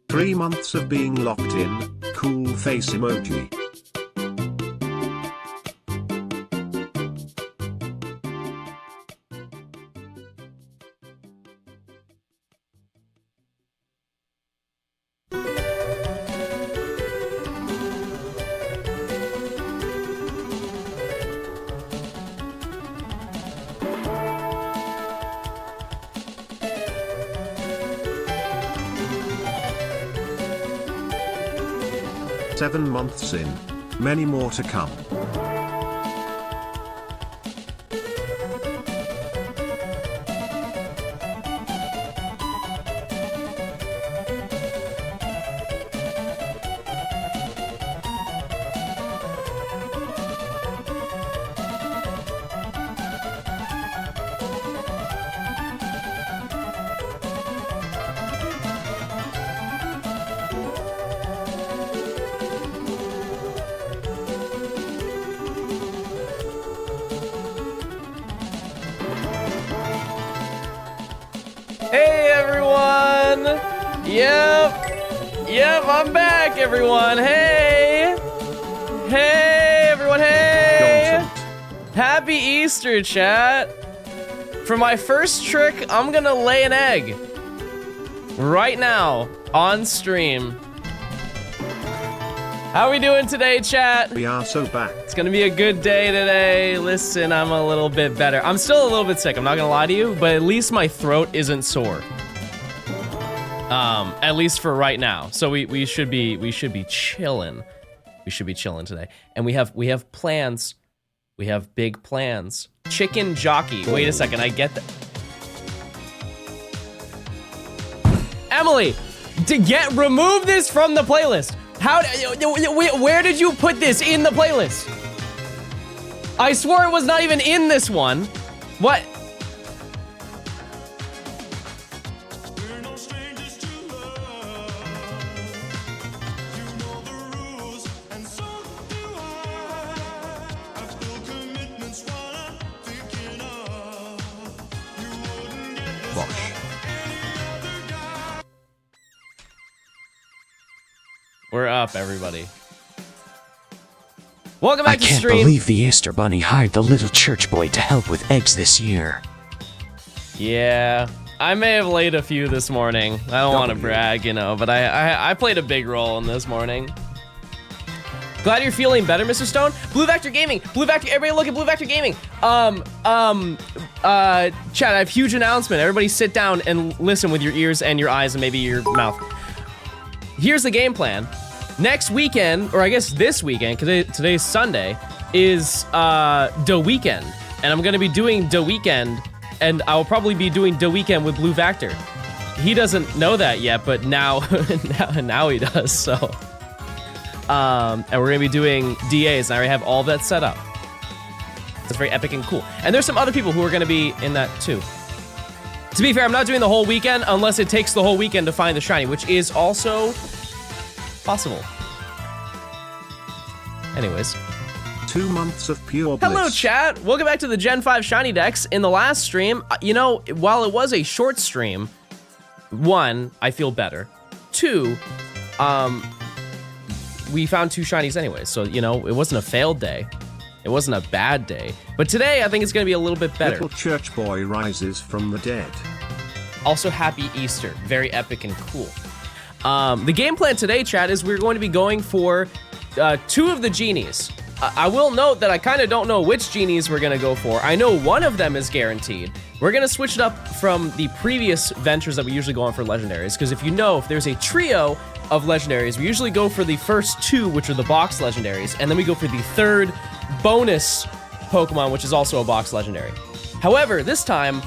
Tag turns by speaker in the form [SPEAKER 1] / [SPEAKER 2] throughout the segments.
[SPEAKER 1] 3 months of being locked in, cool face emoji. Seven months in, many more to come.
[SPEAKER 2] Hey everyone! Yep, I'm back everyone, hey! Hey everyone, hey!
[SPEAKER 1] Johnstone.
[SPEAKER 2] Happy Easter, chat! For my first trick, I'm gonna lay an egg. Right now, on stream. How we doing today, chat?
[SPEAKER 1] We are so back.
[SPEAKER 2] It's gonna be a good day today. Listen, I'm a little bit better. I'm still a little bit sick, I'm not gonna lie to you, but at least my throat isn't sore. At least for right now. So we should be chilling. We should be chilling today. And we have plans. We have big plans. Chicken jockey. Wait a second, I get that. Emily, remove this from the playlist. Where did you put this in the playlist? I swore it was not even in this one. What? We're up, everybody. Welcome back to stream.
[SPEAKER 3] I can't believe the Easter Bunny hired the little church boy to help with eggs this year.
[SPEAKER 2] Yeah, I may have laid a few this morning. I don't want to brag, you know, but I played a big role in this morning. Glad you're feeling better, Mr. Stone. Blue Vector Gaming. Blue Vector. Everybody look at Blue Vector Gaming. Chat, I have a huge announcement. Everybody sit down and listen with your ears and your eyes and maybe your mouth. Here's the game plan. Next weekend, or I guess this weekend, because today's Sunday, is The Weekend. and I'm gonna be doing The Weekend, and I'll probably be doing The Weekend with Blue Vector. He doesn't know that yet, but now, now he does, so. And we're gonna be doing DAs, and I already have all that set up. It's very epic and cool. And there's some other people who are gonna be in that too. To be fair, I'm not doing the whole weekend unless it takes the whole weekend to find the shiny, which is also possible. Anyways.
[SPEAKER 1] 2 months of pure bliss.
[SPEAKER 2] Hello, chat. Welcome back to the Gen 5 shiny DEX. In the last stream, you know, while it was a short stream, 1, I feel better. 2, we found 2 shinies anyway, so, you know, it wasn't a failed day. It wasn't a bad day. But today, I think it's gonna be a little bit better.
[SPEAKER 1] Little church boy rises from the dead.
[SPEAKER 2] Also, happy Easter. Very epic and cool. The game plan today, chat, is we're going to be going for 2 of the genies. I will note that I kind of don't know which genies we're gonna go for. I know one of them is guaranteed. We're gonna switch it up from the previous ventures that we usually go on for legendaries, because if you know, if there's a trio of legendaries, we usually go for the first 2, which are the box legendaries, and then we go for the 3rd bonus Pokemon, which is also a box legendary. However, this time,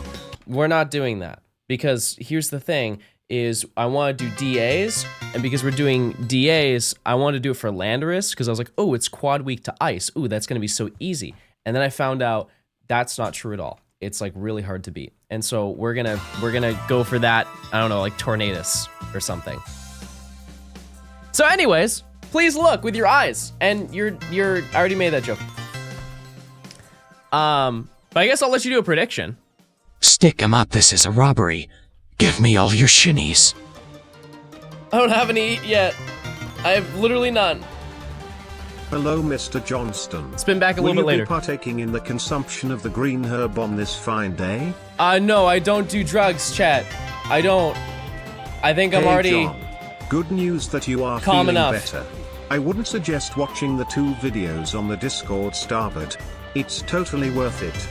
[SPEAKER 2] we're not doing that, because here's the thing, is I want to do DAs, and because we're doing DAs, I want to do it for Landorus, because I was like, oh, it's quad weak to ice. Ooh, that's gonna be so easy. And then I found out that's not true at all. It's like really hard to beat. And so we're gonna go for that, I don't know, like Tornadus or something. So anyways, please look with your eyes. And I already made that joke. But I guess I'll let you do a prediction.
[SPEAKER 3] Stick 'em up, this is a robbery. Give me all your shinies.
[SPEAKER 2] I don't have any yet. I have literally none.
[SPEAKER 1] Hello, Mr. Johnstone.
[SPEAKER 2] Spin back a little bit later.
[SPEAKER 1] Will you be partaking in the consumption of the green herb on this fine day?
[SPEAKER 2] No, I don't do drugs, chat. I don't. I think I'm already...
[SPEAKER 1] John. Good news that you are
[SPEAKER 2] calm
[SPEAKER 1] feeling
[SPEAKER 2] enough.
[SPEAKER 1] better. I wouldn't suggest watching the 2 videos on the Discord starboard. It's totally worth it.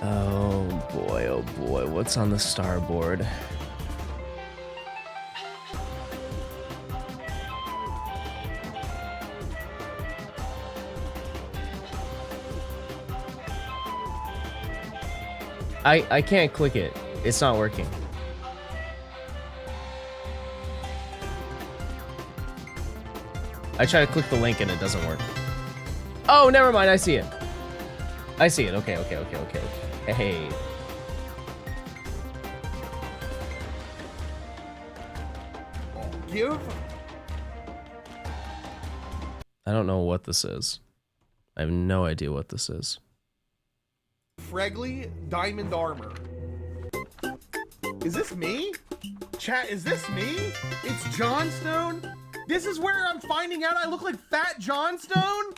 [SPEAKER 2] Oh boy, what's on the starboard? I can't click it. It's not working. I try to click the link and it doesn't work. Oh, never mind, I see it. I see it, okay. Hey. I don't know what this is. I have no idea what this is.
[SPEAKER 4] Fregley Diamond Armor. Is this me? Chat, is this me? It's Johnstone? This is where I'm finding out I look like Fat Johnstone?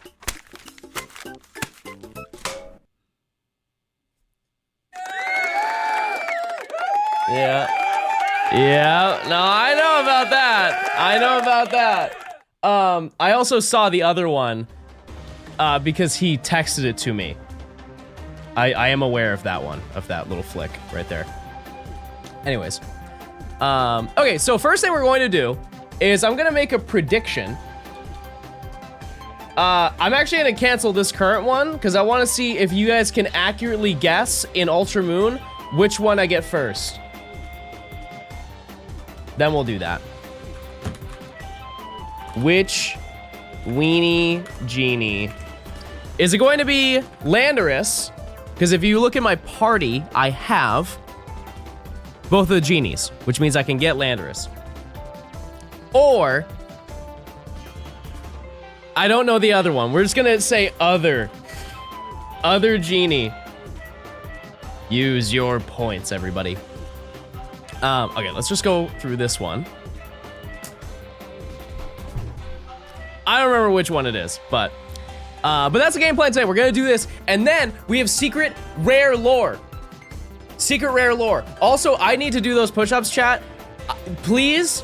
[SPEAKER 2] Yeah, no, I know about that. I also saw the other one, because he texted it to me. I am aware of that one, of that little flick right there. Anyways. Okay, so first thing we're going to do is I'm gonna make a prediction. I'm actually gonna cancel this current one, because I wanna see if you guys can accurately guess in Ultra Moon which one I get first. Then we'll do that. Which weenie genie? Is it going to be Landorus? Because if you look at my party, I have both of the genies, which means I can get Landorus. Or, I don't know the other one. We're just gonna say other. Other genie. Use your points, everybody. Okay, let's just go through this one. I don't remember which one it is, but that's the game plan today. We're gonna do this, and then we have secret rare lore. Secret rare lore. Also, I need to do those push-ups, chat. Please,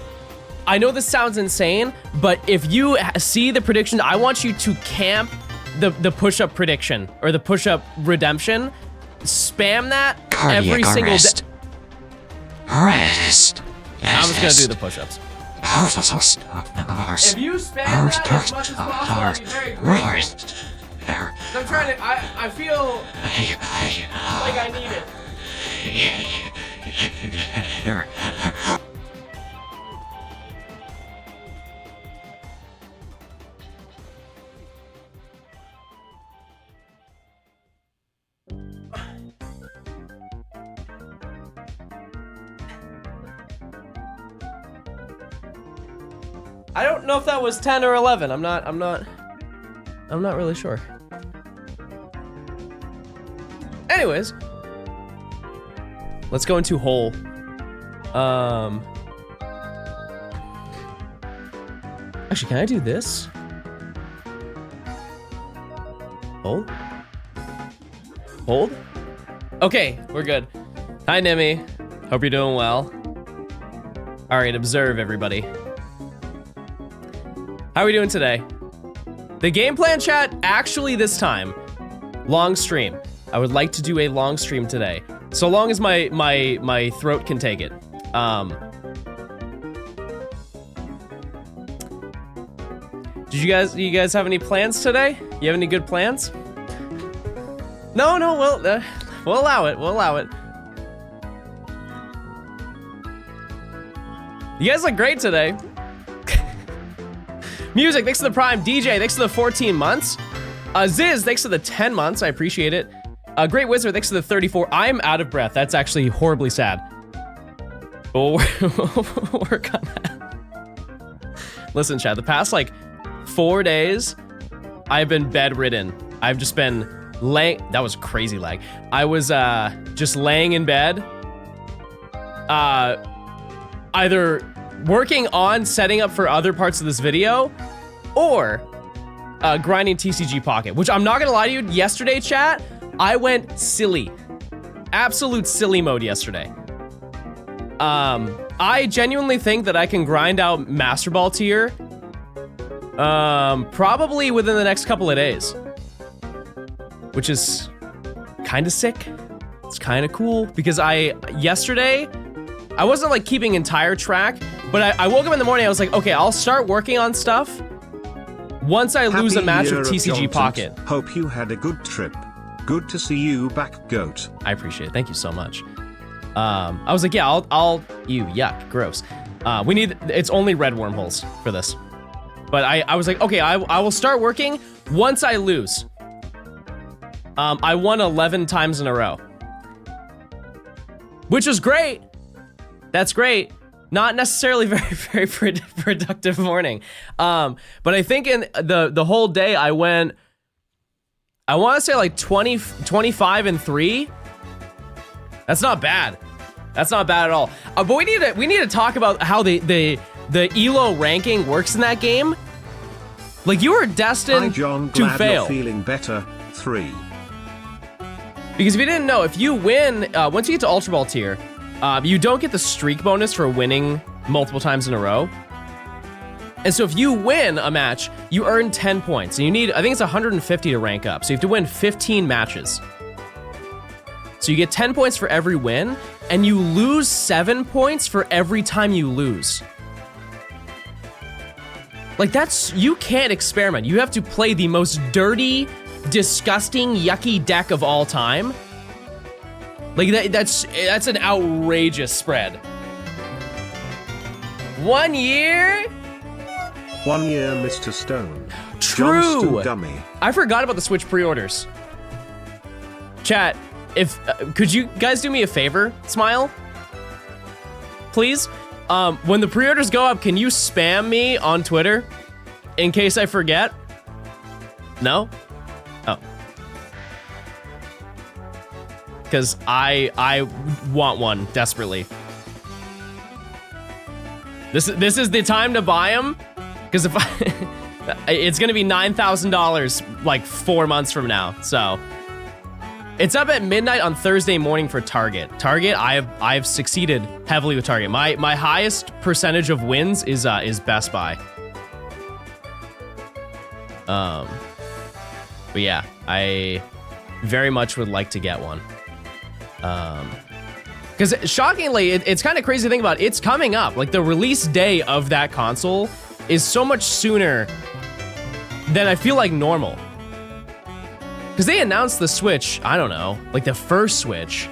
[SPEAKER 2] I know this sounds insane, but if you see the prediction, I want you to camp the push-up prediction, or the push-up redemption. Spam that every single day.
[SPEAKER 3] Rest.
[SPEAKER 2] I'm just gonna do the push-ups. If you spam that as much as possible, I'd be very grateful. I'm trying to, I feel like I need it. I don't know if that was 10 or 11. I'm not really sure. Anyways, let's go into hole. Actually, can I do this? Hold? Hold? Okay, we're good. Hi, Nimmy. Hope you're doing well. All right, observe, everybody. How are we doing today? The game plan chat, actually this time, long stream. I would like to do a long stream today, so long as my throat can take it. Do you guys have any plans today? You have any good plans? No, we'll allow it. We'll allow it. You guys look great today. Music, thanks to the Prime. DJ, thanks to the 14 months. Ziz, thanks to the 10 months. I appreciate it. Great Wizard, thanks to the 34. I'm out of breath. That's actually horribly sad. We'll work on that. Listen, Chad, the past like 4 days, I've been bedridden. I've just been laying. That was crazy lag. I was just laying in bed, either working on setting up for other parts of this video, or grinding TCG Pocket, which I'm not gonna lie to you, yesterday, chat, I went silly. Absolute silly mode yesterday. I genuinely think that I can grind out Master Ball tier probably within the next couple of days, which is kind of sick. It's kind of cool because yesterday, I wasn't like keeping entire track, but I woke up in the morning, I was like, okay, I'll start working on stuff once I lose a match with TCG Pocket.
[SPEAKER 1] Hope you had a good trip. Good to see you back, GOAT.
[SPEAKER 2] I appreciate it. Thank you so much. I was like, yeah, I'll yuck, gross. It's only red wormholes for this. But I was like, okay, I will start working once I lose. I won 11 times in a row, which is great. That's great. Not necessarily very productive morning. But I think in the whole day I went, I want to say like 25 and 3. That's not bad. That's not bad at all. But we need to talk about how the ELO ranking works in that game. Like, you are destined
[SPEAKER 1] Hi, John,
[SPEAKER 2] to
[SPEAKER 1] glad
[SPEAKER 2] fail.
[SPEAKER 1] You're feeling better. 3.
[SPEAKER 2] Because if you didn't know, if you win, once you get to Ultra Ball tier, you don't get the streak bonus for winning multiple times in a row. And so if you win a match, you earn 10 points. And you need, I think it's 150 to rank up. So you have to win 15 matches. So you get 10 points for every win, and you lose 7 points for every time you lose. Like, you can't experiment. You have to play the most dirty, disgusting, yucky deck of all time. Like, that's an outrageous spread. 1 year?
[SPEAKER 1] 1 year, Mr. Stone.
[SPEAKER 2] True.
[SPEAKER 1] Johnstone dummy.
[SPEAKER 2] I forgot about the Switch pre-orders. Chat, could you guys do me a favor? Smile? Please? When the pre-orders go up, can you spam me on Twitter in case I forget? No? Oh. Because I want one desperately. This is the time to buy them, because if it's gonna be $9,000 like 4 months from now. So it's up at midnight on Thursday morning for Target. Target, I've succeeded heavily with Target. My highest percentage of wins is Best Buy. But yeah, I very much would like to get one. Because shockingly, it's kind of crazy to think about. It's coming up. Like the release day of that console is so much sooner than I feel like normal. Because they announced the Switch, I don't know, like the first Switch,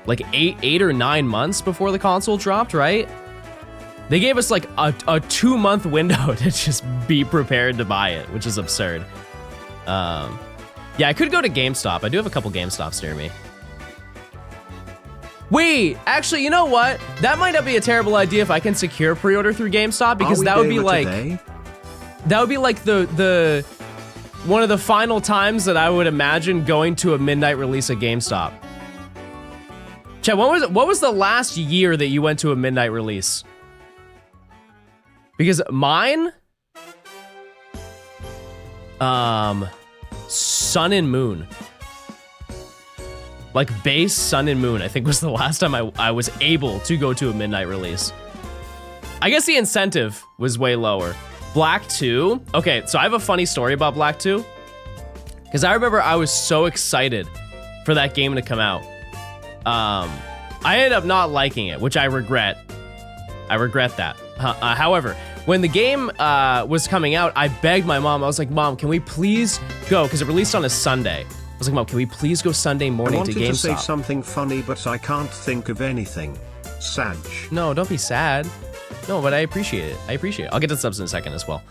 [SPEAKER 2] like eight or 9 months before the console dropped, right? They gave us like a 2-month window to just be prepared to buy it, which is absurd. Yeah, I could go to GameStop. I do have a couple GameStops near me. Wait, actually, you know what? That might not be a terrible idea if I can secure pre-order through GameStop, because that would be like the one of the final times that I would imagine going to a midnight release at GameStop. Chad, what was the last year that you went to a midnight release? Because mine, Sun and Moon. Like base Sun and Moon, I think was the last time I was able to go to a midnight release. I guess the incentive was way lower. Black 2, okay, so I have a funny story about Black 2. Because I remember I was so excited for that game to come out. I ended up not liking it, which I regret. I regret that. However, when the game was coming out, I begged my mom. I was like, Mom, can we please go? Because it released on a Sunday. I was like, Mom, can we please go Sunday morning to GameStop?
[SPEAKER 1] I wanted to say something funny, but I can't think of anything. Sag.
[SPEAKER 2] No, don't be sad. No, but I appreciate it. I appreciate it. I'll get to the subs in a second as well.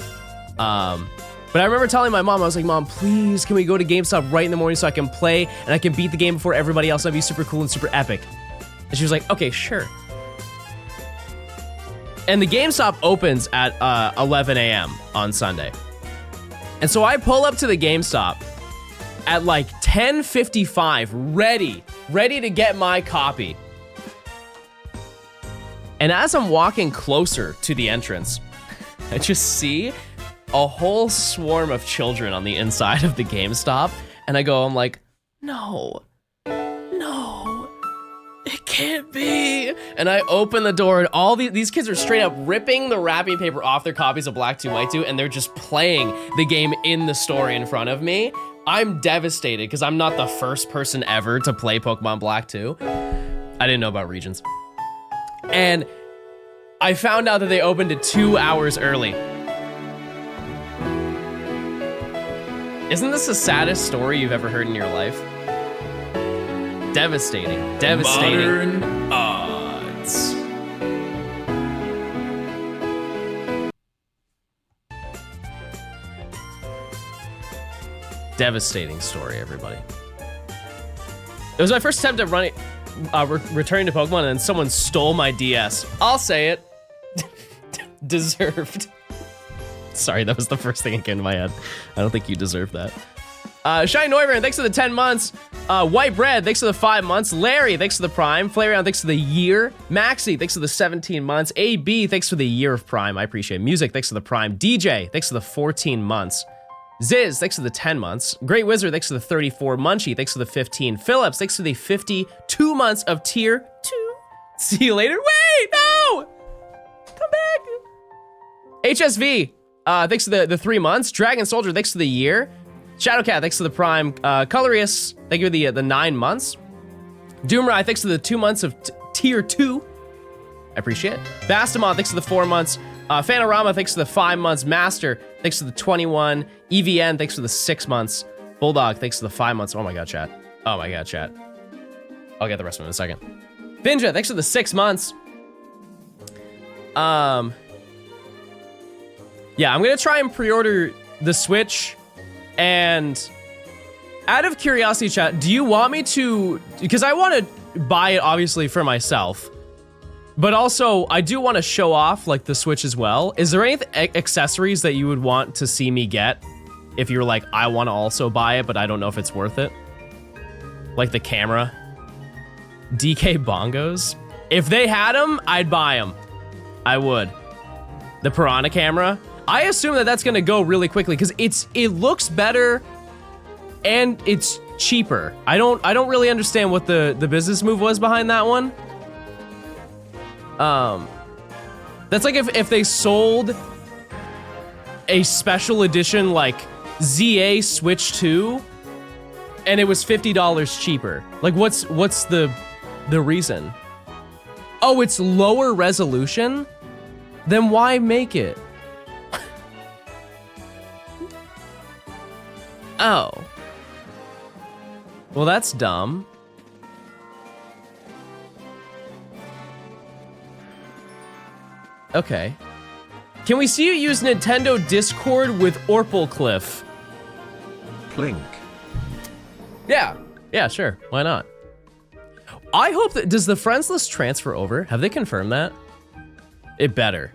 [SPEAKER 2] But I remember telling my mom, I was like, Mom, please, can we go to GameStop right in the morning so I can play and I can beat the game before everybody else? That'd be super cool and super epic. And she was like, okay, sure. And the GameStop opens at 11 a.m. on Sunday. And so I pull up to the GameStop at like 10:55, ready to get my copy. And as I'm walking closer to the entrance, I just see a whole swarm of children on the inside of the GameStop. And I'm like, no, it can't be. And I open the door and all these kids are straight up ripping the wrapping paper off their copies of Black 2 White 2, and they're just playing the game in the store in front of me. I'm devastated because I'm not the first person ever to play Pokemon Black 2. I didn't know about regions. And I found out that they opened it 2 hours early. Isn't this the saddest story you've ever heard in your life? Devastating.
[SPEAKER 5] Modern odds.
[SPEAKER 2] Devastating story, everybody. It was my first attempt at returning to Pokemon, and then someone stole my DS. I'll say it. Deserved. Sorry, that was the first thing that came to my head. I don't think you deserve that. Shiny Noivern, thanks for the 10 months. White Bread, thanks for the 5 months. Larry, thanks for the Prime. Flareon, thanks for the year. Maxi, thanks for the 17 months. AB, thanks for the year of Prime. I appreciate it. Music, thanks for the Prime. DJ, thanks for the 14 months. Ziz, thanks for the 10 months. Great Wizard, thanks for the 34. Munchie, thanks for the 15. Phillips, thanks for the 52 months of tier 2. See you later. Wait, no! Come back. HSV, thanks for the 3 months. Dragon Soldier, thanks for the year. Shadowcat, thanks for the Prime. Colorius, thank you for the 9 months. Doomrai, thanks for the 2 months of tier 2. I appreciate it. Bastamon, thanks for the 4 months. Fanorama, thanks for the 5 months. Master, thanks for the 21. EVN, thanks for the 6 months. Bulldog, thanks for the 5 months. Oh my god, chat. Oh my god, chat. I'll get the rest of them in a second. Finja, thanks for the 6 months. Yeah, I'm gonna try and pre-order the Switch. And out of curiosity, chat, do you want me to, because I want to buy it obviously for myself, but also I do want to show off like the Switch as well. Is there any accessories that you would want to see me get if you're like, I want to also buy it, but I don't know if it's worth it? Like the camera? DK bongos? If they had them, I'd buy them. I would. The Piranha camera? I assume that that's gonna go really quickly because it looks better and it's cheaper. I don't really understand what the business move was behind that one. That's like if they sold a special edition like ZA Switch 2 and it was $50 cheaper. Like, what's the reason? Oh, it's lower resolution? Then why make it? Oh. Well, that's dumb. Okay. Can we see you use Nintendo Discord with Orplecliff?
[SPEAKER 1] Plink.
[SPEAKER 2] Yeah, sure. Why not? I hope that, does the friends list transfer over? Have they confirmed that? It better.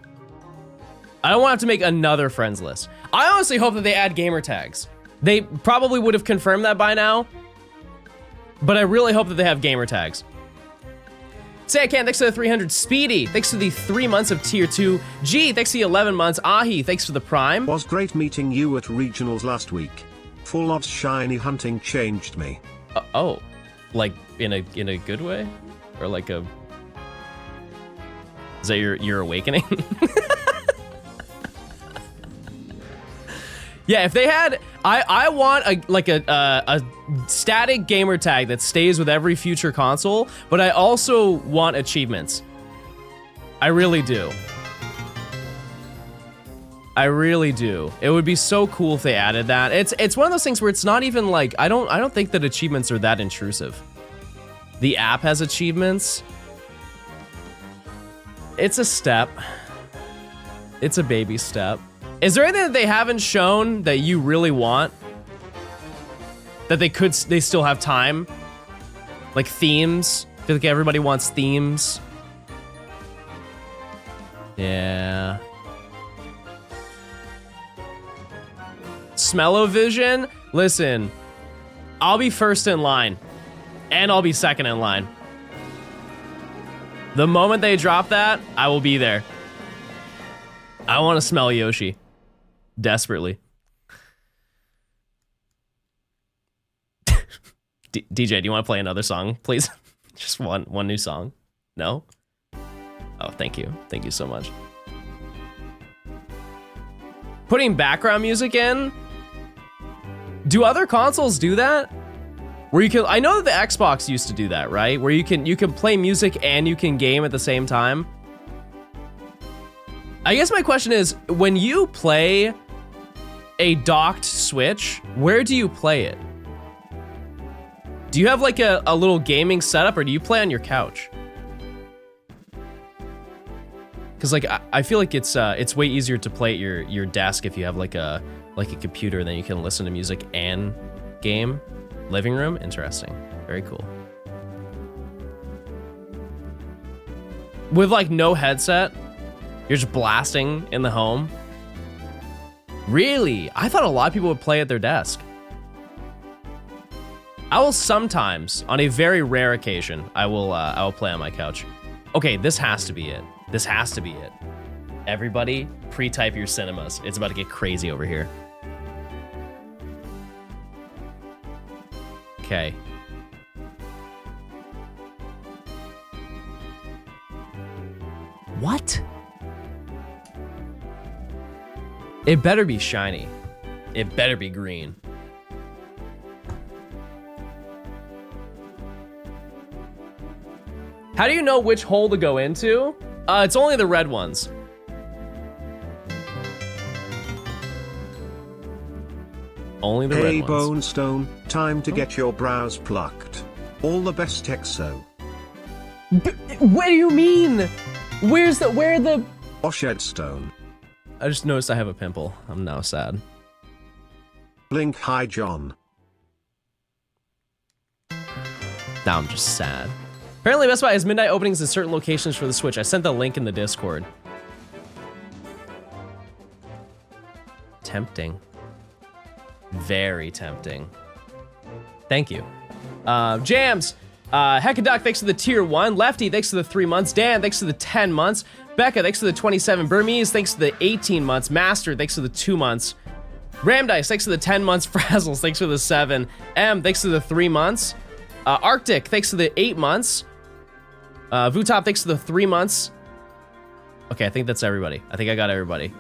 [SPEAKER 2] I don't want to have to make another friends list. I honestly hope that they add gamer tags. They probably would have confirmed that by now, but I really hope that they have gamer tags. Say I can, thanks to the 300. Speedy, thanks to the 3 months of tier 2. G, thanks to the 11 months. Ahi, thanks for the prime.
[SPEAKER 1] Was great meeting you at regionals last week. Full odds shiny hunting changed me.
[SPEAKER 2] Oh, like in a good way? Or like a... Is that your awakening? Yeah, if they had, I want a static gamer tag that stays with every future console, but I also want achievements. I really do. I really do. It would be so cool if they added that. It's one of those things where it's not even like, I don't think that achievements are that intrusive. The app has achievements. It's a step. It's a baby step. Is there anything that they haven't shown that you really want? That they still have time? Like themes? I feel like everybody wants themes. Yeah. Smell-o-vision? Listen, I'll be first in line. And I'll be second in line. The moment they drop that, I will be there. I want to smell Yoshi. Desperately. DJ, do you want to play another song, please? Just one new song? No? Oh, thank you. Thank you so much. Putting background music in? Do other consoles do that? Where you can, I know that the Xbox used to do that, right? Where you can play music and you can game at the same time. I guess my question is, when you play a docked Switch, where do you play it? Do you have like a little gaming setup, or do you play on your couch? Because like I feel like it's way easier to play at your desk if you have like a computer, then you can listen to music and game. Living room, interesting, very cool. With like no headset, you're just blasting in the home. Really? I thought a lot of people would play at their desk. I will sometimes, on a very rare occasion, I will play on my couch. Okay, this has to be it. This has to be it. Everybody, pre-type your cinemas. It's about to get crazy over here. Okay. What? It better be shiny. It better be green. How do you know which hole to go into? It's only the red ones. Only the red ones.
[SPEAKER 1] Hey Bonestone, time to get your brows plucked. All the best, Exo.
[SPEAKER 2] What do you mean? Where the...
[SPEAKER 1] Oshedstone.
[SPEAKER 2] I just noticed I have a pimple. I'm now sad.
[SPEAKER 1] Blink, hi John.
[SPEAKER 2] Now I'm just sad. Apparently Best Buy has midnight openings in certain locations for the Switch. I sent the link in the Discord. Tempting. Very tempting. Thank you. Jams. Heckaduck, thanks to the tier 1. Lefty, thanks to the 3 months. Dan, thanks to the 10 months. Becca, thanks to the 27. Burmese, thanks to the 18 months. Master, thanks to the 2 months. Ramdice, thanks to the 10 months. Frazzles, thanks for the 7. M, thanks to the 3 months. Arctic, thanks to the 8 months. Vutop, thanks to the 3 months. Okay, I think that's everybody. I think I got everybody.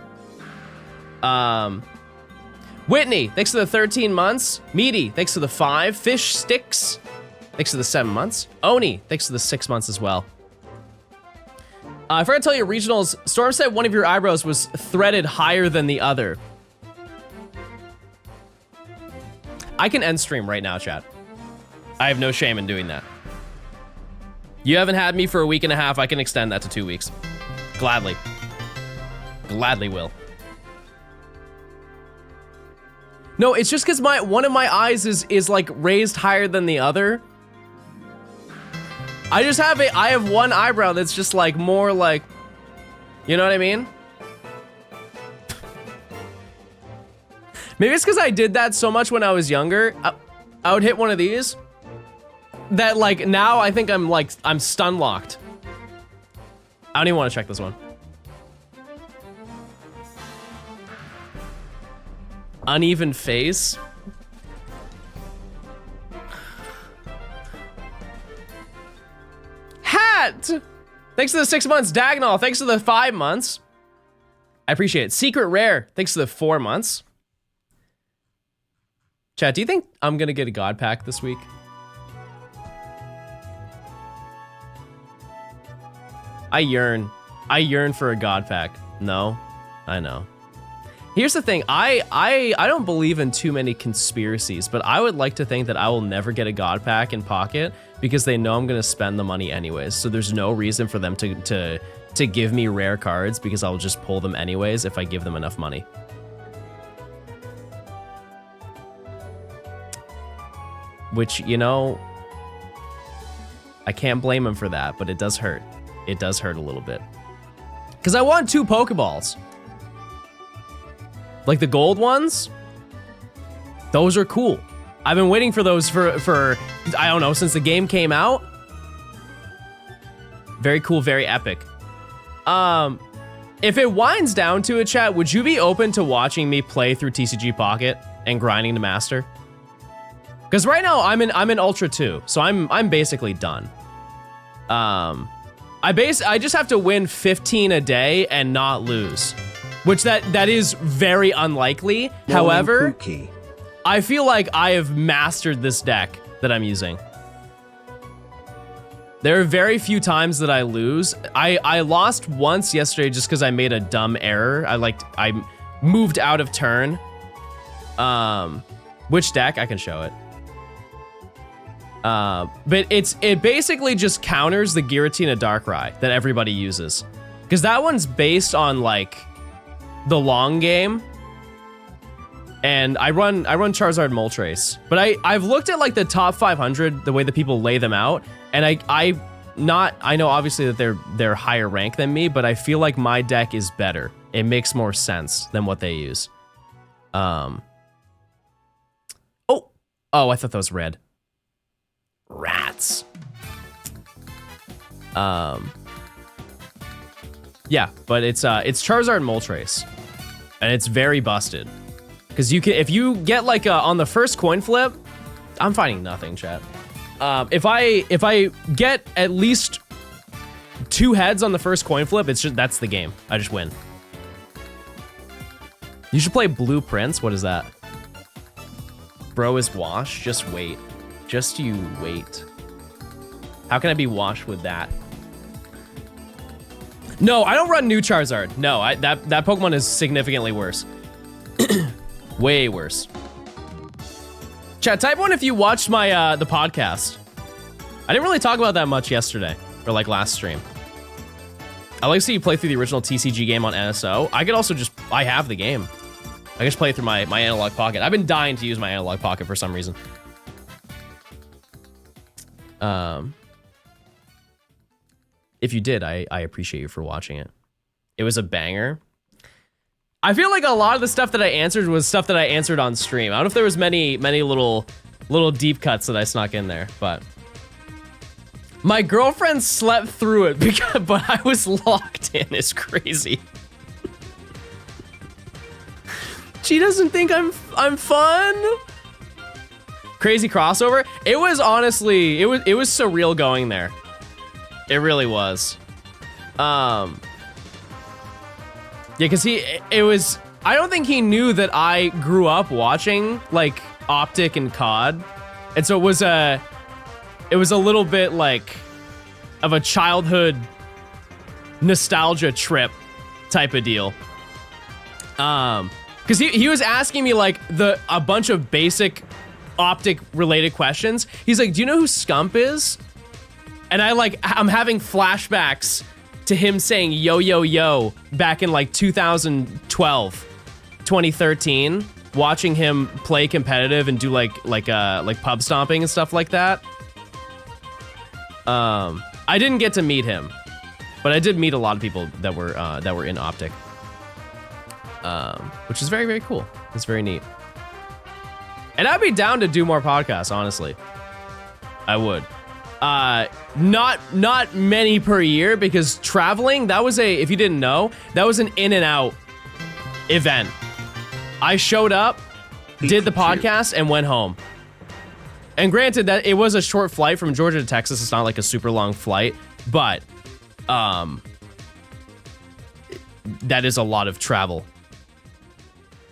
[SPEAKER 2] Whitney, thanks for the 13 months. Meaty, thanks for the 5. Fish Sticks, thanks for the 7 months. Oni, thanks for the 6 months as well. I forgot to tell you, regionals, Storm said one of your eyebrows was threaded higher than the other. I can end stream right now, chat. I have no shame in doing that. You haven't had me for a week and a half. I can extend that to 2 weeks. Gladly. Gladly will. No, it's just because one of my eyes is like raised higher than the other. I have one eyebrow that's just like more like, you know what I mean? Maybe it's because I did that so much when I was younger. I would hit one of these that like now I think I'm stun locked. I don't even want to check this one. Uneven face. Hat! Thanks for the 6 months. Dagnall, thanks for the 5 months. I appreciate it. Secret Rare, thanks for the 4 months. Chat, do you think I'm gonna get a God Pack this week? I yearn for a God Pack. No, I know. Here's the thing, I don't believe in too many conspiracies, but I would like to think that I will never get a God Pack in pocket because they know I'm gonna spend the money anyways. So there's no reason for them to give me rare cards because I'll just pull them anyways if I give them enough money. Which, you know, I can't blame him for that, but it does hurt. It does hurt a little bit. Because I want 2 Pokeballs. Like the gold ones, those are cool. I've been waiting for those for I don't know, since the game came out. Very cool, very epic. If it winds down to a chat, would you be open to watching me play through TCG Pocket and grinding to master? Because right now I'm in Ultra 2, so I'm basically done. I just have to win 15 a day and not lose. Which that is very unlikely. However, I feel like I have mastered this deck that I'm using. There are very few times that I lose. I lost once yesterday just because I made a dumb error. I moved out of turn. Which deck? I can show it. But it basically just counters the Giratina Darkrai that everybody uses. Because that one's based on like the long game, and I run Charizard Moltres, but I've looked at like the top 500, the way that people lay them out, and I know obviously that they're higher rank than me, but I feel like my deck is better. It makes more sense than what they use. Oh, I thought that was red. Rats. Yeah, but it's Charizard Moltres. And it's very busted. Because if you get like on the first coin flip, I'm finding nothing, chat. If I get at least 2 heads on the first coin flip, that's the game. I just win. You should play Blueprints. What is that? Bro is washed. Just wait. Just you wait. How can I be washed with that? No, I don't run new Charizard. No, that Pokemon is significantly worse. Way worse. Chat, type 1 if you watched my the podcast. I didn't really talk about that much yesterday, or like last stream. I like to see you play through the original TCG game on NSO. I could also I have the game. I can just play through my analog pocket. I've been dying to use my analog pocket for some reason. If you did, I appreciate you for watching it. It was a banger. I feel like a lot of the stuff that I answered was stuff that I answered on stream. I don't know if there was many little deep cuts that I snuck in there, but my girlfriend slept through it but I was locked in. It's crazy. She doesn't think I'm fun. Crazy crossover. It was honestly, it was surreal going there. It really was. Yeah, because it was I don't think he knew that I grew up watching like Optic and COD, and so it was a little bit like of a childhood nostalgia trip type of deal. Because he was asking me like a bunch of basic Optic related questions. He's like, "Do you know who Scump is?" And I'm having flashbacks to him saying "yo yo yo" back in like 2012, 2013, watching him play competitive and do like pub stomping and stuff like that. I didn't get to meet him, but I did meet a lot of people that were in Optic, which is very, very cool. It's very neat. And I'd be down to do more podcasts, honestly. I would. Not many per year, because traveling, that was if you didn't know, that was an in and out event. I showed up, did the podcast, and went home. And granted that it was a short flight from Georgia to Texas. It's not like a super long flight, but that is a lot of travel.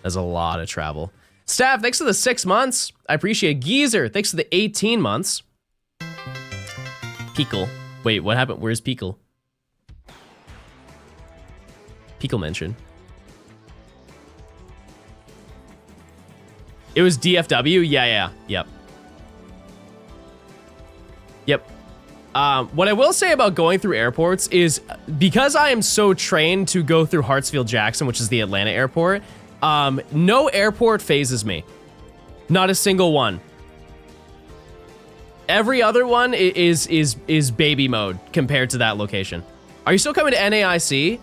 [SPEAKER 2] That's a lot of travel. Staff, thanks for the 6 months. I appreciate it. Geezer, thanks for the 18 months. Peekle. Wait, what happened? Where's Peekle? Peekle mention. It was DFW? Yeah. Yep. What I will say about going through airports is, because I am so trained to go through Hartsfield-Jackson, which is the Atlanta airport, no airport phases me. Not a single one. Every other one is baby mode compared to that location. Are you still coming to NAIC?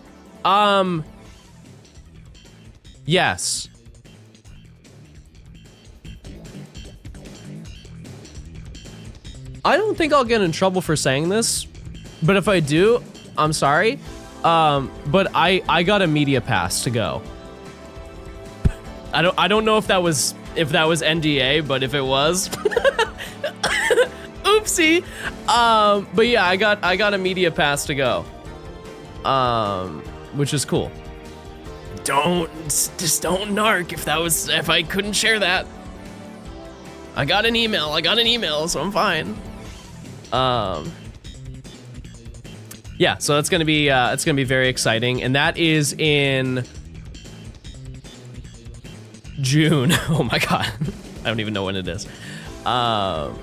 [SPEAKER 2] Yes. I don't think I'll get in trouble for saying this, but if I do, I'm sorry. But I got a media pass to go. I don't know if that was NDA, but if it was, oopsie. But yeah, I got a media pass to go. Which is cool. Just don't narc if I couldn't share that. I got an email, so I'm fine. Yeah, so it's gonna be very exciting, and that is in June. Oh my god, I don't even know when it is. Yeah,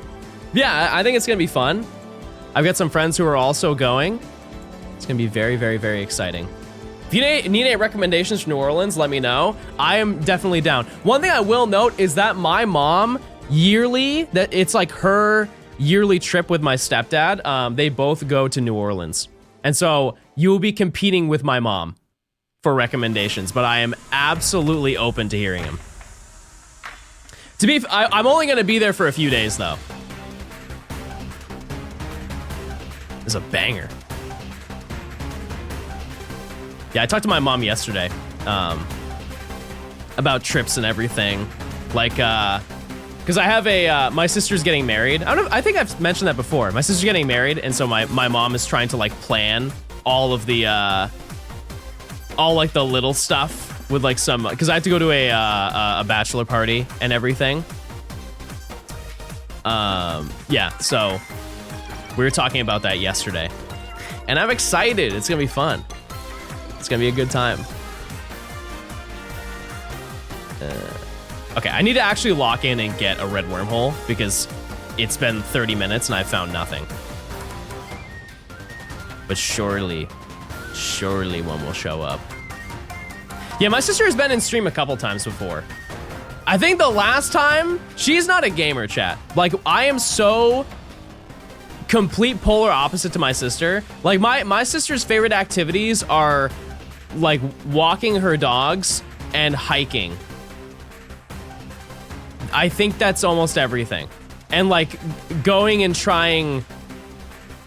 [SPEAKER 2] I think it's gonna be fun. I've got some friends who are also going. It's gonna be very, very, very exciting. If you need any recommendations for New Orleans, let me know. I am definitely down. One thing I will note is that my mom that it's like her yearly trip with my stepdad. They both go to New Orleans, and so you'll be competing with my mom for recommendations, but I am absolutely open to hearing them. I'm only gonna be there for a few days though. It's a banger. Yeah, I talked to my mom yesterday about trips and everything, like because I have my sister's getting married. I think I've mentioned that before. My sister's getting married, and so my mom is trying to like plan all of the all like the little stuff with like some, because I have to go to a bachelor party and everything. Yeah, so we were talking about that yesterday, and I'm excited. It's gonna be fun. It's gonna be a good time. Okay, I need to actually lock in and get a red wormhole, because it's been 30 minutes and I've found nothing. But surely one will show up. Yeah, my sister has been in stream a couple times before. I think the last time, she's not a gamer, chat. Like, I am so complete polar opposite to my sister. Like, my sister's favorite activities are like walking her dogs and hiking. I think that's almost everything. And like going and trying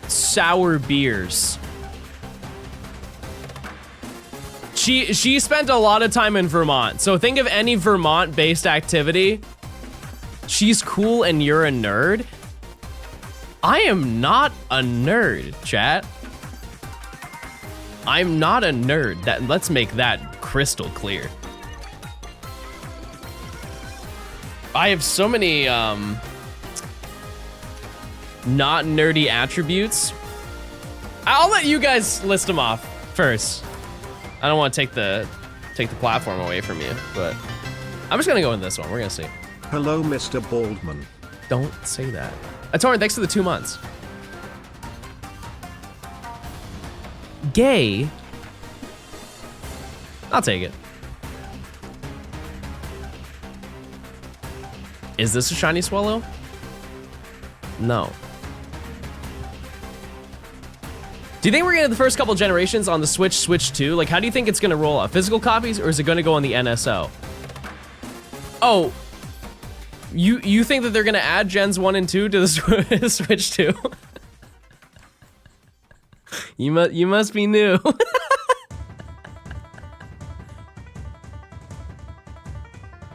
[SPEAKER 2] sour beers. She spent a lot of time in Vermont. So think of any Vermont-based activity. She's cool and you're a nerd. I am not a nerd, chat. I'm not a nerd. Let's make that crystal clear. I have so many not nerdy attributes. I'll let you guys list them off first. I don't want to take the platform away from you, but I'm just gonna go in this one. We're gonna see.
[SPEAKER 1] Hello, Mr. Baldman.
[SPEAKER 2] Don't say that. Atorin, thanks for the 2 months. Gay. I'll take it. Is this a shiny swallow? No. Do you think we're gonna get the first couple generations on the Switch 2? Like, how do you think it's gonna roll out? Physical copies, or is it gonna go on the NSO? Oh, you think that they're gonna add Gens 1 and 2 to the Switch 2? You must be new.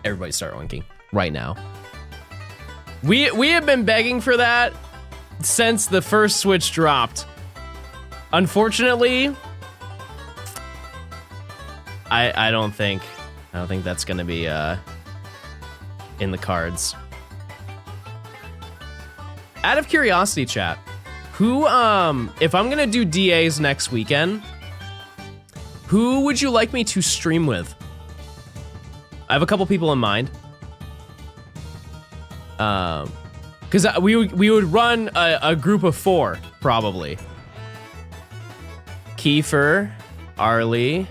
[SPEAKER 2] Everybody start oinking right now. We have been begging for that since the first Switch dropped. Unfortunately, I don't think that's gonna be in the cards. Out of curiosity, chat, who if I'm gonna do DAs next weekend, who would you like me to stream with? I have a couple people in mind. Because we would run a group of 4 probably. Kiefer, Arlie,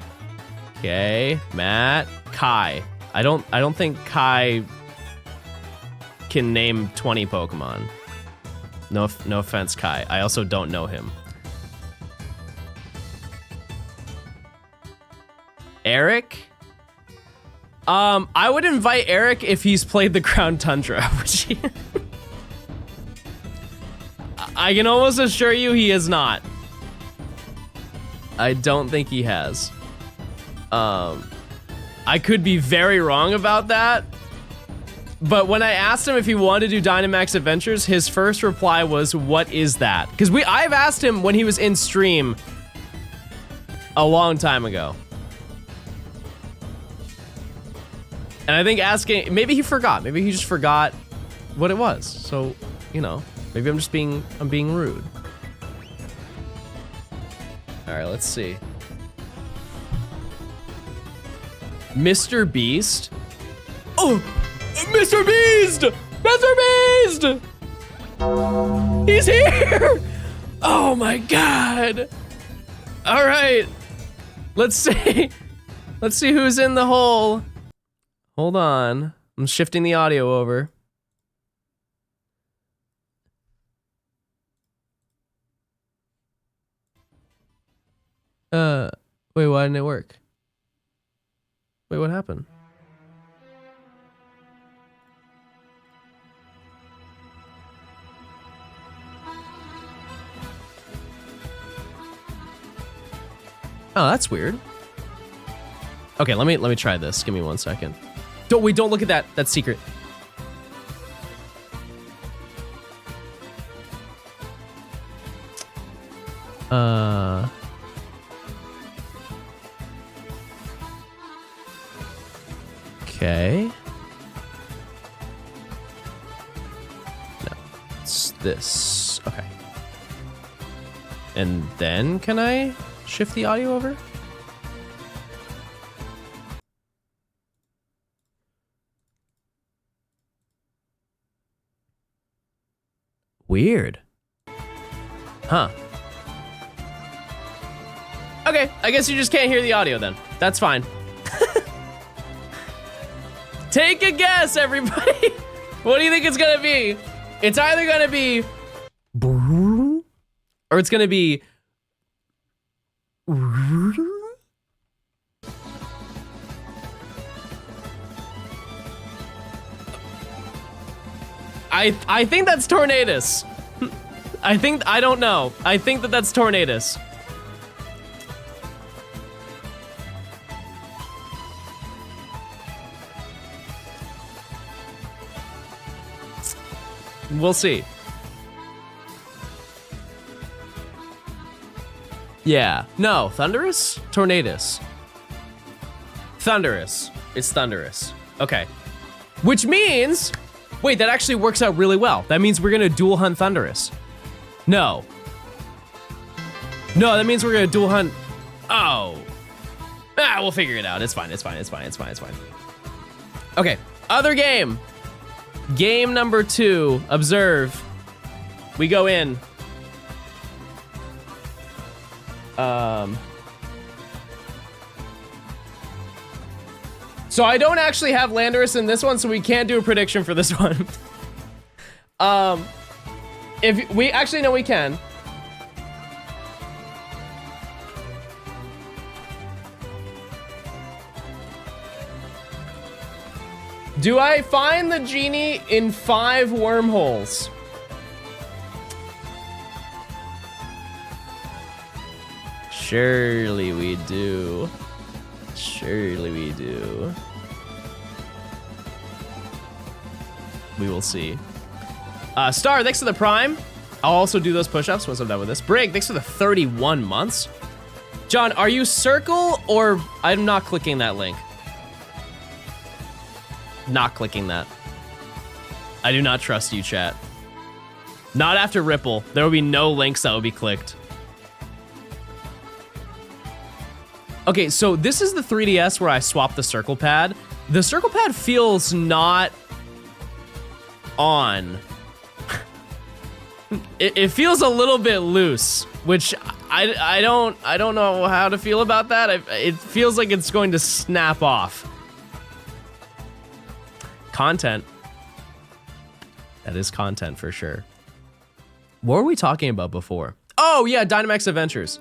[SPEAKER 2] okay, Matt, Kai. I don't think Kai can name 20 Pokemon. No offense, Kai. I also don't know him. Eric? I would invite Eric if he's played the Crown Tundra, which he I can almost assure you he is not. I don't think he has. I could be very wrong about that, but when I asked him if he wanted to do Dynamax Adventures, his first reply was, "What is that?" Because I've asked him when he was in stream a long time ago. And I think asking, maybe he forgot. Maybe he just forgot what it was. So, you know, maybe I'm being rude. All right, let's see. Mr. Beast? Oh, Mr. Beast! Mr. Beast! He's here! Oh my God. All right, let's see. Let's see who's in the hole. Hold on, I'm shifting the audio over. Wait, why didn't it work? Wait, what happened? Oh, that's weird. Okay, let me try this. Give me 1 second. Don't look at that. That's secret. Okay. No, it's this. Okay. And then can I shift the audio over? Weird. Huh. Okay, I guess you just can't hear the audio then. That's fine. Take a guess, everybody. What do you think it's gonna be? It's either gonna be or it's gonna be I think that's Tornadus. I don't know. I think that's Tornadus. We'll see. Yeah. No, Thundurus? Tornadus. Thundurus. It's Thundurus. Okay. Which means, wait, that actually works out really well. That means we're gonna dual hunt Thunderous. No. No, that means we're gonna dual hunt, oh. Ah, we'll figure it out. It's fine, it's fine, it's fine, it's fine, it's fine. Okay, other game. Game number 2, observe. We go in. So I don't actually have Landorus in this one, so we can't do a prediction for this one. If we actually, no, we can. Do I find the genie in 5 wormholes? Surely we do. Surely we do. We will see. Star, thanks for the Prime. I'll also do those push-ups once I'm done with this. Brig, thanks for the 31 months. John, are you circle or... I'm not clicking that link. Not clicking that. I do not trust you, chat. Not after Ripple. There will be no links that will be clicked. Okay, so this is the 3DS where I swapped the circle pad. The circle pad feels not on. It feels a little bit loose, which I don't know how to feel about that. It feels like it's going to snap off. Content. That is content for sure. What were we talking about before? Oh yeah, Dynamax Adventures.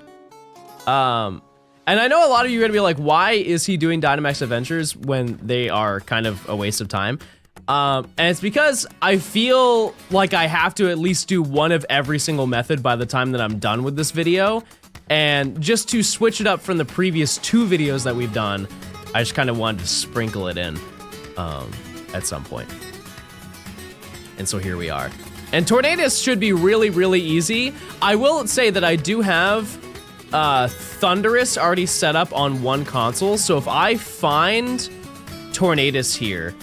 [SPEAKER 2] And I know a lot of you are gonna be like, why is he doing Dynamax Adventures when they are kind of a waste of time? And it's because I feel like I have to at least do one of every single method by the time that I'm done with this video. And just to switch it up from the previous 2 videos that we've done, I just kind of wanted to sprinkle it in at some point. And so here we are. And Tornadus should be really, really easy. I will say that I do have Thunderous already set up on one console, so if I find Tornadus here,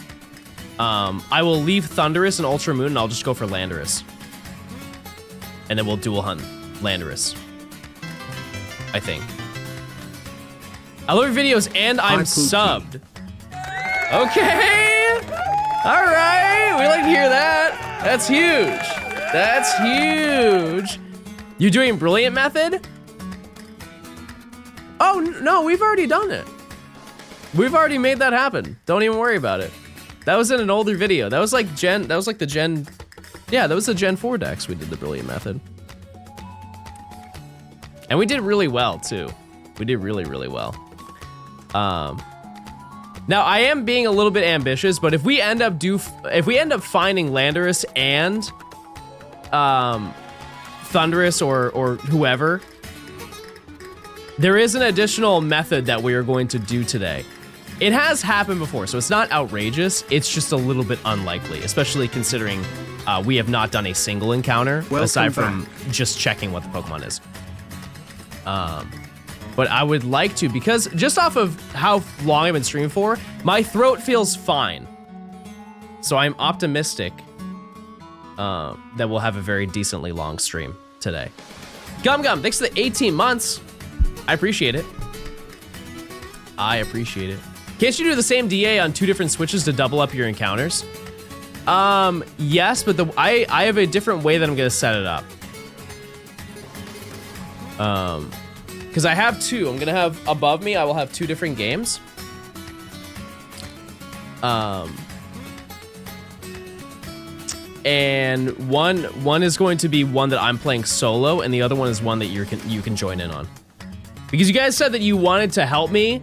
[SPEAKER 2] I will leave Thunderous and Ultra Moon and I'll just go for Landorus. And then we'll dual hunt Landorus. I think. I love your videos and I'm subbed. Okay! Alright, we like to hear that. That's huge. That's huge. You doing Brilliant Method? Oh, no, we've already done it. We've already made that happen. Don't even worry about it. That was in an older video. That was like the Gen... Yeah, that was the Gen 4 Dex we did the Brilliant Method. And we did really well, too. We did really, really well. Now, I am being a little bit ambitious, but if we end up finding Landorus and Thunderous or whoever, there is an additional method that we are going to do today. It has happened before, so it's not outrageous. It's just a little bit unlikely, especially considering we have not done a single encounter aside from just checking what the Pokemon is. But I would like to, because just off of how long I've been streaming for, my throat feels fine. So I'm optimistic that we'll have a very decently long stream today. Gum Gum, thanks for the 18 months. I appreciate it. I appreciate it. Can't you do the same DA on 2 different switches to double up your encounters? Yes, but I have a different way that I'm gonna set it up. Because I have 2. I'm gonna have above me, I will have 2 different games. And one is going to be one that I'm playing solo, and the other one is one that you can join in on. Because you guys said that you wanted to help me,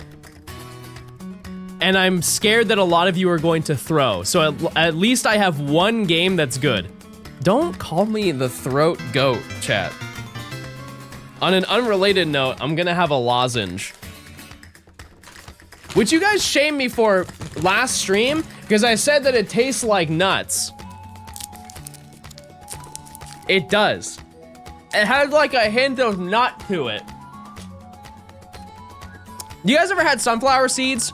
[SPEAKER 2] and I'm scared that a lot of you are going to throw. So at least I have one game that's good. Don't call me the throat goat, chat. On an unrelated note, I'm gonna have a lozenge. Which you guys shamed me for last stream, because I said that it tastes like nuts. It does. It had like a hint of nut to it. You guys ever had sunflower seeds?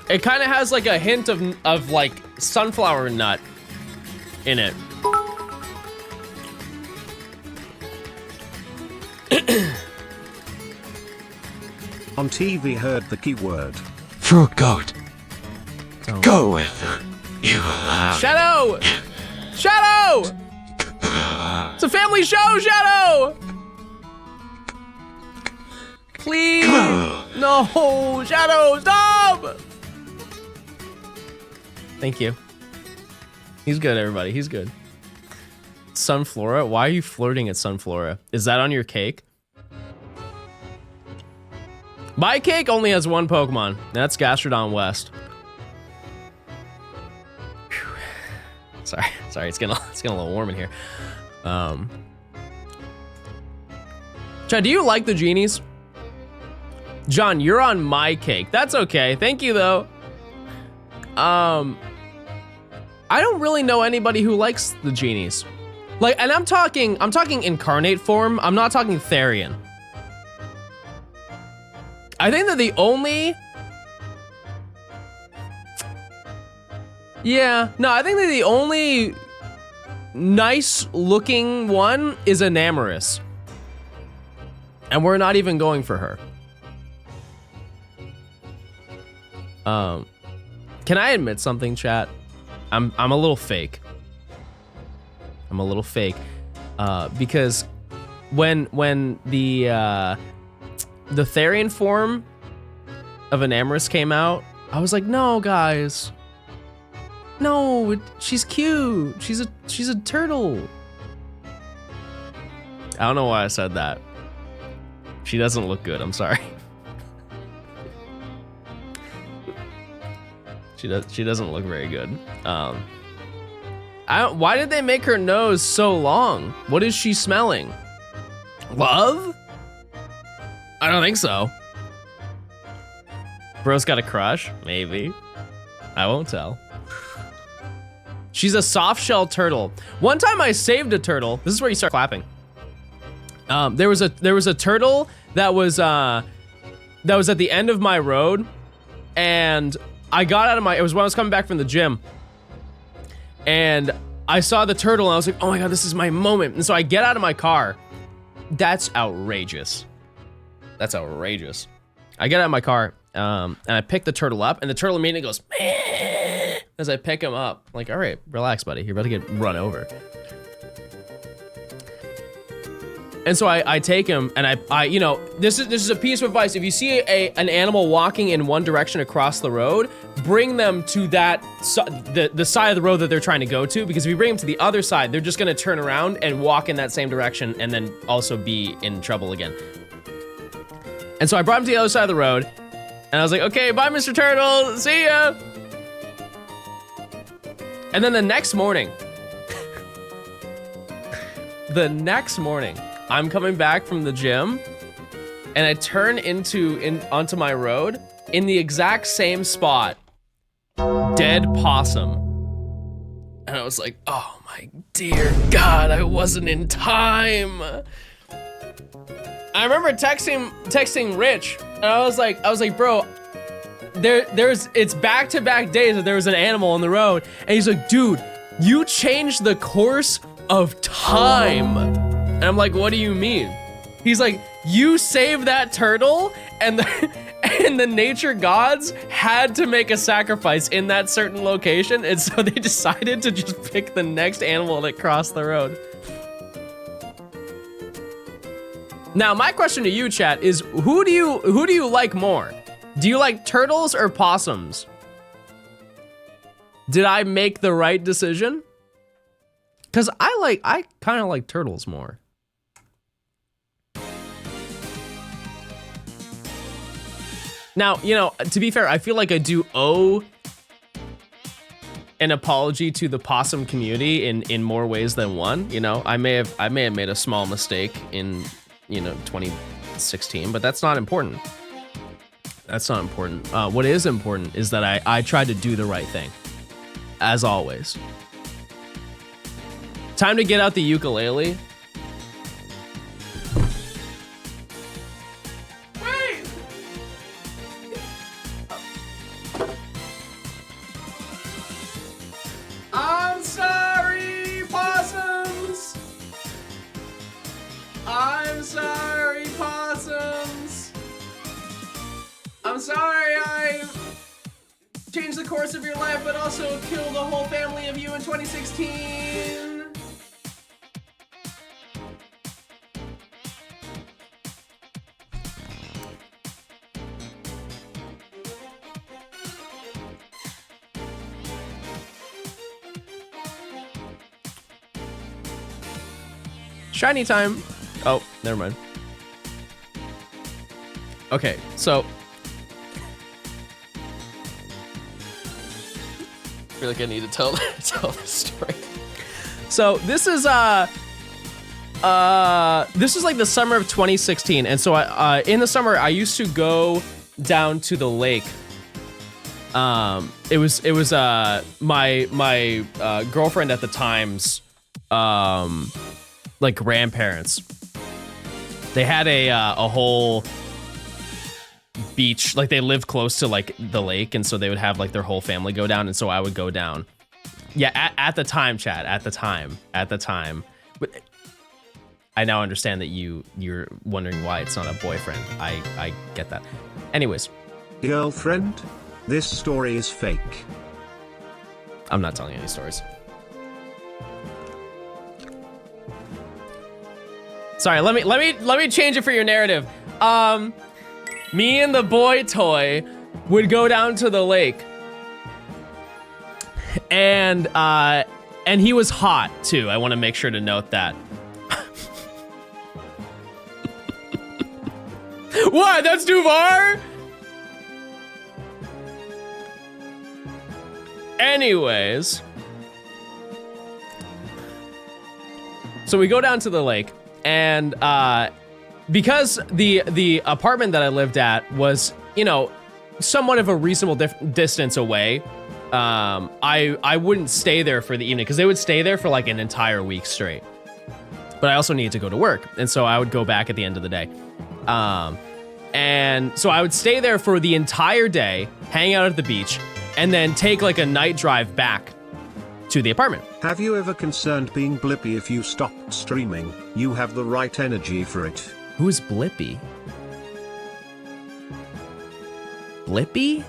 [SPEAKER 2] It kind of has like a hint of like sunflower nut in it.
[SPEAKER 1] On TV heard the keyword.
[SPEAKER 3] Fruit goat. Go with you.
[SPEAKER 2] Shadow! Shadow! It's a family show, Shadow! Please! No! Shadow, stop! Thank you. He's good, everybody. He's good. Sunflora? Why are you flirting at Sunflora? Is that on your cake? My cake only has one Pokemon. That's Gastrodon West. Whew. Sorry, it's getting a little warm in here. Chad, do you like the genies? John, you're on my cake. That's okay. Thank you though. I don't really know anybody who likes the genies. Like, and I'm talking incarnate form. I'm not talking Therian. I think that the only... Yeah, no, I think that the only nice looking one is Enamorous. And we're not even going for her. Can I admit something, chat? I'm a little fake. I'm a little fake. Because when the Therian form of Enamorous came out, I was like, no, guys. No, she's cute. She's a turtle. I don't know why I said that. She doesn't look good, I'm sorry. She doesn't look very good. Why did they make her nose so long? What is she smelling? Love? I don't think so. Bro's got a crush? Maybe. I won't tell. She's a soft shell turtle. One time I saved a turtle. This is where you start clapping. There was a turtle that was at the end of my road, and I got out of it was when I was coming back from the gym, and I saw the turtle and I was like, oh my God, this is my moment. And so I get out of my car. That's outrageous. That's outrageous. I get out of my car, and I pick the turtle up, and the turtle immediately goes, meh, as I pick him up. I'm like, all right, relax, buddy. You're about to get run over. And so I take him, and I you know, this is a piece of advice. If you see an animal walking in one direction across the road, bring them to that the side of the road that they're trying to go to, because if you bring them to the other side, they're just gonna turn around and walk in that same direction and then also be in trouble again. And so I brought him to the other side of the road, and I was like, okay, bye, Mr. Turtle, see ya. And then the next morning, I'm coming back from the gym, and I turn onto my road in the exact same spot, dead possum. And I was like, oh my dear God, I wasn't in time. I remember texting Rich, and I was like, bro, it's back-to-back days that there was an animal on the road, and he's like, dude, you changed the course of time. And I'm like, what do you mean? He's like, you saved that turtle, and the nature gods had to make a sacrifice in that certain location, and so they decided to just pick the next animal that crossed the road. Now, my question to you, chat, is who do you like more? Do you like turtles or possums? Did I make the right decision? Because I kind of like turtles more. Now, you know, to be fair, I feel like I do owe an apology to the possum community in more ways than one. You know, I may have made a small mistake in, you know, 2016, but that's not important. That's not important. What is important is that I tried to do the right thing, as always. Time to get out the ukulele. I'm sorry I changed the course of your life, but also killed a whole family of you in 2016. Shiny time. Oh, never mind. Okay, so I feel like I need to tell the story. So this is like the summer of 2016, and so in the summer I used to go down to the lake. It was my girlfriend at the time's like grandparents. They had a whole beach, like they lived close to like the lake, and so they would have like their whole family go down, and so I would go down. Yeah, at the time, Chad, at the time. But I now understand that you're wondering why it's not a boyfriend. I get that. Anyways.
[SPEAKER 1] Girlfriend? This story is fake.
[SPEAKER 2] I'm not telling any stories. Sorry, let me change it for your narrative. Me and the boy toy would go down to the lake, and he was hot too. I want to make sure to note that. What? That's too far? Anyways, so we go down to the lake. And because the apartment that I lived at was, you know, somewhat of a reasonable distance away, I wouldn't stay there for the evening because they would stay there for like an entire week straight. But I also needed to go to work, and so I would go back at the end of the day. And so I would stay there for the entire day, hang out at the beach, and then take like a night drive back to the apartment.
[SPEAKER 1] Have you ever concerned being Blippi if you stopped streaming? You have the right energy for it.
[SPEAKER 2] Who's Blippi? Blippi?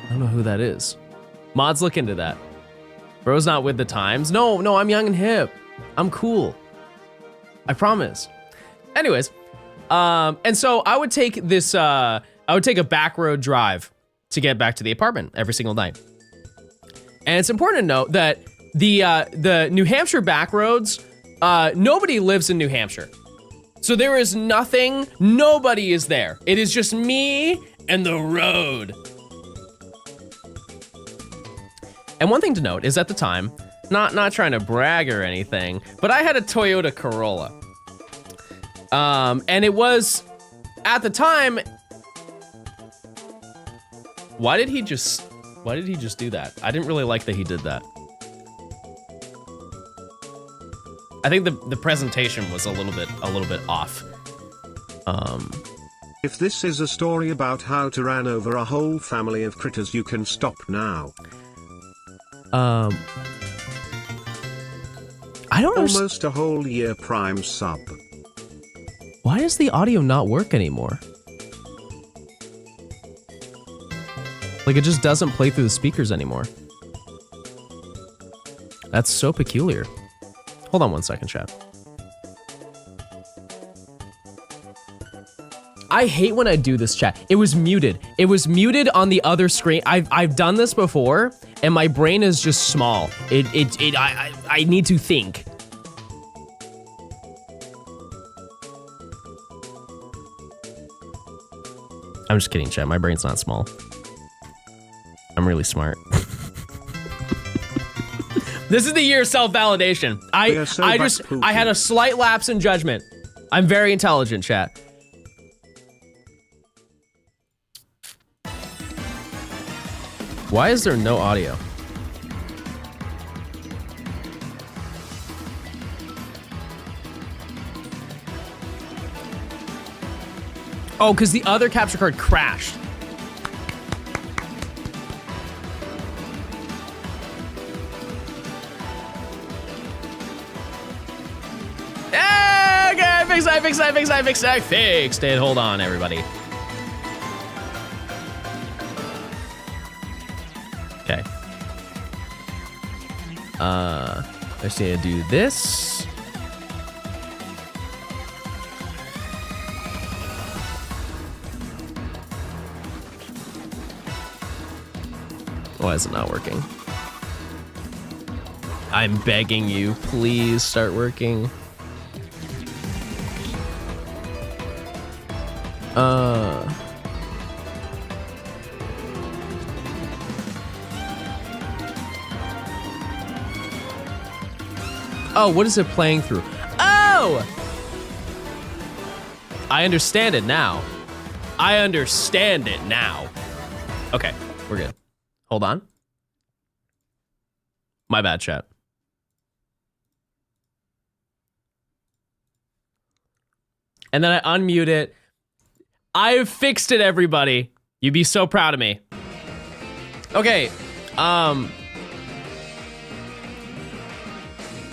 [SPEAKER 2] I don't know who that is. Mods, look into that. Bro's not with the times. No, I'm young and hip. I'm cool. I promise. Anyways, and so I would take this, I would take a back road drive to get back to the apartment every single night. And it's important to note that the New Hampshire back roads, nobody lives in New Hampshire. So there is nothing, nobody is there. It is just me and the road. And one thing to note is at the time, not trying to brag or anything, but I had a Toyota Corolla. And it was, at the time, why did he just do that? I didn't really like that he did that. I think the presentation was a little bit off.
[SPEAKER 1] If this is a story about how to ran over a whole family of critters, you can stop now.
[SPEAKER 2] I don't know.
[SPEAKER 1] Almost a whole year Prime sub.
[SPEAKER 2] Why does the audio not work anymore? Like, it just doesn't play through the speakers anymore. That's so peculiar. Hold on one second, chat. I hate when I do this, chat. It was muted. It was muted on the other screen. I've done this before, and my brain is just small. I need to think. I'm just kidding, chat. My brain's not small. I'm really smart. This is the year of self-validation. I had a slight lapse in judgment. I'm very intelligent, chat. Why is there no audio? Oh, because the other capture card crashed. Okay, fixed it. Hold on, everybody. Okay. I just need to do this. Why is it not working? I'm begging you, please start working. Oh, what is it playing through? Oh! I understand it now. I understand it now. Okay, we're good. Hold on. My bad, chat. And then I unmute it. I fixed it, everybody. You'd be so proud of me. Okay,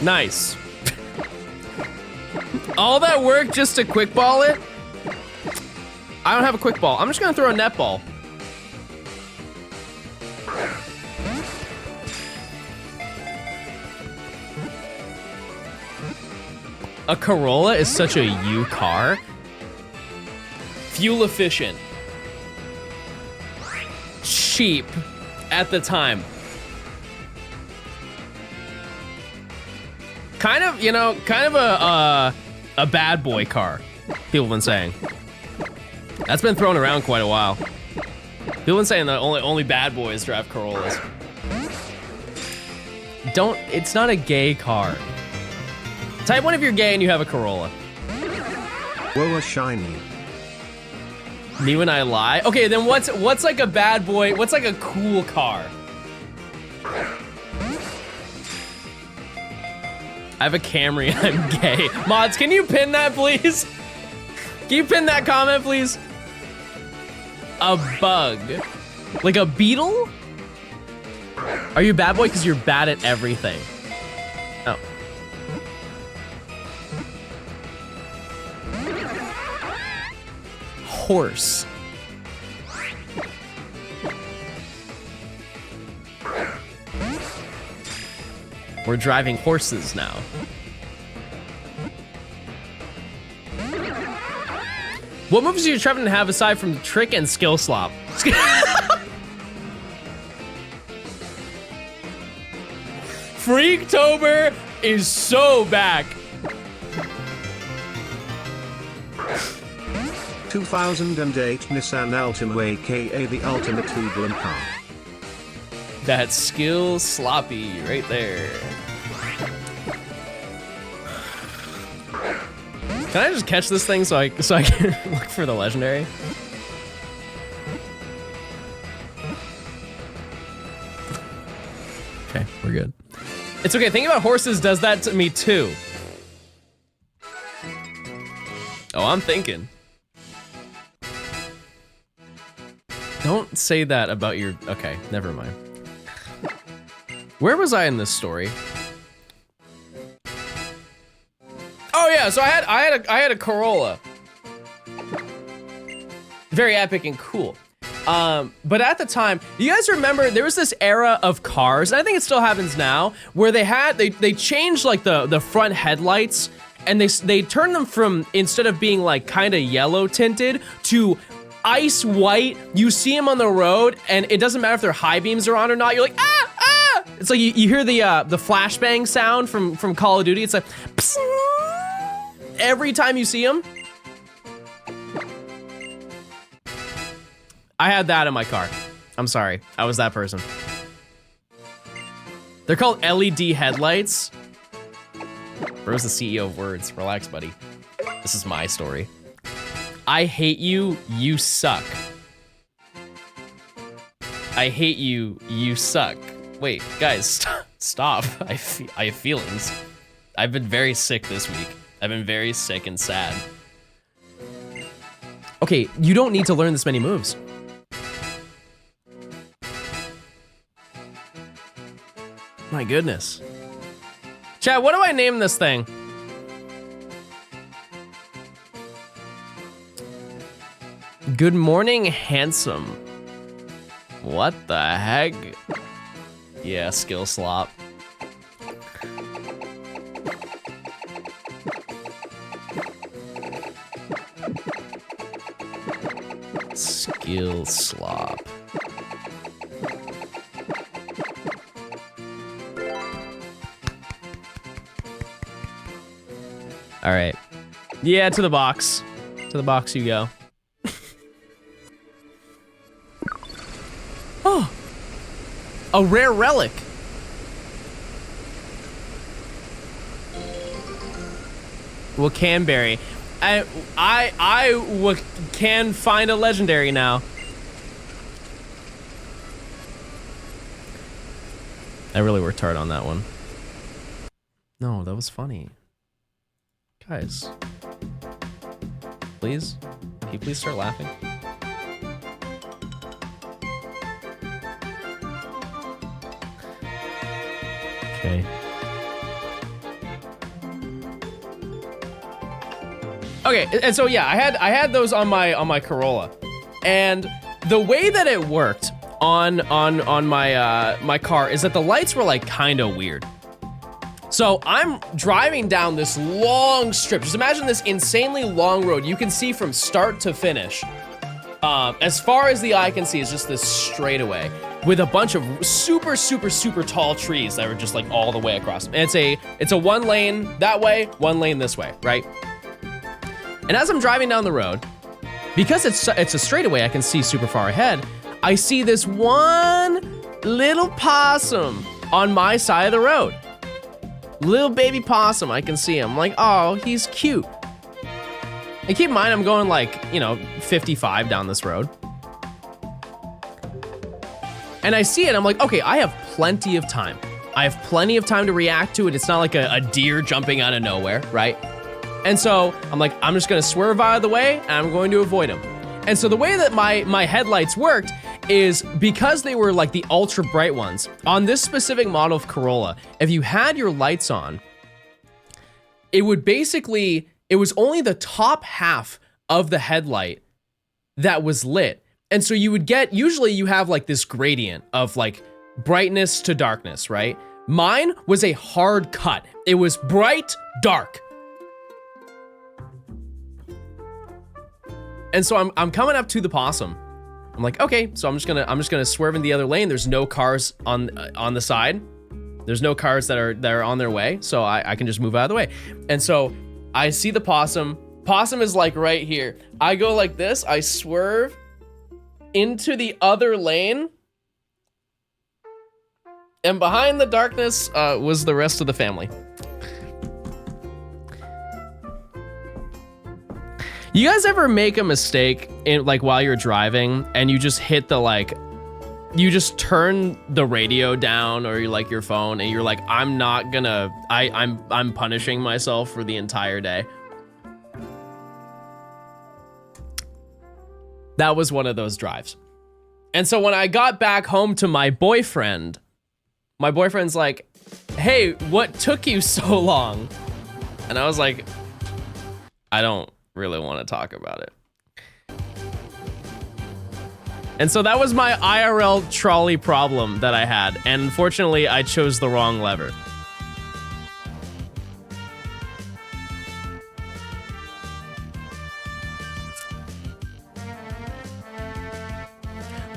[SPEAKER 2] nice. All that work just to quick ball it? I don't have a quick ball. I'm just gonna throw a net ball. A Corolla is such a U car. Fuel efficient. Cheap at the time. Kind of, you know, kind of a bad boy car, people have been saying. That's been thrown around quite a while. People have been saying that only bad boys drive Corollas. It's not a gay car. Type 1 if you're gay and you have a Corolla.
[SPEAKER 1] Whoa, a shiny.
[SPEAKER 2] Me when I lie? Okay, then what's like a bad boy, what's like a cool car? I have a Camry and I'm gay. Mods, can you pin that, please? Can you pin that comment, please? A bug. Like a beetle? Are you a bad boy because you're bad at everything? Oh. Horse. We're driving horses now. What moves do you Trevin have aside from trick and skill slop? Freaktober is so back.
[SPEAKER 1] 2008 Nissan Altima, aka the ultimate hoodlum car.
[SPEAKER 2] That skill sloppy right there. Can I just catch this thing so I can look for the legendary? Okay, we're good. It's okay, thinking about horses does that to me too. Oh, I'm thinking. Don't say that about your, okay, never mind. Where was I in this story? Oh yeah, so I had a Corolla. Very epic and cool. But at the time, you guys remember there was this era of cars, and I think it still happens now, where they changed like the front headlights, and they turned them from, instead of being like kind of yellow tinted, to ice white. You see them on the road, and it doesn't matter if their high beams are on or not. You're like, ah, ah! It's like you hear the flashbang sound from Call of Duty. It's like, psing! Every time you see them. I had that in my car. I'm sorry, I was that person. They're called LED headlights. Bro's the CEO of words. Relax, buddy. This is my story. I hate you, you suck. I hate you, you suck. Wait, guys, stop. I have feelings. I've been very sick this week. I've been very sick and sad. Okay, you don't need to learn this many moves. My goodness. Chat, what do I name this thing? Good morning, handsome. What the heck? Yeah, skill slop. Skill slop. All right. Yeah, to the box. To the box you go. Oh, a rare relic. Well, Canberry. I can find a legendary now. I really worked hard on that one. No, that was funny. Guys, please, can you please start laughing? Okay. Okay, and so yeah, I had those on my Corolla, and the way that it worked on my my car is that the lights were like kind of weird. So I'm driving down this long strip. Just imagine this insanely long road. You can see from start to finish. As far as the eye can see is just this straightaway with a bunch of super, super, super tall trees that were just like all the way across. And it's a one lane that way, one lane this way, right? And as I'm driving down the road, because it's a straightaway, I can see super far ahead. I see this one little possum on my side of the road. Little baby possum, I can see him. I'm like, oh, he's cute. And keep in mind, I'm going like, 55 down this road. And I see it, I'm like, okay, I have plenty of time. I have plenty of time to react to it. It's not like a deer jumping out of nowhere, right? And so I'm like, I'm just gonna swerve out of the way and I'm going to avoid him. And so the way that my headlights worked is because they were like the ultra bright ones, on this specific model of Corolla, if you had your lights on, it would basically, it was only the top half of the headlight that was lit. And so you would get, usually you have like this gradient of like brightness to darkness, right? Mine was a hard cut. It was bright, dark. And so I'm coming up to the possum. I'm like, okay, so I'm just gonna swerve in the other lane. There's no cars on the side. There's no cars that are on their way, so I can just move out of the way. And so I see the possum. Possum is like right here. I go like this. I swerve into the other lane, and behind the darkness was the rest of the family. You guys ever make a mistake in like while you're driving and you just hit the like, you just turn the radio down or you like your phone and you're like, I'm not gonna, I'm punishing myself for the entire day. That was one of those drives. And so when I got back home to my boyfriend's like, hey, what took you so long? And I was like, I don't really want to talk about it. And so that was my IRL trolley problem that I had, and unfortunately I chose the wrong lever.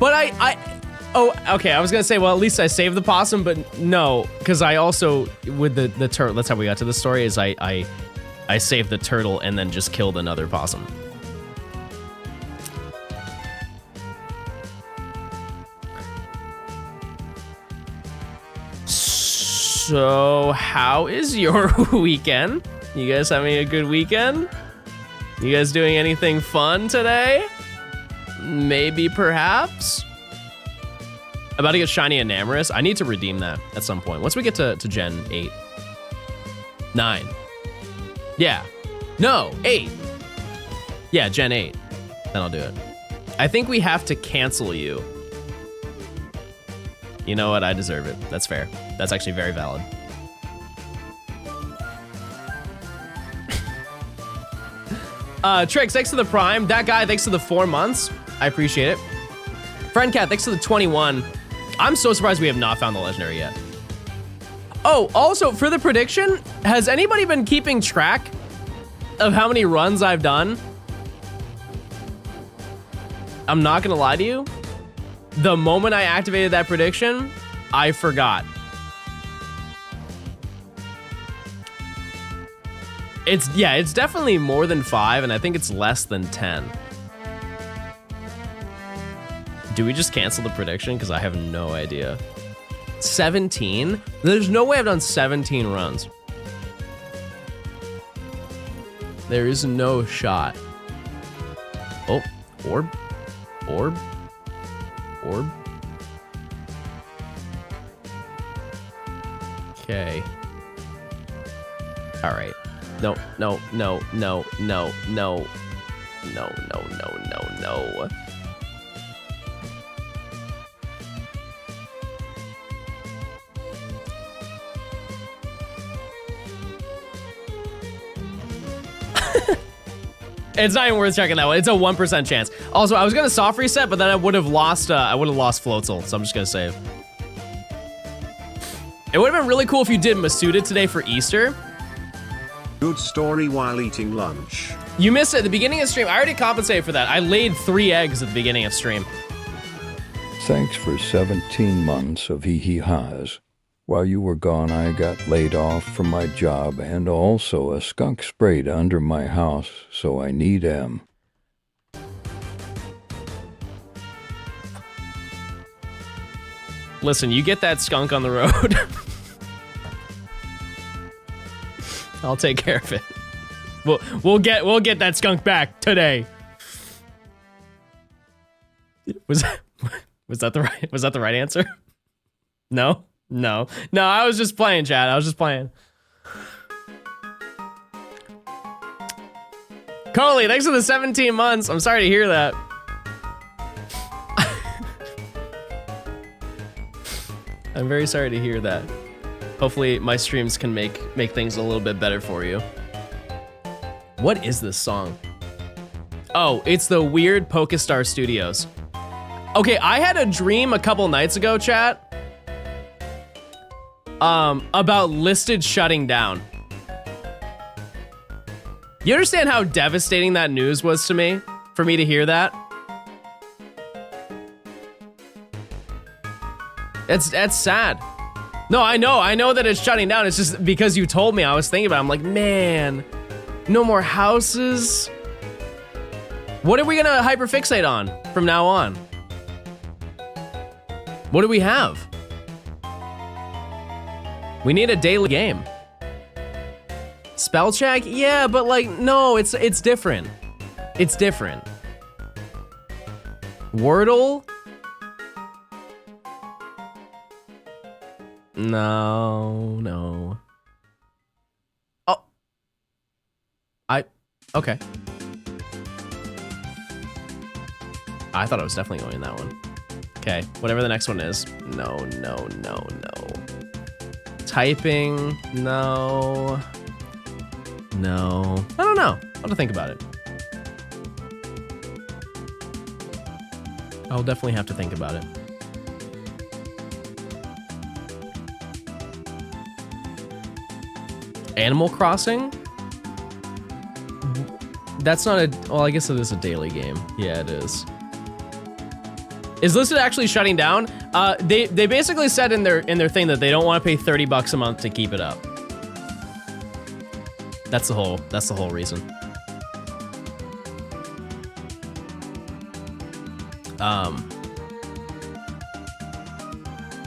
[SPEAKER 2] But oh, okay, I was gonna say, well, at least I saved the possum, but no, because I also, with the turtle, that's how we got to the story, is I saved the turtle and then just killed another possum. So, how is your weekend? You guys having a good weekend? You guys doing anything fun today? Maybe, perhaps? About to get shiny Enamorous. I need to redeem that at some point. Once we get to Gen 8. 9. Yeah. No, 8. Yeah, Gen 8. Then I'll do it. I think we have to cancel you. You know what? I deserve it. That's fair. That's actually very valid. Trix, thanks to the Prime. That guy, thanks to the 4 months. I appreciate it. Friend Cat, thanks to the 21. I'm so surprised we have not found the legendary yet. Oh, also, for the prediction, has anybody been keeping track of how many runs I've done? I'm not gonna lie to you. The moment I activated that prediction, I forgot. It's definitely more than 5, and I think it's less than 10. Do we just cancel the prediction? Because I have no idea. 17? There's no way I've done 17 runs. There is no shot. Oh, orb. Orb. Orb. Okay. All right. No, no, no, no, no, no. No, no, no, no, no. It's not even worth checking that one. It's a 1% chance. Also, I was gonna soft reset, but then I would have lost Floatzel, so I'm just gonna save. It would have been really cool if you did Masuda today for Easter.
[SPEAKER 1] Good story while eating lunch.
[SPEAKER 2] You missed it at the beginning of stream. I already compensated for that. I laid 3 eggs at the beginning of stream.
[SPEAKER 6] Thanks for 17 months of hee-hee-ha's. While you were gone, I got laid off from my job, and also a skunk sprayed under my house, so I need M.
[SPEAKER 2] Listen, you get that skunk on the road. I'll take care of it. We'll get that skunk back today. Was that the right answer? No? No, I was just playing, chat. I was just playing. Coley, thanks for the 17 months. I'm sorry to hear that. I'm very sorry to hear that. Hopefully my streams can make things a little bit better for you. What is this song? Oh, it's the weird Pokestar Studios. Okay, I had a dream a couple nights ago, chat. About Listed shutting down. You understand how devastating that news was to me? For me to hear that? That's sad. No, I know that it's shutting down. It's just because you told me, I was thinking about it. I'm like, man, no more houses. What are we gonna hyperfixate on from now on? What do we have? We need a daily game. Spell check? Yeah, but like, no, it's different. It's different. Wordle? No. Oh. Okay. I thought I was definitely going in that one. Okay, whatever the next one is. No. Typing, no. I don't know. I'll have to think about it. I'll definitely have to think about it. Animal Crossing? That's not a, well, I guess it is a daily game. Yeah, it is. Is Listed actually shutting down? They basically said in their thing that they don't want to pay $30 a month to keep it up. That's the whole reason.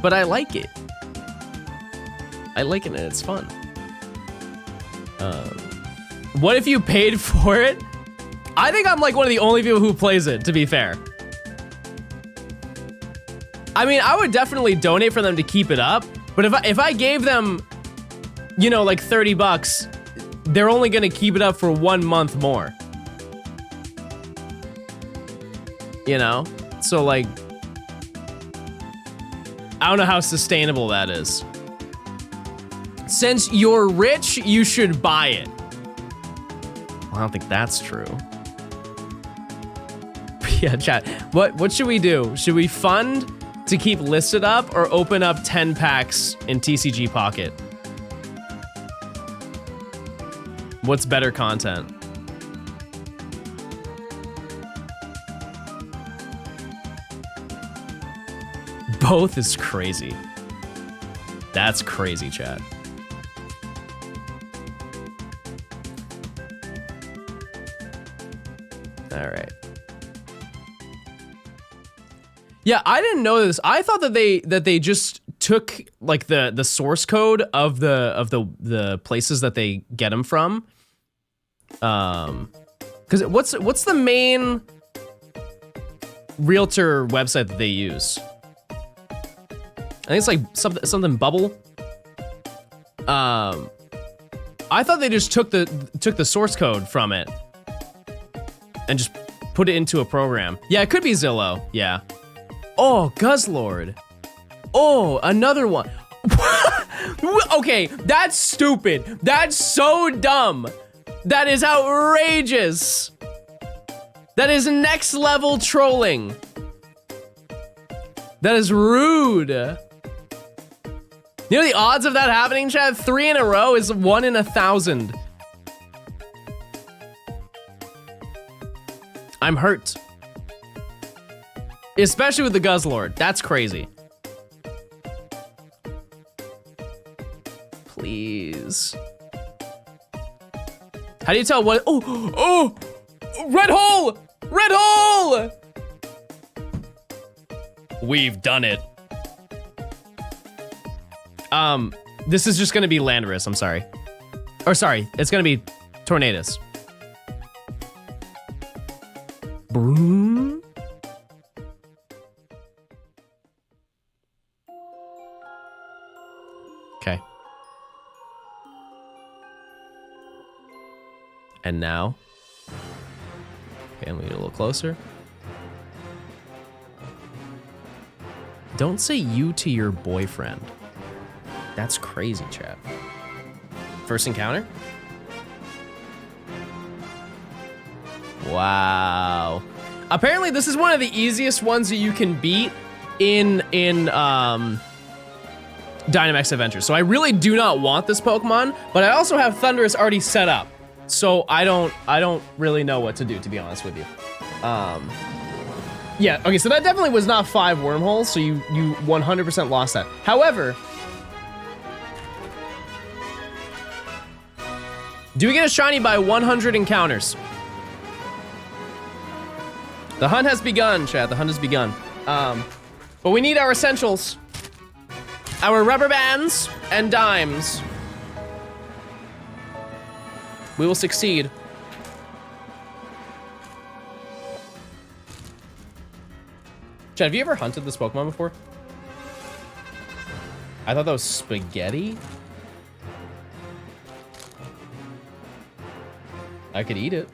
[SPEAKER 2] But I like it. I like it and it's fun. What if you paid for it? I think I'm like one of the only people who plays it, to be fair. I mean, I would definitely donate for them to keep it up, but if I gave them, you know, like $30, they're only gonna keep it up for 1 month more. You know? So like, I don't know how sustainable that is. Since you're rich, you should buy it. I don't think that's true. Yeah, chat. What should we do? Should we fund to keep listed up or open up 10 packs in TCG Pocket? What's better content? Both is crazy. That's crazy, chat. All right. Yeah, I didn't know this. I thought that they just took like the source code of the places that they get them from. Because what's the main realtor website that they use? I think it's like something Bubble. I thought they just took the source code from it and just put it into a program. Yeah, it could be Zillow. Yeah. Oh, Guzzlord. Oh, another one. Okay, that's stupid. That's so dumb. That is outrageous. That is next level trolling. That is rude. You know the odds of that happening, Chad? 3 in a row is 1 in 1,000. I'm hurt. Especially with the Guzzlord. That's crazy. Please. How do you tell what? Oh! Red hole! Red hole! We've done it. This is just gonna be Landorus, I'm sorry. Or sorry, it's gonna be Tornadus. Boom. Okay. And now, okay, I'm gonna get a little closer. Don't say you to your boyfriend. That's crazy, chat. First encounter? Wow. Apparently this is one of the easiest ones that you can beat in Dynamax Adventures. So I really do not want this Pokemon, but I also have Thundurus already set up. So I don't really know what to do, to be honest with you. Yeah, okay, so that definitely was not 5 wormholes, so you 100% lost that. However, do we get a shiny by 100 encounters? The hunt has begun, chat, the hunt has begun. But we need our essentials. Our rubber bands and dimes. We will succeed. Chad, have you ever hunted this Pokemon before? I thought that was spaghetti. I could eat it.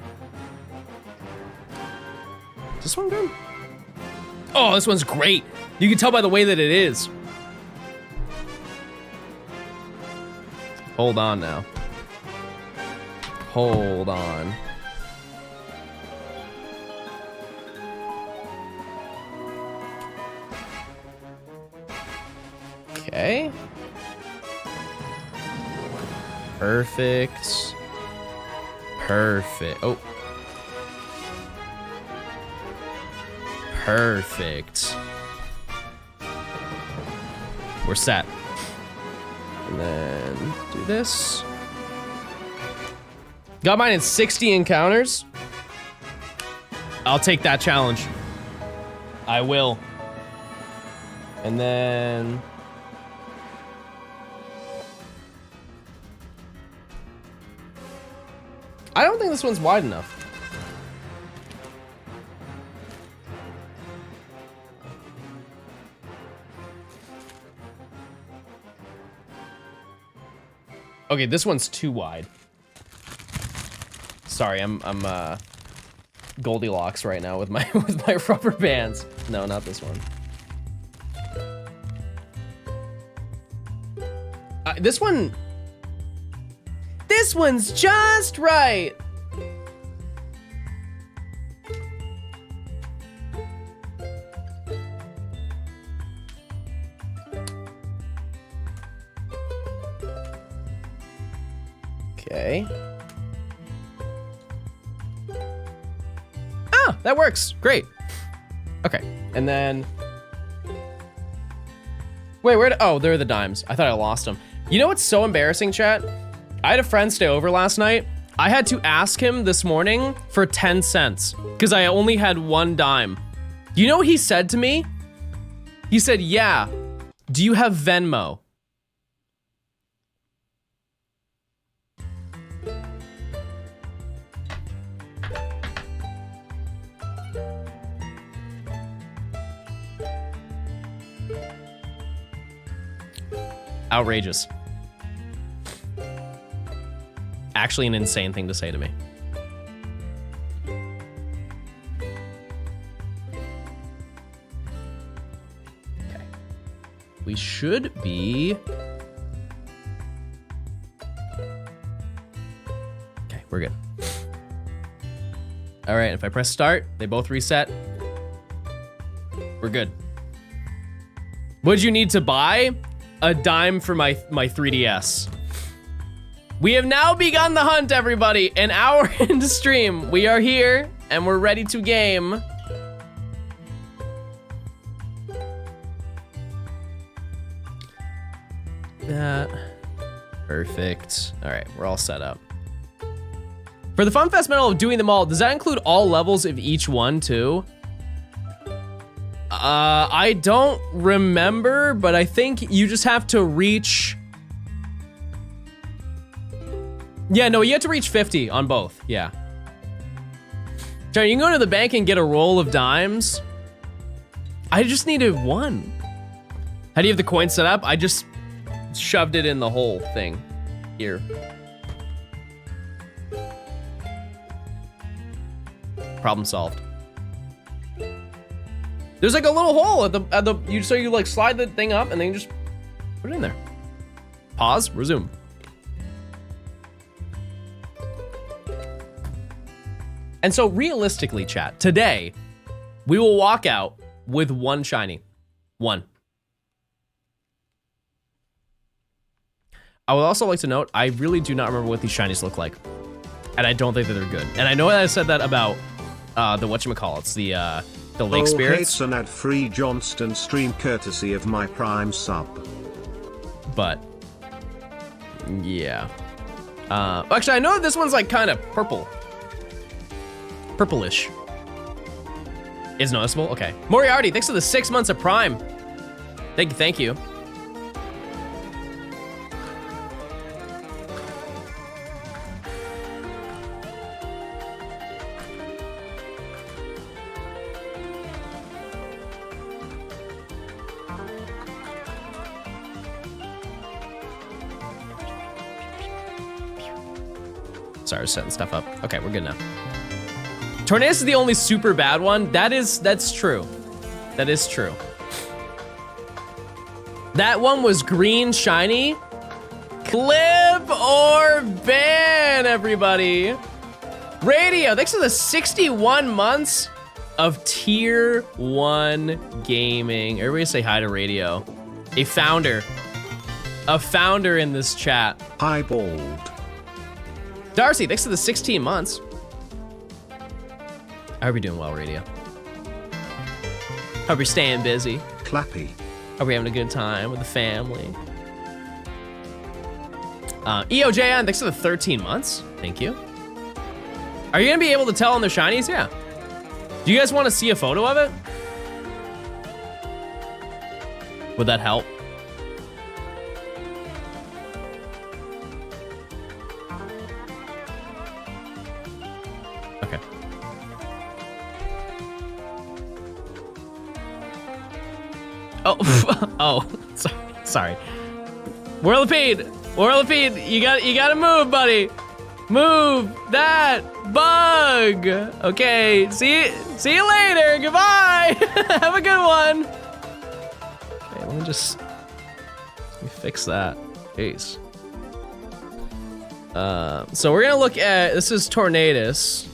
[SPEAKER 2] Is this one good? Oh, this one's great. You can tell by the way that it is. Hold on now. Hold on. Okay. Perfect. Perfect. Oh. Perfect. We're set. And then do this. Got mine in 60 encounters. I'll take that challenge. I will. And then... I don't think this one's wide enough. Okay, this one's too wide. Sorry, I'm Goldilocks right now with my rubber bands. No, not this one. This one's just right. Okay. Ah, that works. Great. Okay, and then... Wait, oh, there are the dimes. I thought I lost them. You know what's so embarrassing, chat? I had a friend stay over last night. I had to ask him this morning for 10 cents because I only had 1 dime. You know what he said to me? He said, yeah, do you have Venmo? Outrageous. Actually an insane thing to say to me. Okay. We should be... Okay, we're good. All right, if I press start, they both reset. We're good. What'd you need to buy? A dime for my 3DS. We have now begun the hunt, everybody. An hour into stream. We are here and we're ready to game. That. Perfect. All right, we're all set up. For the FunFest medal of doing them all, does that include all levels of each one too? I don't remember, but I think you just have to reach... Yeah, no, you have to reach 50 on both, yeah. John, you can go to the bank and get a roll of dimes. I just needed 1. How do you have the coin set up? I just shoved it in the whole thing here. Problem solved. There's like a little hole at the so you like slide the thing up and then you just put it in there. Pause, resume. And so realistically, chat, today we will walk out with 1 shiny. 1. I would also like to note, I really do not remember what these shinies look like. And I don't think that they're good. And I know that I said that about the whatchamacallits, the lake spirits.
[SPEAKER 1] Hates an ad-free Johnstone stream courtesy of my Prime sub.
[SPEAKER 2] But yeah. Actually, I know that this one's like kind of purple. Purplish. Is noticeable? Okay. Moriarty, thanks for the 6 months of Prime. Thank you. Sorry, I was setting stuff up. Okay, we're good now. Tornadus is the only super bad one. That's true. That is true. That one was green shiny. Clip or ban, everybody. Radio, thanks for the 61 months of tier 1 gaming. Everybody say hi to Radio. A founder in this chat.
[SPEAKER 1] Highballed.
[SPEAKER 2] Darcy, thanks for the 16 months. I hope you're doing well, Radio. Hope you're staying busy.
[SPEAKER 1] Clappy.
[SPEAKER 2] Hope you're having a good time with the family. EOJN, thanks for the 13 months. Thank you. Are you gonna be able to tell on their shinies? Yeah. Do you guys want to see a photo of it? Would that help? Okay. Oh, oh, sorry. Whirlipede, you gotta move, buddy. Move that bug. Okay, see you later. Goodbye. Have a good one. Okay, let me fix that. Jeez. So we're gonna look at, this is Tornadus.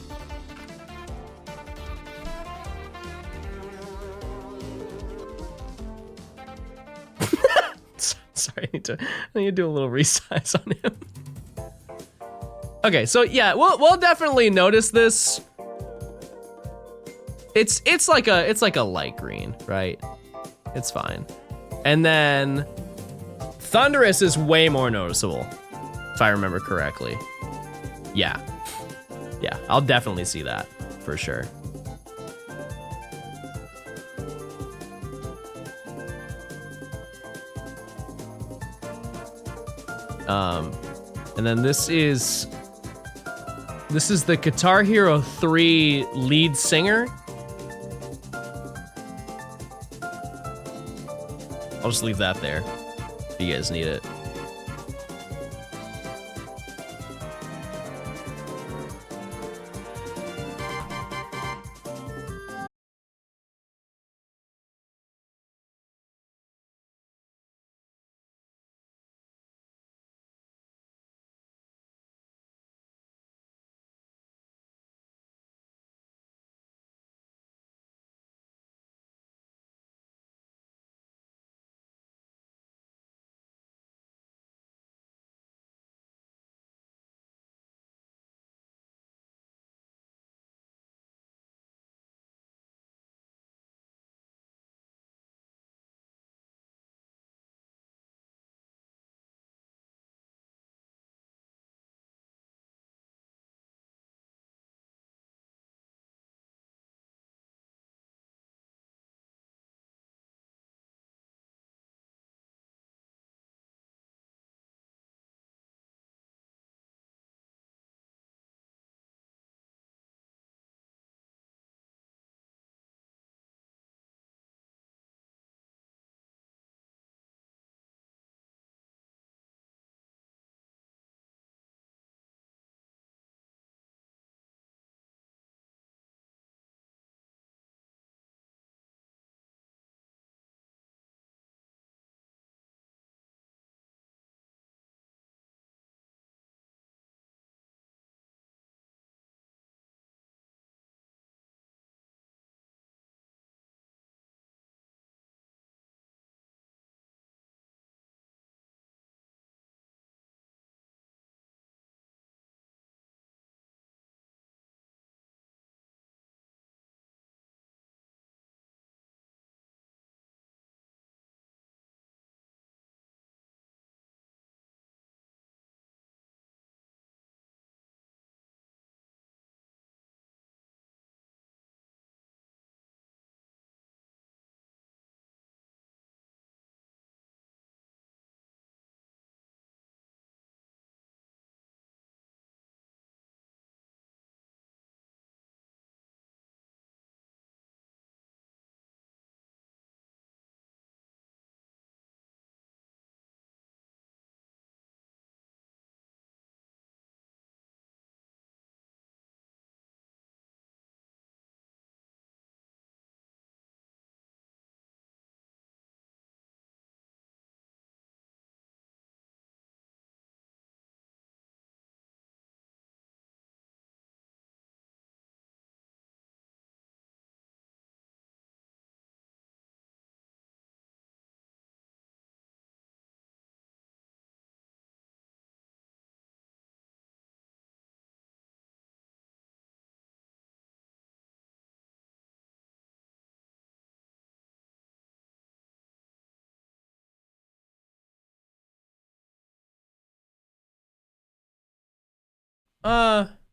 [SPEAKER 2] Sorry, I need to do a little resize on him. Okay, so yeah, we'll definitely notice this. It's like a light green, right? It's fine. And then Thunderous is way more noticeable, if I remember correctly. Yeah, I'll definitely see that for sure. And then this is the Guitar Hero 3 lead singer. I'll just leave that there if you guys need it.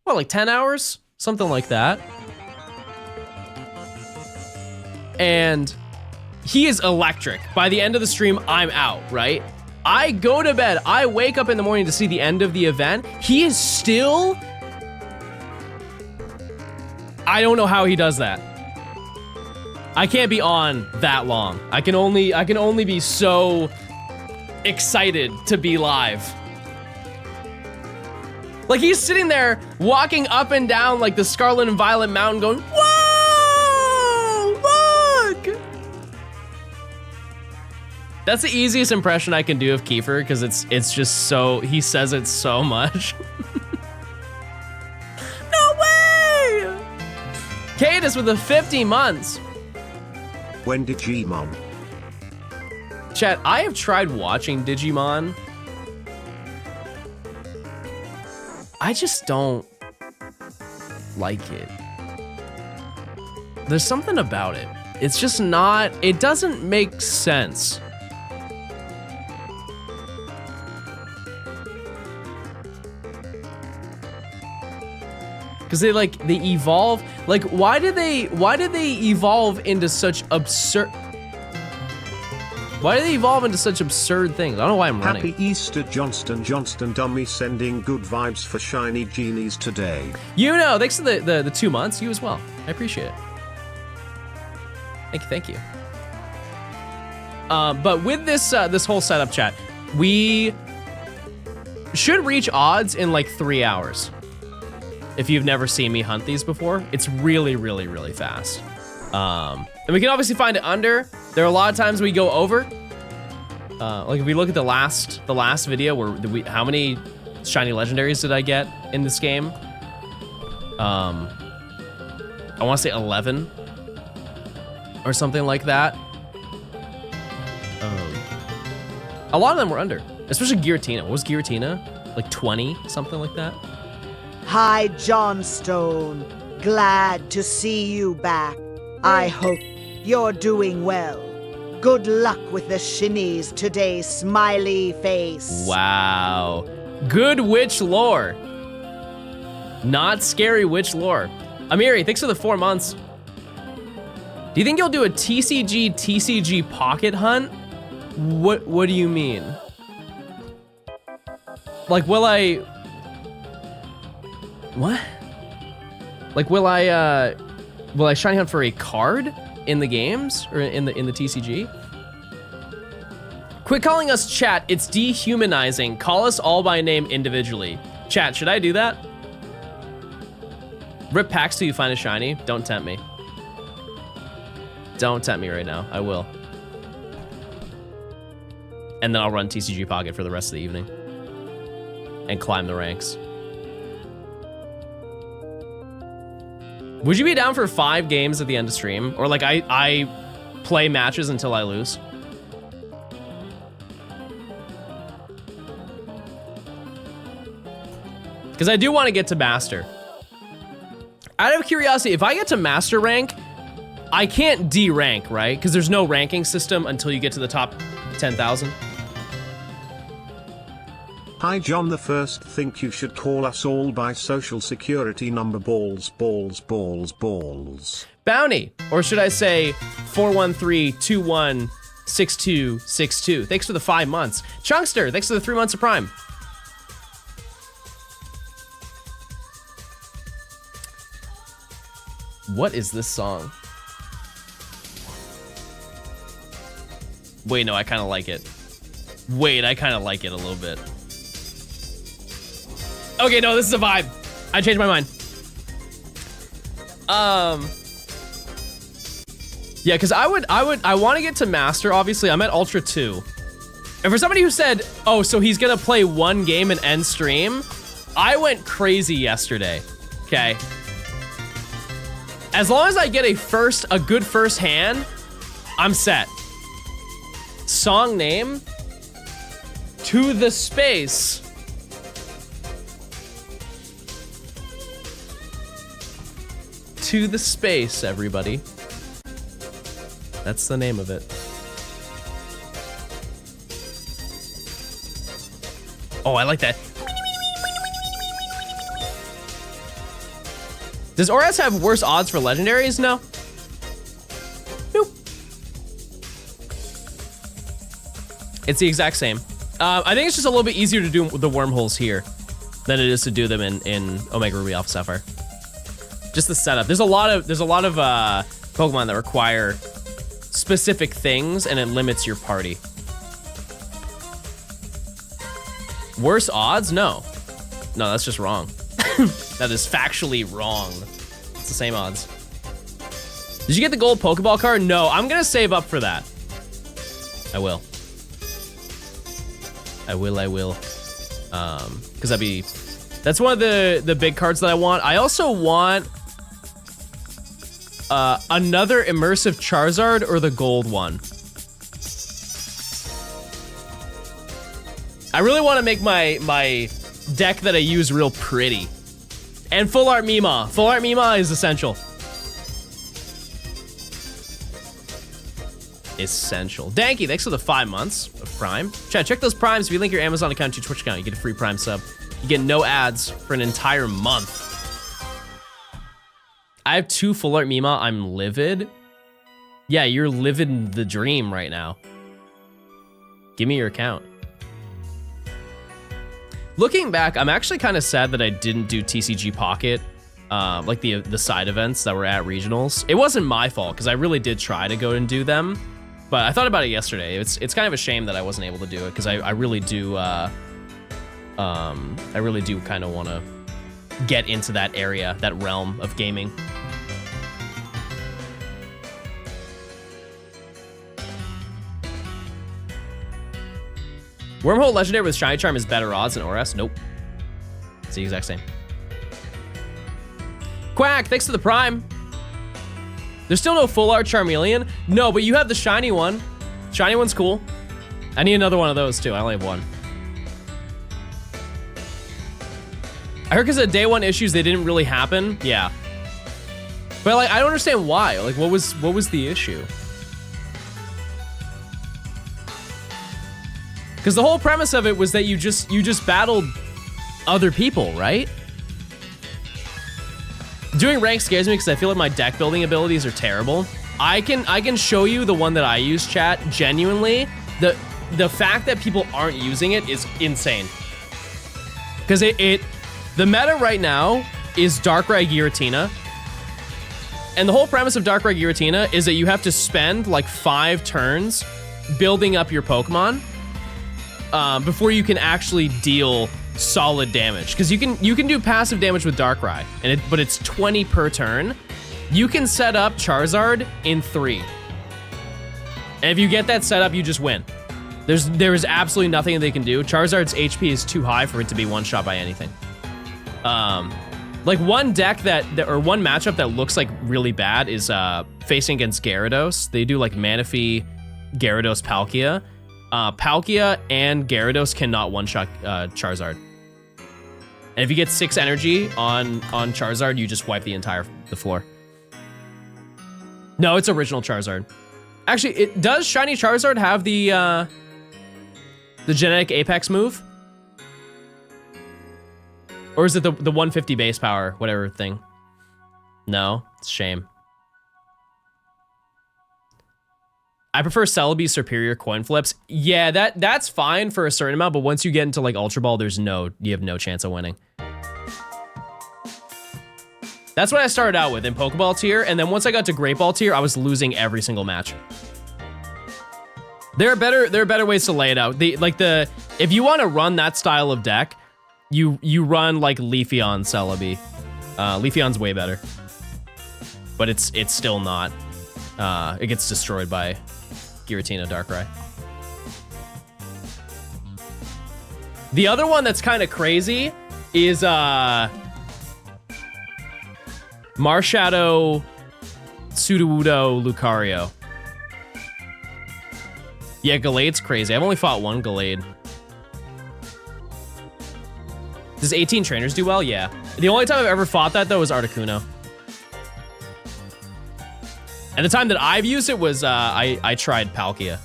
[SPEAKER 2] What, like 10 hours? Something like that. And he is electric. By the end of the stream, I'm out, right? I go to bed, I wake up in the morning to see the end of the event. He is still... I don't know how he does that. I can't be on that long. I can only be so excited to be live. Like, he's sitting there walking up and down like the Scarlet and Violet Mountain going, whoa, look! That's the easiest impression I can do of Kiefer, because it's just so, he says it so much. No way! Cadus with the 50 months.
[SPEAKER 1] When Digimon?
[SPEAKER 2] Chat, I have tried watching Digimon. I just don't like it. There's something about it. It's just not, it doesn't make sense. Because they evolve. Like, why did they evolve into such absurd? Why do they evolve into such absurd things? I don't know why I'm running.
[SPEAKER 1] Happy Easter, Johnstone dummy sending good vibes for shiny genies today.
[SPEAKER 2] You know, thanks to the 2 months. You as well. I appreciate it. Thank you. But with this this whole setup, chat, we should reach odds in like 3 hours. If you've never seen me hunt these before, it's really, really, really fast. And we can obviously find it under. There are a lot of times we go over. Like if we look at the last video where how many shiny legendaries did I get in this game? I want to say 11 or something like that. A lot of them were under, especially Giratina. What was Giratina? Like 20, something like that.
[SPEAKER 7] Hi, Johnstone. Glad to see you back. I hope you're doing well. Good luck with the shinies today, smiley face.
[SPEAKER 2] Wow. Good witch lore. Not scary witch lore. Amiri, thanks for the 4 months. Do you think you'll do a TCG pocket hunt? What do you mean? Like, will I... What? Like, will I shiny hunt for a card in the games or in the TCG? Quit calling us chat. It's dehumanizing. Call us all by name individually. Chat, should I do that? Rip packs till you find a shiny. Don't tempt me. Don't tempt me right now. I will. And then I'll run TCG Pocket for the rest of the evening. And climb the ranks. Would you be down for 5 games at the end of stream? Or like I play matches until I lose? Because I do want to get to master. Out of curiosity, if I get to master rank, I can't D-rank, right? Because there's no ranking system until you get to the top 10,000.
[SPEAKER 1] Hi John, the first think you should call us all by social security number balls.
[SPEAKER 2] Bounty, or should I say 413-216262. Thanks for the 5 months. Chunkster, thanks for the 3 months of Prime. What is this song? Wait, no, I kind of like it. Wait, I kind of like it a little bit. Okay, no, this is a vibe. I changed my mind. Yeah, because I want to get to master. Obviously, I'm at Ultra 2. And for somebody who said, oh, so he's gonna play 1 game and end stream, I went crazy yesterday. Okay. As long as I get a good first hand, I'm set. Song name, To the Space. To the Space, everybody. That's the name of it. Oh, I like that. Does Oras have worse odds for legendaries? No. Nope. It's the exact same. I think it's just a little bit easier to do the wormholes here than it is to do them in Omega Ruby Alpha Sapphire. Just the setup. There's a lot of Pokemon that require specific things, and it limits your party. Worse odds? No. No, that's just wrong. That is factually wrong. It's the same odds. Did you get the gold Pokeball card? No, I'm gonna save up for that. I will. Because that's one of the big cards that I want. I also want another immersive Charizard or the gold one. I really want to make my deck that I use real pretty. And full art Mima. Full art Mima is essential. Essential. Danky, thanks for the 5 months of Prime. Chat, check those Primes. If you link your Amazon account to your Twitch account, you get a free Prime sub. You get no ads for an entire month. I have 2 full art Mima. I'm livid. Yeah, you're living the dream right now. Give me your account. Looking back, I'm actually kind of sad that I didn't do TCG Pocket, like the side events that were at regionals. It wasn't my fault because I really did try to go and do them. But I thought about it yesterday. It's kind of a shame that I wasn't able to do it because I really do kind of want to get into that area, that realm of gaming. Wormhole Legendary with Shiny Charm is better odds than ORS? Nope. It's the exact same. Quack, thanks for the Prime. There's still no full art Charmeleon? No, but you have the shiny one. Shiny one's cool. I need another one of those too. I only have one. I heard because of day 1 issues, they didn't really happen. Yeah. But like, I don't understand why. Like, what was the issue? Because the whole premise of it was that you just battled other people, right? Doing rank scares me because I feel like my deck building abilities are terrible. I can show you the one that I use, chat. Genuinely, the fact that people aren't using it is insane. Because the meta right now is Darkrai Giratina. And the whole premise of Darkrai Giratina is that you have to spend like 5 turns building up your Pokemon before you can actually deal solid damage. Because you can do passive damage with Darkrai, but it's 20 per turn. You can set up Charizard in 3. And if you get that set up, you just win. There is absolutely nothing they can do. Charizard's HP is too high for it to be one-shot by anything. Like one deck or one matchup that looks like really bad is facing against Gyarados. They do like Manaphy, Gyarados, Palkia. Palkia and Gyarados cannot one-shot Charizard. And if you get 6 energy on Charizard, you just wipe the floor. No, it's original Charizard. Actually, does Shiny Charizard have the genetic Apex move? Or is it the 150 base power, whatever thing? No, it's a shame. I prefer Celebi's superior coin flips. Yeah, that's fine for a certain amount, but once you get into like Ultra Ball, you have no chance of winning. That's what I started out with in Pokeball tier, and then once I got to Great Ball tier, I was losing every single match. There are better ways to lay it out. If you want to run that style of deck, you run like Leafeon Celebi. Leafeon's way better, but it's still not. It gets destroyed by Giratina Darkrai. The other one that's kind of crazy is Marshadow Sudowoodo Lucario. Yeah, Gallade's crazy. I've only fought one Gallade. Does 18 trainers do well? Yeah. The only time I've ever fought that though was Articuno. And the time that I've used it was I tried Palkia.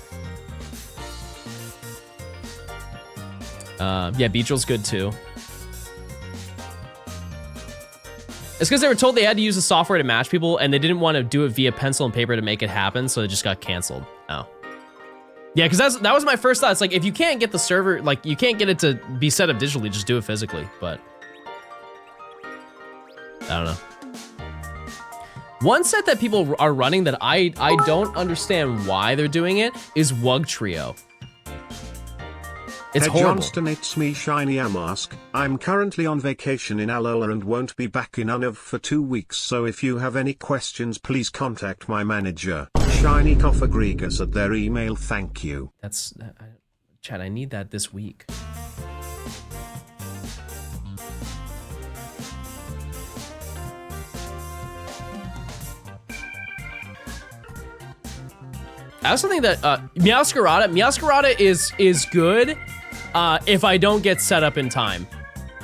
[SPEAKER 2] Yeah, Beedrill's good too. It's because they were told they had to use the software to match people, and they didn't want to do it via pencil and paper to make it happen, so it just got canceled. Oh. Yeah, because that was my first thought. It's like, if you can't get the server, like, you can't get it to be set up digitally, just do it physically, but... I don't know. One set that people are running that I don't understand why they're doing it is Wug Trio. It's horrible.
[SPEAKER 1] Johnstone, it's me, Shiny Amask. I'm currently on vacation in Alola and won't be back in Unev for 2 weeks, so if you have any questions, please contact my manager, Shiny Coffagrigas, at their email. Thank you.
[SPEAKER 2] That's... Chad, I need that this week. I also think that Meowscarada is good if I don't get set up in time.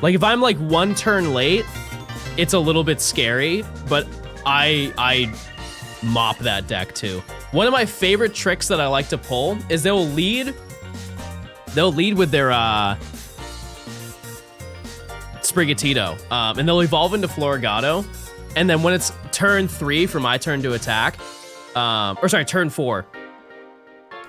[SPEAKER 2] Like if I'm like one turn late, it's a little bit scary, but I mop that deck too. One of my favorite tricks that I like to pull is they'll lead with their Sprigatito, and they'll evolve into Florigato, and then when it's turn 3 for my turn to attack, or sorry, turn 4,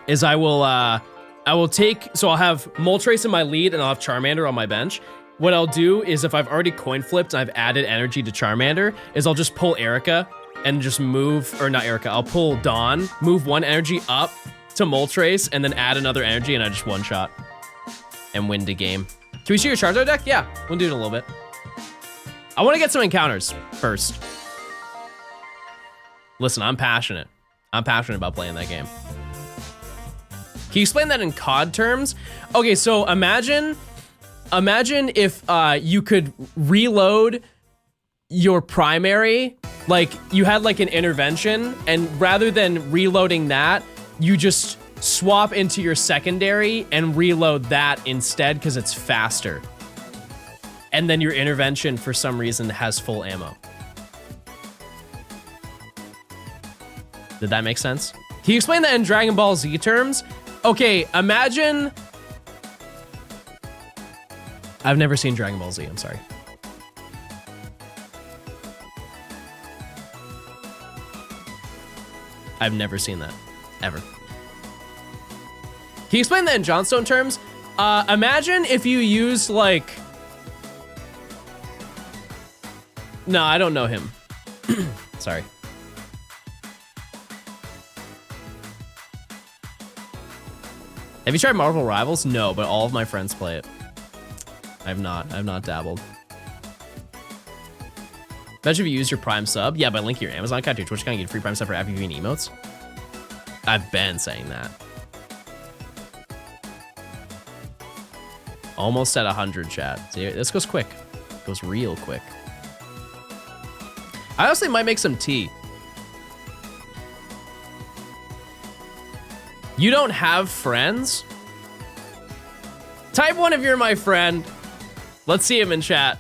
[SPEAKER 2] is I will take, so I'll have Moltres in my lead and I'll have Charmander on my bench. What I'll do is if I've already coin flipped and I've added energy to Charmander, is I'll just pull Erica and just move, or not Erica, I'll pull Dawn, move one energy up to Moltres, and then add another energy, and I just one-shot and win the game. Can we see your Charizard deck? Yeah, we'll do it in a little bit. I want to get some encounters first. Listen, I'm passionate. I'm passionate about playing that game. Can you explain that in COD terms? Okay, so imagine if you could reload your primary, like you had like an intervention, and rather than reloading that, you just swap into your secondary and reload that instead because it's faster. And then your intervention for some reason has full ammo. Did that make sense? Can you explain that in Dragon Ball Z terms? Okay, imagine... I've never seen Dragon Ball Z, I'm sorry. I've never seen that, ever. Can you explain that in Johnstone terms? Imagine if you used like... No, I don't know him. Sorry. Have you tried Marvel Rivals? No, but all of my friends play it. I've not dabbled. Imagine if you use your Prime sub. Yeah, by linking your Amazon account to your Twitch account, you get free Prime sub for FPV and emotes. I've been saying that. Almost at 100, chat. See, this goes quick. It goes real quick. I honestly might make some tea. You don't have friends? Type 1 if you're my friend. Let's see him in chat.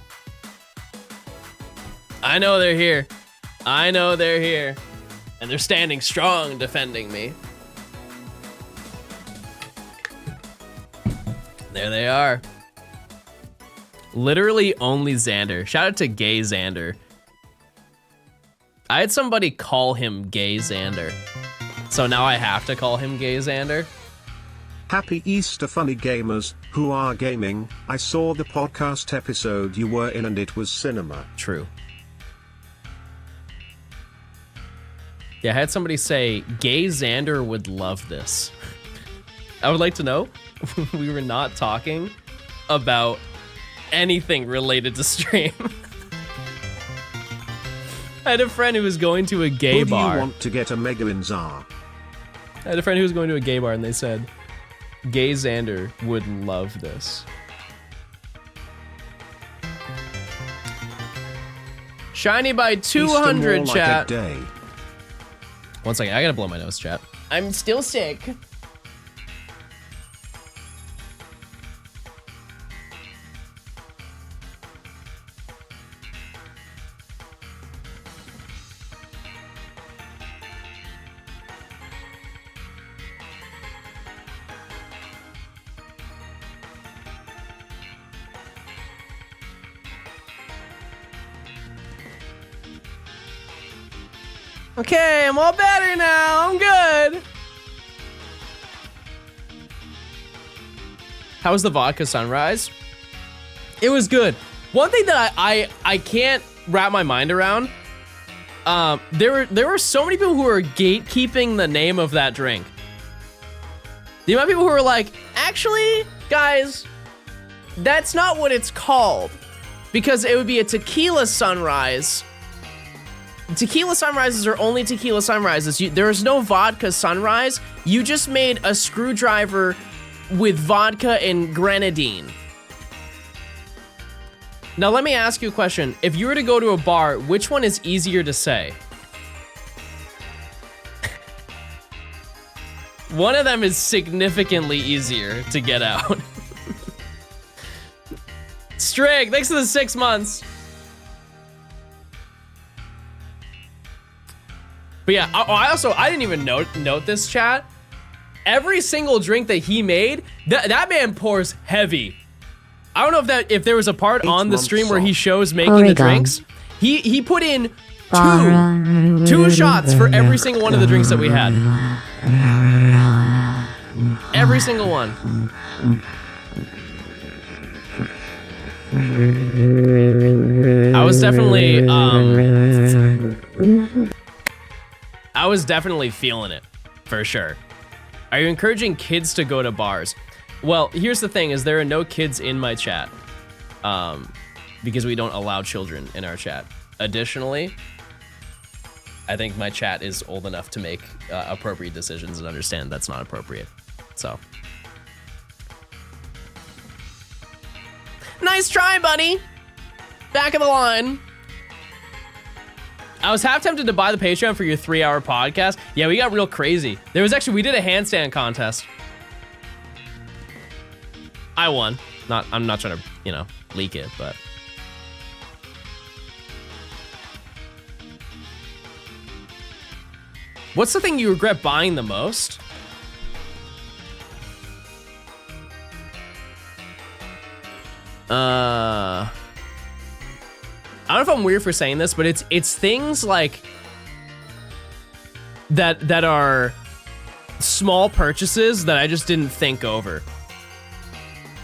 [SPEAKER 2] I know they're here. I know they're here. And they're standing strong defending me. There they are. Literally only Xander. Shout out to Gay Xander. I had somebody call him Gay Xander. So now I have to call him Gay Xander.
[SPEAKER 1] Happy Easter, funny gamers who are gaming. I saw the podcast episode you were in and it was cinema.
[SPEAKER 2] True. Yeah, I had somebody say, Gay Xander would love this. I would like to know, we were not talking about anything related to stream. I had a friend who was going to a gay bar.
[SPEAKER 1] Who do you want to get a Mega in Zar?
[SPEAKER 2] I had a friend who was going to a gay bar and they said, Gay Xander would love this. Shiny by 200,
[SPEAKER 1] Easter
[SPEAKER 2] chat.
[SPEAKER 1] Like a day.
[SPEAKER 2] One second, I gotta blow my nose, chat. I'm still sick. Okay, I'm all better now. I'm good. How was the vodka sunrise? It was good. One thing that I can't wrap my mind around, there were so many people who were gatekeeping the name of that drink. The amount of people who were like, actually, guys, that's not what it's called, because it would be a tequila sunrise. Tequila sunrises are only tequila sunrises. There is no vodka sunrise. You just made a screwdriver with vodka and grenadine. Now let me ask you a question. If you were to go to a bar, which one is easier to say? One of them is significantly easier to get out. Strig, thanks for the 6 months. But yeah, I didn't even note this, chat. Every single drink that he made, that man pours heavy. I don't know if there was a part on the stream where he shows making the drinks. He put in two shots for every single one of the drinks that we had. Every single one. I was definitely feeling it, for sure. Are you encouraging kids to go to bars? Well, here's the thing, is there are no kids in my chat, because we don't allow children in our chat. Additionally, I think my chat is old enough to make appropriate decisions and understand that's not appropriate. So. Nice try, buddy. Back of the line. I was half tempted to buy the Patreon for your 3-hour podcast. Yeah, we got real crazy. We did a handstand contest. I won. I'm not trying to, leak it, but. What's the thing you regret buying the most? I don't know if I'm weird for saying this, but it's things like that are small purchases that I just didn't think over.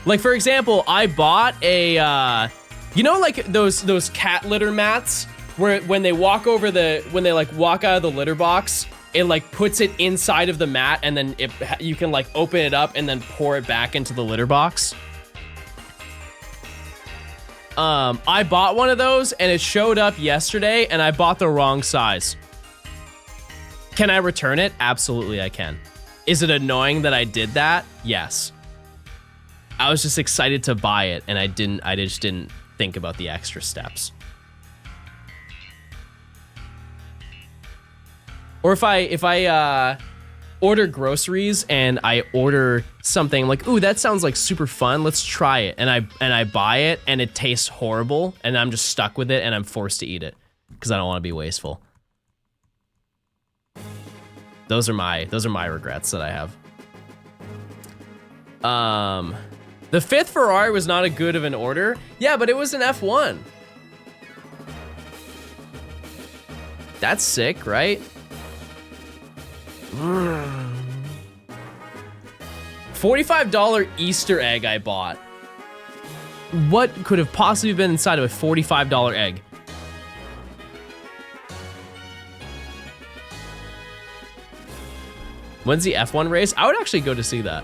[SPEAKER 2] Like, for example, I bought a like those cat litter mats where when they walk out of the litter box, it like puts it inside of the mat and then you can like open it up and then pour it back into the litter box. I bought one of those and it showed up yesterday and I bought the wrong size. Can I return it? Absolutely I can. Is it annoying that I did that? Yes. I was just excited to buy it and I just didn't think about the extra steps. Or if I order groceries and I order something like, ooh, that sounds like super fun, let's try it. And I buy it and it tastes horrible and I'm just stuck with it and I'm forced to eat it because I don't want to be wasteful. Those are my regrets that I have. The 5th Ferrari was not a good of an order. Yeah, but it was an F1. That's sick, right? $45 Easter egg I bought. What could have possibly been inside of a $45 egg? When's the F1 race? I would actually go to see that.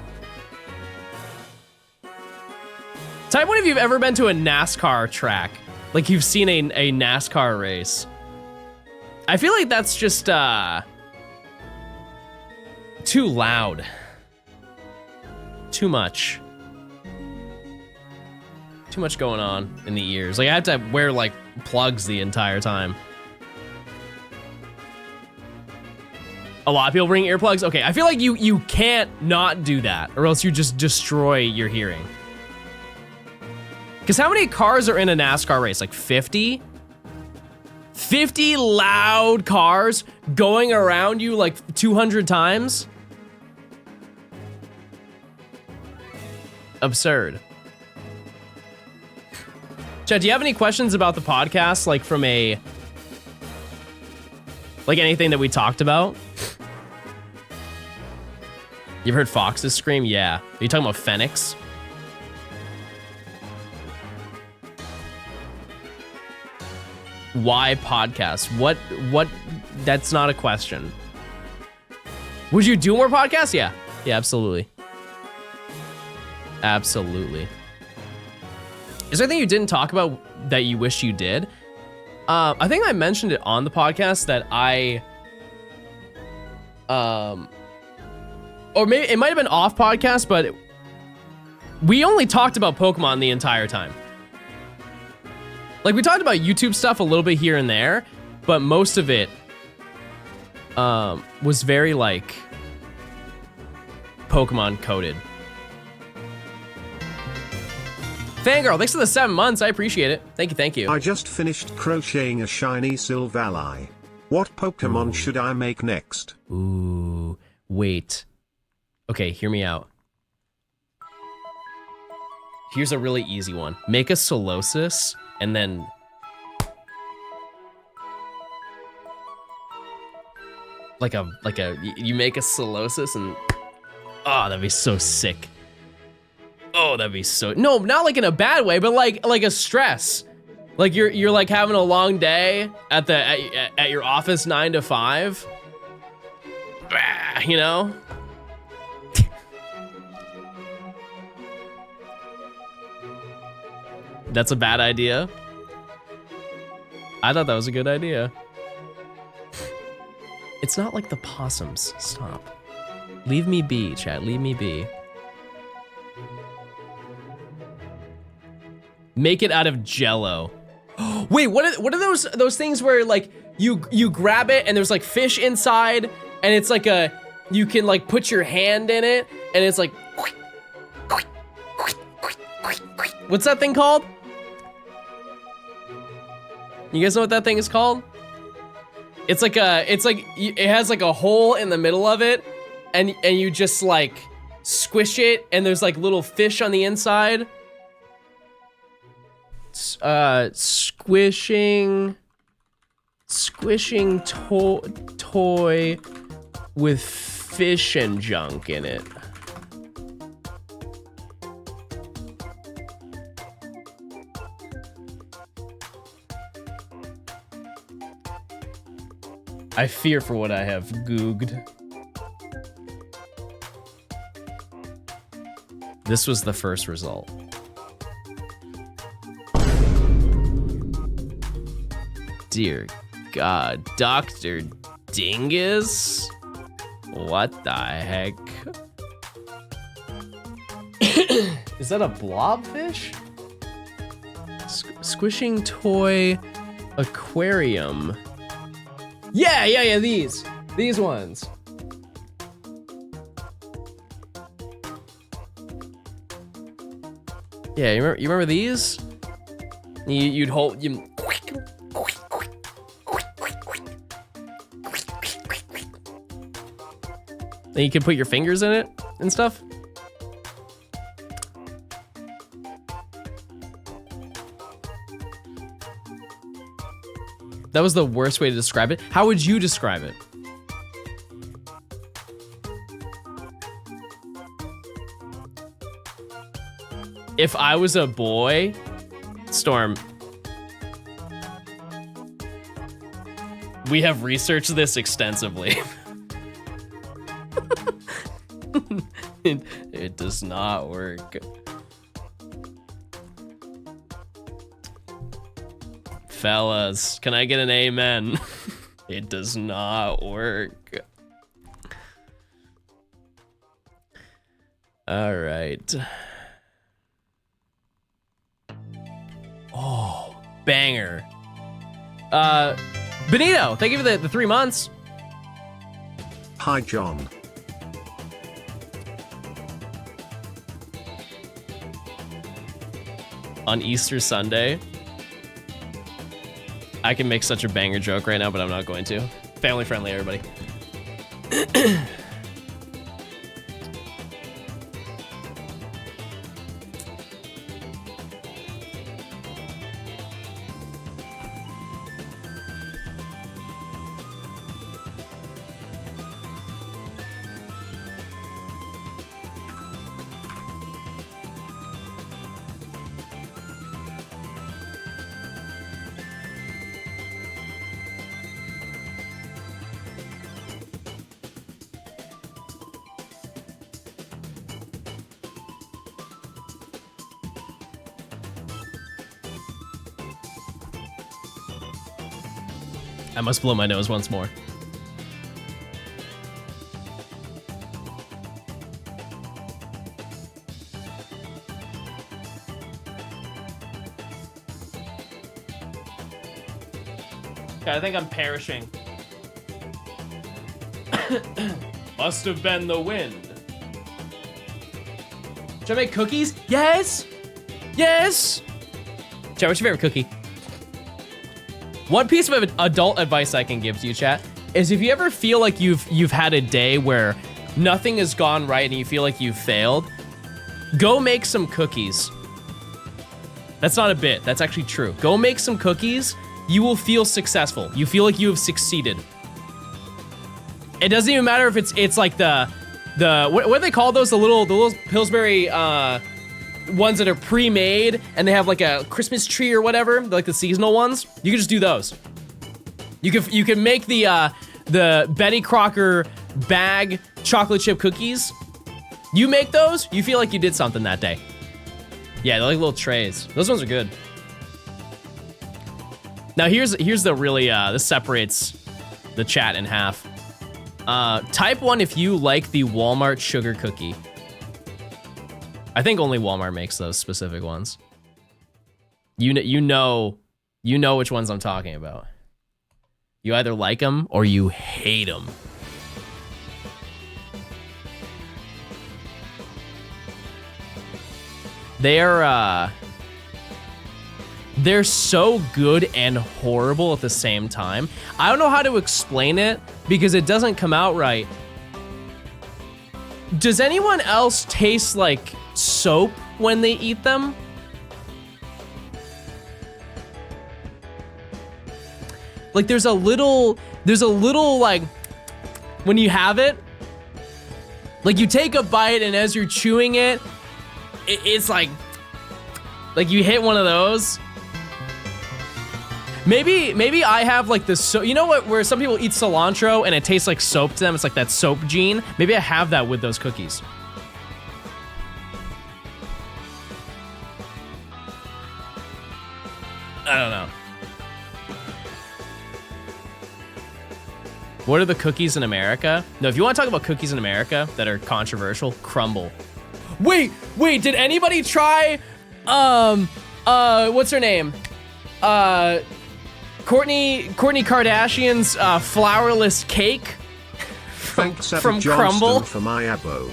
[SPEAKER 2] Type 1 if you've ever been to a NASCAR track. Like you've seen a NASCAR race. I feel like that's just too loud. Too much. Too much going on in the ears. Like I had to wear like plugs the entire time. A lot of people bring earplugs. Okay, I feel like you can't not do that or else you just destroy your hearing. Because how many cars are in a NASCAR race? Like 50? 50 loud cars going around you like 200 times? Absurd. Chad, do you have any questions about the podcast? Like from like anything that we talked about? You've heard foxes scream? Yeah. Are you talking about Phoenix? Why podcast? What? That's not a question. Would you do more podcasts? Yeah. Yeah, absolutely. Absolutely. Is there anything you didn't talk about that you wish you did? I think I mentioned it on the podcast that or maybe it might have been off podcast, but we only talked about Pokemon the entire time. Like we talked about YouTube stuff a little bit here and there, but most of it was very like Pokemon coded. Fangirl, thanks for the 7 months. I appreciate it. Thank you, thank you.
[SPEAKER 1] I just finished crocheting a shiny Silvally. What Pokemon should I make next?
[SPEAKER 2] Ooh, wait. Okay, hear me out. Here's a really easy one. Make a Solosis, and then... you make a Solosis and... Oh, that'd be so sick. Oh, that'd be so... No, not like in a bad way, but like a stress. Like you're like having a long day at your office 9 to 5. You know? That's a bad idea. I thought that was a good idea. It's not like the possums. Stop. Leave me be, chat. Leave me be. Make it out of Jello. Wait, what are those things where like you grab it and there's like fish inside and it's like you can like put your hand in it and it's like what's that thing called? You guys know what that thing is called? It has like a hole in the middle of it and you just like squish it and there's like little fish on the inside. Squishing toy with fish and junk in it. I fear for what I have googed. This was the first result. Dear God, Dr. Dingus? What the heck? Is that a blobfish? Squishing toy aquarium. Yeah, these ones. Yeah, you remember these? You'd hold you. Then you can put your fingers in it and stuff. That was the worst way to describe it. How would you describe it? If I was a boy, Storm, we have researched this extensively. It does not work. Fellas, can I get an amen? It does not work. All right. Oh, banger. Benito, thank you for the 3 months.
[SPEAKER 1] Hi, John.
[SPEAKER 2] On Easter Sunday, I can make such a banger joke right now, but I'm not going to. Family friendly, everybody. I must blow my nose once more. Okay, I think I'm perishing. Must have been the wind. Should I make cookies? Yes! Yes. Chat, what's your favorite cookie? One piece of adult advice I can give to you, chat, is if you ever feel like you've had a day where nothing has gone right and you feel like you've failed, go make some cookies. That's not a bit, that's actually true. Go make some cookies, you will feel successful. You feel like you have succeeded. It doesn't even matter if it's like what do they call those? The little Pillsbury ones that are pre-made and they have like a Christmas tree or whatever, like the seasonal ones. You can just do those. You can make the Betty Crocker bag chocolate chip cookies. You make those, you feel like you did something that day. Yeah, they're like little trays. Those ones are good. Now here's the really this separates the chat in half. Type 1 if you like the Walmart sugar cookie. I think only Walmart makes those specific ones. You know which ones I'm talking about. You either like them or you hate them. They're so good and horrible at the same time. I don't know how to explain it because it doesn't come out right. Does anyone else taste like soap when they eat them? Like there's a little like when you have it, like you take a bite and as you're chewing it, it's like you hit one of those. Maybe I have like this, so you know what, where some people eat cilantro and it tastes like soap to them, it's like that soap gene. Maybe I have that with those cookies. I don't know. What are the cookies in America? No, if you want to talk about cookies in America that are controversial, crumble. Wait, did anybody try, what's her name? Kourtney Kardashian's flourless cake
[SPEAKER 1] Thanks Evan
[SPEAKER 2] from
[SPEAKER 1] Johnstone
[SPEAKER 2] Crumble.
[SPEAKER 1] for my abo.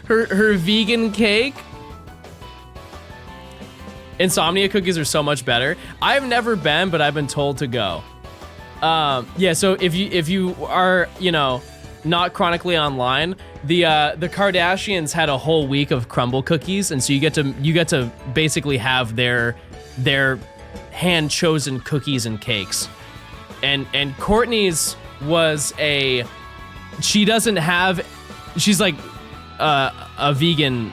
[SPEAKER 2] Her vegan cake. Insomnia cookies are so much better. I've never been, but I've been told to go. Yeah, so if you are, you know, not chronically online, the Kardashians had a whole week of crumble cookies, and so you get to basically have their hand chosen cookies and cakes. And Kourtney's was she's like a vegan,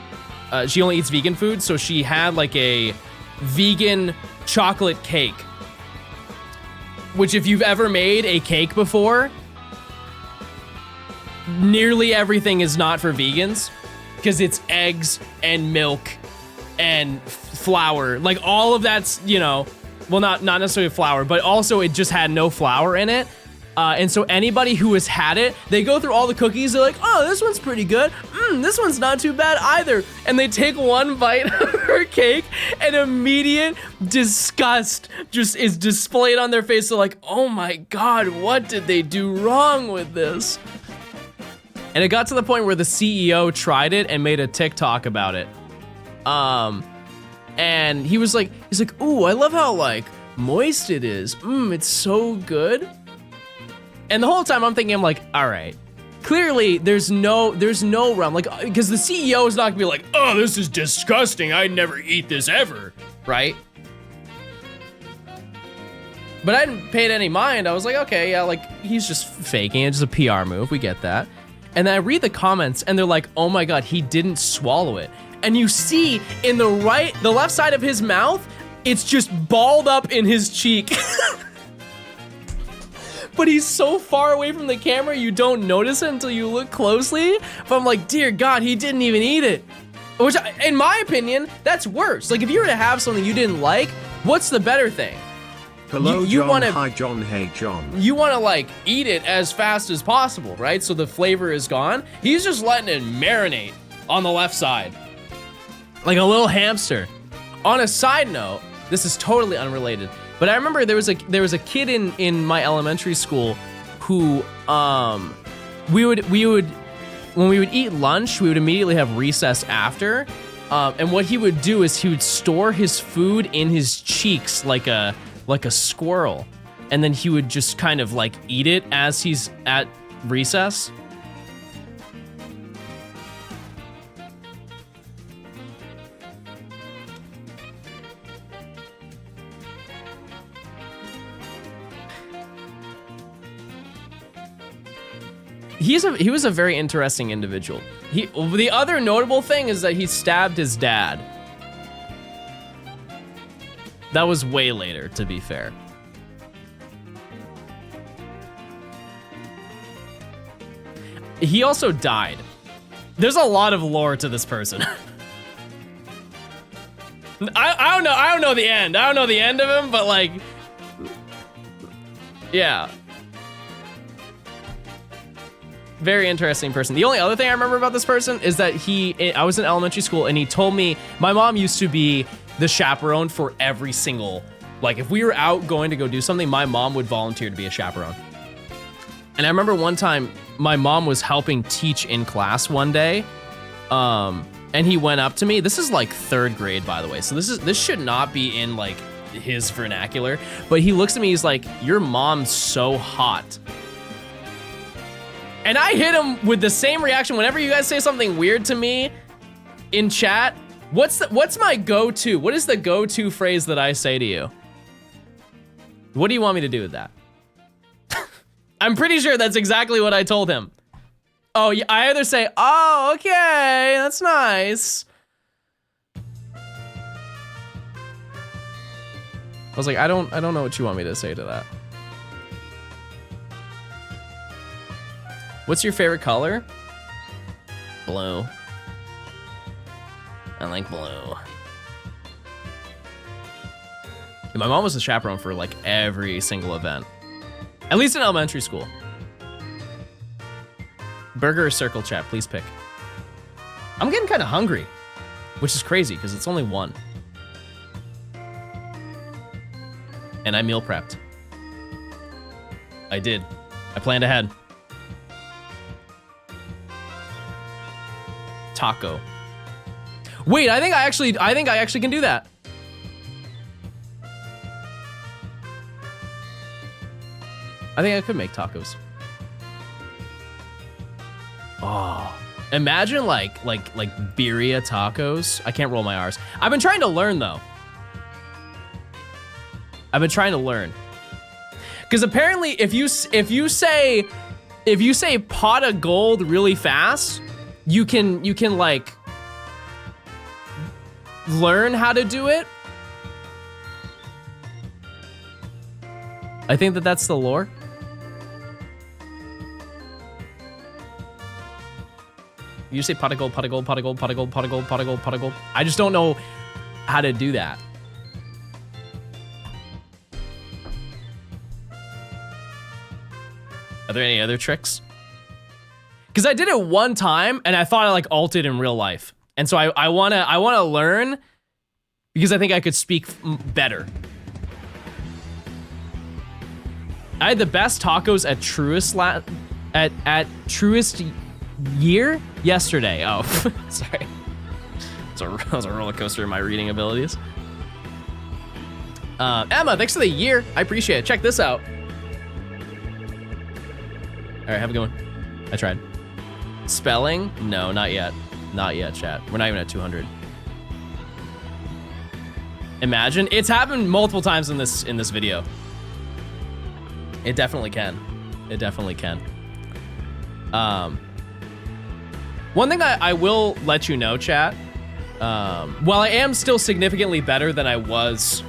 [SPEAKER 2] she only eats vegan food, so she had like a vegan chocolate cake, which if you've ever made a cake before, nearly everything is not for vegans because it's eggs and milk and flour, like all of that's, you know, well, not necessarily flour, but also it just had no flour in it. And so anybody who has had it, they go through all the cookies, they're like, oh, this one's pretty good. This one's not too bad either. And they take one bite of her cake and immediate disgust just is displayed on their face. They're like, oh my God, what did they do wrong with this? And it got to the point where the CEO tried it and made a TikTok about it. And he's like, ooh, I love how like moist it is. It's so good. And the whole time I'm thinking, I'm like, all right, clearly there's no realm, like, because the CEO is not gonna be like, oh, this is disgusting, I'd never eat this ever, right? But I didn't pay it any mind. I was like, okay, yeah, like he's just faking it, just a PR move, we get that. And then I read the comments and they're like, oh my God, he didn't swallow it. And you see in the left side of his mouth, it's just balled up in his cheek. But he's so far away from the camera, you don't notice it until you look closely. But I'm like, dear God, he didn't even eat it. Which, in my opinion, that's worse. Like, if you were to have something you didn't like, what's the better thing?
[SPEAKER 1] Hello, John. Hi, John. Hey, John.
[SPEAKER 2] You want to, like, eat it as fast as possible, right? So the flavor is gone. He's just letting it marinate on the left side. Like a little hamster. On a side note, this is totally unrelated, but I remember there was a kid in my elementary school who we would when we would eat lunch, we would immediately have recess after, And what he would do is he would store his food in his cheeks like a squirrel. And then he would just kind of like eat it as he's at recess. He was a very interesting individual. The other notable thing is that he stabbed his dad. That was way later, to be fair. He also died. There's a lot of lore to this person. I don't know the end. I don't know the end of him, but like, yeah. Very interesting person. The only other thing I remember about this person is that I was in elementary school and he told me my mom used to be the chaperone for every single, like if we were out going to go do something, my mom would volunteer to be a chaperone. And I remember one time my mom was helping teach in class one day. And he went up to me. This is like 3rd grade, by the way. So this should not be in like his vernacular, but he looks at me, he's like, "Your mom's so hot." And I hit him with the same reaction whenever you guys say something weird to me in chat. What's my go-to? What is the go-to phrase that I say to you? What do you want me to do with that? I'm pretty sure that's exactly what I told him. Oh, yeah, I either say, "Oh, okay, that's nice." I was like, I don't know what you want me to say to that. What's your favorite color? Blue. I like blue. And my mom was a chaperone for like every single event. At least in elementary school. Burger or circle, chat, please pick. I'm getting kind of hungry, which is crazy because it's only 1. And I meal prepped. I did. I planned ahead. Taco. Wait, I think I actually can do that. I think I could make tacos. Oh, imagine like birria tacos. I can't roll my R's. I've been trying to learn though. I've been trying to learn. Because apparently if you say pot of gold really fast, you can like learn how to do it. I think that's the lore. You say pot of gold, pot of gold, pot of gold, pot of gold, pot of gold, pot of gold, pot of gold. I just don't know how to do that. Are there any other tricks? Because I did it one time and I thought I like ulted in real life. And so I wanna learn because I think I could speak better. I had the best tacos at Truest Year yesterday. Oh, sorry. That was a roller coaster in my reading abilities. Emma, thanks for the year. I appreciate it. Check this out. All right, have a good one. I tried. Spelling? No, not yet. Not yet, chat. We're not even at 200. Imagine. It's happened multiple times in this video. It definitely can. It definitely can. One thing I will let you know, chat, while I am still significantly better than I was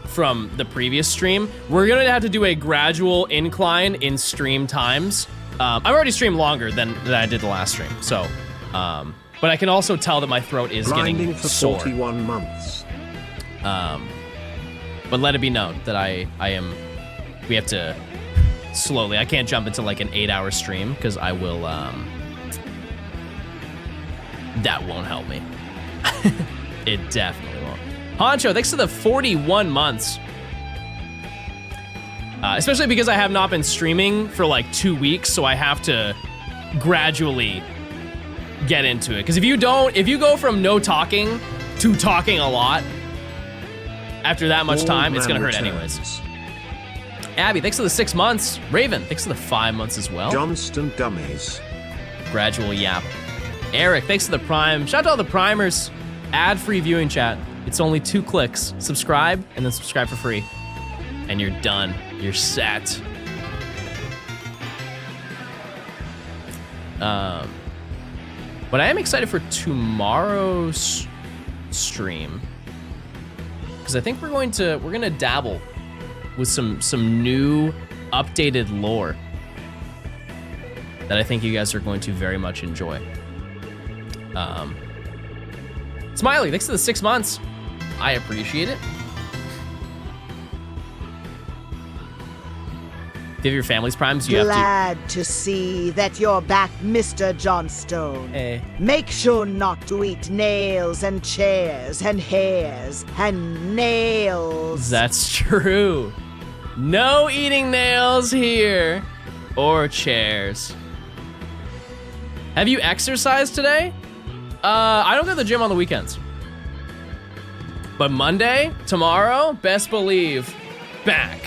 [SPEAKER 2] from the previous stream, we're gonna have to do a gradual incline in stream times. I've already streamed longer than I did the last stream, so, but I can also tell that my throat is
[SPEAKER 1] Grinding
[SPEAKER 2] getting
[SPEAKER 1] for
[SPEAKER 2] sore.
[SPEAKER 1] 41 months.
[SPEAKER 2] But let it be known that we have to slowly, I can't jump into like an 8-hour stream because I will, that won't help me. It definitely won't. Honcho, thanks for the 41 months. Especially because I have not been streaming for like 2 weeks, so I have to gradually get into it. Because if you go from no talking to talking a lot after that much time, it's gonna hurt anyways. Abby, thanks for the 6 months. Raven, thanks for the 5 months as well.
[SPEAKER 1] Johnston Dummies.
[SPEAKER 2] Gradual Yap. Eric, thanks for the Prime. Shout out to all the Primers. Ad-free viewing chat. It's only 2 clicks. Subscribe, and then subscribe for free. And you're done. You're set. But I am excited for tomorrow's stream. Because I think we're gonna dabble with some new updated lore that I think you guys are going to very much enjoy. Smiley, thanks for the 6 months. I appreciate it. If you have your family's primes, you have to.
[SPEAKER 7] Glad to see that you're back, Mr. Johnstone.
[SPEAKER 2] Hey.
[SPEAKER 7] Make sure not to eat nails and chairs and hairs and nails.
[SPEAKER 2] That's true. No eating nails here or chairs. Have you exercised today? I don't go to the gym on the weekends. But Monday, tomorrow, best believe, back,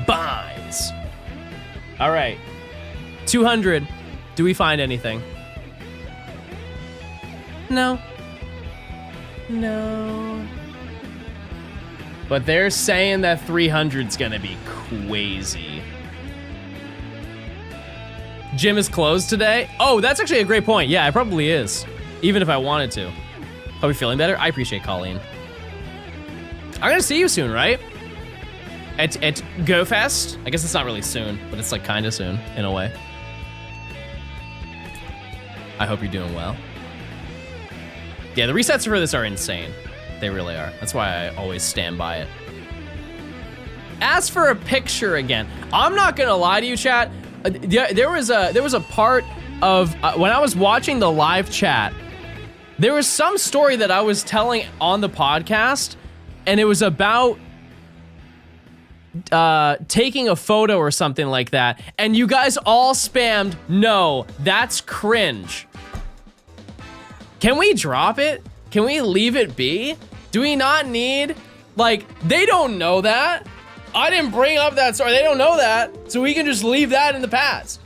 [SPEAKER 2] binds. All right, 200. Do we find anything? No. No. But they're saying that 300's gonna be crazy. Gym is closed today? Oh, that's actually a great point. Yeah, it probably is. Even if I wanted to. Hope you're feeling better. I appreciate Colleen. I'm gonna see you soon, right? At GoFest? I guess it's not really soon, but it's like kinda soon, in a way. I hope you're doing well. Yeah, the resets for this are insane. They really are. That's why I always stand by it. As for a picture again, I'm not gonna lie to you, chat. There was a part of when I was watching the live chat, there was some story that I was telling on the podcast, and it was about taking a photo or something like that, and you guys all spammed, no, that's cringe. Can we drop it? Can we leave it be? Do we not need, like, they don't know that. I didn't bring up that story, they don't know that, so we can just leave that in the past.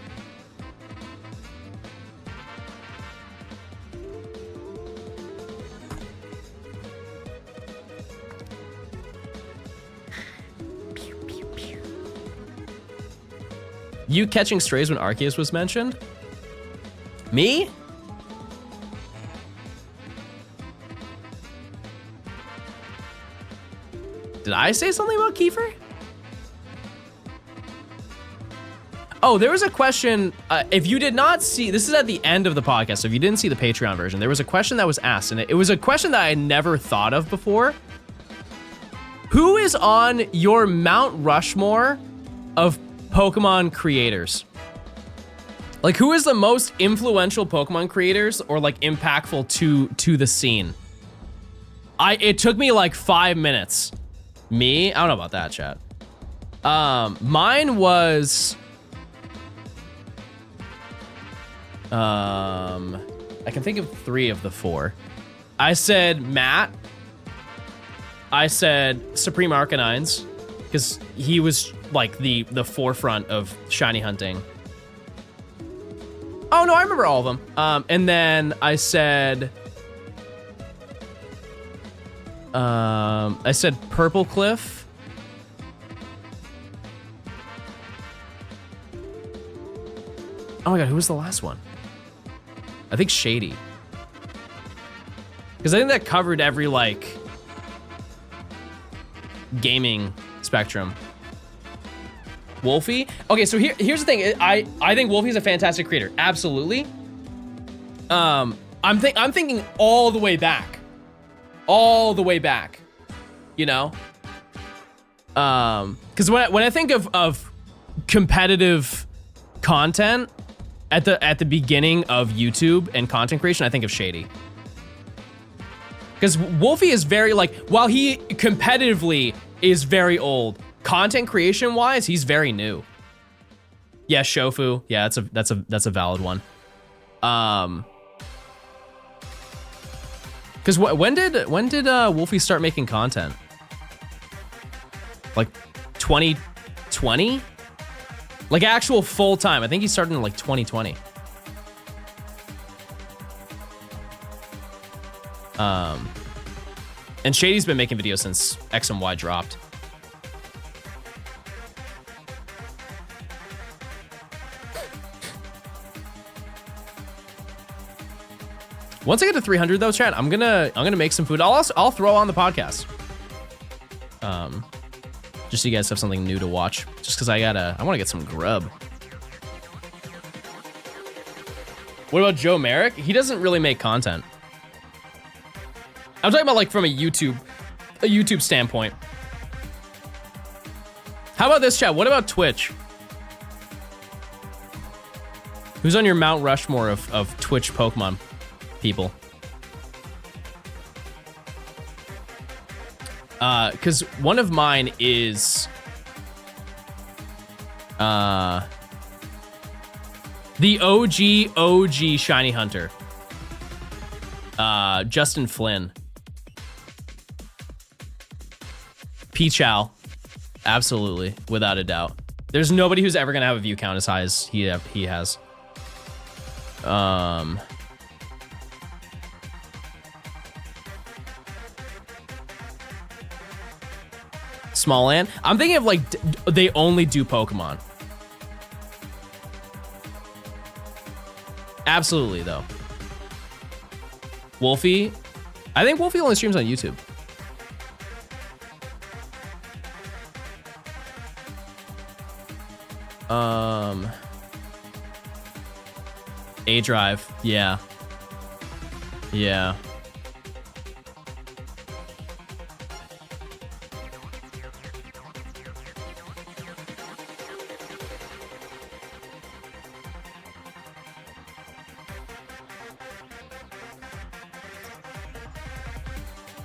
[SPEAKER 2] You catching strays when Arceus was mentioned? Me? Did I say something about Kiefer? Oh, there was a question, if you did not see, this is at the end of the podcast, so if you didn't see the Patreon version, there was a question that was asked, and it was a question that I had never thought of before. Who is on your Mount Rushmore of Pokemon creators? Like, who is the most influential Pokemon creators or like impactful to the scene? It took me like 5 minutes. Me? I don't know about that, chat. Mine was I can think of 3 of the 4. I said Matt. I said Supreme Arcanines, because he was like the forefront of shiny hunting. Oh no, I remember all of them. And then I said Purple Cliff. Oh my god, who was the last one? I think Shady. Because I think that covered every like gaming spectrum. Wolfie? Okay, so here's the thing. I think Wolfie's a fantastic creator. Absolutely. I'm thinking all the way back. All the way back. You know? Because when I think of competitive content at the beginning of YouTube and content creation, I think of Shady. Because Wolfie is very like, while he competitively is very old, content creation wise, he's very new. Yeah, Shofu. Yeah, that's a valid one. Because when did Wolfie start making content? Like 2020? Like actual full time. I think he started in like 2020. And Shady's been making videos since X and Y dropped. Once I get to 300 though, chat, I'm gonna make some food. I'll throw on the podcast. Just so you guys have something new to watch. Just because I want to get some grub. What about Joe Merrick? He doesn't really make content. I'm talking about like from a YouTube standpoint. How about this, chat? What about Twitch? Who's on your Mount Rushmore of Twitch Pokemon people? Because one of mine is the OG Shiny Hunter. Justin Flynn. P-Chow. Absolutely, without a doubt. There's nobody who's ever gonna have a view count as high as he has. Smalland. I'm thinking of like they only do Pokemon. Absolutely though. Wolfie. I think Wolfie only streams on YouTube. A-Drive. Yeah. Yeah.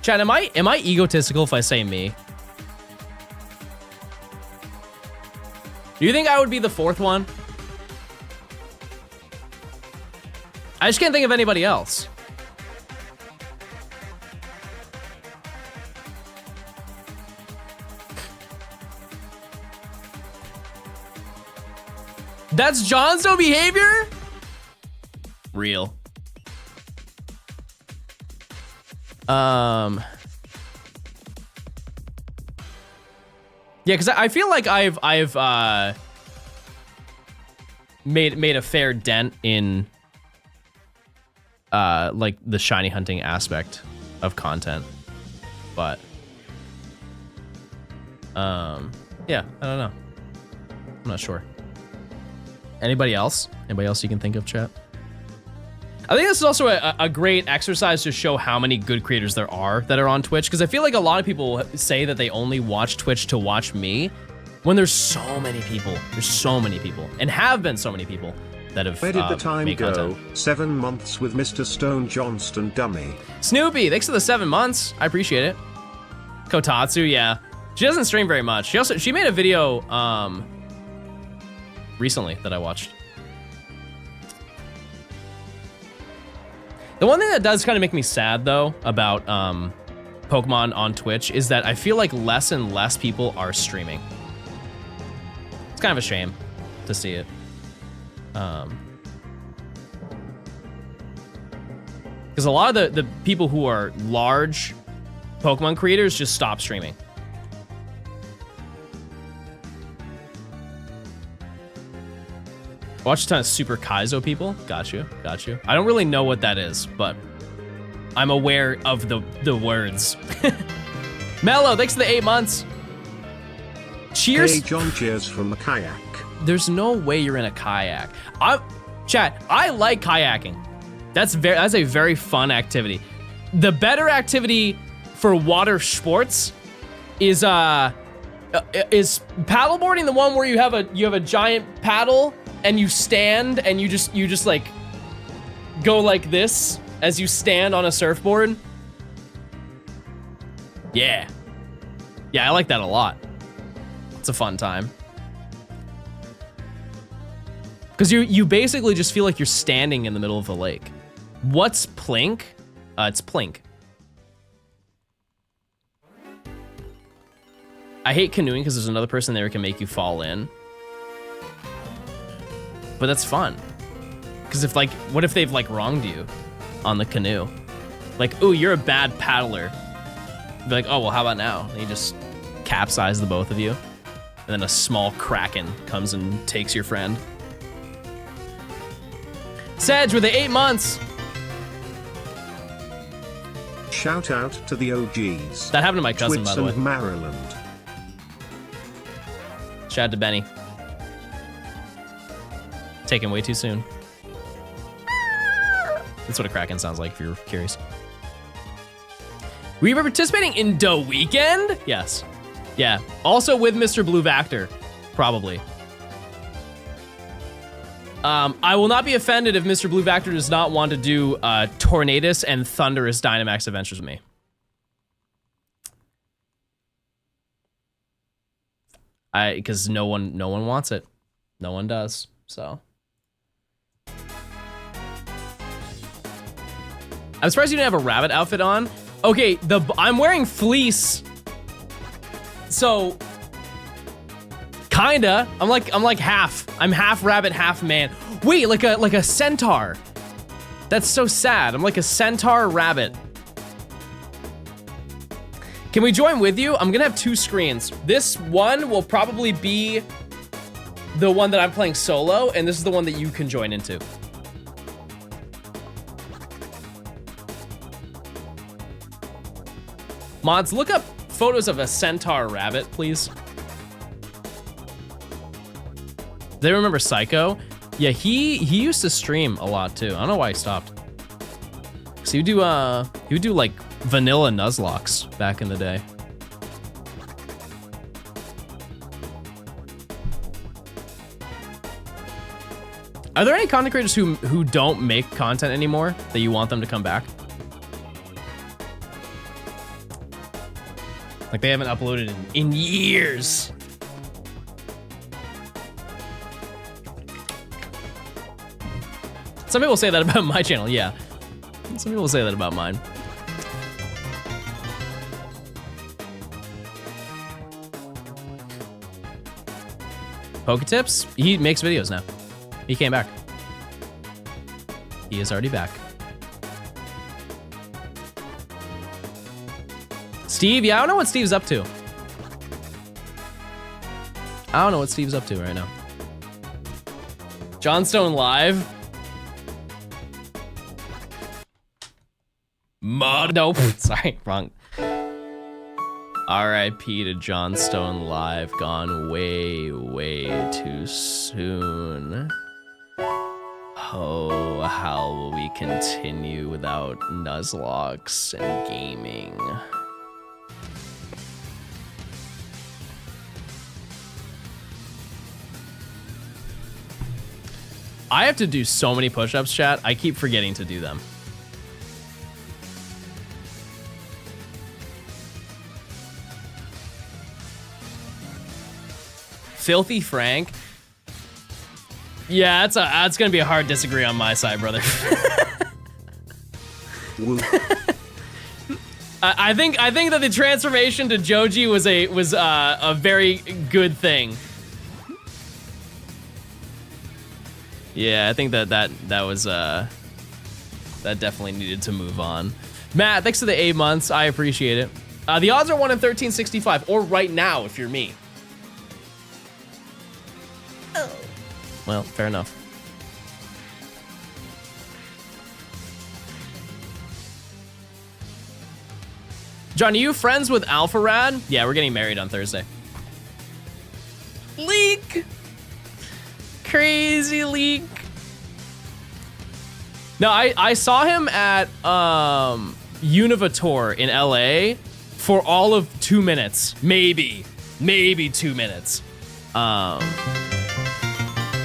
[SPEAKER 2] Chat, am I egotistical if I say me? Do you think I would be the fourth one? I just can't think of anybody else. That's Johnstone behavior? Real. Yeah, because I feel like I've made a fair dent in like the shiny hunting aspect of content, but yeah, I don't know. I'm not sure. Anybody else? Anybody else you can think of, chat? I think this is also a great exercise to show how many good creators there are that are on Twitch, because I feel like a lot of people say that they only watch Twitch to watch me, when there's so many people. There's so many people, and have been so many people that have
[SPEAKER 1] Where did the time
[SPEAKER 2] made
[SPEAKER 1] go?
[SPEAKER 2] content.
[SPEAKER 1] 7 months with Mr. Stone Johnston dummy.
[SPEAKER 2] Snoopy, thanks for the 7 months. I appreciate it. Kotatsu, yeah. She doesn't stream very much. She made a video recently that I watched. The one thing that does kind of make me sad though about Pokemon on Twitch is that I feel like less and less people are streaming. It's kind of a shame to see it. Because a lot of the people who are large Pokemon creators just stop streaming. Watch a ton of Super Kaizo people. Got you. I don't really know what that is, but I'm aware of the words. Mello, thanks for the 8 months. Cheers.
[SPEAKER 1] Hey John, cheers from the kayak.
[SPEAKER 2] There's no way you're in a kayak. Chat, I like kayaking. That's a very fun activity. The better activity for water sports is paddleboarding, the one where you have a giant paddle and you stand and you just like go like this as you stand on a surfboard. Yeah, I like that a lot. It's a fun time. Because you basically just feel like you're standing in the middle of a lake. What's Plink? It's Plink. I hate canoeing because there's another person there who can make you fall in. But that's fun. Because if like, what if they've like wronged you on the canoe? Like, ooh, you're a bad paddler. Be like, oh, well, how about now? And you just capsize the both of you. And then a small kraken comes and takes your friend. Sedge with the 8 months.
[SPEAKER 1] Shout out to the OGs.
[SPEAKER 2] That happened to my cousin,
[SPEAKER 1] Twits
[SPEAKER 2] by the way.
[SPEAKER 1] and Maryland.
[SPEAKER 2] Shout out to Benny. Taken way too soon. That's what a kraken sounds like if you're curious. Were you participating in The Weekend? Yes. Yeah. Also with Mr. Blue Vactor. Probably. I will not be offended if Mr. Blue Vactor does not want to do Tornadus and Thunderous Dynamax Adventures with me. Because no one wants it. No one does. So I'm surprised you didn't have a rabbit outfit on. Okay, I'm wearing fleece. So kinda. I'm like half. I'm half rabbit, half man. Wait, like a centaur. That's so sad. I'm like a centaur rabbit. Can we join with you? I'm gonna have 2 screens. This one will probably be the one that I'm playing solo, and this is the one that you can join into. Mods, look up photos of a centaur rabbit, please. Do they remember Psycho? Yeah, he used to stream a lot too. I don't know why he stopped. So he would do like vanilla Nuzlocke back in the day. Are there any content creators who don't make content anymore that you want them to come back? Like they haven't uploaded in years. Some people say that about my channel, yeah. Some people say that about mine. Poketips? He makes videos now. He came back. He is already back. Steve? Yeah, I don't know what Steve's up to. I don't know what Steve's up to right now. Johnstone live? Nope, sorry, wrong. R.I.P. to Johnstone live, gone way, way too soon. Oh, how will we continue without Nuzlocke and gaming? I have to do so many push-ups, chat. I keep forgetting to do them. Filthy Frank. Yeah, that's gonna be a hard disagree on my side, brother. I think that the transformation to Joji was a very good thing. Yeah, I think that was that definitely needed to move on. Matt, thanks for the 8 months. I appreciate it. The odds are 1 in 1365, or right now if you're me. Well, fair enough. John, are you friends with Alpha Rad? Yeah, we're getting married on Thursday. Leak! Crazy leak. No, I saw him at Univator in LA for all of 2 minutes. Maybe 2 minutes.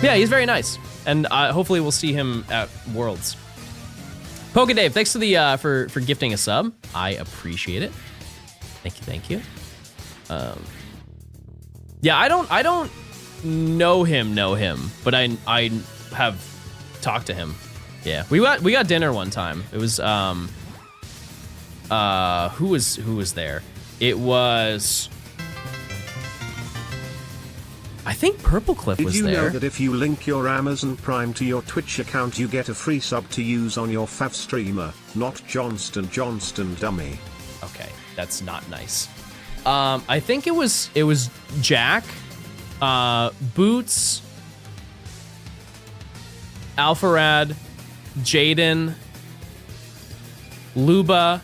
[SPEAKER 2] Yeah, he's very nice, and hopefully we'll see him at Worlds. Poke Dave, thanks to the for gifting a sub. I appreciate it. Thank you. Yeah, I don't know him, but I have talked to him. Yeah, we got dinner one time. It was who was there? It was I think Purple Cliff
[SPEAKER 1] Did
[SPEAKER 2] was
[SPEAKER 1] you
[SPEAKER 2] there.
[SPEAKER 1] know that if you link your Amazon Prime to your Twitch account you get a free sub to use on your fav streamer, not Johnstone dummy.
[SPEAKER 2] Okay, that's not nice. I think it was Jack, Boots, Alpharad, Jaden, Luba.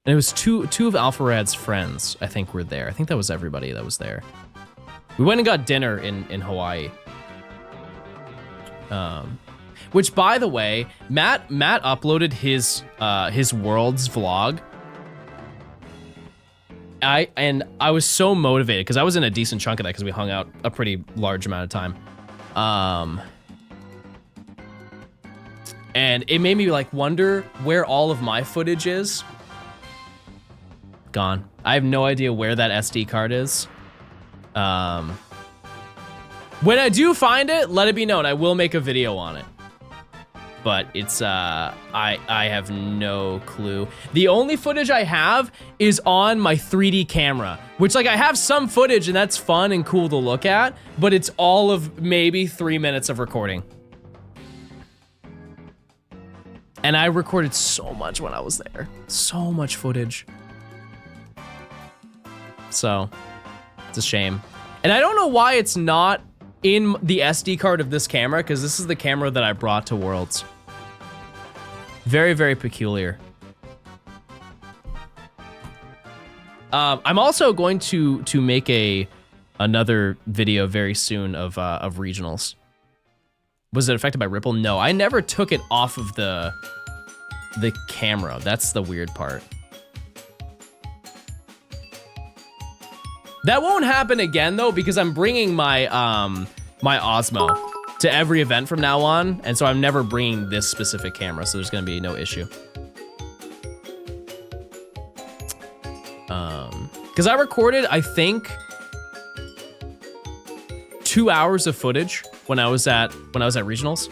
[SPEAKER 2] And it was two of Alpharad's friends, I think, were there. I think that was everybody that was there. We went and got dinner in Hawaii. Which, by the way, Matt uploaded his Worlds vlog. I was so motivated because I was in a decent chunk of that because we hung out a pretty large amount of time. And it made me like wonder where all of my footage is. Gone. I have no idea where that SD card is. When I do find it, let it be known. I will make a video on it. But it's, I have no clue. The only footage I have is on my 3D camera, which like I have some footage and that's fun and cool to look at, but it's all of maybe 3 minutes of recording. And I recorded so much when I was there. So much footage. So, it's a shame. And I don't know why it's not in the SD card of this camera, because this is the camera that I brought to Worlds. Very, very peculiar. I'm also going to make another video very soon of regionals. Was it affected by Ripple? No, I never took it off of the camera. That's the weird part. That won't happen again though, because I'm bringing my my Osmo to every event from now on, and so I'm never bringing this specific camera, so there's gonna be no issue. Because I recorded, I think, 2 hours of footage when I was at regionals.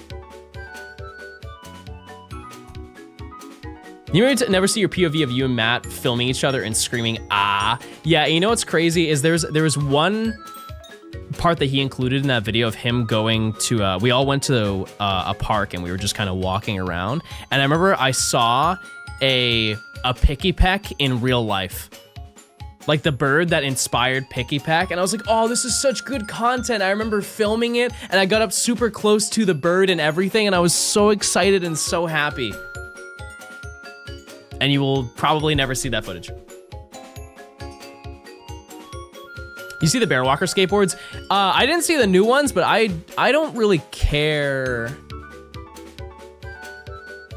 [SPEAKER 2] You never see your POV of you and Matt filming each other and screaming, ah. Yeah, you know what's crazy is there was one part that he included in that video of him going to, we all went to a park and we were just kind of walking around. And I remember I saw a Picky Peck in real life. Like the bird that inspired Picky Peck. And I was like, oh, this is such good content. I remember filming it and I got up super close to the bird and everything. And I was so excited and so happy. And you will probably never see that footage. You see the Bear Walker skateboards? I didn't see the new ones, but I don't really care.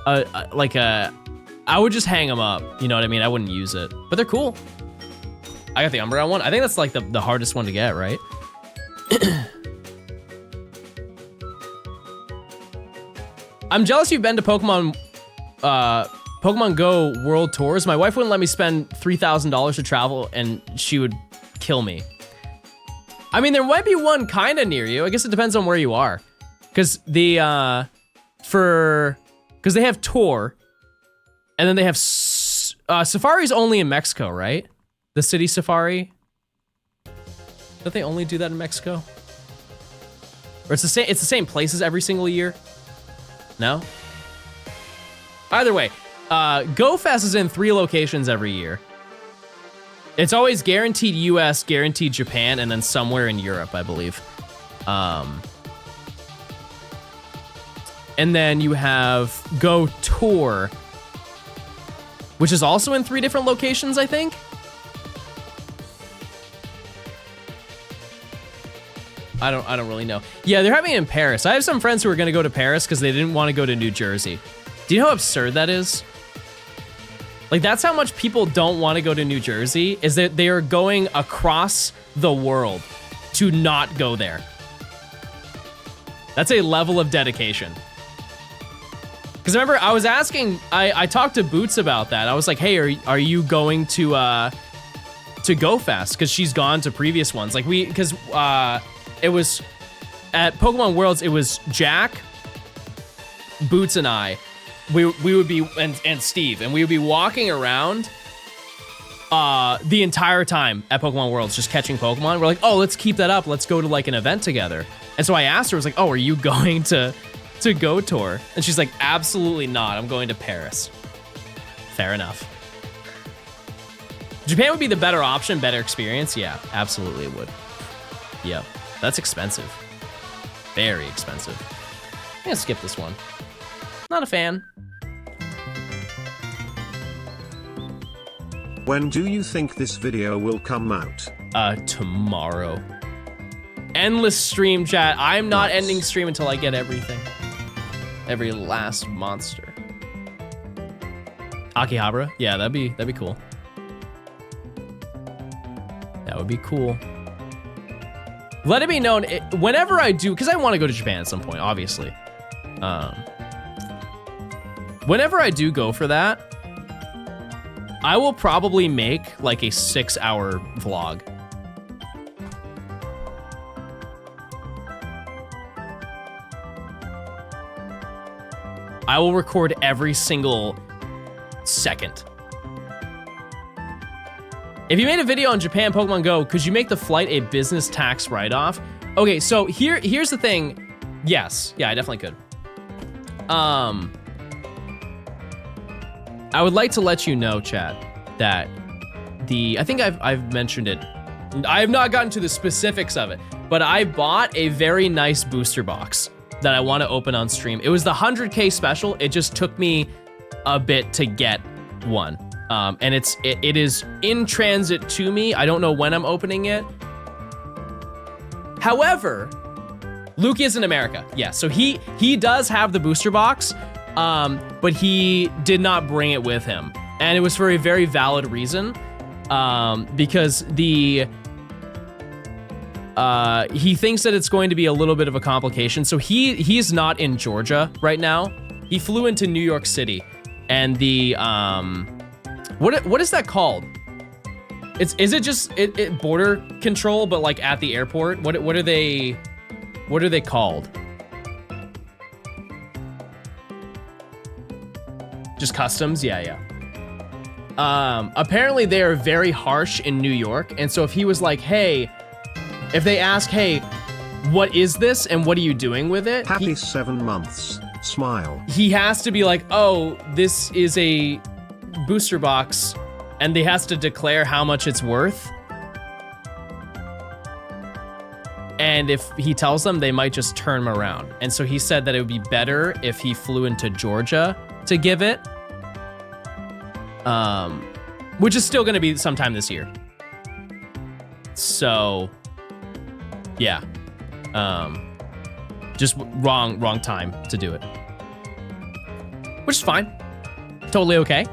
[SPEAKER 2] I would just hang them up. You know what I mean? I wouldn't use it, but they're cool. I got the Umbreon one. I think that's like the hardest one to get, right? I'm jealous you've been to Pokemon Go World Tours. My wife wouldn't let me spend $3,000 to travel and she would kill me. I mean, there might be one kind of near you. I guess it depends on where you are. Because they have Tour, and then they have Safari's only in Mexico, right? The City Safari. Don't they only do that in Mexico? Or it's the same places every single year? No? Either way, GoFest is in 3 locations every year. It's always guaranteed US, guaranteed Japan, and then somewhere in Europe, I believe. And then you have Go Tour, which is also in 3 different locations, I think. I don't really know. Yeah, they're having it in Paris. I have some friends who are gonna go to Paris because they didn't want to go to New Jersey. Do you know how absurd that is? Like, that's how much people don't want to go to New Jersey, is that they are going across the world to not go there. That's a level of dedication. Because remember, I was asking, I talked to Boots about that. I was like, hey, are you going to GoFest? Because she's gone to previous ones. Like, because it was, at Pokemon Worlds, it was Jack, Boots, and I. We would be, and Steve, and we would be walking around, the entire time at Pokemon Worlds, just catching Pokemon. We're like, oh, let's keep that up. Let's go to like an event together. And so I asked her, I was like, oh, are you going to Go Tour? And she's like, absolutely not. I'm going to Paris. Fair enough. Japan would be the better option, better experience. Yeah, absolutely it would. Yep, that's expensive. Very expensive. I'm gonna skip this one. Not a fan.
[SPEAKER 1] When do you think this video will come out?
[SPEAKER 2] Tomorrow. Endless stream chat. I'm not
[SPEAKER 1] Nice.
[SPEAKER 2] ending stream until I get everything. Every last monster. Akihabara? Yeah, that'd be cool. That would be cool. Let it be known, whenever I do, because I want to go to Japan at some point, obviously. Whenever I do go for that, I will probably make like a 6-hour vlog. I will record every single second. If you made a video on Japan Pokemon Go, could you make the flight a business tax write-off? Okay, so here's the thing. Yes, yeah, I definitely could. I would like to let you know, chat, that I think I've mentioned it. I have not gotten to the specifics of it, but I bought a very nice booster box that I want to open on stream. It was the 100K special. It just took me a bit to get one. And it is in transit to me. I don't know when I'm opening it. However, Luke is in America. Yeah, so he does have the booster box, but he did not bring it with him. And it was for a very valid reason, because he thinks that it's going to be a little bit of a complication. So he's not in Georgia right now. He flew into New York City, and the what is that called? Is it just border control, but like at the airport? What are they called? Just customs? Yeah. Apparently they are very harsh in New York, and so if he was like, hey, if they ask, hey, what is this and what are you doing with it?
[SPEAKER 1] Happy 7 months. Smile.
[SPEAKER 2] He has to be like, oh, this is a booster box, and they has to declare how much it's worth. And if he tells them, they might just turn him around. And so he said that it would be better if he flew into Georgia to give it. Which is still gonna be sometime this year. So, yeah. Just wrong time to do it. Which is fine. Totally okay.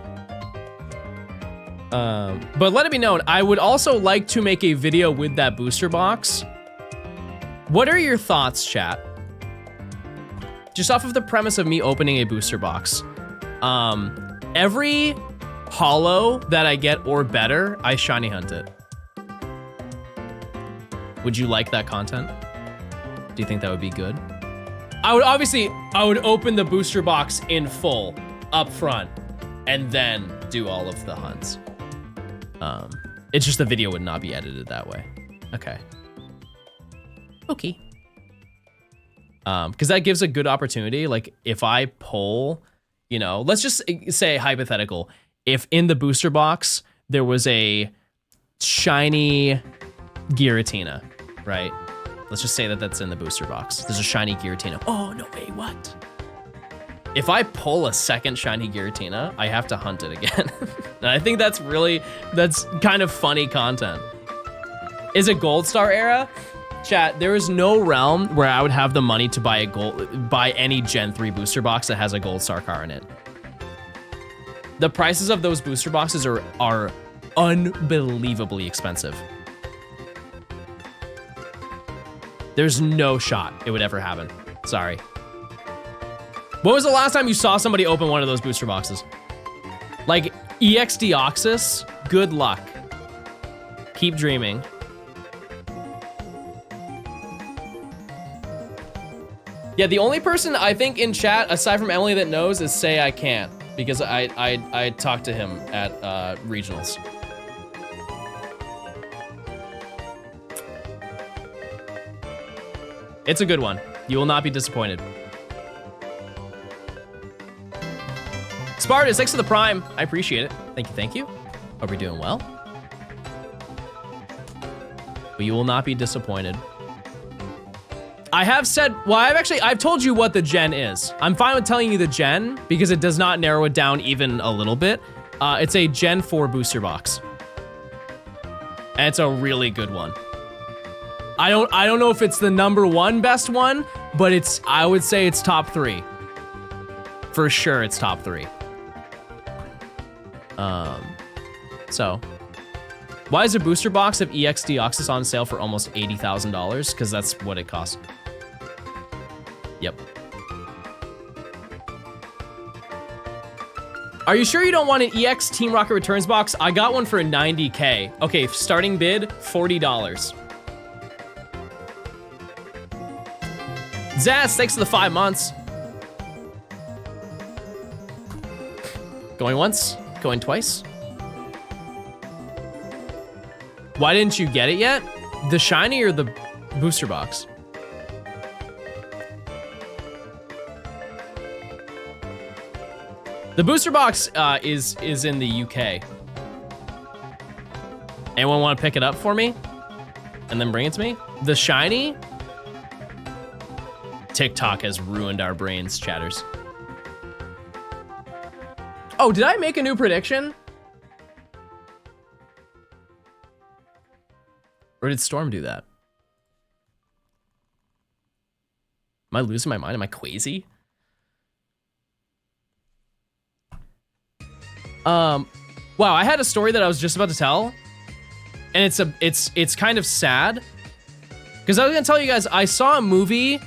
[SPEAKER 2] But let it be known, I would also like to make a video with that booster box. What are your thoughts, chat? Just off of the premise of me opening a booster box. Every holo that I get or better, I shiny hunt it. Would you like that content? Do you think that would be good? I would open the booster box in full up front and then do all of the hunts. It's just the video would not be edited that way. Okay. Because that gives a good opportunity. Like if I pull, you know, let's just say hypothetical. If in the booster box, there was a shiny Giratina, right? Let's just say that that's in the booster box. There's a shiny Giratina. Oh, no way, what? If I pull a second shiny Giratina, I have to hunt it again. And I think that's kind of funny content. Is it Gold Star era? Chat, there is no realm where I would have the money to buy any Gen 3 booster box that has a Gold Star car in it. The prices of those booster boxes are unbelievably expensive. There's no shot it would ever happen. Sorry. When was the last time you saw somebody open one of those booster boxes? Like EX Deoxys, good luck. Keep dreaming. Yeah, the only person I think in chat, aside from Emily, that knows is Say I Can't, because I talked to him at regionals. It's a good one. You will not be disappointed. Spartus, thanks for the prime. I appreciate it. Thank you, thank you. Hope you're doing well. But you will not be disappointed. I have said, well, I've told you what the gen is. I'm fine with telling you the gen because it does not narrow it down even a little bit. It's a Gen 4 booster box. And it's a really good one. I don't know if it's the #1 best one, but I would say it's top 3. For sure it's top 3. So why is a booster box of EX Deoxys on sale for almost $80,000? Because that's what it costs. Yep. Are you sure you don't want an EX Team Rocket Returns box? I got one for $90K. Okay, starting bid, $40. Zaz, thanks for the 5 months. Going once, going twice. Why didn't you get it yet? The shiny or the booster box? The booster box is in the UK. Anyone want to pick it up for me? And then bring it to me? The shiny? TikTok has ruined our brains, chatters. Oh, did I make a new prediction? Or did Storm do that? Am I losing my mind? Am I crazy? Wow, I had a story that I was just about to tell, and it's kind of sad, because I was gonna tell you guys, I saw a movie,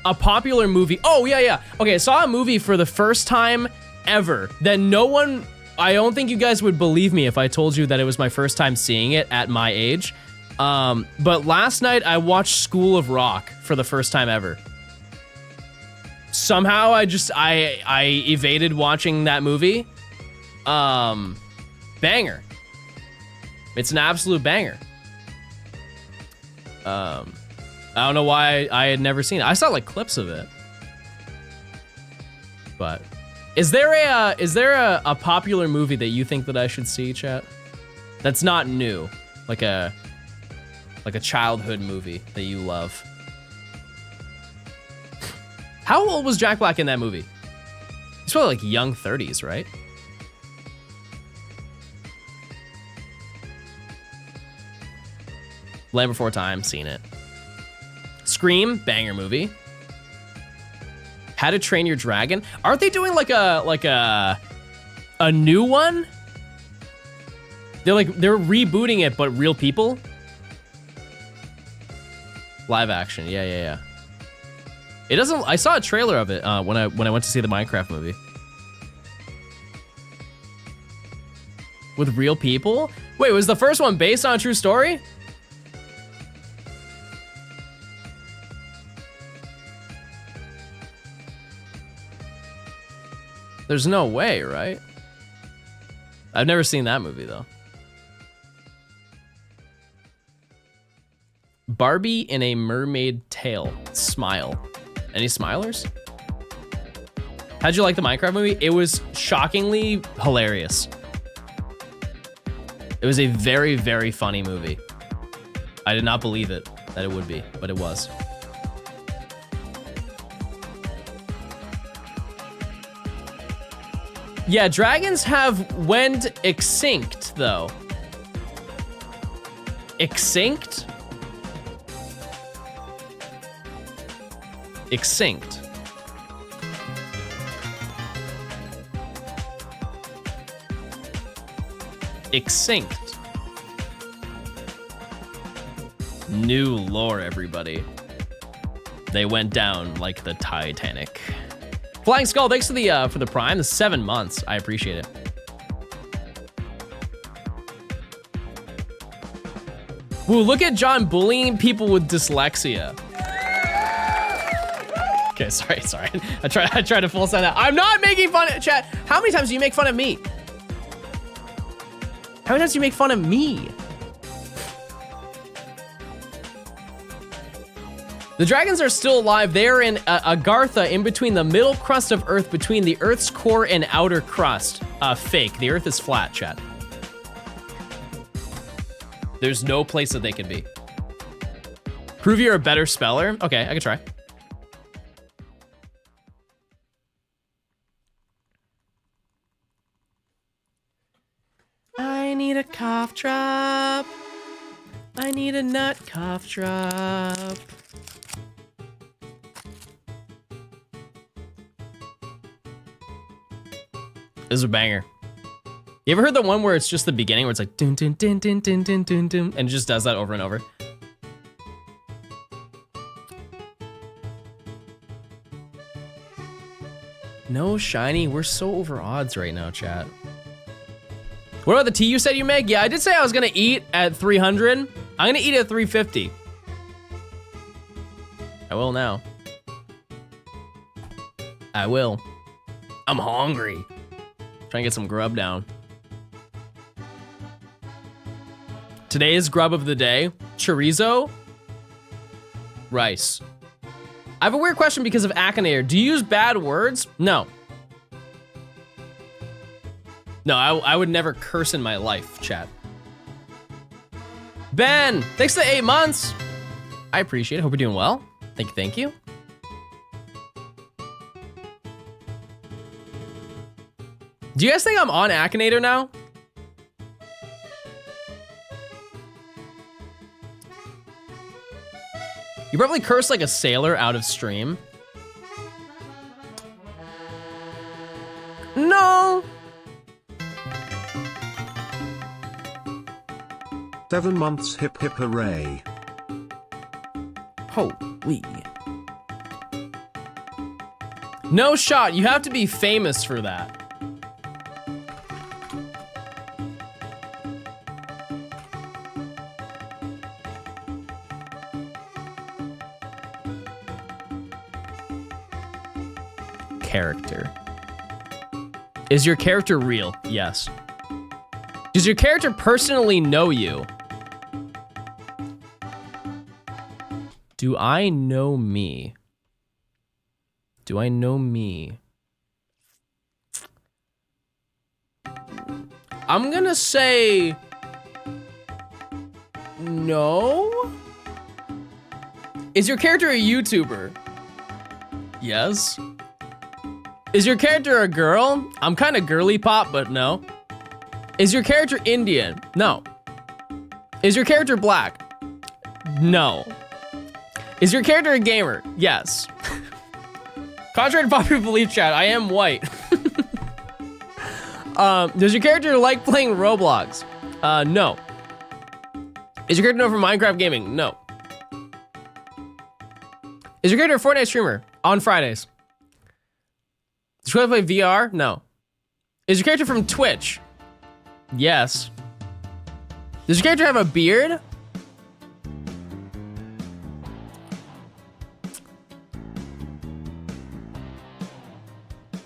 [SPEAKER 2] a popular movie. Oh yeah. Okay, I saw a movie for the first time ever that no one, I don't think you guys would believe me if I told you that it was my first time seeing it at my age. But last night I watched School of Rock for the first time ever. Somehow I evaded watching that movie. Banger. It's an absolute banger. I don't know why I had never seen it. I saw like clips of it. But is there a popular movie that you think that I should see, chat? That's not new. Like a childhood movie that you love. How old was Jack Black in that movie? He's probably like young 30s, right? Land Before Time, seen it. Scream, banger movie. How to Train Your Dragon. Aren't they doing like a new one? They're rebooting it, but real people. Live action, yeah. It doesn't. I saw a trailer of it when I went to see the Minecraft movie. With real people? Wait, was the first one based on a true story? There's no way, right? I've never seen that movie though. Barbie in a Mermaid Tale. Smile. Any smilers? How'd you like the Minecraft movie? It was shockingly hilarious. It was a very, very funny movie. I did not believe it, that it would be, but it was. Yeah, dragons have went extinct, though. Extinct? Extinct. Extinct. New lore, everybody. They went down like the Titanic. Flying Skull, thanks for the prime, the 7 months. I appreciate it. Ooh, look at John bullying people with dyslexia. Okay, sorry. I tried to full send that. I'm not making fun of chat. How many times do you make fun of me? How many times do you make fun of me? The dragons are still alive. They are in Agartha, in between the middle crust of Earth, between the Earth's core and outer crust. Fake. The Earth is flat, chat. There's no place that they could be. Prove you're a better speller? Okay, I can try. I need a cough drop. I need a nut cough drop. This is a banger. You ever heard the one where it's just the beginning where it's like dun dun dun dun dun dun dun dun, and it just does that over and over? No shiny. We're so over odds right now, chat. What about the tea you said you make? Yeah, I did say I was gonna eat at 300. I'm gonna eat at 350. I will now. I will. I'm hungry. Trying to get some grub down. Today's grub of the day, chorizo, rice. I have a weird question because of Akinator. Do you use bad words? No. No, I would never curse in my life, chat. Ben, thanks for the 8 months. I appreciate it. Hope you're doing well. Thank you. Do you guys think I'm on Akinator now? You probably curse like a sailor out of stream. No.
[SPEAKER 1] 7 months, hip hip hooray.
[SPEAKER 2] Holy. No shot, you have to be famous for that. Character. Is your character real? Yes. Does your character personally know you? Do I know me? Do I know me? I'm gonna say no. Is your character a YouTuber? Yes. Is your character a girl? I'm kind of girly pop, but no. Is your character Indian? No. Is your character black? No. Is your character a gamer? Yes. Contrary to popular belief, chat, I am white. Does your character like playing Roblox? No. Is your character known for Minecraft gaming? No. Is your character a Fortnite streamer? On Fridays. Does your character play VR? No. Is your character from Twitch? Yes. Does your character have a beard?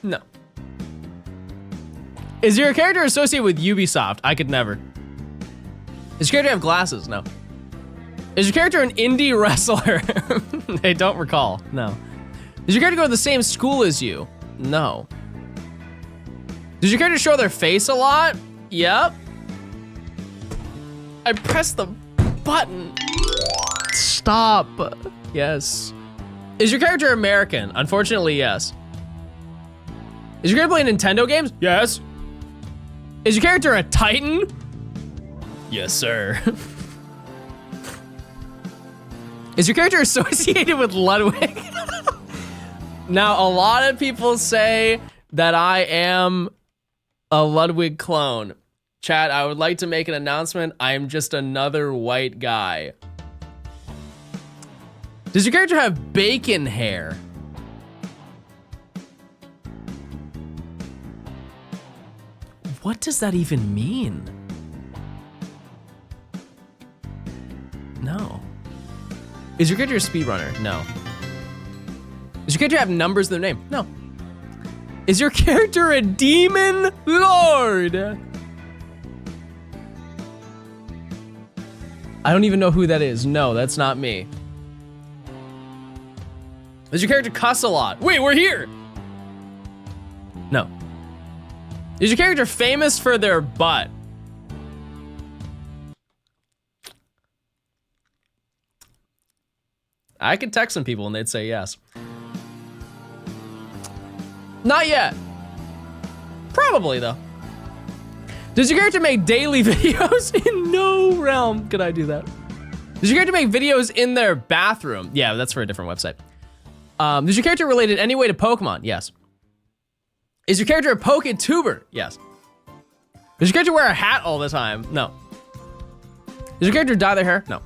[SPEAKER 2] No. Is your character associated with Ubisoft? I could never. Does your character have glasses? No. Is your character an indie wrestler? I don't recall. No. Does your character go to the same school as you? No. Does your character show their face a lot? Yep. I pressed the button. Stop. Yes. Is your character American? Unfortunately, yes. Is your character playing Nintendo games? Yes. Is your character a Titan? Yes, sir. Is your character associated with Ludwig? Now, a lot of people say that I am a Ludwig clone. Chat, I would like to make an announcement. I am just another white guy. Does your character have bacon hair? What does that even mean? No. Is your character a speedrunner? No. Does your character have numbers in their name? No. Is your character a demon lord? I don't even know who that is. No, that's not me. Does your character cuss a lot? Wait, we're here! No. Is your character famous for their butt? I could text some people and they'd say yes. Not yet. Probably though. Does your character make daily videos? In no realm could I do that. Does your character make videos in their bathroom? Yeah, that's for a different website. Is your character related any way to Pokemon? Yes. Is your character a Poketuber? Yes. Does your character wear a hat all the time? No. Does your character dye their hair? No.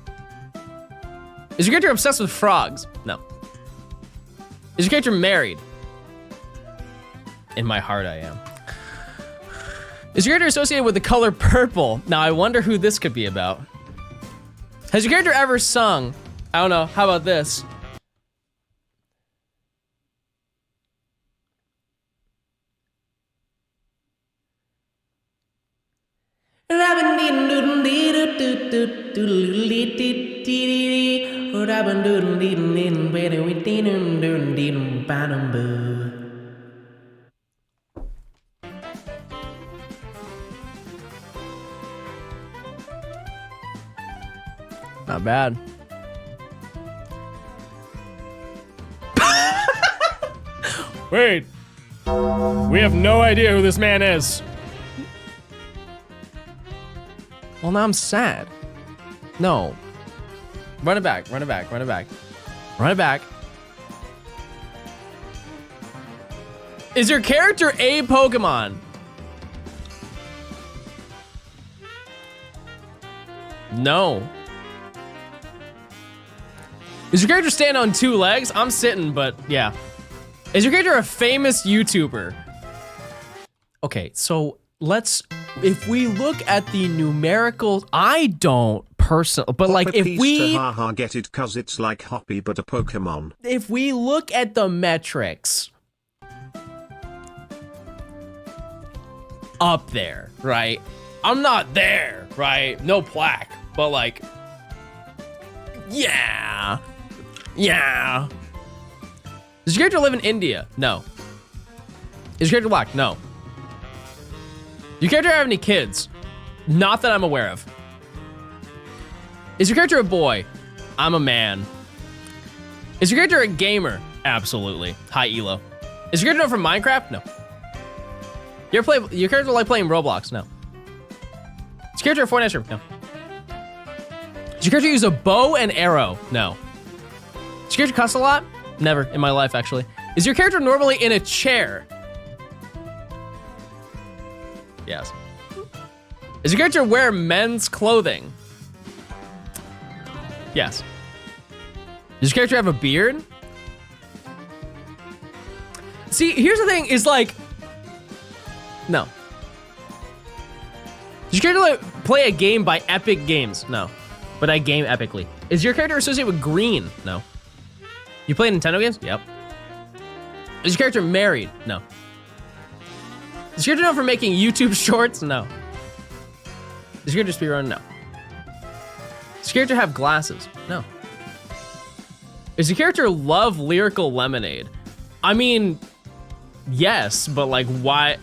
[SPEAKER 2] Is your character obsessed with frogs? No. Is your character married? In my heart, I am. Is your character associated with the color purple? Now, I wonder who this could be about. Has your character ever sung? I don't know, how about this? Not bad. Wait. We have no idea who this man is. Well, now I'm sad. No. Run it back, run it back, run it back. Run it back. Is your character a Pokemon? No. Is your character stand on two legs? I'm sitting, but yeah. Is your character a famous YouTuber? Okay, so if we look at the numericals, I don't personally, but like if we
[SPEAKER 1] haha get it cause it's like Hoppy but a Pokemon.
[SPEAKER 2] If we look at the metrics up there, right? I'm not there, right? No plaque, but like, yeah. Yeah. Does your character live in India? No. Is your character black? No. Does your character have any kids? Not that I'm aware of. Is your character a boy? I'm a man. Is your character a gamer? Absolutely. High elo. Is your character known from Minecraft? No. Your character like playing Roblox? No. Is your character a Fortnite streamer? No. Does your character use a bow and arrow? No. Does your character cuss a lot? Never in my life, actually. Is your character normally in a chair? Yes. Does your character wear men's clothing? Yes. Does your character have a beard? See, here's the thing, is like, no. Does your character play a game by Epic Games? No. But I game epically. Is your character associated with green? No. You play Nintendo games? Yep. Is your character married? No. Is your character known for making YouTube shorts? No. Does your character speedrun? No. Does your character have glasses? No. Does your character love Lyrical Lemonade? I mean, yes, but like why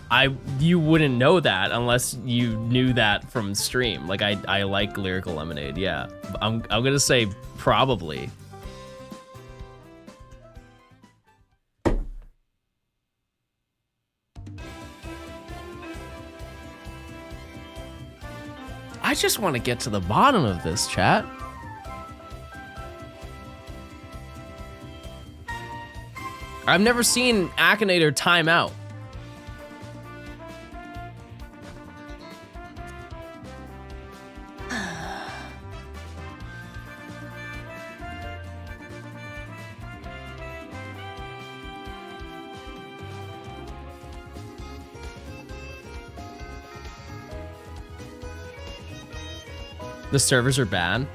[SPEAKER 2] you wouldn't know that unless you knew that from stream. Like I like Lyrical Lemonade, yeah. I'm gonna say probably. I just want to get to the bottom of this, chat. I've never seen Akinator time out. The servers are bad.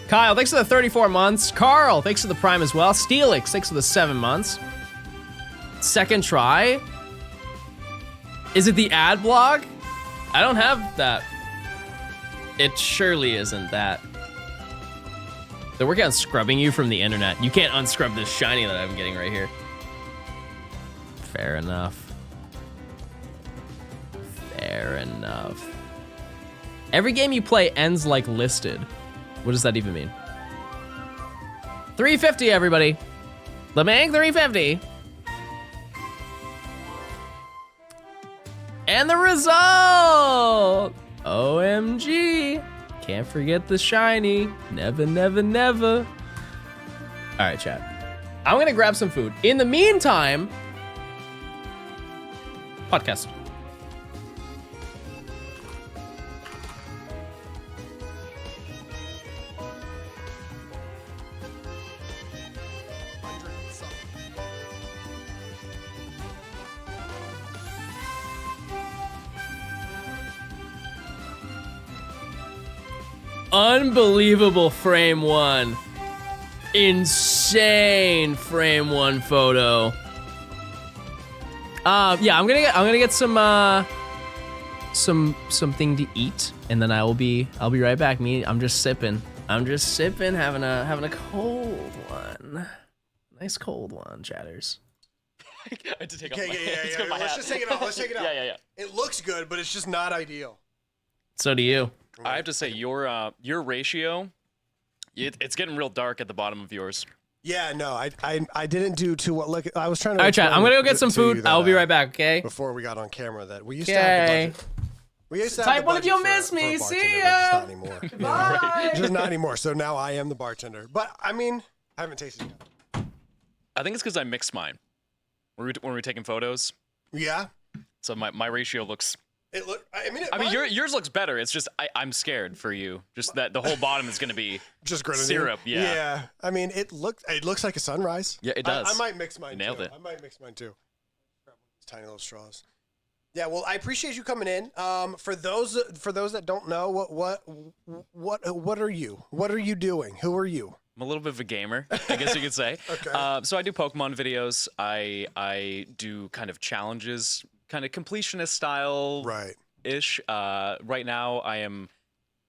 [SPEAKER 2] Kyle, thanks for the 34 months. Carl, thanks for the Prime as well. Steelix, thanks for the 7 months. Second try? Is it the ad block? I don't have that. It surely isn't that. They're working on scrubbing you from the internet. You can't unscrub this shiny that I'm getting right here. Fair enough. Fair enough. Every game you play ends like listed. What does that even mean? 350, everybody. Lemang 350. And the result! OMG. Can't forget the shiny. Never, never, never. All right, chat. I'm gonna grab some food. In the meantime, podcast. Unbelievable frame one. Insane frame one photo. Yeah, I'm gonna get something to eat, and then I'll be right back. I'm just sipping, having a cold one. Nice cold one, chatters.
[SPEAKER 8] I had to take off my
[SPEAKER 9] Yeah.
[SPEAKER 8] hat.
[SPEAKER 9] Let's just take it off. Let's take it off.
[SPEAKER 8] Yeah.
[SPEAKER 9] It looks good, but it's just not ideal.
[SPEAKER 2] So do you.
[SPEAKER 8] I have to say, your ratio, it's getting real dark at the bottom of yours.
[SPEAKER 9] Yeah, no, I didn't do too well. Look, I was trying to.
[SPEAKER 2] All right, chat. I'm gonna go get some food. I'll be right back. Okay.
[SPEAKER 9] Before we got on camera, that we used to have the budget. We used to have
[SPEAKER 2] Type
[SPEAKER 9] the
[SPEAKER 2] one if
[SPEAKER 9] budget
[SPEAKER 2] you miss
[SPEAKER 9] for
[SPEAKER 2] me.
[SPEAKER 9] a bartender,
[SPEAKER 2] See
[SPEAKER 9] but just
[SPEAKER 2] ya.
[SPEAKER 9] not anymore.
[SPEAKER 2] Bye.
[SPEAKER 9] Just not anymore. So now I am the bartender. But I mean, I haven't tasted it yet.
[SPEAKER 8] I think it's because I mixed mine. When we were taking photos,
[SPEAKER 9] Yeah.
[SPEAKER 8] so my ratio looks.
[SPEAKER 9] It look. I mean,
[SPEAKER 8] yours looks better. It's just I'm scared for you. Just that the whole bottom is gonna be
[SPEAKER 9] just grenadine.
[SPEAKER 8] syrup. Yeah.
[SPEAKER 9] Yeah. I mean, it looks like a sunrise.
[SPEAKER 8] Yeah, it does.
[SPEAKER 9] I might mix mine.
[SPEAKER 8] Nailed
[SPEAKER 9] too.
[SPEAKER 8] it.
[SPEAKER 9] I might mix mine too. Tiny little straws. Yeah. Well, I appreciate you coming in. For those that don't know, what are you? What are you doing? Who are you?
[SPEAKER 8] I'm a little bit of a gamer, I guess you could say.
[SPEAKER 9] Okay.
[SPEAKER 8] So I do Pokemon videos. I do kind of challenges, kind of completionist style.
[SPEAKER 9] Right.
[SPEAKER 8] Ish. Right now, I am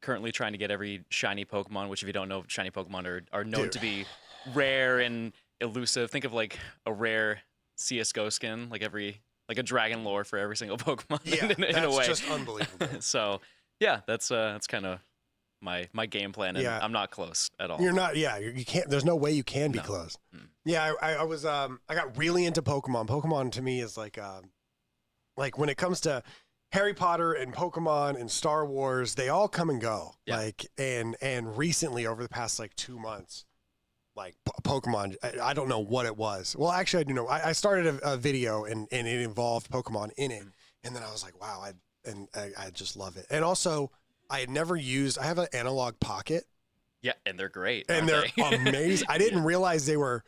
[SPEAKER 8] currently trying to get every shiny Pokemon, which if you don't know, shiny Pokemon are known to be rare and elusive. Think of like a rare CS:GO skin, like a dragon lore for every single Pokemon.
[SPEAKER 9] Yeah,
[SPEAKER 8] in a way.
[SPEAKER 9] that's just unbelievable.
[SPEAKER 8] So yeah, that's kind of my game plan, and
[SPEAKER 9] Yeah.
[SPEAKER 8] I'm not close at all.
[SPEAKER 9] You're not. Yeah. You can't. There's no way you can be close. Yeah. I was. I got really into Pokemon. Pokemon to me is like when it comes to Harry Potter and Pokemon and Star Wars, they all come and go.
[SPEAKER 8] Yeah.
[SPEAKER 9] Like and recently over the past like 2 months, like Pokemon, I don't know what it was. Well, actually, I do know. I started a video and it involved Pokemon in it, and then I was like, wow, I just love it. And also, I had never used. I have an analog pocket,
[SPEAKER 8] Yeah, and they're great.
[SPEAKER 9] and they're
[SPEAKER 8] aren't they?
[SPEAKER 9] amazing. I didn't realize they were.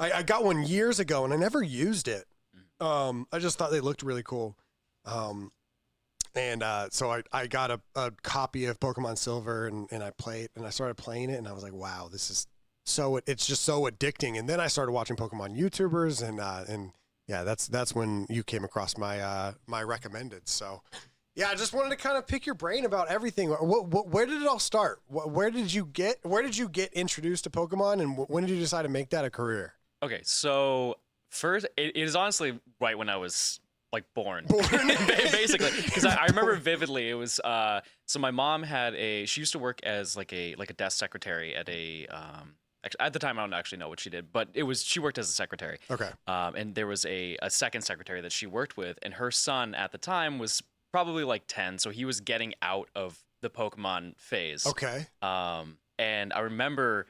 [SPEAKER 9] I got one years ago, and I never used it. I just thought they looked really cool. So I got a copy of Pokemon Silver and I played and I started playing it and I was like, wow, this is it's just so addicting. And then I started watching Pokemon YouTubers and yeah, that's when you came across my my recommended. So yeah, I just wanted to kind of pick your brain about everything. Where did it all start? Where did you get introduced to Pokemon, and when did you decide to make that a career?
[SPEAKER 8] Okay, so first, it is honestly right when I was like born. Basically, because I remember vividly. It was so my mom she used to work as like a desk secretary at a actually, at the time I don't actually know what she did, but she worked as a secretary.
[SPEAKER 9] Okay.
[SPEAKER 8] And there was a second secretary that she worked with, and her son at the time was probably like 10, so he was getting out of the Pokemon phase.
[SPEAKER 9] Okay.
[SPEAKER 8] And I remember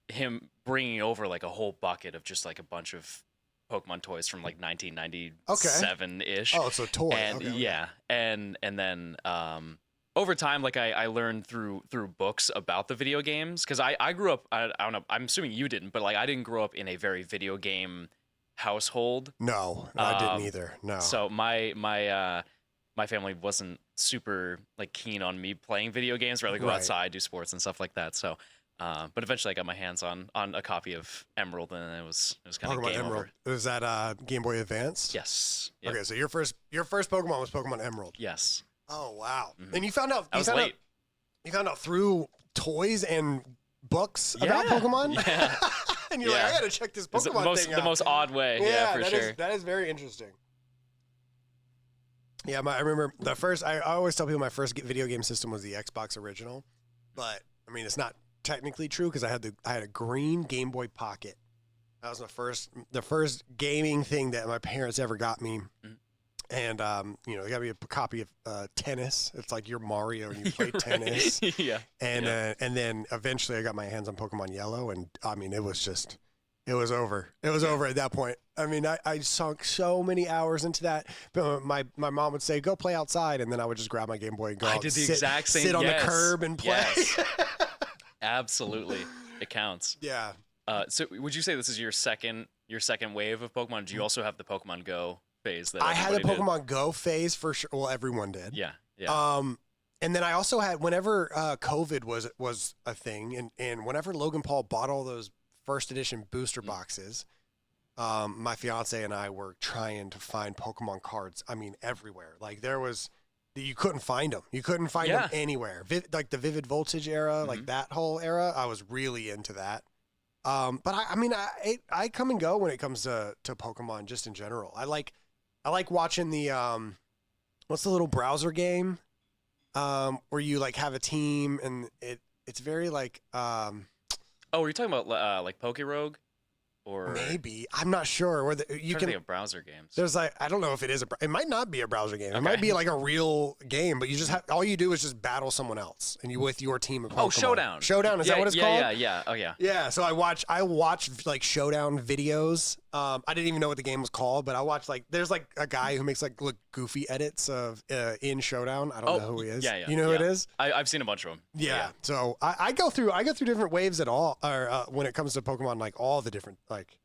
[SPEAKER 8] him bringing over like a whole bucket of just like a bunch of Pokemon toys from like 1997-ish.
[SPEAKER 9] Oh, it's a toy.
[SPEAKER 8] And
[SPEAKER 9] okay.
[SPEAKER 8] yeah, and then over time, like I learned through books about the video games, because I grew up. I don't know. I'm assuming you didn't, but like I didn't grow up in a very video game household.
[SPEAKER 9] No, I didn't either. No.
[SPEAKER 8] So my family wasn't super like keen on me playing video games. Rather go
[SPEAKER 9] Right.
[SPEAKER 8] outside, do sports and stuff like that. So, but eventually I got my hands on a copy of Emerald, and it was kind of
[SPEAKER 9] Pokemon
[SPEAKER 8] game
[SPEAKER 9] Emerald.
[SPEAKER 8] over.
[SPEAKER 9] Was that Game Boy Advance?
[SPEAKER 8] Yes. Yep.
[SPEAKER 9] Okay, so your first Pokemon was Pokemon Emerald.
[SPEAKER 8] Yes.
[SPEAKER 9] Oh wow!
[SPEAKER 8] Mhm.
[SPEAKER 9] And you found out
[SPEAKER 8] I was late.
[SPEAKER 9] You found out through toys and books about Pokemon.
[SPEAKER 8] Yeah.
[SPEAKER 9] And you're like, I gotta check this Pokemon thing out.
[SPEAKER 8] The most odd way. Yeah, for sure.
[SPEAKER 9] That is very interesting. Yeah, I remember the first. I always tell people my first video game system was the Xbox original, but I mean it's not technically true because I had a green Game Boy Pocket. That was the first gaming thing that my parents ever got me. And they got me a copy of tennis. It's like you're Mario and you play tennis.
[SPEAKER 8] Yeah.
[SPEAKER 9] And then eventually I got my hands on Pokemon Yellow, and I mean it was over. It was over at that point. I mean I sunk so many hours into that. But my mom would say go play outside, and then I would just grab my Game Boy and go.
[SPEAKER 8] I did the exact same.
[SPEAKER 9] Sit on the curb and play.
[SPEAKER 8] Yes. Absolutely, it counts.
[SPEAKER 9] Yeah.
[SPEAKER 8] So would you say this is your second wave of Pokemon? Do you also have the Pokemon Go phase? That
[SPEAKER 9] I had the
[SPEAKER 8] everybody
[SPEAKER 9] Pokemon Go phase for sure. Well, everyone did.
[SPEAKER 8] did? Yeah.
[SPEAKER 9] And then I also had whenever COVID was a thing, and whenever Logan Paul bought all those first edition booster boxes, my fiance and I were trying to find Pokemon cards. I mean, everywhere. Like you couldn't find them. You couldn't find them anywhere. Like the Vivid Voltage era, like that whole era. I was really into that. But I come and go when it comes to Pokemon just in general. I like watching the what's the little browser game where you like have a team and it's very like
[SPEAKER 8] Oh, were you talking about like Pokerogue? Or
[SPEAKER 9] maybe I'm not sure. Where you can
[SPEAKER 8] think of browser games.
[SPEAKER 9] There's like I don't know if it is it might not be a browser game. It might be like a real game, but you just have all you do is just battle someone else and you with your team of Pokemon.
[SPEAKER 8] Oh, Showdown.
[SPEAKER 9] Showdown, is that what it's called?
[SPEAKER 8] Yeah. Oh yeah.
[SPEAKER 9] Yeah, so I watch like Showdown videos. I didn't even know what the game was called, but I watched there's like a guy who makes like look goofy edits of in Showdown. I don't know who he is.
[SPEAKER 8] Yeah.
[SPEAKER 9] You know who it is?
[SPEAKER 8] I've seen a bunch of them.
[SPEAKER 9] Yeah. So I go through different waves at all, or when it comes to Pokemon, like all the different like.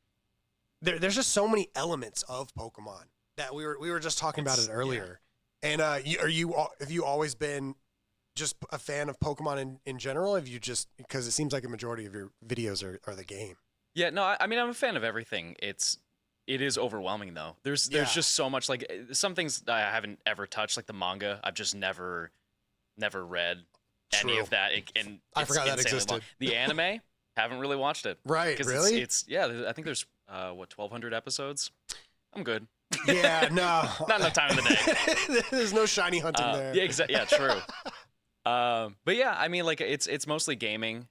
[SPEAKER 9] There's just so many elements of Pokemon that we were just talking about it earlier. Yeah. And have you always been just a fan of Pokemon in general? Have you just because it seems like a majority of your videos are the game?
[SPEAKER 8] Yeah, no, I mean I'm a fan of everything. It is overwhelming though. There's just so much like some things I haven't ever touched, like the manga. I've just never read any of that. And
[SPEAKER 9] I forgot that existed.
[SPEAKER 8] Long. The anime, haven't really watched it.
[SPEAKER 9] Right? Really?
[SPEAKER 8] It's I think there's 1,200 episodes. I'm good.
[SPEAKER 9] Yeah, no,
[SPEAKER 8] not enough time in the day.
[SPEAKER 9] There's no shiny hunting there.
[SPEAKER 8] Yeah, exactly. Yeah, true. But yeah, I mean, like it's mostly gaming,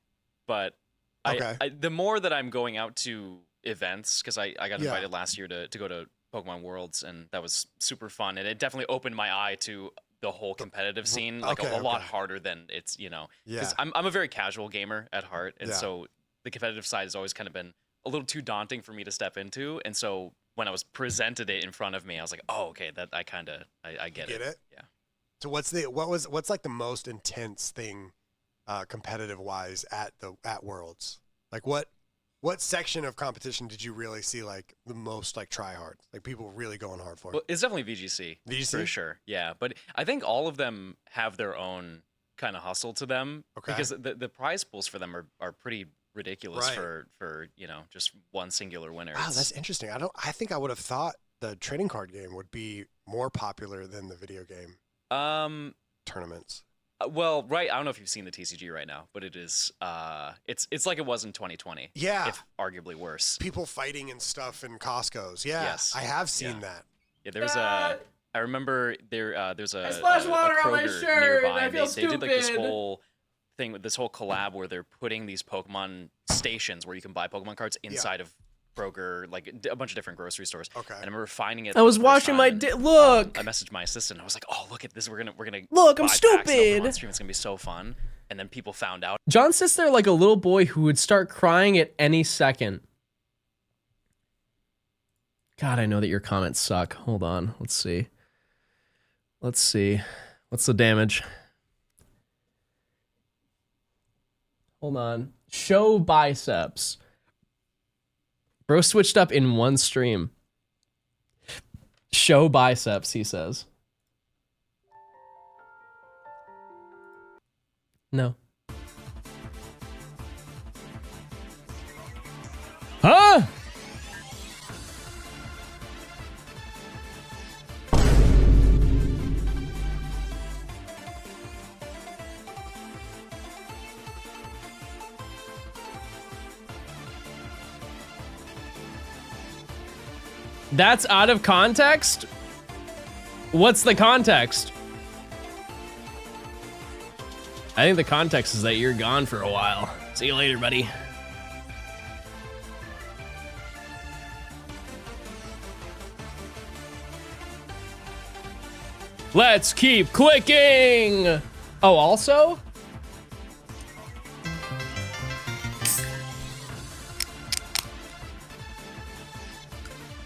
[SPEAKER 8] but the more that I'm going out to events, because I got invited last year to go to Pokemon Worlds, and that was super fun, and it definitely opened my eye to the whole competitive scene, like a lot harder than it's because I'm a very casual gamer at heart, and so the competitive side has always kind of been a little too daunting for me to step into, and so when I was presented it in front of me, I was like, oh, okay, that I get it. Yeah.
[SPEAKER 9] So what's like the most intense thing, competitive wise at Worlds? Like what section of competition did you really see like the most like try hard, like people really going hard for it?
[SPEAKER 8] Well, it's definitely VGC for sure. Yeah, but I think all of them have their own kind of hustle to them because the prize pools for them are pretty ridiculous for just one singular winner.
[SPEAKER 9] Wow, that's interesting. I think I would have thought the trading card game would be more popular than the video game tournaments.
[SPEAKER 8] Well, right. I don't know if you've seen the TCG right now, but it is it's like it was in 2020.
[SPEAKER 9] Yeah,
[SPEAKER 8] if arguably worse.
[SPEAKER 9] People fighting and stuff in Costco's. Yeah, yes, I have seen that.
[SPEAKER 8] Yeah, there's I remember there's a
[SPEAKER 5] splash water
[SPEAKER 8] a
[SPEAKER 5] on my
[SPEAKER 8] Kroger
[SPEAKER 5] shirt.
[SPEAKER 8] Nearby.
[SPEAKER 5] I feel
[SPEAKER 8] they did like this
[SPEAKER 5] stupid.
[SPEAKER 8] whole thing with this whole collab where they're putting these Pokemon stations where you can buy Pokemon cards inside of Kroger, like a bunch of different grocery stores.
[SPEAKER 9] Okay.
[SPEAKER 8] And I remember finding it.
[SPEAKER 2] I was washing my look.
[SPEAKER 8] I messaged my assistant. I was like, "Oh, look at this. We're gonna
[SPEAKER 2] look. I'm
[SPEAKER 8] buy packs of
[SPEAKER 2] stupid.
[SPEAKER 8] Pokemon stream. It's gonna be so fun." And then people found out.
[SPEAKER 2] John sits there like a little boy who would start crying at any second. God, I know that your comments suck. Hold on. Let's see. What's the damage? Hold on. Show biceps. Bro switched up in one stream. Show biceps, he says. No. Huh? That's out of context? What's the context? I think the context is that you're gone for a while. See you later, buddy. Let's keep clicking. Oh, also?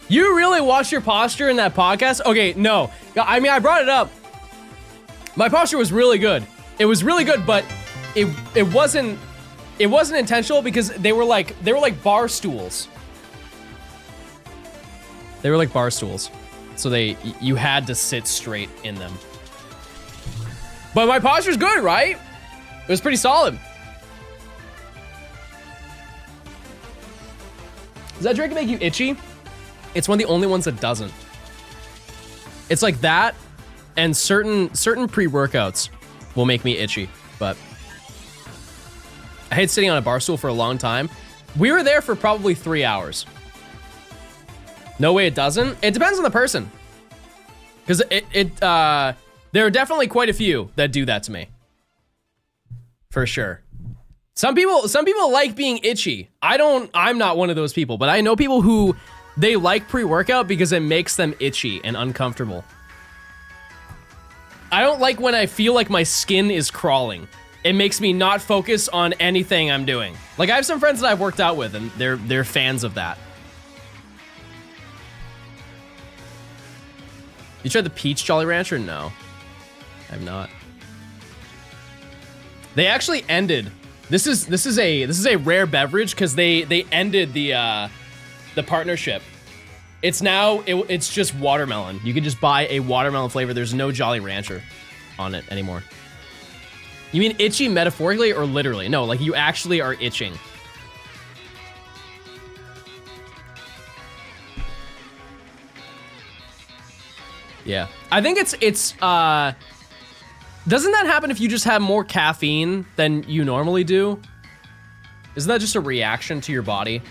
[SPEAKER 2] You really watched your posture in that podcast? Okay, no. I mean, I brought it up. My posture was really good. It was really good, but it wasn't intentional because they were like bar stools. They were like bar stools. So you had to sit straight in them. But my posture's good, right? It was pretty solid. Does that drink make you itchy? It's one of the only ones that doesn't. It's like that, and certain pre-workouts will make me itchy, but I hate sitting on a bar stool for a long time. We were there for probably 3 hours. No way it doesn't. It depends on the person. Because there are definitely quite a few that do that to me. For sure. Some people like being itchy. I'm not one of those people, but I know people who they like pre-workout because it makes them itchy and uncomfortable. I don't like when I feel like my skin is crawling. It makes me not focus on anything I'm doing. Like I have some friends that I've worked out with and they're fans of that. You tried the peach Jolly Rancher? No, I've not. They actually ended. This is a rare beverage because they ended the partnership. It's now it's just watermelon. You can just buy a watermelon flavor. There's no Jolly Rancher on it anymore. You mean itchy metaphorically or literally? No, like you actually are itching. Yeah. I think it's doesn't that happen if you just have more caffeine than you normally do? Isn't that just a reaction to your body?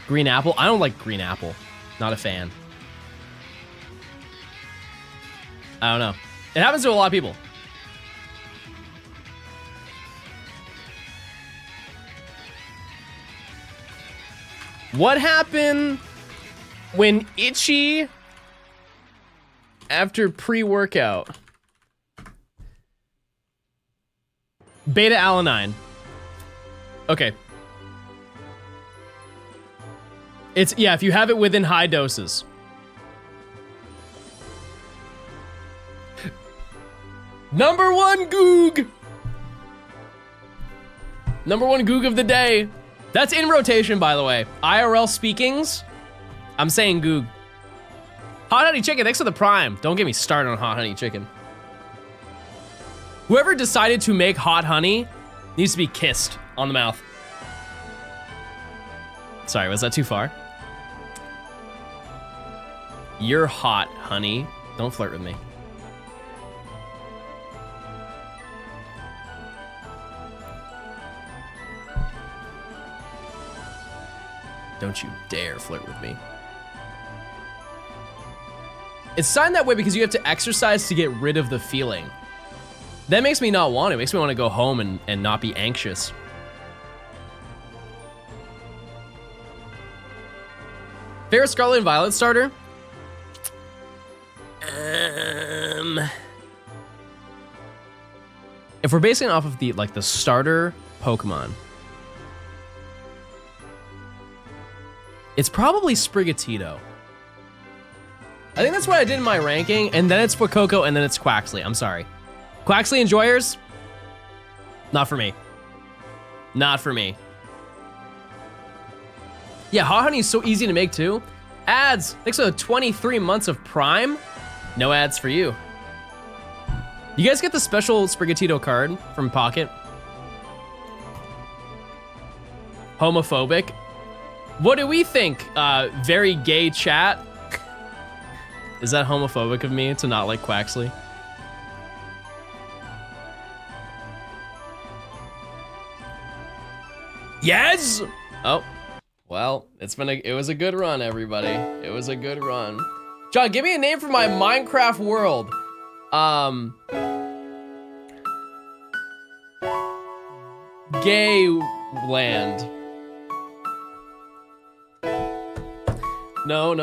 [SPEAKER 2] Green apple? I don't like green apple. Not a fan. I don't know. It happens to a lot of people. What happened when itchy after pre-workout? Beta alanine. Okay. It's, yeah, if you have it within high doses. Number one goog. Number one goog of the day. That's in rotation, by the way. IRL speakings. I'm saying goog. Hot honey chicken, thanks for the prime. Don't get me started on hot honey chicken. Whoever decided to make hot honey needs to be kissed on the mouth. Sorry, was that too far? You're hot, honey. Don't flirt with me. Don't you dare flirt with me. It's signed that way because you have to exercise to get rid of the feeling. That makes me not want it. It makes me want to go home and not be anxious. Favorite Scarlet and Violet starter? If we're basing it off of the starter Pokemon, it's probably Sprigatito. I think that's what I did in my ranking, and then it's Fuecoco, and then it's Quaxley. I'm sorry. Quaxley enjoyers? Not for me. Not for me. Yeah, hot honey is so easy to make too. Ads, thanks for the 23 months of Prime. No ads for you. You guys get the special Sprigatito card from Pocket? Homophobic? What do we think? Very gay chat? Is that homophobic of me to not like Quaxley? Yes! Oh, Well, it was a good run, everybody. It was a good run. John, give me a name for my Minecraft world. Gay land. No.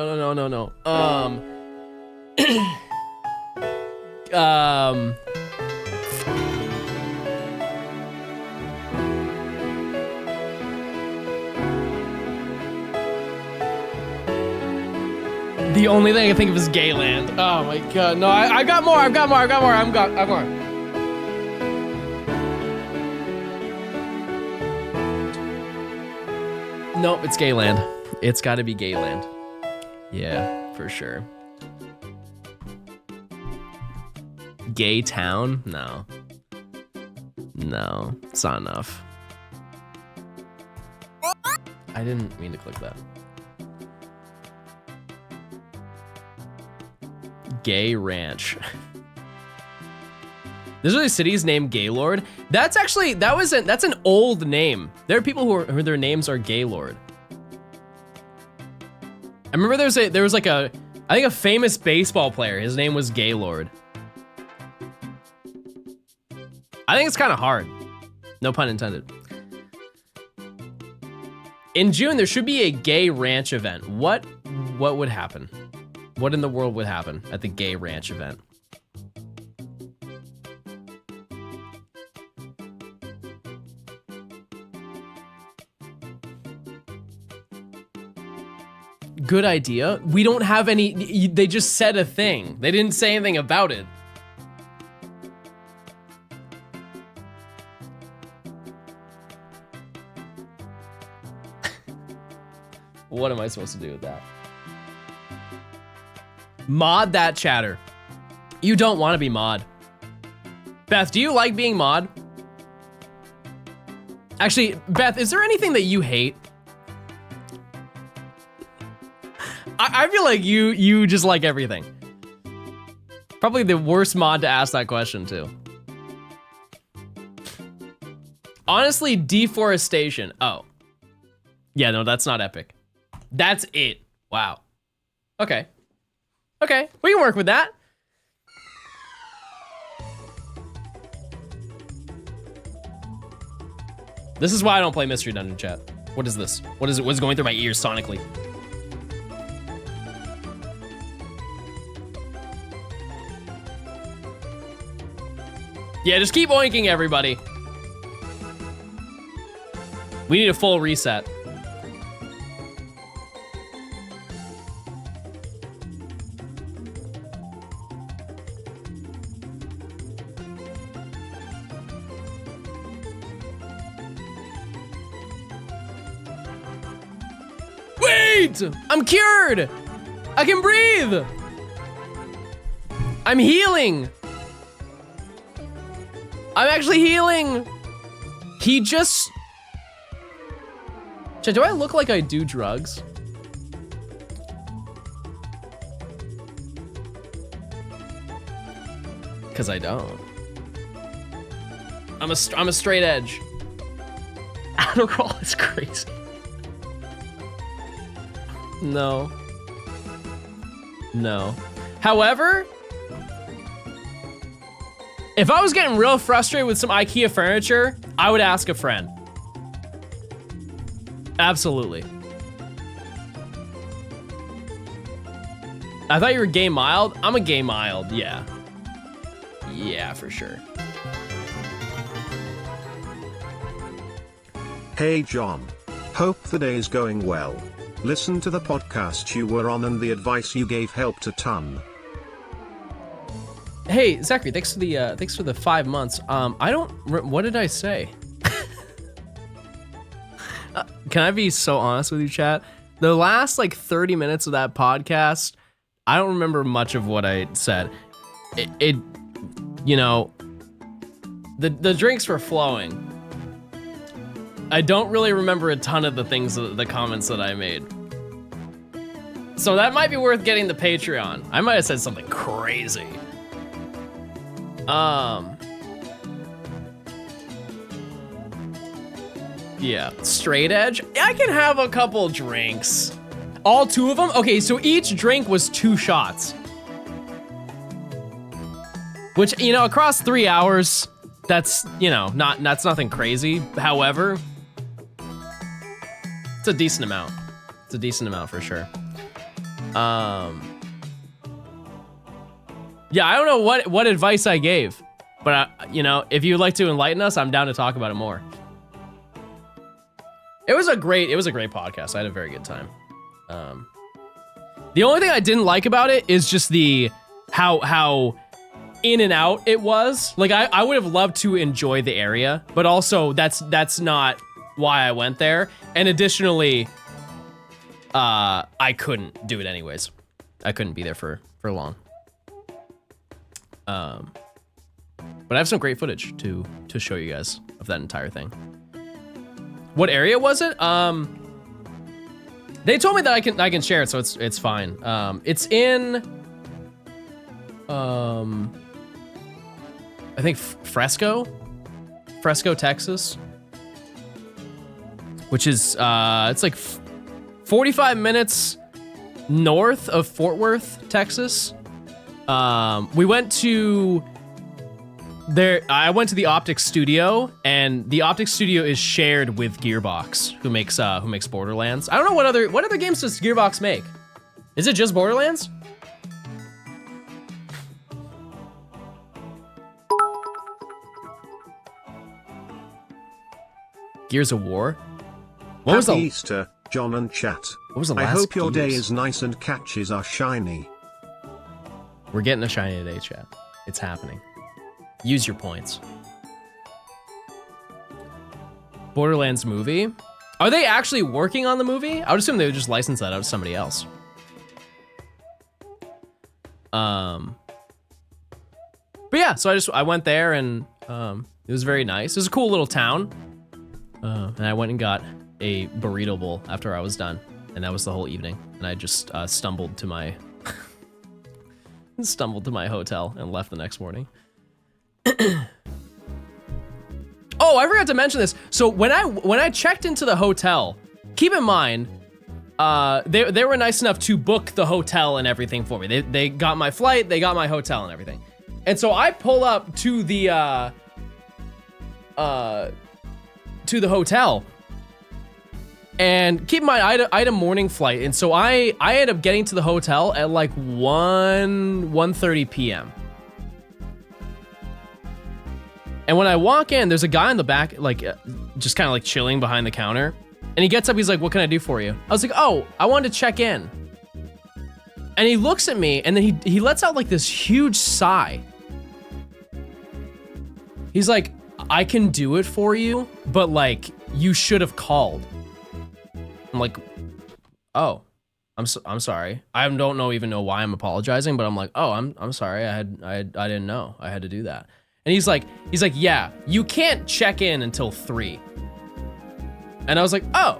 [SPEAKER 2] The only thing I can think of is Gayland. Oh my god, no, I got more. I've got more. Nope, it's Gayland. It's gotta be Gayland. Yeah, for sure. Gay town? No. No, it's not enough. I didn't mean to click that. Gay Ranch. There's really cities named Gaylord. That's actually, that's an old name. There are people who their names are Gaylord. I remember there was like I think a famous baseball player. His name was Gaylord. I think it's kind of hard. No pun intended. In June, there should be a gay ranch event. What would happen? What in the world would happen at the gay ranch event? Good idea. We don't have any, they just said a thing. They didn't say anything about it. What am I supposed to do with that? Mod that chatter. You don't want to be mod. Beth, do you like being mod? Actually, Beth, is there anything that you hate? I feel like you just like everything. Probably the worst mod to ask that question to. Honestly, deforestation. Oh. Yeah, no, that's not epic. That's it. Wow. Okay. Okay, we can work with that. This is why I don't play Mystery Dungeon, chat. What is this? What is it? What's going through my ears sonically? Yeah, just keep oinking, everybody. We need a full reset. Wait! I'm cured! I can breathe! I'm healing! I'm actually healing! He just... Chat, do I look like I do drugs? Cause I don't. I'm a straight edge. Adderall is crazy. No. No. However, if I was getting real frustrated with some IKEA furniture, I would ask a friend. Absolutely. I thought you were gay mild. I'm a gay mild, yeah. Yeah, for sure.
[SPEAKER 1] Hey John. Hope the day's going well. Listen to the podcast you were on and the advice you gave helped a ton.
[SPEAKER 2] Hey, Zachary, thanks for the 5 months. What did I say? Can I be so honest with you, chat? The last like 30 minutes of that podcast, I don't remember much of what I said. It you know, the drinks were flowing. I don't really remember a ton of the comments that I made. So that might be worth getting the Patreon. I might have said something crazy. Yeah, straight edge. I can have a couple drinks. All 2 of them? Okay, so each drink was 2 shots. Which, you know, across 3 hours, that's, you know, that's nothing crazy. However, it's a decent amount. It's a decent amount for sure. Yeah, I don't know what advice I gave, but you know, if you'd like to enlighten us, I'm down to talk about it more. It was a great podcast. I had a very good time. The only thing I didn't like about it is just the how in and out it was. Like I would have loved to enjoy the area, but also that's not why I went there. And additionally, I couldn't do it anyways. I couldn't be there for long. But I have some great footage to show you guys of that entire thing. What area was it? They told me that I can share it, so it's fine. It's in I think Fresco, Texas, which is it's like 45 minutes north of Fort Worth, Texas. We went to there. I went to the Optics Studio, and the Optics Studio is shared with Gearbox, who makes Borderlands. I don't know what other games does Gearbox make. Is it just Borderlands? Gears of War. What was
[SPEAKER 1] Happy Easter, John and chat.
[SPEAKER 2] What was the
[SPEAKER 1] I
[SPEAKER 2] last
[SPEAKER 1] hope your day
[SPEAKER 2] Gears?
[SPEAKER 1] is nice and catches are shiny.
[SPEAKER 2] We're getting a shiny today, chat. It's happening. Use your points. Borderlands movie. Are they actually working on the movie? I would assume they would just license that out to somebody else. But yeah, so I went there and it was very nice. It was a cool little town. And I went and got a burrito bowl after I was done, and that was the whole evening. And I just stumbled to my hotel and left the next morning. Oh, I forgot to mention this. So when I checked into the hotel, keep in mind, they were nice enough to book the hotel and everything for me. They got my flight, they got my hotel and everything. And so I pull up to the hotel, and keep in mind I had a morning flight, and so I ended up getting to the hotel at like 1:30 p.m. And when I walk in, there's a guy in the back, like just kind of like chilling behind the counter, and he gets up, he's like, "What can I do for you?" I was like, "Oh, I wanted to check in." And he looks at me, and then he lets out like this huge sigh. He's like, "I can do it for you, but like you should have called." I'm like, "Oh, I'm sorry. I don't even know why I'm apologizing, but I'm like, "Oh, I'm sorry. I didn't know I had to do that." And he's like, "Yeah, you can't check in until 3." And I was like, "Oh,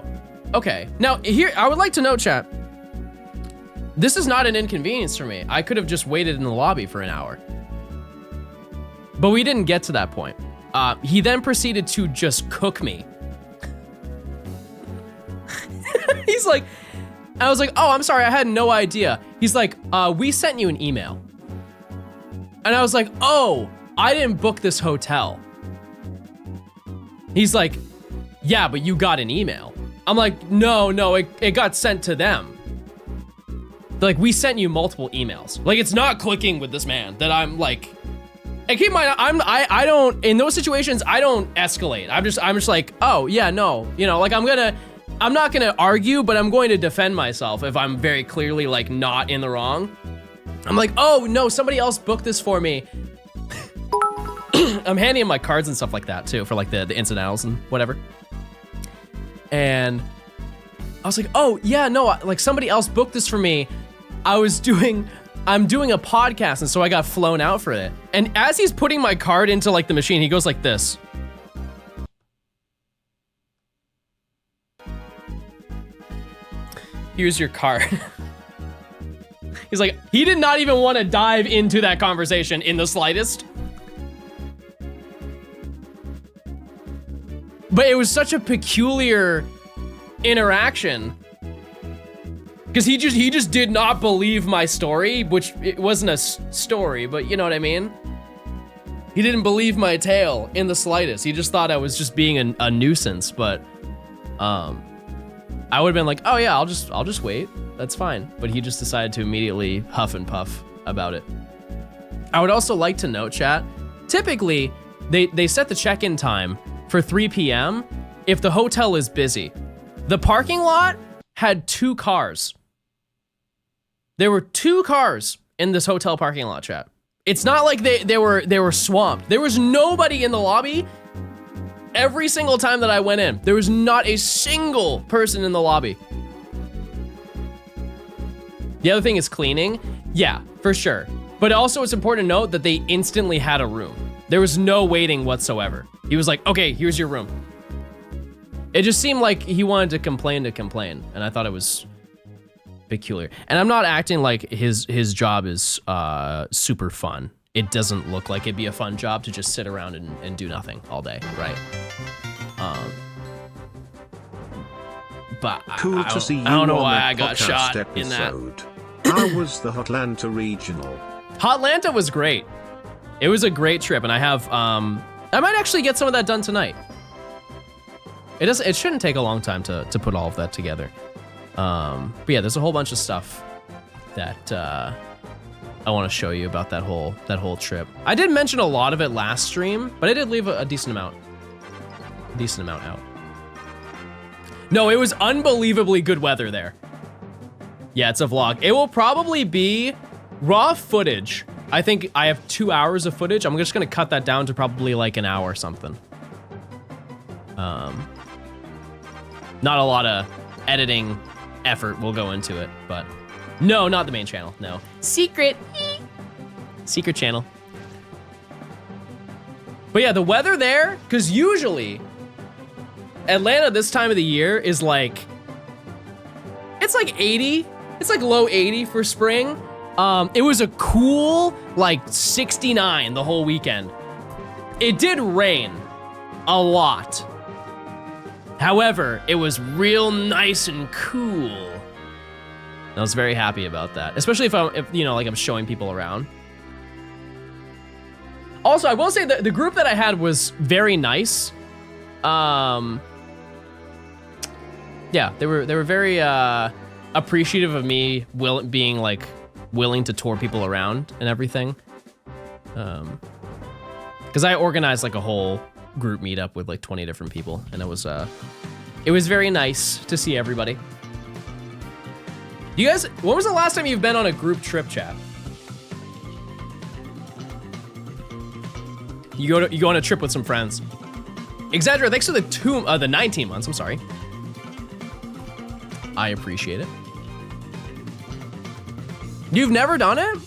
[SPEAKER 2] okay." Now here, I would like to note, chat, this is not an inconvenience for me. I could have just waited in the lobby for an hour, but we didn't get to that point. He then proceeded to just cook me. He's like, I was like, "Oh, I'm sorry, I had no idea." He's like, "We sent you an email." And I was like, "Oh, I didn't book this hotel." He's like, "Yeah, but you got an email." I'm like, no, it got sent to them. Like, we sent you multiple emails. Like, it's not clicking with this man that I'm like, and keep in mind, I don't, in those situations, I don't escalate. I'm just like, "Oh yeah, no," you know, like I'm not gonna argue, but I'm going to defend myself if I'm very clearly like not in the wrong. I'm like, "Oh no, somebody else booked this for me." I'm handing him my cards and stuff like that too, for like the incidentals and whatever. And I was like, "Oh yeah, no, like somebody else booked this for me. I'm doing a podcast, and so I got flown out for it." And as he's putting my card into like the machine, he goes like this. "Here's your card." He's like, he did not even want to dive into that conversation in the slightest. But it was such a peculiar interaction. Because he just did not believe my story, which it wasn't a story, but you know what I mean? He didn't believe my tale in the slightest. He just thought I was just being a nuisance, but I would have been like, oh yeah, I'll just wait. That's fine. But he just decided to immediately huff and puff about it. I would also like to note, chat, typically they set the check-in time for 3 p.m. if the hotel is busy. The parking lot had 2 cars. There were 2 cars in this hotel parking lot, chat. It's not like they were swamped. There was nobody in the lobby every single time that I went in. There was not a single person in the lobby. The other thing is cleaning. Yeah, for sure. But also it's important to note that they instantly had a room. There was no waiting whatsoever. He was like, okay, here's your room. It just seemed like he wanted to complain, and I thought it was peculiar. And I'm not acting like his job is super fun. It doesn't look like it'd be a fun job to just sit around and do nothing all day, right? But
[SPEAKER 1] Cool to see you
[SPEAKER 2] I don't know
[SPEAKER 1] on
[SPEAKER 2] why
[SPEAKER 1] that
[SPEAKER 2] I got shot
[SPEAKER 1] podcast
[SPEAKER 2] in that.
[SPEAKER 1] episode. How was the Hotlanta regional?
[SPEAKER 2] Hotlanta was great. It was a great trip, and I have I might actually get some of that done tonight. It shouldn't take a long time to put all of that together. But yeah, there's a whole bunch of stuff that I want to show you about that whole trip. I did mention a lot of it last stream, but I did leave a decent amount out. No, it was unbelievably good weather there. Yeah, it's a vlog. It will probably be raw footage. I think I have 2 hours of footage. I'm just gonna cut that down to probably like an hour or something. Not a lot of editing effort will go into it, but no, not the main channel, no. Secret channel. But yeah, the weather there, because usually Atlanta this time of the year is like, it's like 80, it's like low 80 for spring. It was a cool, like 69 the whole weekend. It did rain a lot. However, it was real nice and cool. I was very happy about that, especially if you know, like I'm showing people around. Also, I will say that the group that I had was very nice. Yeah, they were very appreciative of me being like willing to tour people around and everything. Because I organized like a whole group meetup with like 20 different people, and it was very nice to see everybody. You guys, when was the last time you've been on a group trip, chat? You go on a trip with some friends. Exaggerate, thanks for the 19 months, I'm sorry. I appreciate it. You've never done it?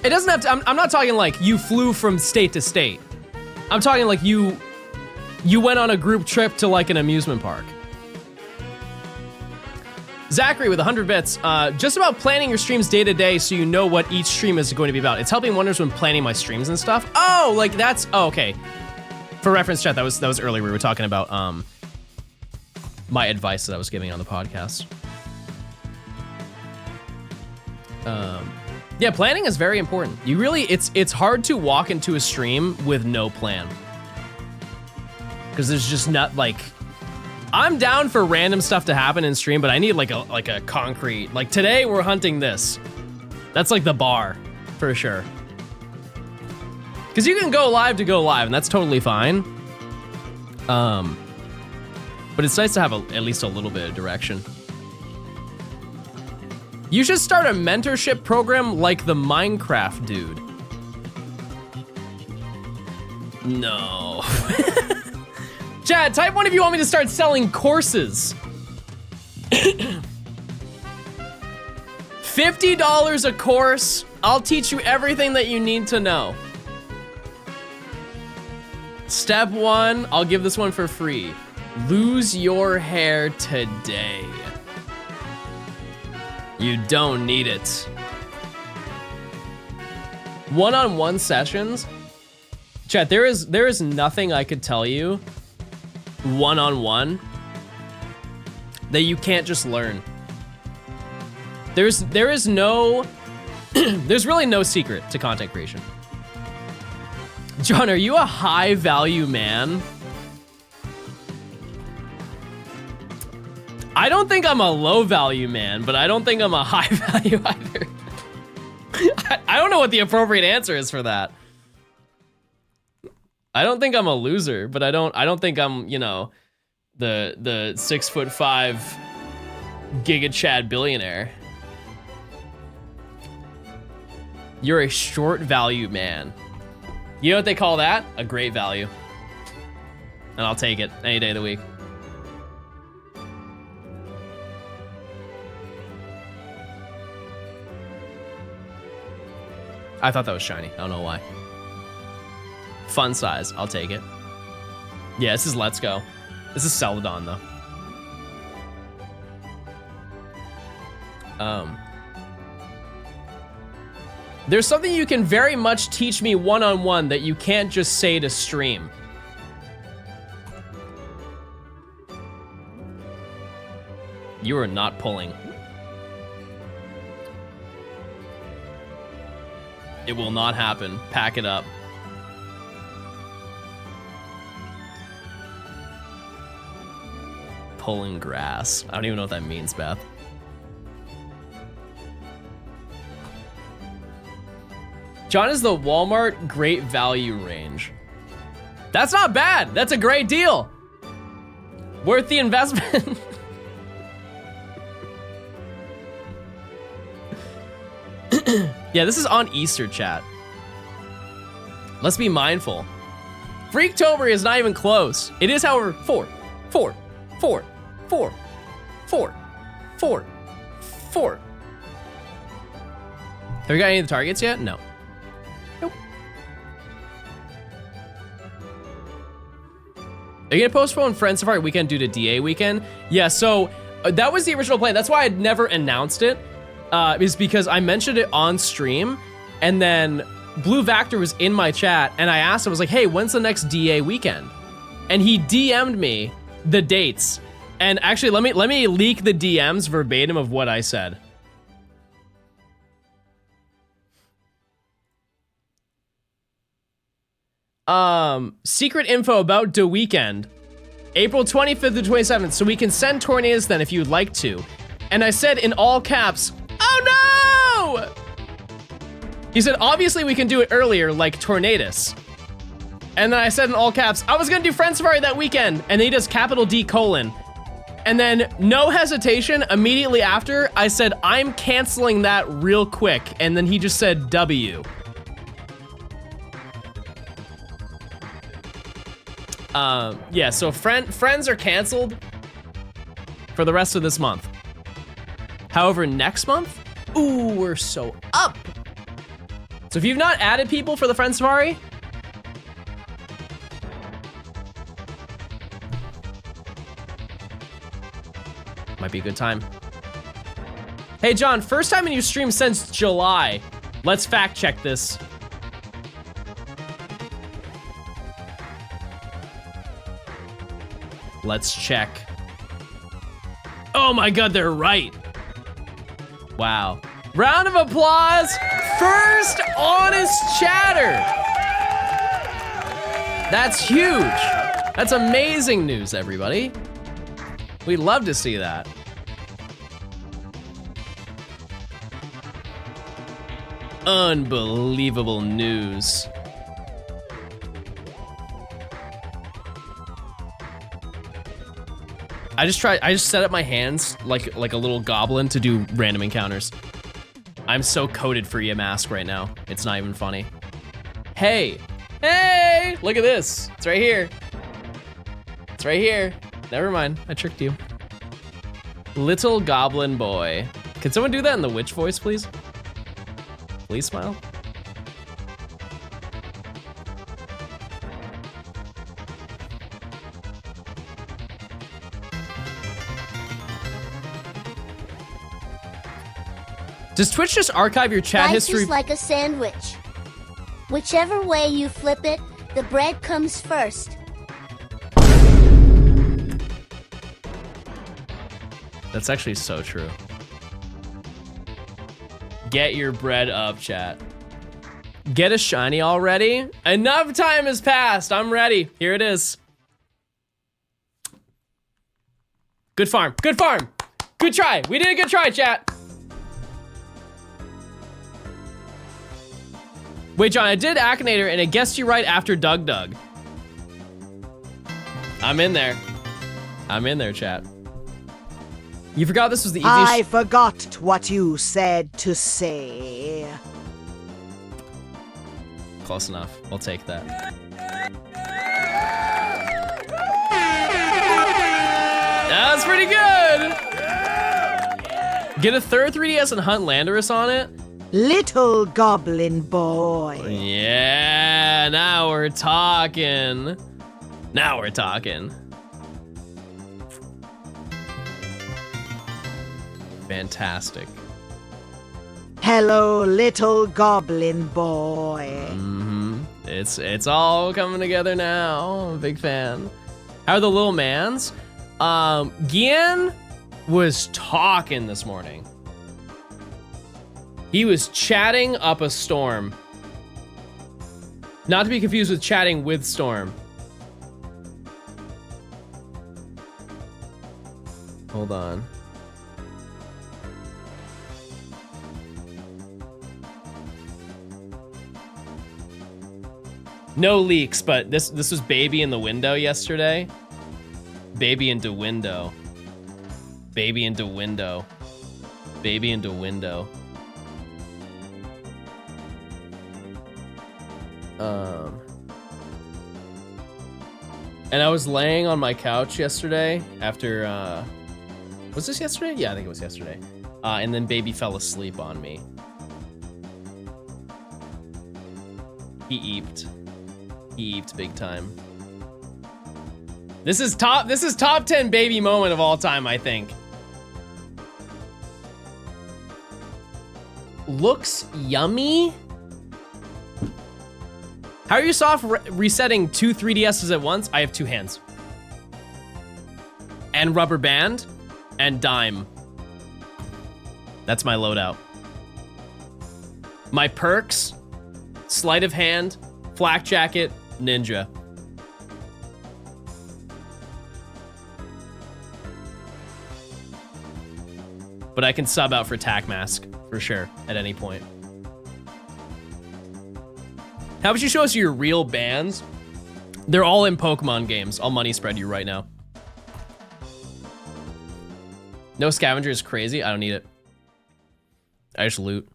[SPEAKER 2] It doesn't have to, I'm not talking like you flew from state to state. I'm talking like you went on a group trip to like an amusement park. Zachary with 100 bits. Just about planning your streams day to day so you know what each stream is going to be about. It's helping wonders when planning my streams and stuff. Oh, like that's, oh, okay. For reference, chat, that was earlier. We were talking about my advice that I was giving on the podcast. Yeah, planning is very important. You really, it's hard to walk into a stream with no plan. Because there's just not like, I'm down for random stuff to happen in stream, but I need like a concrete, like today we're hunting this. That's like the bar, for sure. Because you can go live to go live, and that's totally fine. But it's nice to have at least a little bit of direction. You should start a mentorship program like the Minecraft dude. No. Chad, type 1 if you want me to start selling courses. $50 a course. I'll teach you everything that you need to know. Step 1, I'll give this one for free. Lose your hair today. You don't need it. One-on-one sessions? Chat, there is nothing I could tell you one-on-one that you can't just learn. There is no there's really no secret to content creation. John, are you a high value man? I don't think I'm a low value man, but I don't think I'm a high value either. I don't know what the appropriate answer is for that. I don't think I'm a loser, but I don't think I'm, you know, the 6'5" Giga Chad billionaire. You're a short value man. You know what they call that? A great value. And I'll take it any day of the week. I thought that was shiny. I don't know why. Fun size. I'll take it. Yeah, this is Let's Go. This is Celadon, though. There's something you can very much teach me one-on-one that you can't just say to stream. You are not pulling. It will not happen. Pack it up. Pulling grass. I don't even know what that means, Beth. John is the Walmart great value range. That's not bad. That's a great deal. Worth the investment. Yeah, this is on Easter, chat. Let's be mindful. Freaktober is not even close. It is, however, 4. Have we got any of the targets yet? No. Nope. Are you gonna postpone Friend Safari weekend due to DA weekend? Yeah, so that was the original plan. That's why I'd never announced it. Is because I mentioned it on stream, and then Blue Vactor was in my chat, and I asked him, I was like, hey, when's the next DA weekend? And he DM'd me the dates. And actually, let me leak the DMs verbatim of what I said. Secret info about the weekend. April 25th to 27th, so we can send tornadoes then if you'd like to. And I said in all caps, oh no! He said, obviously we can do it earlier, like tornadoes. And then I said in all caps, I was gonna do Friend Safari that weekend. And then he does capital D colon. And then no hesitation, immediately after, I said, I'm canceling that real quick. And then he just said W. Yeah, so friends are canceled for the rest of this month. However, next month, ooh, we're so up. So if you've not added people for the Friend Safari, might be a good time. Hey, John, first time in your stream since July. Let's fact check this. Let's check. Oh my God, they're right. Wow. Round of applause. First honest chatter. That's huge. That's amazing news, everybody. We'd love to see that. Unbelievable news. I just set up my hands like a little goblin to do random encounters. I'm so coded for Yamask right now. It's not even funny. Hey, look at this. It's right here. It's right here. Never mind, I tricked you. Little goblin boy. Can someone do that in the witch voice, please? Please smile. Does Twitch just archive your chat
[SPEAKER 10] Life
[SPEAKER 2] history?
[SPEAKER 10] is like a sandwich. Whichever way you flip it, The bread comes first.
[SPEAKER 2] That's actually so true. Get your bread up, chat. Get a shiny already? Enough time has passed. I'm ready. Here it is. Good farm. Good farm. Good try. We did a good try, chat. Wait, John, I did Akinator and it guessed you right after Doug Doug. I'm in there. I'm in there, chat. You forgot this was the easiest.
[SPEAKER 7] I forgot what you said to say.
[SPEAKER 2] Close enough. We'll take that. That was pretty good. Get a third 3DS and hunt Landorus on it.
[SPEAKER 7] Little goblin boy.
[SPEAKER 2] Yeah, now we're talking. Now we're talking. Fantastic.
[SPEAKER 7] Hello, little goblin boy.
[SPEAKER 2] It's all coming together now. I'm a big fan. How are the little mans? Gian was talking this morning. He was chatting up a storm. Not to be confused with chatting with Storm. Hold on. No leaks, but this was Baby in the window yesterday. Baby into window. Baby into window. Baby into window. And I was laying on my couch yesterday after, was this yesterday? Yeah, I think it was yesterday. And then Baby fell asleep on me. He eeped. He eeped big time. This is top 10 Baby moment of all time, I think. Looks yummy. How are you soft resetting 2 3DSs at once? I have 2 hands. And rubber band and dime. That's my loadout. My perks, sleight of hand, flak jacket, ninja. But I can sub out for tack mask for sure at any point. How about you show us your real bands? They're all in Pokemon games. I'll money spread you right now. No scavenger is crazy. I don't need it. I just loot.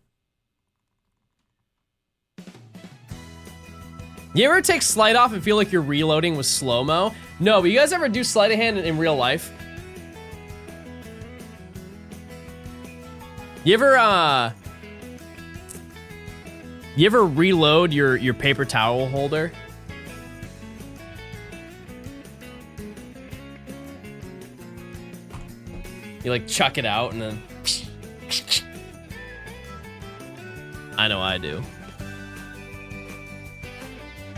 [SPEAKER 2] You ever take sleight off and feel like you're reloading with slow-mo? No, but you guys ever do sleight of hand in real life? You ever reload your paper towel holder? You like chuck it out and then... I know I do.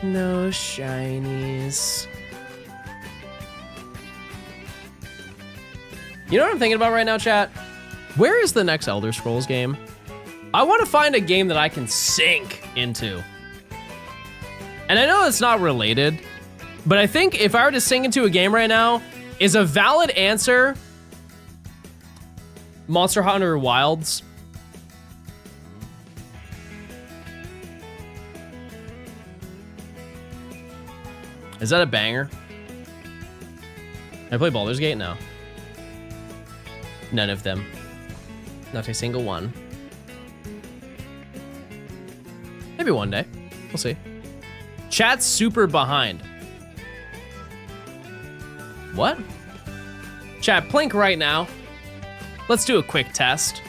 [SPEAKER 2] No shinies. You know what I'm thinking about right now, chat? Where is the next Elder Scrolls game? I want to find a game that I can sink into. And I know it's not related, but I think if I were to sink into a game right now, is a valid answer Monster Hunter Wilds? Is that a banger? Can I play Baldur's Gate? No. None of them. Not a single one. Maybe one day. We'll see. Chat's super behind. What? Chat, plink right now. Let's do a quick test.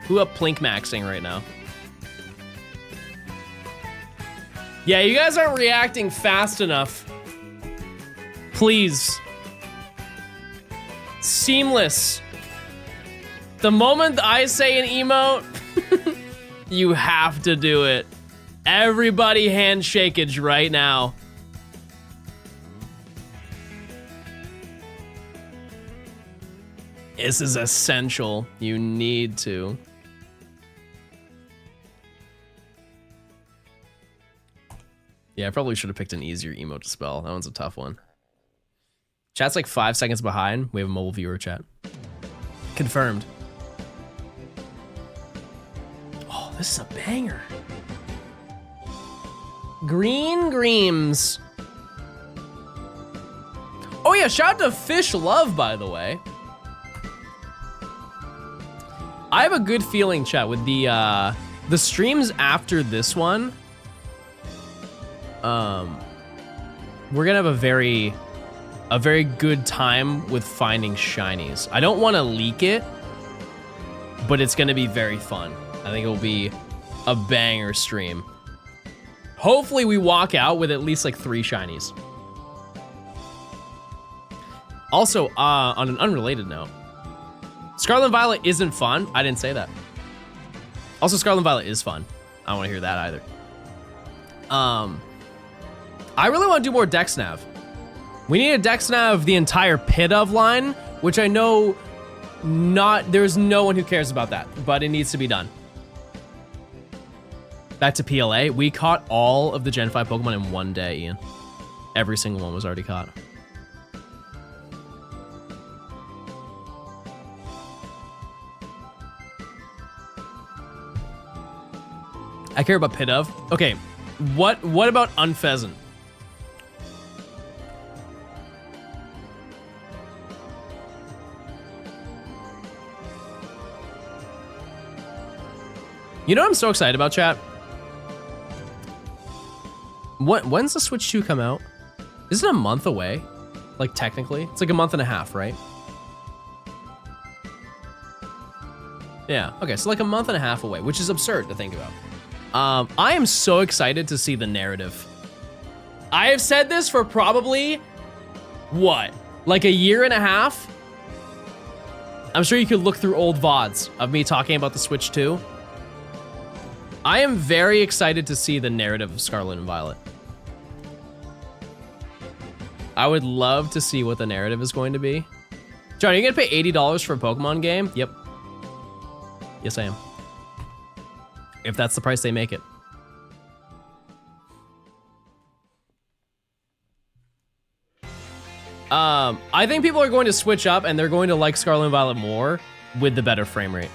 [SPEAKER 2] Who up plink maxing right now? Yeah, you guys aren't reacting fast enough. Please. Seamless. The moment I say an emote, you have to do it. Everybody handshakeage right now. This is essential. You need to. Yeah, I probably should have picked an easier emote to spell. That one's a tough one. Chat's like 5 seconds behind. We have a mobile viewer chat. Confirmed. Oh, this is a banger. Green Greams. Oh yeah, shout out to Fish Love, by the way. I have a good feeling, chat, with the streams after this one. We're gonna have a very good time with finding shinies. I don't want to leak it, but it's gonna be very fun. I think it will be a banger stream. Hopefully we walk out with at least like 3 shinies. Also, on an unrelated note, Scarlet and Violet isn't fun. I didn't say that. Also, Scarlet and Violet is fun. I don't want to hear that either. I really want to do more Dex Nav. We need a Dex Nav the entire Pit of line, which I know there's no one who cares about that, but it needs to be done. Back to PLA, we caught all of the Gen 5 Pokemon in one day, Ian. Every single one was already caught. I care about Pit of. Okay, what about Unpheasant? You know what I'm so excited about, chat? When's the Switch 2 come out? Isn't it a month away? Like, technically? It's like a month and a half, right? Yeah, okay, so like a month and a half away, which is absurd to think about. I am so excited to see the narrative. I have said this for probably, what? Like a year and a half? I'm sure you could look through old VODs of me talking about the Switch 2. I am very excited to see the narrative of Scarlet and Violet. I would love to see what the narrative is going to be. John, are you gonna pay $80 for a Pokemon game? Yep. Yes, I am. If that's the price they make it. I think people are going to switch up and they're going to like Scarlet and Violet more with the better frame rate.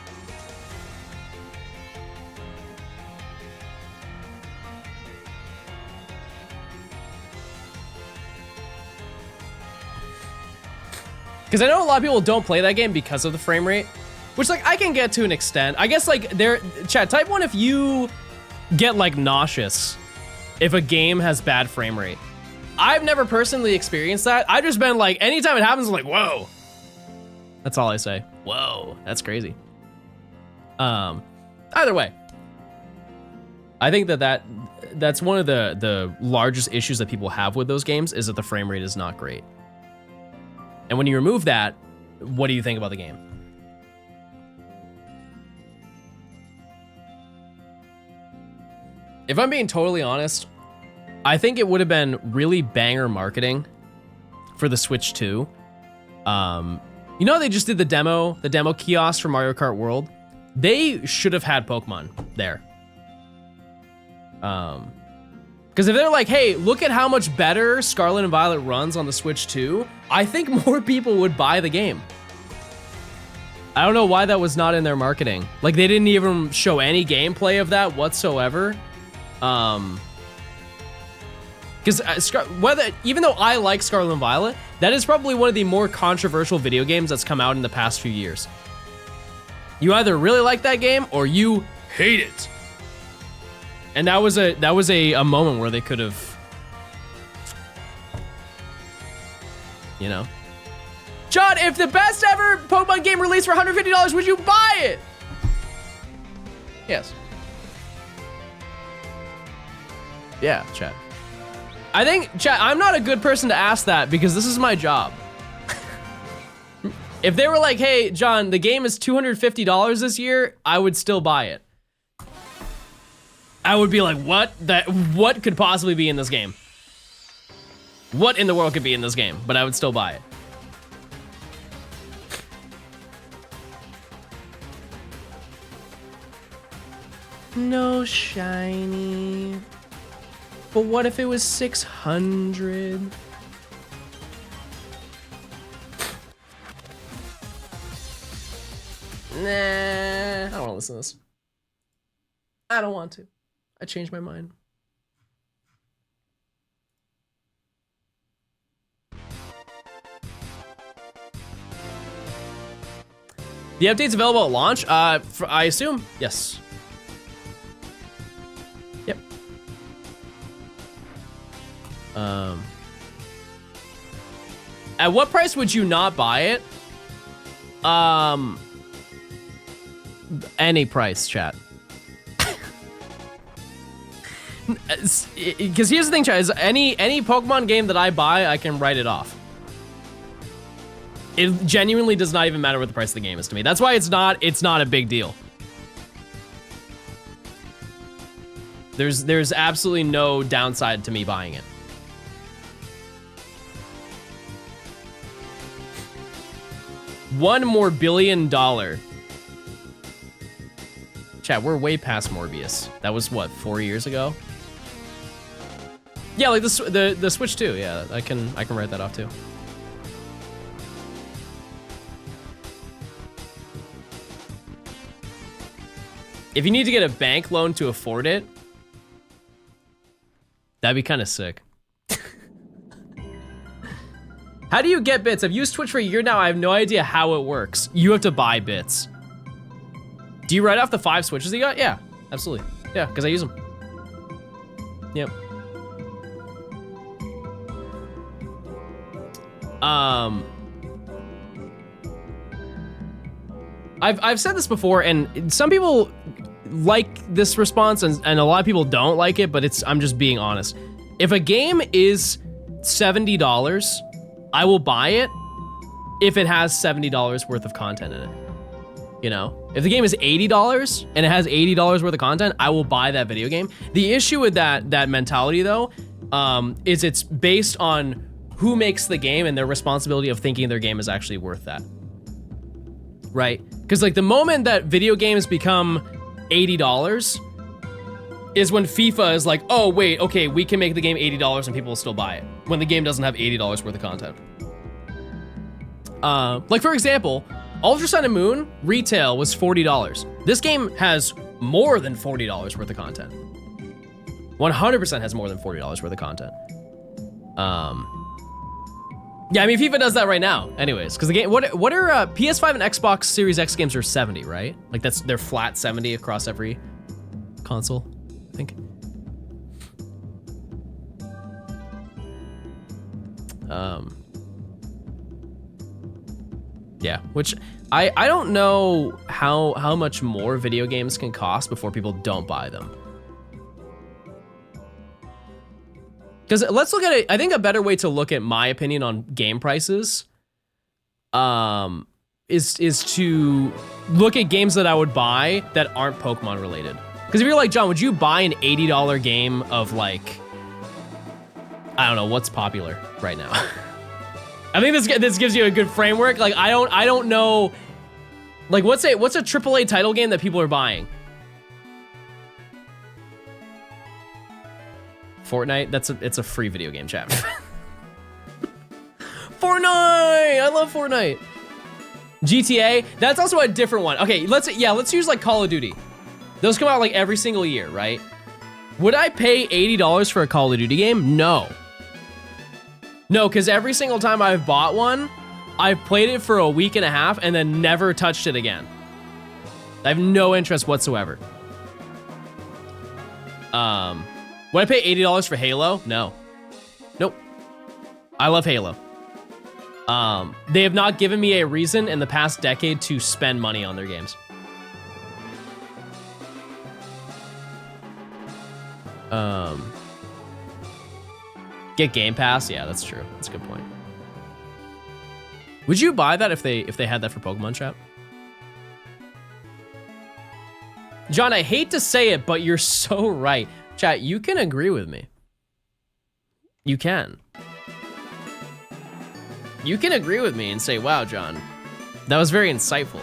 [SPEAKER 2] Because I know a lot of people don't play that game because of the frame rate, which like I can get to an extent. I guess like chat, type 1 if you get like nauseous if a game has bad frame rate. I've never personally experienced that. I've just been like, anytime it happens, I'm like, whoa. That's all I say. Whoa, that's crazy. Either way, I think that's one of the largest issues that people have with those games is that the frame rate is not great. And when you remove that, what do you think about the game? If I'm being totally honest, I think it would have been really banger marketing for the Switch 2. You know how they just did the demo kiosk for Mario Kart World? They should have had Pokemon there. Because if they're like, hey, look at how much better Scarlet and Violet runs on the Switch 2, I think more people would buy the game. I don't know why that was not in their marketing. Like, they didn't even show any gameplay of that whatsoever. Because even though I like Scarlet and Violet, that is probably one of the more controversial video games that's come out in the past few years. You either really like that game or you hate it. And that was a moment where they could have, you know. John, if the best ever Pokemon game released for $150, would you buy it? Yes. Yeah, chat. I think, chat, I'm not a good person to ask that because this is my job. If they were like, hey, John, the game is $250 this year, I would still buy it. I would be like, what could possibly be in this game? What in the world could be in this game? But I would still buy it. No shiny. But what if it was 600? Nah, I don't want to listen to this. I don't want to. I changed my mind. The update's available at launch? I assume, yes. Yep. At what price would you not buy it? Any price, chat. Because here's the thing, chat, is any Pokemon game that I buy, I can write it off. It genuinely does not even matter what the price of the game is to me. That's why it's not a big deal. There's absolutely no downside to me buying it. $1 more billion. Chat, we're way past Morbius. That was what, 4 years ago? Yeah, like the Switch too. Yeah, I can write that off too. If you need to get a bank loan to afford it, that'd be kind of sick. How do you get bits? I've used Twitch for a year now. I have no idea how it works. You have to buy bits. Do you write off the 5 Switches you got? Yeah, absolutely. Yeah, because I use them. Yep. I've said this before, and some people like this response, and a lot of people don't like it, but I'm just being honest. If a game is $70, I will buy it if it has $70 worth of content in it. You know, if the game is $80 and it has $80 worth of content, I will buy that video game. The issue with that mentality though, is it's based on who makes the game and their responsibility of thinking their game is actually worth that. Right? Because like the moment that video games become $80 is when FIFA is like, oh wait, okay, we can make the game $80 and people will still buy it. When the game doesn't have $80 worth of content. Like for example, Ultra Sun and Moon retail was $40. This game has more than $40 worth of content. 100% has more than $40 worth of content. Yeah, I mean FIFA does that right now, anyways. Because the game, what are PS5 and Xbox Series X games are 70, right? Like they're flat 70 across every console, I think. Yeah, which I don't know how much more video games can cost before people don't buy them. Because let's look at it. I think a better way to look at my opinion on game prices is to look at games that I would buy that aren't Pokemon related. Because if you're like, John, would you buy an $80 game of like, I don't know, what's popular right now? I think this gives you a good framework. Like I don't know, like what's a AAA title game that people are buying? Fortnite, it's a free video game, chat. Fortnite, I love Fortnite. GTA, that's also a different one. Okay, let's use like Call of Duty. Those come out like every single year, right? Would I pay $80 for a Call of Duty game? No. No, because every single time I've bought one, I've played it for a week and a half and then never touched it again. I have no interest whatsoever. Would I pay $80 for Halo? No. Nope. I love Halo. They have not given me a reason in the past decade to spend money on their games. Get Game Pass? Yeah, that's true. That's a good point. Would you buy that if they had that for Pokemon, chat? John, I hate to say it, but you're so right. Chat, you can agree with me. You can. You can agree with me and say, wow, John, that was very insightful.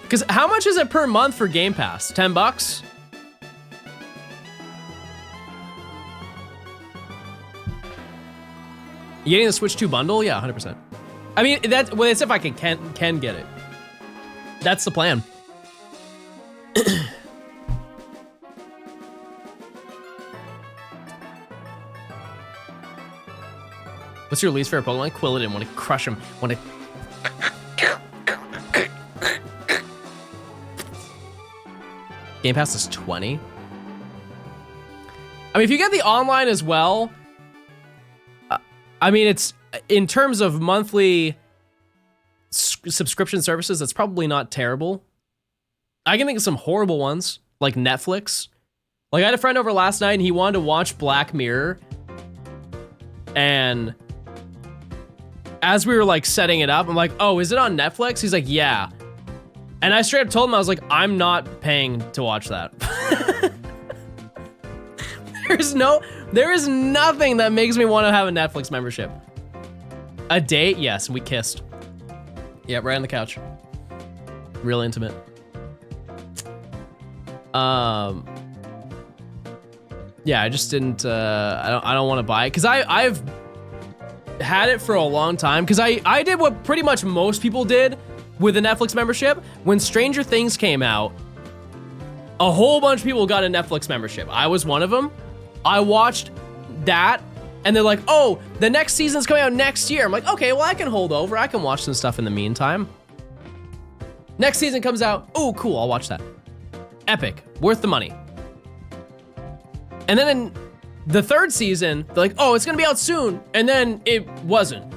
[SPEAKER 2] Because how much is it per month for Game Pass? 10 bucks? You getting the Switch 2 bundle? Yeah, 100%. I mean, that's if I can get it. That's the plan. What's your least favorite Pokemon? Quilladin. Want to crush him. Want to. Game Pass is 20. I mean, if you get the online as well, I mean, it's in terms of monthly subscription services, that's probably not terrible. I can think of some horrible ones, like Netflix. Like, I had a friend over last night and he wanted to watch Black Mirror. And as we were like setting it up, I'm like, oh, is it on Netflix? He's like, yeah. And I straight up told him, I was like, I'm not paying to watch that. There is nothing that makes me want to have a Netflix membership. A date? Yes, we kissed. Yeah, right on the couch. Real intimate. Yeah, I just didn't, I don't want to buy it. Cause I've had it for a long time. Cause I did what pretty much most people did with a Netflix membership. When Stranger Things came out, a whole bunch of people got a Netflix membership. I was one of them. I watched that, and they're like, oh, the next season's coming out next year. I'm like, okay, well, I can hold over. I can watch some stuff in the meantime. Next season comes out. Oh, cool, I'll watch that. Epic, worth the money. And then in the third season, they're like, oh, it's gonna be out soon. And then it wasn't.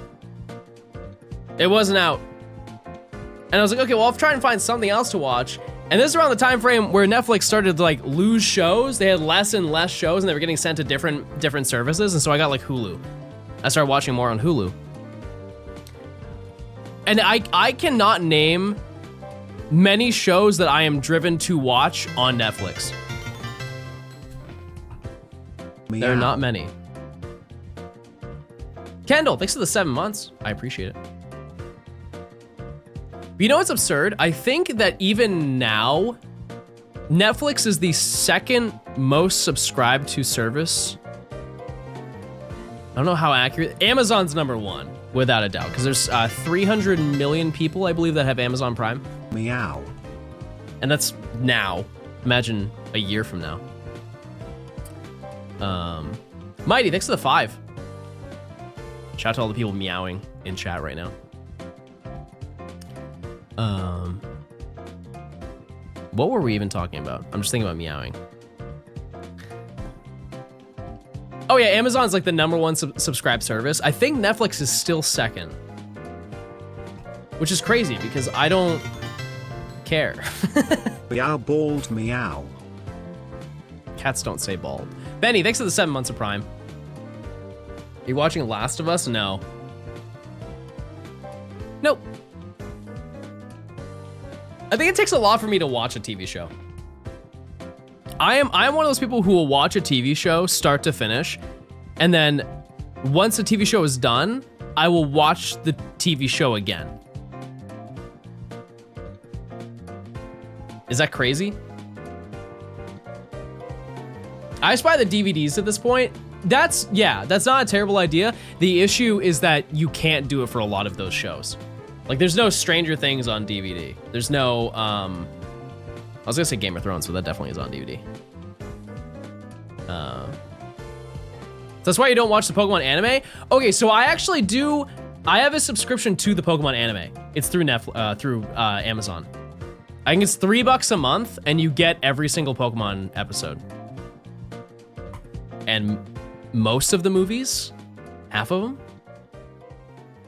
[SPEAKER 2] It wasn't out. And I was like, okay, well, I'll try and find something else to watch. And this is around the time frame where Netflix started to like lose shows. They had less and less shows and they were getting sent to different services. And so I got like Hulu. I started watching more on Hulu. And I cannot name many shows that I am driven to watch on Netflix. There are not many. Kendall, thanks for the 7 months. I appreciate it. But you know what's absurd? I think that even now, Netflix is the second most subscribed to service. I don't know how accurate. Amazon's number one, without a doubt, because there's 300 million people, I believe, that have Amazon Prime.
[SPEAKER 1] Meow.
[SPEAKER 2] And that's now. Imagine a year from now. Mighty, thanks for the 5. Shout out to all the people meowing in chat right now. What were we even talking about? I'm just thinking about meowing. Oh yeah, Amazon's like the number one subscribed service. I think Netflix is still second. Which is crazy because I don't care.
[SPEAKER 1] Meow bald meow.
[SPEAKER 2] Cats don't say bald. Benny, thanks for the 7 months of Prime. Are you watching Last of Us? No. Nope. I think it takes a lot for me to watch a TV show. I am one of those people who will watch a TV show start to finish, and then once the TV show is done, I will watch the TV show again. Is that crazy? I just buy the DVDs at this point. That's not a terrible idea. The issue is that you can't do it for a lot of those shows. Like, there's no Stranger Things on DVD. There's no, I was gonna say Game of Thrones, but that definitely is on DVD. So that's why you don't watch the Pokemon anime? Okay, so I actually do, I have a subscription to the Pokemon anime. It's through Amazon. I think it's $3 a month, and you get every single Pokemon episode. And most of the movies, half of them,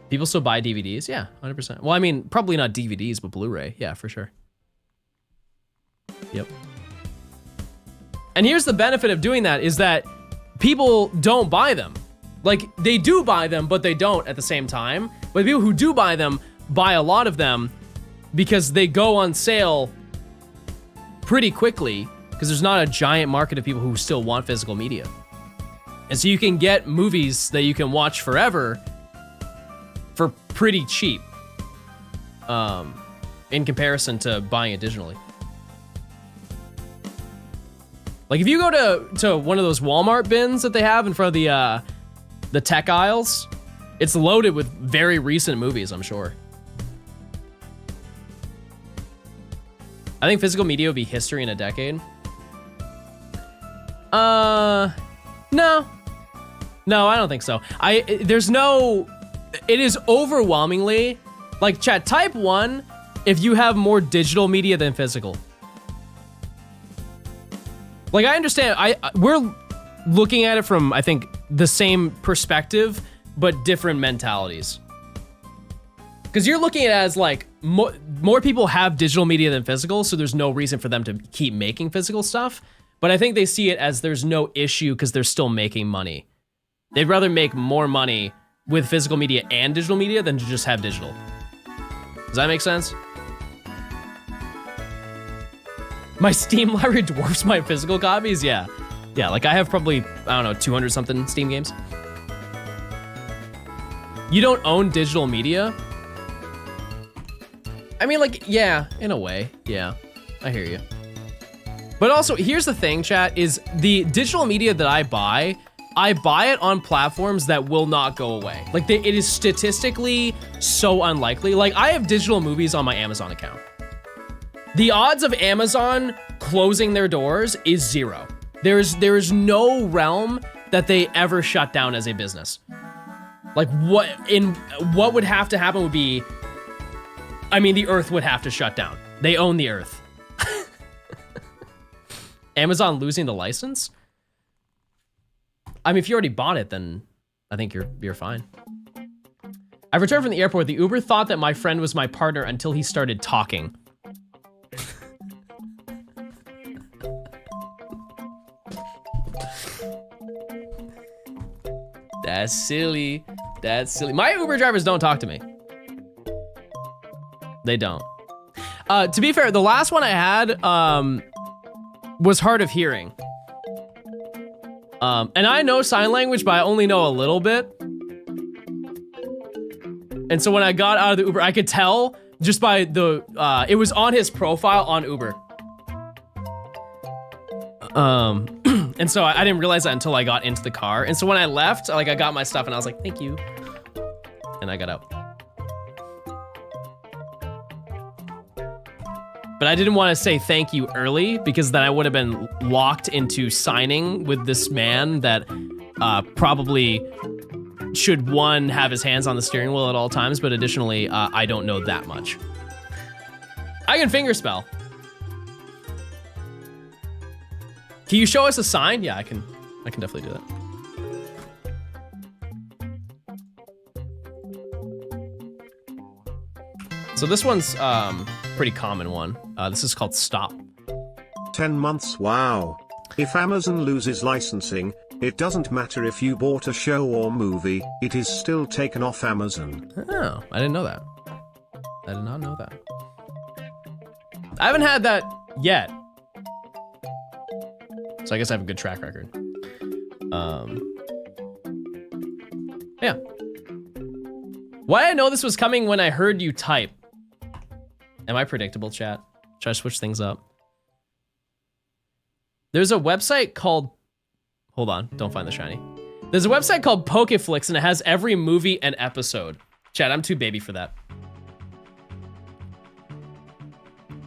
[SPEAKER 2] people still buy DVDs? Yeah, 100%. Well, I mean, probably not DVDs, but Blu-ray. Yeah, for sure. Yep. And here's the benefit of doing that is that people don't buy them. Like, they do buy them, but they don't at the same time. But the people who do buy them, buy a lot of them because they go on sale pretty quickly because there's not a giant market of people who still want physical media. And so you can get movies that you can watch forever for pretty cheap in comparison to buying it digitally. Like if you go to one of those Walmart bins that they have in front of the tech aisles, it's loaded with very recent movies, I'm sure. I think physical media would be history in a decade. No. No, I don't think so. It is overwhelmingly, like chat, type 1 if you have more digital media than physical. Like I understand, we're looking at it from, I think, the same perspective, but different mentalities. Because you're looking at it as like, more people have digital media than physical, so there's no reason for them to keep making physical stuff. But I think they see it as there's no issue because they're still making money. They'd rather make more money with physical media and digital media than to just have digital. Does that make sense? My Steam library dwarfs my physical copies? Yeah. Yeah, like I have probably, I don't know, 200 something Steam games. You don't own digital media? I mean, like, yeah, in a way. Yeah, I hear you. But also, here's the thing, chat, is the digital media that I buy it on platforms that will not go away. Like, it is statistically so unlikely. Like, I have digital movies on my Amazon account. The odds of Amazon closing their doors is 0. There is no realm that they ever shut down as a business. Like, what would have to happen would be, I mean, the Earth would have to shut down. They own the Earth. Amazon losing the license? I mean, if you already bought it, then I think you're fine. I returned from the airport. The Uber thought that my friend was my partner until he started talking. That's silly. That's silly. My Uber drivers don't talk to me. They don't. To be fair, the last one I had was hard of hearing. And I know sign language, but I only know a little bit. And so when I got out of the Uber, I could tell just by the, it was on his profile on Uber. And so I didn't realize that until I got into the car. And so when I left, like I got my stuff and I was like, thank you. And I got out. But I didn't want to say thank you early because then I would have been locked into signing with this man that probably should, one, have his hands on the steering wheel at all times, but additionally, I don't know that much. I can fingerspell. Can you show us a sign? Yeah, I can definitely do that. So this one's pretty common one. This is called Stop.
[SPEAKER 1] 10 months, wow. If Amazon loses licensing, it doesn't matter if you bought a show or movie, it is still taken off Amazon.
[SPEAKER 2] Oh, I didn't know that. I did not know that. I haven't had that yet. So I guess I have a good track record. Yeah. Why I know this was coming when I heard you type. Am I predictable, chat? Should I switch things up? There's a website called... Hold on, don't find the shiny. There's a website called Pokeflix, and it has every movie and episode. Chat, I'm too baby for that.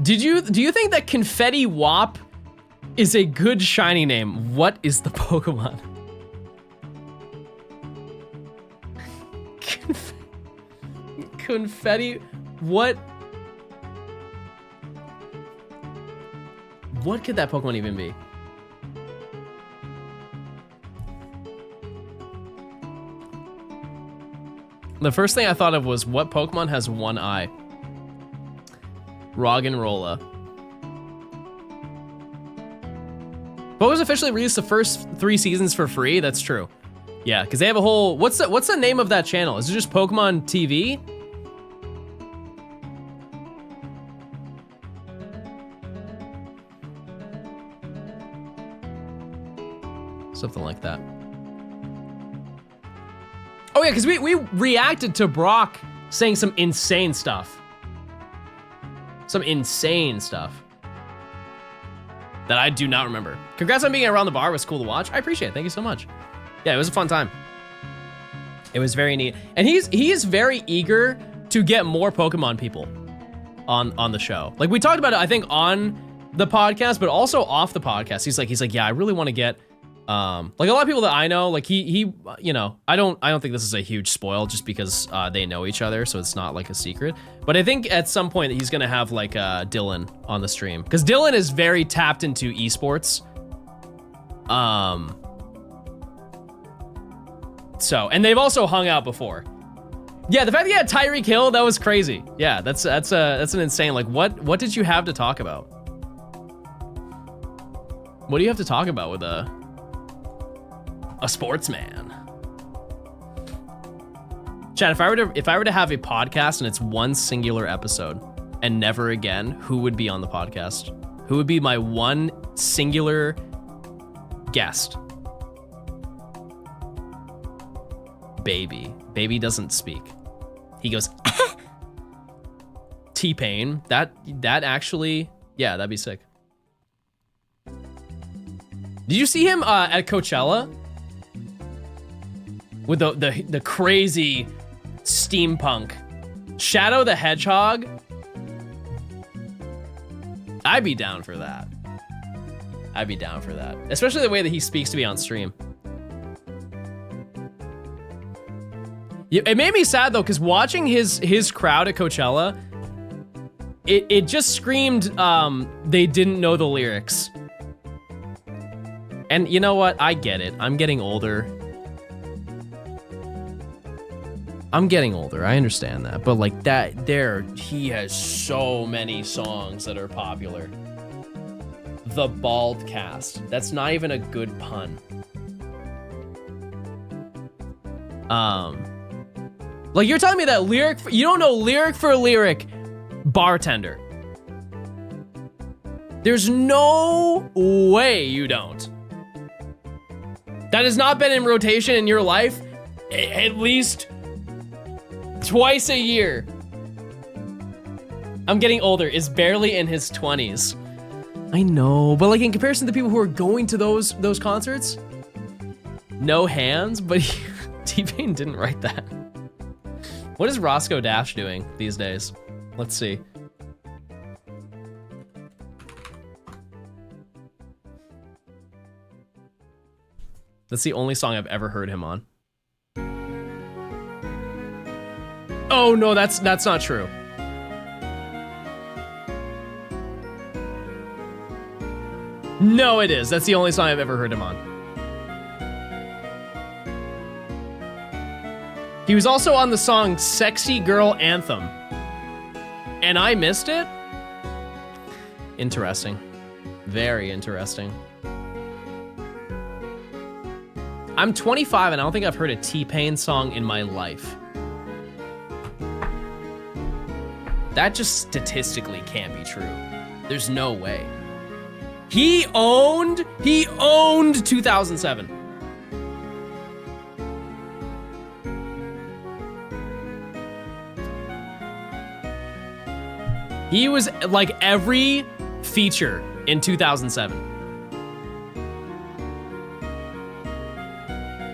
[SPEAKER 2] Do you think that Confetti Wop is a good shiny name? What is the Pokemon? Confetti... What could that Pokemon even be? The first thing I thought of was, what Pokemon has one eye? Roggenrola. Pokemon's officially released the first 3 seasons for free. That's true. Yeah, because they have a whole... What's the name of that channel? Is it just Pokemon TV? Something like that. Oh yeah, because we reacted to Brock saying some insane stuff. Some insane stuff that I do not remember. Congrats on being around the bar. It was cool to watch. I appreciate it. Thank you so much. Yeah, it was a fun time. It was very neat. And he is very eager to get more Pokemon people on the show. Like we talked about it, I think, on the podcast, but also off the podcast. He's like, yeah, I really want to get like a lot of people that I know, like he you know, I don't think this is a huge spoil just because they know each other, so it's not like a secret. But I think at some point he's gonna have like Dylan on the stream, because Dylan is very tapped into esports. So, and they've also hung out before. Yeah, the fact that you had Tyreek Hill, that was crazy. Yeah, that's an insane. Like, what did you have to talk about? What do you have to talk about with a sportsman? Chad, if I were to have a podcast and it's one singular episode and never again, who would be on the podcast? Who would be my one singular guest? Baby doesn't speak. He goes T-Pain. That actually, yeah, that'd be sick. Did you see him at Coachella with the crazy steampunk Shadow the Hedgehog? I'd be down for that. I'd be down for that, especially the way that he speaks to me on stream. It made me sad though, because watching his crowd at Coachella, it just screamed they didn't know the lyrics. And you know what? I get it. I'm getting older. I understand that. But like he has so many songs that are popular. The Bald Cast. That's not even a good pun. Like you're telling me that you don't know lyric for lyric Bartender. There's no way you don't. That has not been in rotation in your life at least twice a year. I'm getting older, is barely in his 20s. I know, but like in comparison to the people who are going to those concerts, no hands, but T-Pain didn't write that. What is Roscoe Dash doing these days? Let's see. That's the only song I've ever heard him on. Oh no, that's not true. No, it is. That's the only song I've ever heard him on. He was also on the song Sexy Girl Anthem. And I missed it? Interesting. Very interesting. I'm 25 and I don't think I've heard a T-Pain song in my life. That just statistically can't be true. There's no way. He owned 2007. He was like every feature in 2007.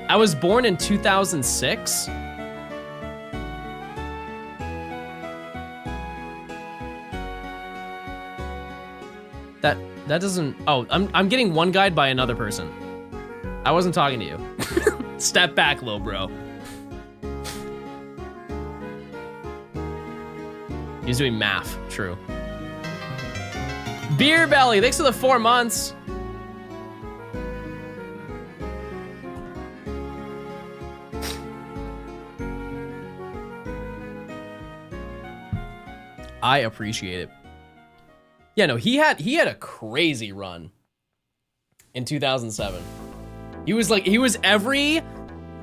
[SPEAKER 2] I was born in 2006. That doesn't. Oh, I'm getting one guide by another person. I wasn't talking to you. Step back, little bro. He's doing math. True. Beer Belly, thanks for the 4 months. I appreciate it. Yeah, no, he had a crazy run in 2007. He was every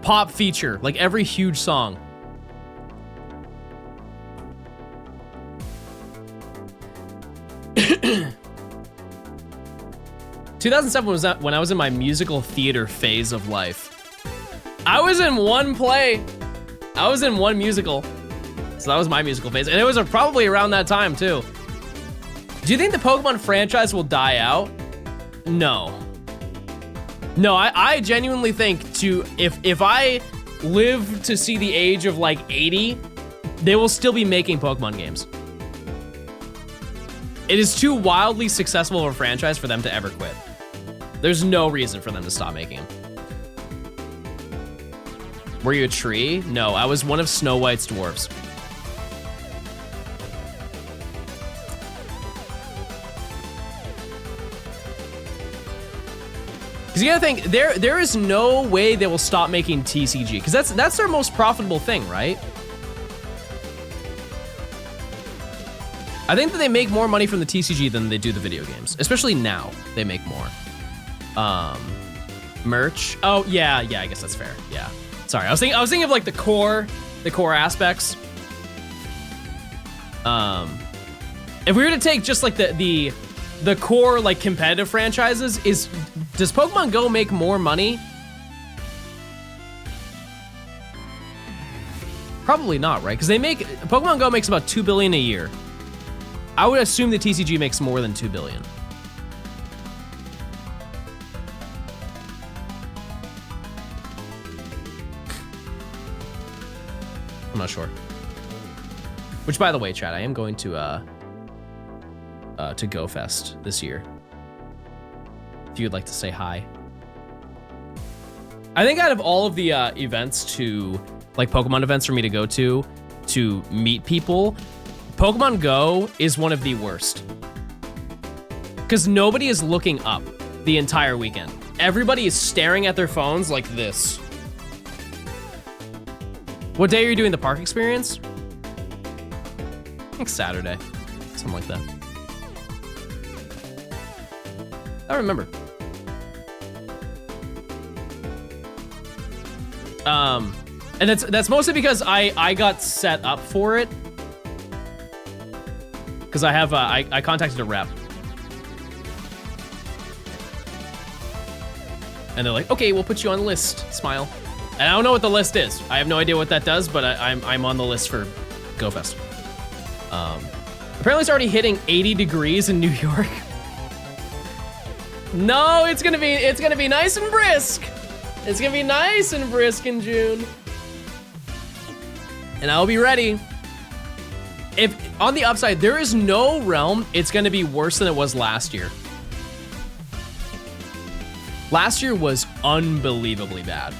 [SPEAKER 2] pop feature, like every huge song. 2007 was when I was in my musical theater phase of life. I was in one play. I was in one musical. So that was my musical phase. And it was probably around that time too. Do you think the Pokemon franchise will die out? No. No, I genuinely think if I live to see the age of like 80, they will still be making Pokemon games. It is too wildly successful of a franchise for them to ever quit. There's no reason for them to stop making them. Were you a tree? No, I was one of Snow White's dwarves. Because you gotta think, there is no way they will stop making TCG, because that's their most profitable thing, right? I think that they make more money from the TCG than they do the video games, especially now. They make more. Merch. Oh yeah, I guess that's fair. Yeah. Sorry, I was thinking of like the core aspects. If we were to take just like the core like competitive franchises, does Pokemon Go make more money? Probably not, right? Because Pokemon Go makes about $2 billion a year. I would assume the TCG makes more than $2 billion. I'm not sure. Which, by the way, chat, I am going to Go Fest this year. If you'd like to say hi. I think out of all of the events like Pokemon events for me to go to meet people, Pokemon Go is one of the worst. Because nobody is looking up the entire weekend. Everybody is staring at their phones like this. What day are you doing the park experience? I think Saturday. Something like that. I don't remember. And that's mostly because I got set up for it. Because I contacted a rep. And they're like, okay, we'll put you on the list, smile. And I don't know what the list is. I have no idea what that does, but I'm on the list for GoFest. Apparently it's already hitting 80 degrees in New York. No, it's gonna be nice and brisk. It's gonna be nice and brisk in June. And I'll be ready. If on the upside, there is no realm it's gonna be worse than it was last year. Last year was unbelievably bad.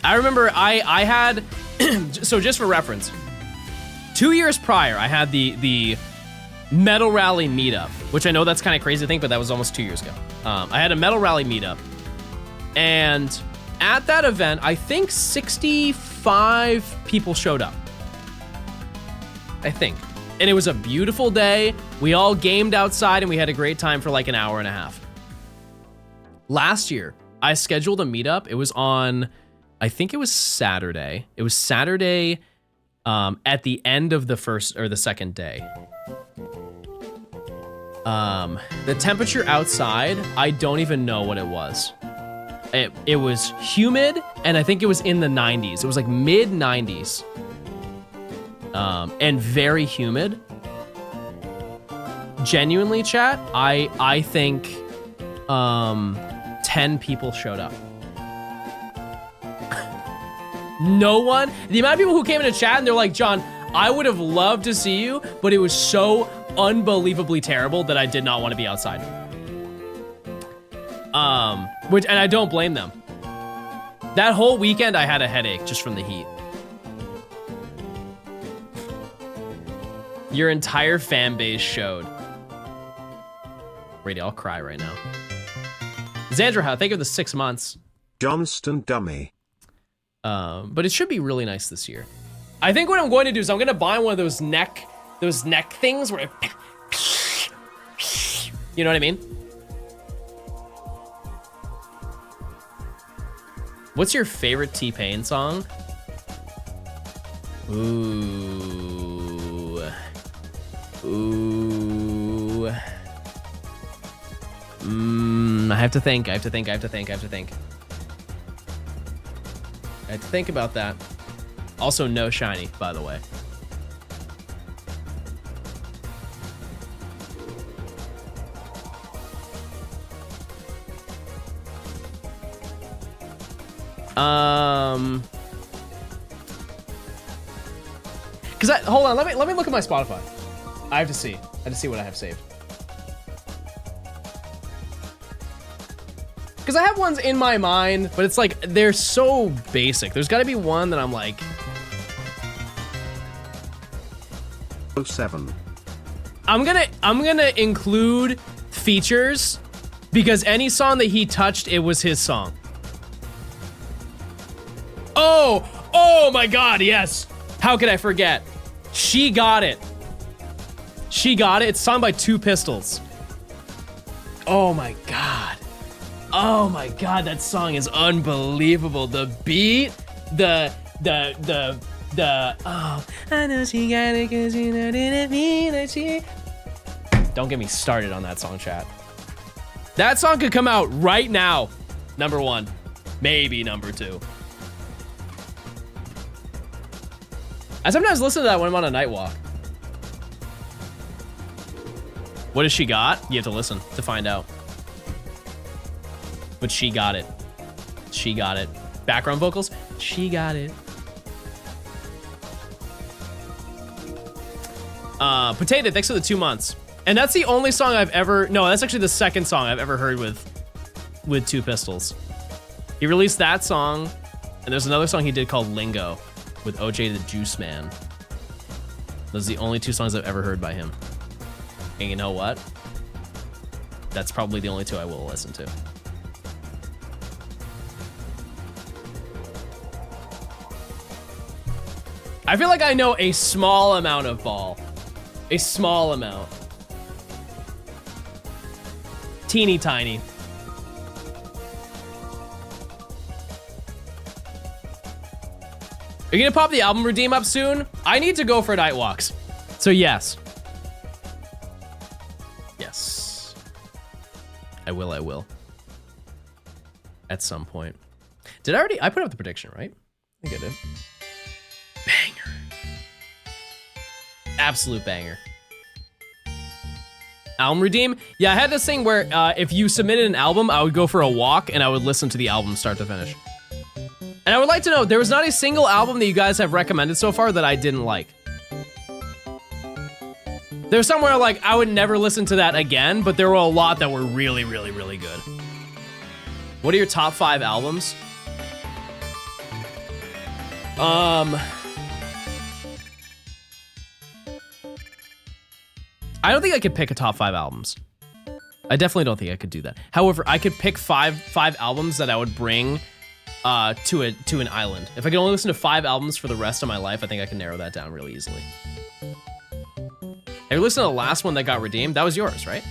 [SPEAKER 2] I remember I had, so just for reference, 2 years prior, I had the Metal Rally meetup, which I know that's kind of crazy to think, but that was almost 2 years ago. I had a Metal Rally meetup, and at that event, I think 65 people showed up. I think. And it was a beautiful day. We all gamed outside and we had a great time for like an hour and a half. Last year, I scheduled a meetup. It was on, I think it was Saturday. It was Saturday at the end of the first or the second day. The temperature outside, I don't even know what it was. It was humid, and I think it was in the 90s. It was like mid 90s. And very humid. Genuinely, chat, I think 10 people showed up. No one, the amount of people who came into chat and they're like, John, I would have loved to see you, but it was so unbelievably terrible that I did not want to be outside. And I don't blame them. That whole weekend I had a headache just from the heat. Your entire fan base showed. Brady, I'll cry right now. Xandra, thank you for the 6 months.
[SPEAKER 1] Johnston dummy.
[SPEAKER 2] But it should be really nice this year. I think what I'm going to do is I'm going to buy one of those neck things where it, you know what I mean? What's your favorite T-Pain song? Ooh. I have to think. I have to think about that. Also, no shiny, by the way. Hold on, let me look at my Spotify. I have to see what I have saved. Because I have ones in my mind, but it's like, they're so basic. There's gotta be one that I'm like...
[SPEAKER 1] 07.
[SPEAKER 2] I'm gonna include features, because any song that he touched, it was his song. Oh my god, yes. How could I forget? She Got It. She Got It. It's sung by Two Pistols. Oh my god. Oh my god, that song is unbelievable. The beat, oh, I know she got it 'cause you know didn't mean that she... Don't get me started on that song, chat. That song could come out right now. Number 1, maybe number 2. I sometimes listen to that when I'm on a night walk. What has she got? You have to listen to find out. But she got it. She got it. Background vocals? She got it. Potato, thanks for the 2 months. And that's the only song I've ever... No, that's actually the second song I've ever heard with Two Pistols. He released that song, and there's another song he did called Lingo with OJ the Juice Man. Those are the only 2 songs I've ever heard by him. And you know what? That's probably the only 2 I will listen to. I feel like I know a small amount of Ball. A small amount. Teeny tiny. Are you gonna pop the album redeem up soon? I need to go for night walks. So yes. Yes. I will. At some point. Did I already? I put up the prediction, right? I think I did. Banger. Absolute banger. Album redeem? Yeah, I had this thing where if you submitted an album, I would go for a walk and I would listen to the album start to finish. And I would like to know, there was not a single album that you guys have recommended so far that I didn't like. There's somewhere like, I would never listen to that again, but there were a lot that were really, really, really good. What are your top 5 albums? I don't think I could pick a top 5 albums. I definitely don't think I could do that. However, I could pick five albums that I would bring to an island. If I could only listen to 5 albums for the rest of my life, I think I can narrow that down really easily. Have you listened to the last one that got redeemed? That was yours, right?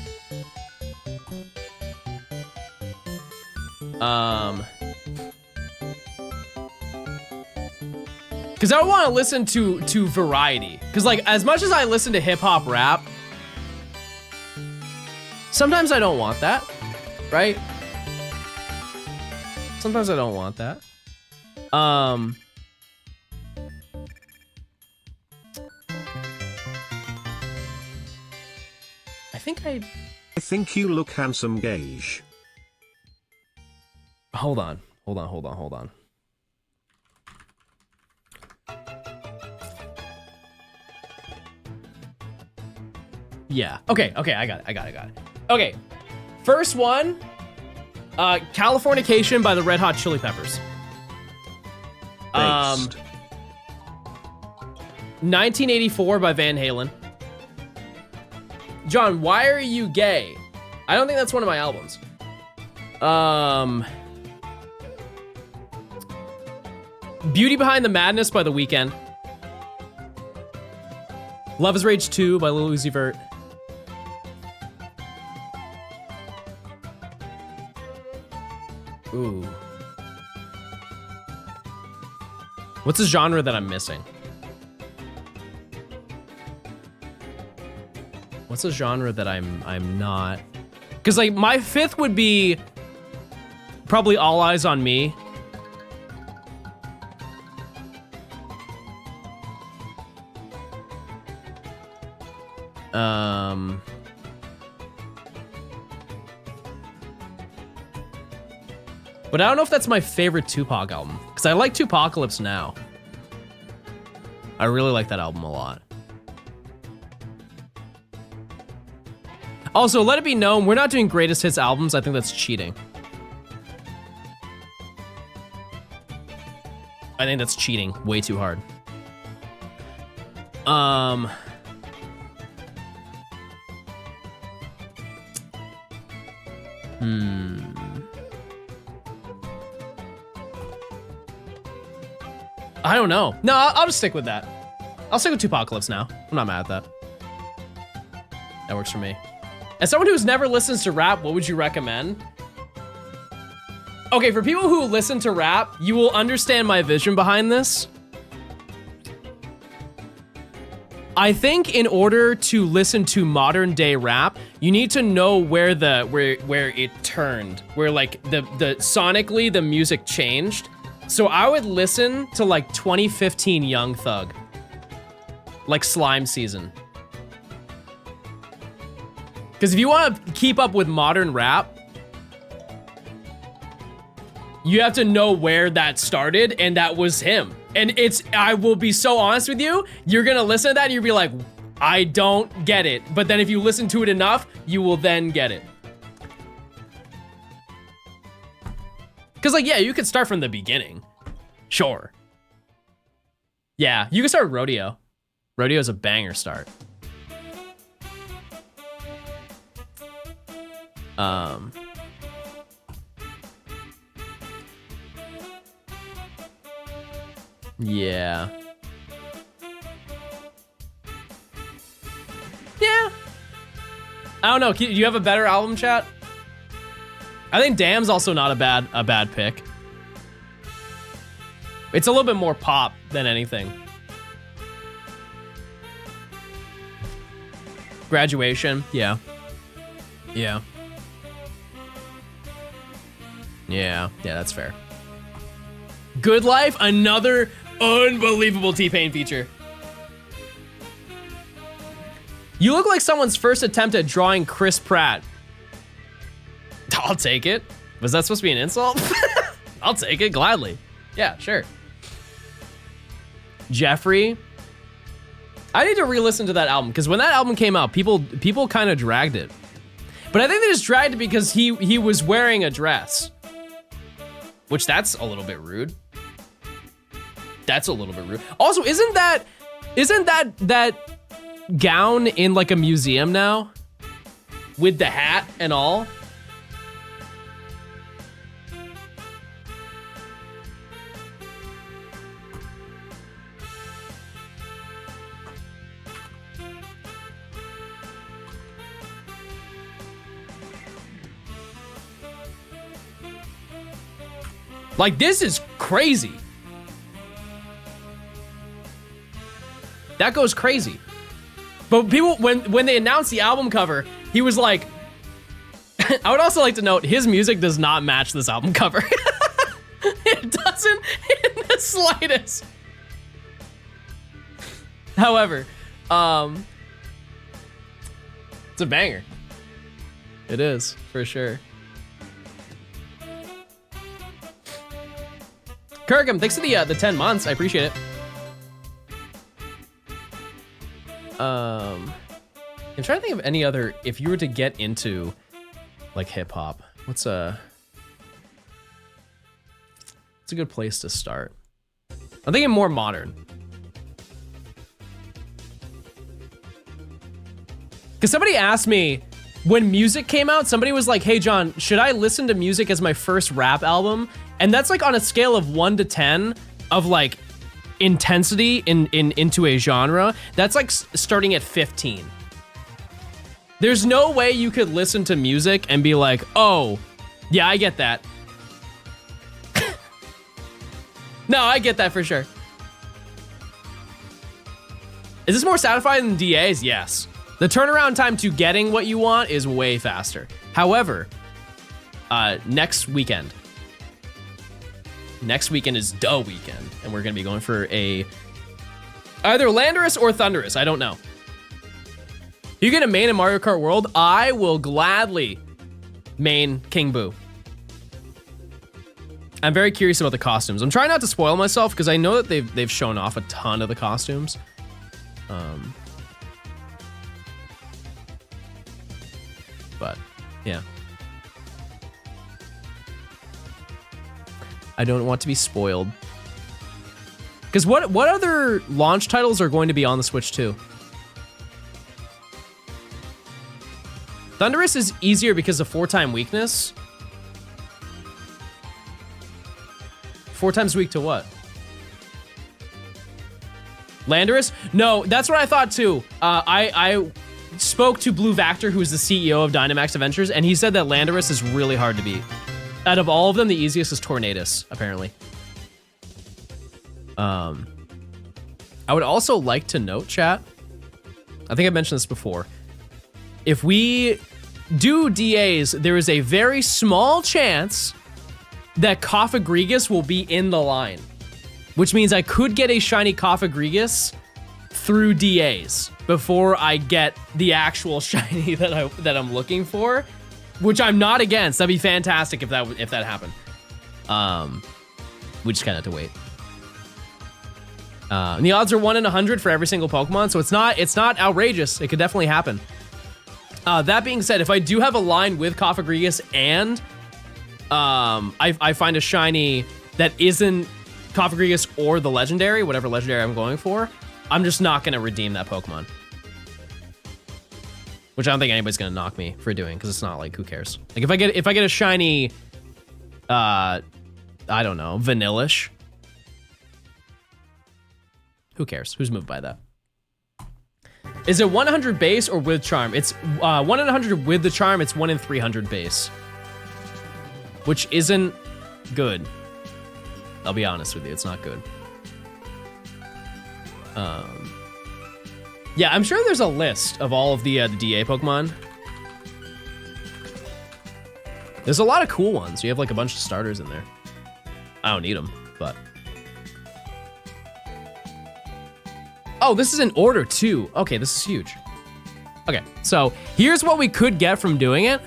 [SPEAKER 2] Because I want to listen to variety. Because like, as much as I listen to hip hop rap, sometimes I don't want that, right? Sometimes I don't want that.
[SPEAKER 1] I think you look handsome, Gage.
[SPEAKER 2] Hold on. Yeah. Okay, I got it. Okay. First one, Californication by the Red Hot Chili Peppers. 1984 by Van Halen. John, why are you gay? I don't think that's one of my albums. Beauty Behind the Madness by The Weeknd. Love is Rage 2 by Lil Uzi Vert. Ooh. What's a genre that I'm missing? What's a genre that I'm not? Because like my 5th would be probably All Eyes on Me. But I don't know if that's my favorite Tupac album, because I like Tupacalypse Now. I really like that album a lot. Also, let it be known, we're not doing greatest hits albums. I think that's cheating. I think that's cheating way too hard. I don't know. No, I'll just stick with that. I'll stick with Tupacalypse Now. I'm not mad at that. That works for me. As someone who's never listens to rap, what would you recommend? Okay, for people who listen to rap, you will understand my vision behind this. I think in order to listen to modern day rap, you need to know where it turned, where like the sonically the music changed. So I would listen to like 2015 Young Thug, like Slime Season. Because if you want to keep up with modern rap, you have to know where that started, and that was him. And I will be so honest with you, you're gonna listen to that and you'll be like, I don't get it. But then if you listen to it enough, you will then get it. Because like, yeah, you could start from the beginning. Sure. Yeah, you can start with Rodeo. Rodeo's a banger start. Yeah. Yeah. I don't know. Do you have a better album, chat? I think Damn's also not a bad pick. It's a little bit more pop than anything. Graduation, yeah. Yeah. Yeah, that's fair. Good Life, another unbelievable T-Pain feature. You look like someone's first attempt at drawing Chris Pratt. I'll take it. Was that supposed to be an insult? I'll take it gladly. Yeah, sure. Jeffrey. I need to re-listen to that album because when that album came out, people kind of dragged it. But I think they just dragged it because he was wearing a dress. Which that's a little bit rude. That's a little bit rude. Also, isn't that gown in like a museum now? With the hat and all? Like, this is crazy. That goes crazy. But people, when they announced the album cover, he was like, I would also like to note, his music does not match this album cover. It doesn't in the slightest. However, it's a banger. It is, for sure. Kirkham, thanks for the 10 months. I appreciate it. I'm trying to think of any other, if you were to get into like hip hop, what's a good place to start? I'm thinking more modern. Because somebody asked me, when music came out, somebody was like, hey John, should I listen to music as my first rap album? And that's like on a scale of 1 to 10 of like intensity into a genre. That's like starting at 15. There's no way you could listen to music and be like, oh, yeah, I get that. No, I get that for sure. Is this more satisfying than DA's? Yes. The turnaround time to getting what you want is way faster. However, next weekend is the weekend, and we're gonna be going for either Landorus or Thunderous. I don't know. You get a main in Mario Kart World, I will gladly main King Boo. I'm very curious about the costumes. I'm trying not to spoil myself because I know that they've shown off a ton of the costumes. But yeah, I don't want to be spoiled. Because what other launch titles are going to be on the Switch too? Thunderous is easier because of 4-time weakness. 4 times weak to what? Landorus? No, that's what I thought too. I spoke to Blue Vactor, who is the CEO of Dynamax Adventures, and he said that Landorus is really hard to beat. Out of all of them, the easiest is Tornadus, apparently. I would also like to note, chat, I think I mentioned this before. If we do DAs, there is a very small chance that Coffagrigus will be in the line, which means I could get a shiny Coffagrigus through DAs before I get the actual shiny that I'm looking for, which I'm not against. That'd be fantastic if that happened. We just kind of have to wait. And the odds are 1 in 100 for every single Pokemon, so it's not outrageous. It could definitely happen. That being said, if I do have a line with Coffagrigus and I find a shiny that isn't Coffagrigus or the legendary, whatever legendary I'm going for, I'm just not gonna redeem that Pokemon. Which I don't think anybody's gonna knock me for doing, because it's not like, who cares? Like if I get a shiny, I don't know, Vanillish, who cares? Who's moved by that? Is it 100 base or with charm? It's 1 in 100 with the charm. It's 1 in 300 base, which isn't good. I'll be honest with you, it's not good. Yeah, I'm sure there's a list of all of the DA Pokemon. There's a lot of cool ones. You have like a bunch of starters in there. I don't need them, but. Oh, this is in order too. Okay, this is huge. Okay, so here's what we could get from doing it.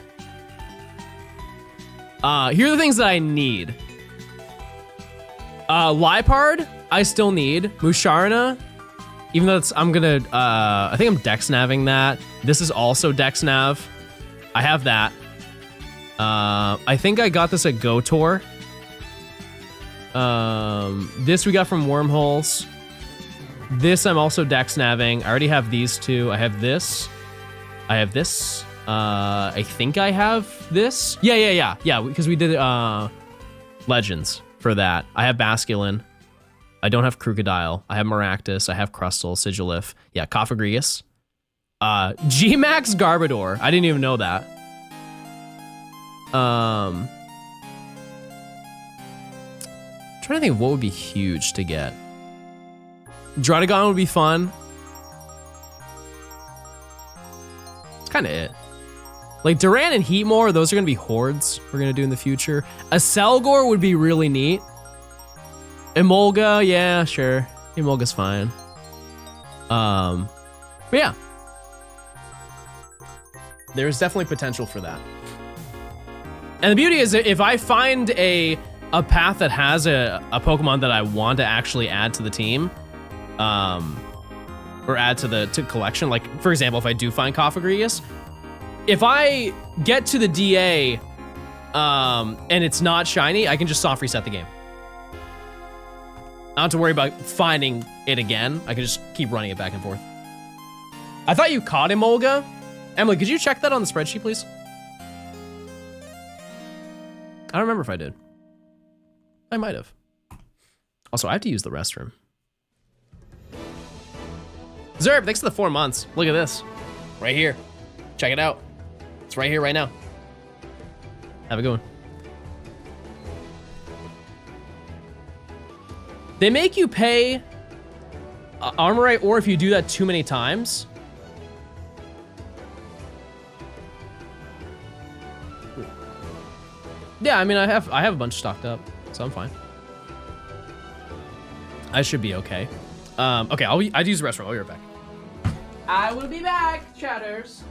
[SPEAKER 2] Here are the things that I need. Liepard, I still need. Musharna, even though I'm gonna, I think I'm Dex Naving that. This is also Dex Nav. I have that. I think I got this at GoTour. This we got from Wormholes. This I'm also Dex Naving. I already have these two. I have this. I have this. I think I have this. Yeah, because we did Legends for that. I have Basculin. I don't have Crocodile. I have Maractus. I have Crustle, Sigilif. Yeah, Coffagrigus. G-Max Garbodor. I didn't even know that. Trying to think of what would be huge to get. Druddigon would be fun. That's kind of it. Like Duran and Heatmore, those are gonna be hordes we're gonna do in the future. A Selgor would be really neat. Emolga, yeah, sure. Emolga's fine. But yeah. There's definitely potential for that. And the beauty is that if I find a path that has a Pokemon that I want to actually add to the team, or add to collection, like for example, if I do find Coffagrigus, if I get to the DA and it's not shiny, I can just soft reset the game. I don't have to worry about finding it again. I can just keep running it back and forth. I thought you caught Emolga. Emily, could you check that on the spreadsheet, please? I don't remember if I did. I might have. Also, I have to use the restroom. Zerb, thanks for the 4 months. Look at this. Right here. Check it out. It's right here, right now. Have a good one. They make you pay Armorite ore if you do that too many times. Yeah, I mean, I have a bunch stocked up, so I'm fine. I should be okay. Okay, I'd use the restroom. I'll be right back. I will be back, chatters.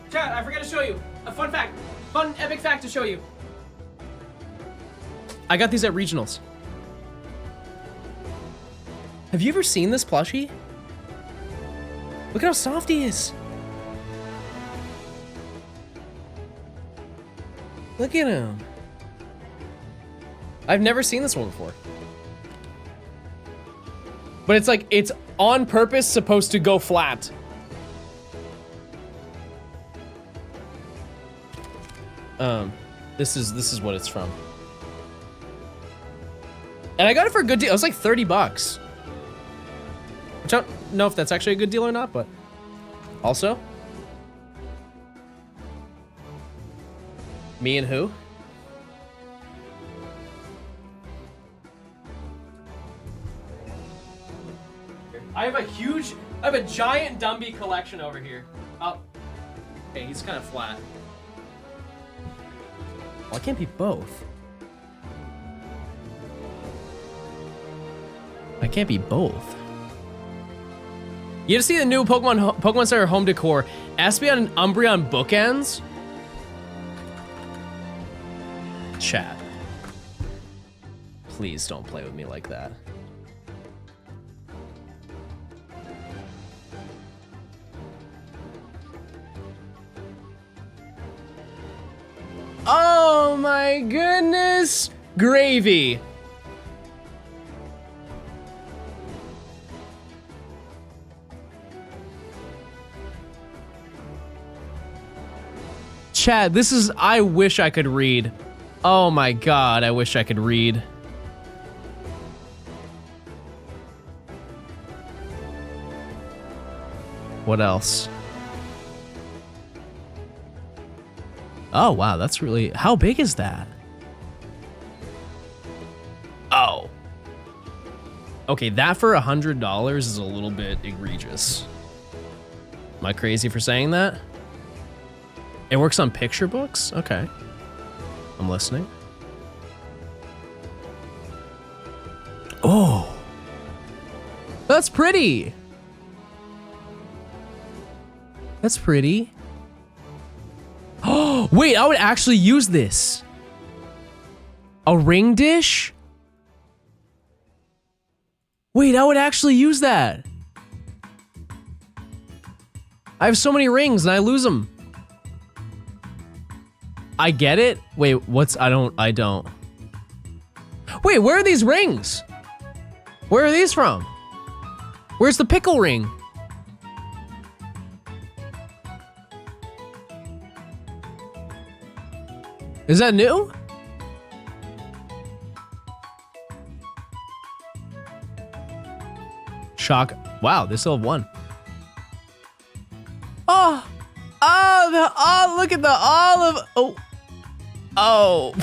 [SPEAKER 2] Chat, I forgot to show you. A fun fact. Fun epic fact to show you. I got these at regionals. Have you ever seen this plushie? Look at how soft he is. Look at him. I've never seen this one before. But it's like, it's on purpose supposed to go flat. This is what it's from. And I got it for a good deal. It was like 30 bucks. Which I don't know if that's actually a good deal or not, but also. Me and who? I have a giant Dumby collection over here. Oh, okay, he's kind of flat. Well, I can't be both. I can't be both. You have to see the new Pokemon Center home decor. Espeon and Umbreon bookends. Chat. Please don't play with me like that. Oh my goodness! Gravy! Chad, this is, I wish I could read. Oh my god, I wish I could read. What else? Oh wow, that's really, how big is that? Oh. Okay, that for $100 is a little bit egregious. Am I crazy for saying that? It works on picture books? Okay. I'm listening. Oh. That's pretty. That's pretty. Oh, wait, I would actually use this. A ring dish? Wait, I would actually use that. I have so many rings and I lose them. I get it. Wait, what's, I don't. Wait, where are these rings? Where are these from? Where's the pickle ring? Is that new? Shock. Wow, they still have one. Oh, look at the olive. Oh,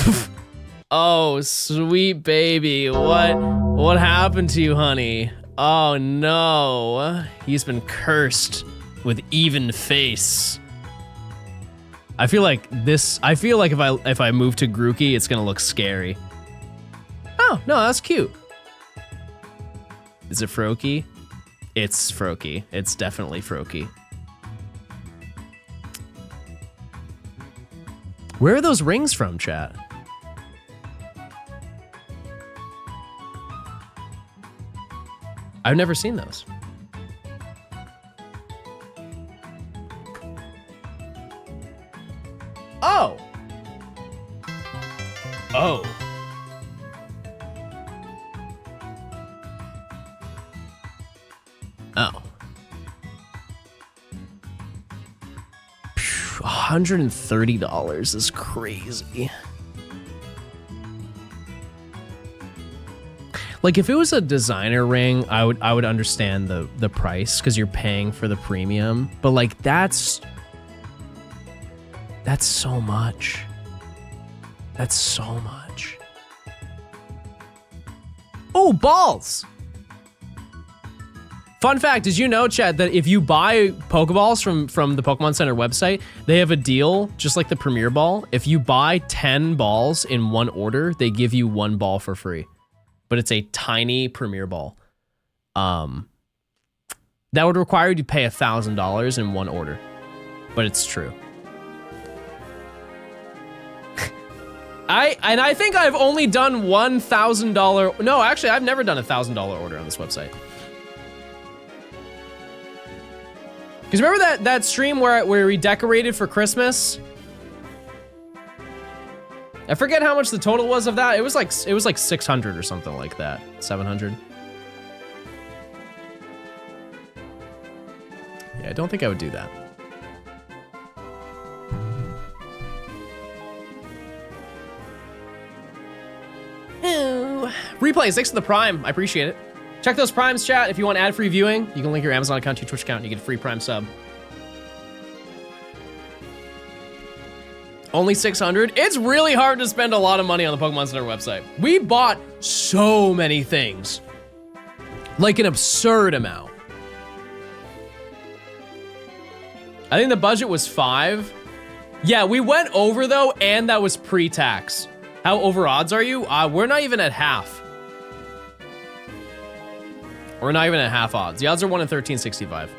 [SPEAKER 2] oh, sweet baby. What happened to you, honey? Oh no, he's been cursed with even face. I feel like if I move to Grookey, it's gonna look scary. Oh, no, that's cute. Is it Froakie? It's Froakie. It's definitely Froakie. Where are those rings from, chat? I've never seen those. Oh. Oh. Oh. $130 is crazy. Like if it was a designer ring, I would understand the price because you're paying for the premium. But like that's so much. That's so much. Oh, balls! Fun fact, did you know, chat, that if you buy Pokeballs from the Pokemon Center website, they have a deal, just like the Premier Ball. If you buy 10 balls in one order, they give you 1 ball for free. But it's a tiny Premier Ball. That would require you to pay $1,000 in one order. But it's true. I think I've only done $1,000. No, actually, I've never done a $1,000 order on this website. Because remember that stream where we decorated for Christmas? I forget how much the total was of that. It was like 600 or something like that. 700. Yeah, I don't think I would do that. Ew. Replays, thanks for the Prime. I appreciate it. Check those Primes, chat. If you want ad-free viewing, you can link your Amazon account to your Twitch account and you get a free Prime sub. Only 600? It's really hard to spend a lot of money on the Pokemon Center website. We bought so many things. Like an absurd amount. I think the budget was 5. Yeah, we went over though, and that was pre-tax. How over odds are you? We're not even at half. We're not even at half odds. The odds are 1 in 1365.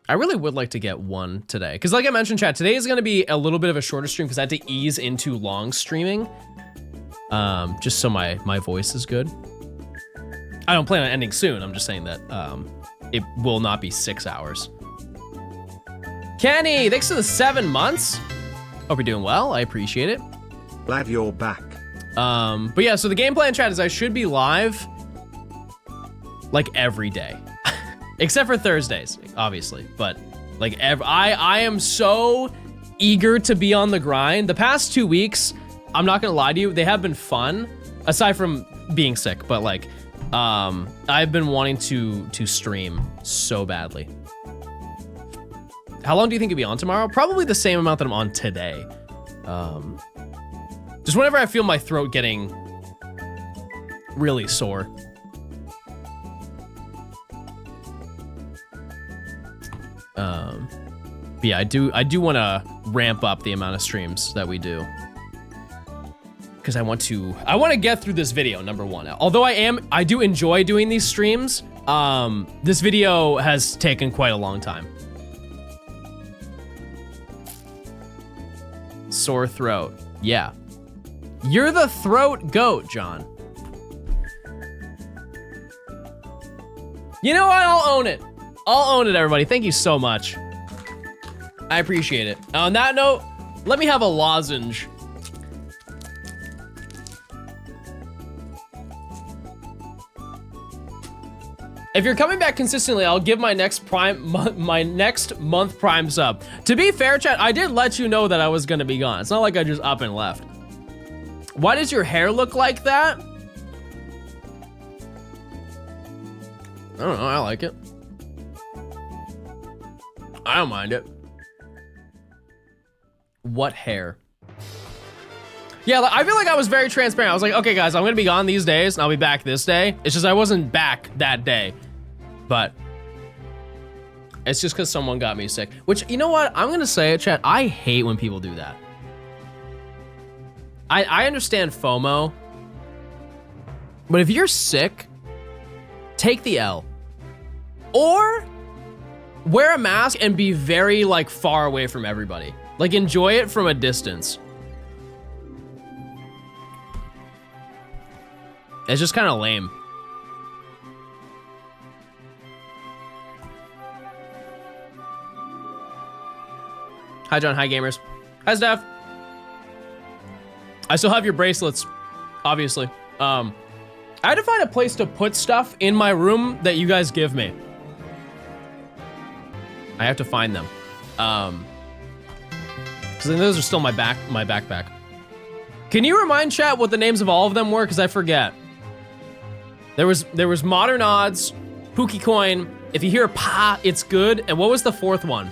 [SPEAKER 2] I really would like to get one today. Because like I mentioned, chat, today is going to be a little bit of a shorter stream because I had to ease into long streaming. Just so my voice is good. I don't plan on ending soon. I'm just saying that it will not be 6 hours. Kenny, thanks for the 7 months. Hope you're doing well. I appreciate it.
[SPEAKER 1] Glad you're back.
[SPEAKER 2] But yeah, so the game plan, chat, is I should be live like every day. Except for Thursdays, obviously. But like I am so eager to be on the grind. The past 2 weeks, I'm not gonna lie to you, they have been fun. Aside from being sick, but like I've been wanting to stream so badly. How long do you think you'll be on tomorrow? Probably the same amount that I'm on today. Just whenever I feel my throat getting really sore. But yeah, I do want to ramp up the amount of streams that we do. Because I want to get through this video, number one. Although I do enjoy doing these streams, this video has taken quite a long time. Sore throat. Yeah. You're the throat goat, John. You know what? I'll own it. I'll own it, everybody. Thank you so much. I appreciate it. On that note, let me have a lozenge. If you're coming back consistently, I'll give my next month prime sub. To be fair, chat, I did let you know that I was gonna be gone. It's not like I just up and left. Why does your hair look like that? I don't know, I like it. I don't mind it. What hair? Yeah, I feel like I was very transparent. I was like, okay guys, I'm gonna be gone these days and I'll be back this day. It's just I wasn't back that day. But it's just because someone got me sick. Which, you know what? I'm gonna say it, chat. I hate when people do that. I understand FOMO. But if you're sick, take the L. Or wear a mask and be very, like, far away from everybody. Like, enjoy it from a distance. It's just kind of lame. Hi, John. Hi, gamers. Hi, Steph. I still have your bracelets, obviously. I had to find a place to put stuff in my room that you guys give me. I have to find them. Because those are still my backpack. Can you remind chat what the names of all of them were? Because I forget. There was Modern Odds, Pookie Coin. If you hear pa, it's good. And what was the fourth one?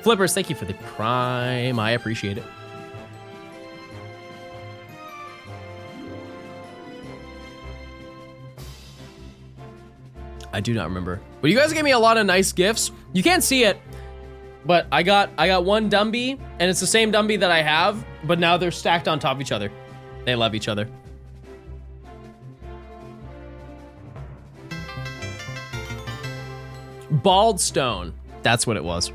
[SPEAKER 2] Flippers, thank you for the prime. I appreciate it. I do not remember. But you guys gave me a lot of nice gifts. You can't see it, but I got one Dumby, and it's the same Dumby that I have, but now they're stacked on top of each other. They love each other. Bald Stone. That's what it was.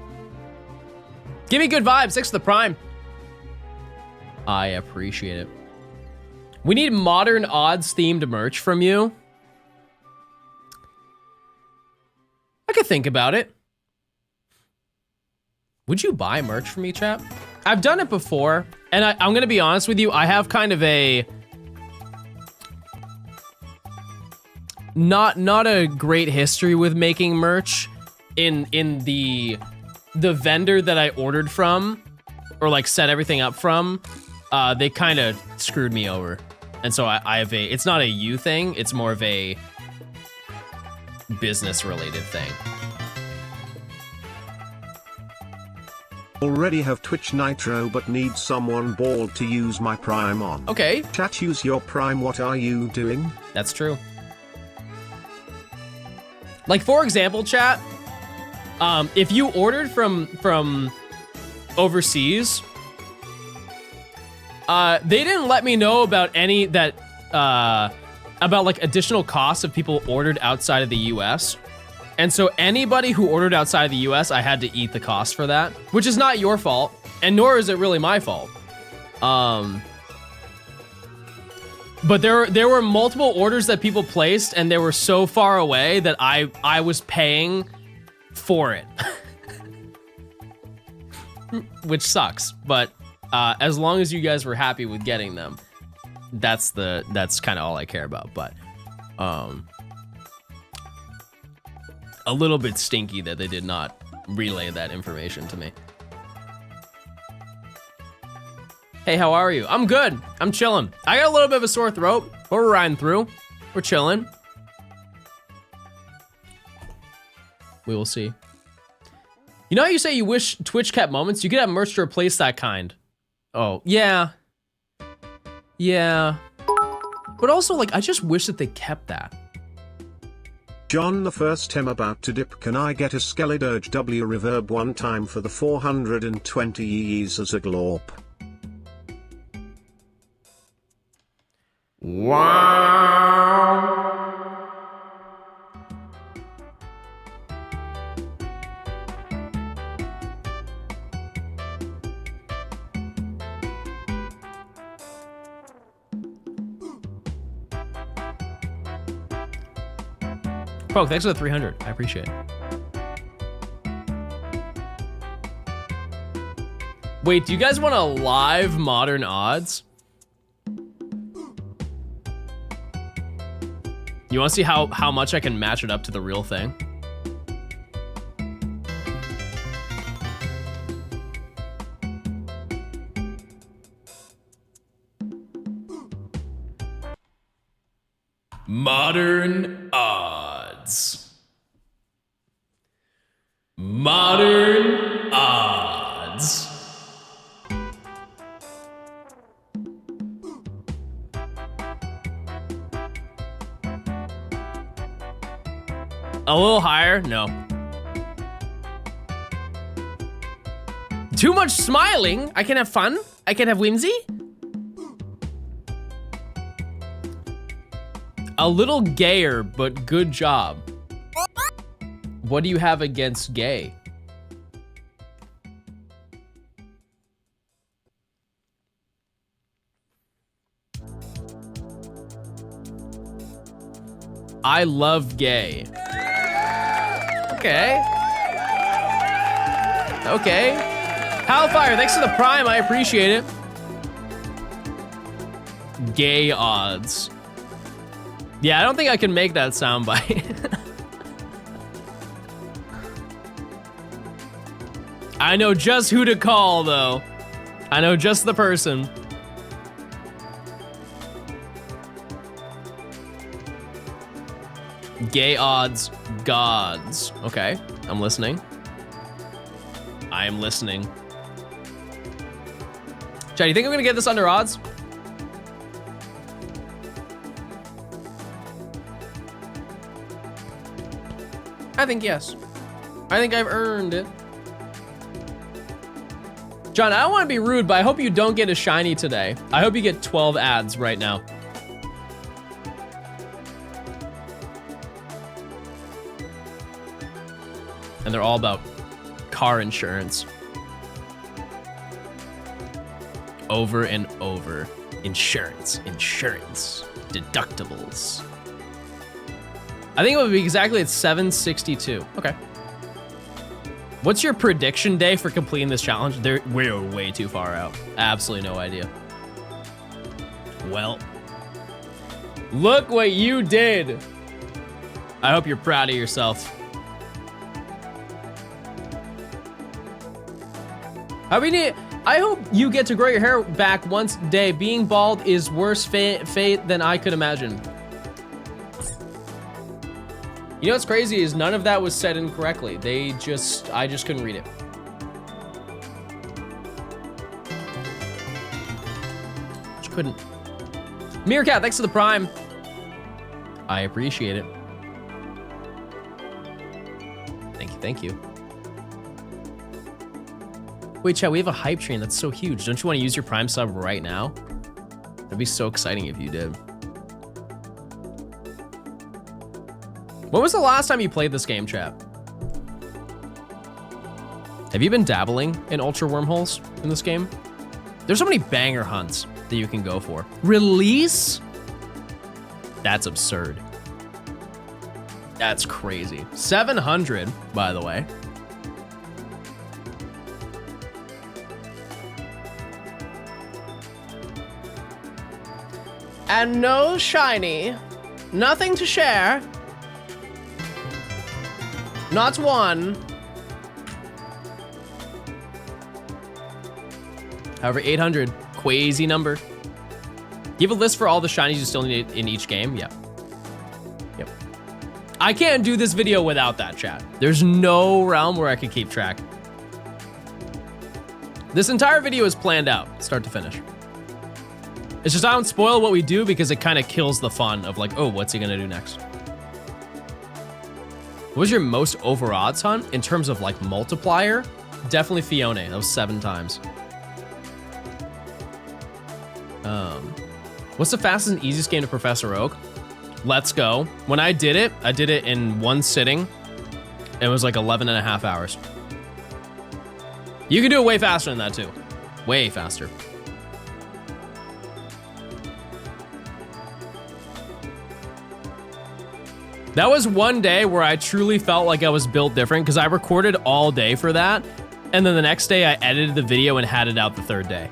[SPEAKER 2] Give me good vibes. 6 to the prime. I appreciate it. We need Modern Odds themed merch from you. I could think about it. Would you buy merch from me, chap? I've done it before, and I'm gonna be honest with you, I have kind of a not a great history with making merch in the vendor that I ordered from, or like set everything up from. They kind of screwed me over, and so I have a. It's not a you thing. It's more of a business related thing.
[SPEAKER 1] Already have Twitch Nitro but need someone bald to use my prime on.
[SPEAKER 2] Okay.
[SPEAKER 1] Chat, use your prime. What are you doing?
[SPEAKER 2] That's true. Like, for example, chat, if you ordered from overseas, they didn't let me know about any that about like additional costs if people ordered outside of the US. And so anybody who ordered outside of the US, I had to eat the cost for that, which is not your fault, and nor is it really my fault. But there were multiple orders that people placed, and they were so far away that I was paying for it. Which sucks, but as long as you guys were happy with getting them, that's kind of all I care about. But a little bit stinky that they did not relay that information to me. Hey, how are you? I'm good. I'm chilling. I got a little bit of a sore throat, but we're riding through. We're chilling. We will see. You know how you say you wish Twitch kept moments? You could have merch to replace that kind. Oh, yeah. Yeah. But also, like, I just wish that they kept that.
[SPEAKER 1] John, the first time about to dip, can I get a Skellidirge W reverb one time for the 420 EEs as a glorp?
[SPEAKER 2] Wow. Poke, thanks for the 300. I appreciate it. Wait, do you guys want a live modern odds? You want to see how much I can match it up to the real thing? Modern odds. Modern odds. A little higher? No. Too much smiling? I can have fun? I can have whimsy? A little gayer, but good job. What do you have against gay? I love gay. Okay. Okay. Hellfire, thanks for the prime, I appreciate it. Gay odds. Yeah, I don't think I can make that soundbite. I know just who to call, though. I know just the person. Gay odds, gods. Okay, I'm listening. I am listening. Chad, you think I'm gonna get this under odds? I think yes. I think I've earned it. John, I don't want to be rude, but I hope you don't get a shiny today. I hope you get 12 ads right now. And they're all about car insurance. Over and over. Insurance, deductibles. I think it would be exactly at 762. Okay. What's your prediction day for completing this challenge? We're way too far out. Absolutely no idea. Well, look what you did. I hope you're proud of yourself. I hope you get to grow your hair back once a day. Being bald is worse fate than I could imagine. You know what's crazy is none of that was said incorrectly. I just couldn't read it. Just couldn't. Meerkat, thanks for the prime. I appreciate it. Thank you. Wait, chat, we have a hype train that's so huge. Don't you want to use your prime sub right now? That'd be so exciting if you did. When was the last time you played this game, chat? Have you been dabbling in ultra wormholes in this game? There's so many banger hunts that you can go for. Release? That's absurd. That's crazy. 700, by the way. And no shiny. Nothing to share. Not one. However, 800, crazy number. Do you have a list for all the shinies you still need in each game? Yep. I can't do this video without that, chat. There's no realm where I could keep track. This entire video is planned out, start to finish. It's just I don't spoil what we do because it kind of kills the fun of like, oh, what's he gonna do next? What was your most over odds hunt in terms of like multiplier? Definitely Fiona. That was 7 times. What's the fastest and easiest game to Professor Oak? Let's Go. When I did it in one sitting. It was like 11 and a half hours. You can do it way faster than that too. Way faster. That was one day where I truly felt like I was built different because I recorded all day for that. And then the next day I edited the video and had it out the 3rd day.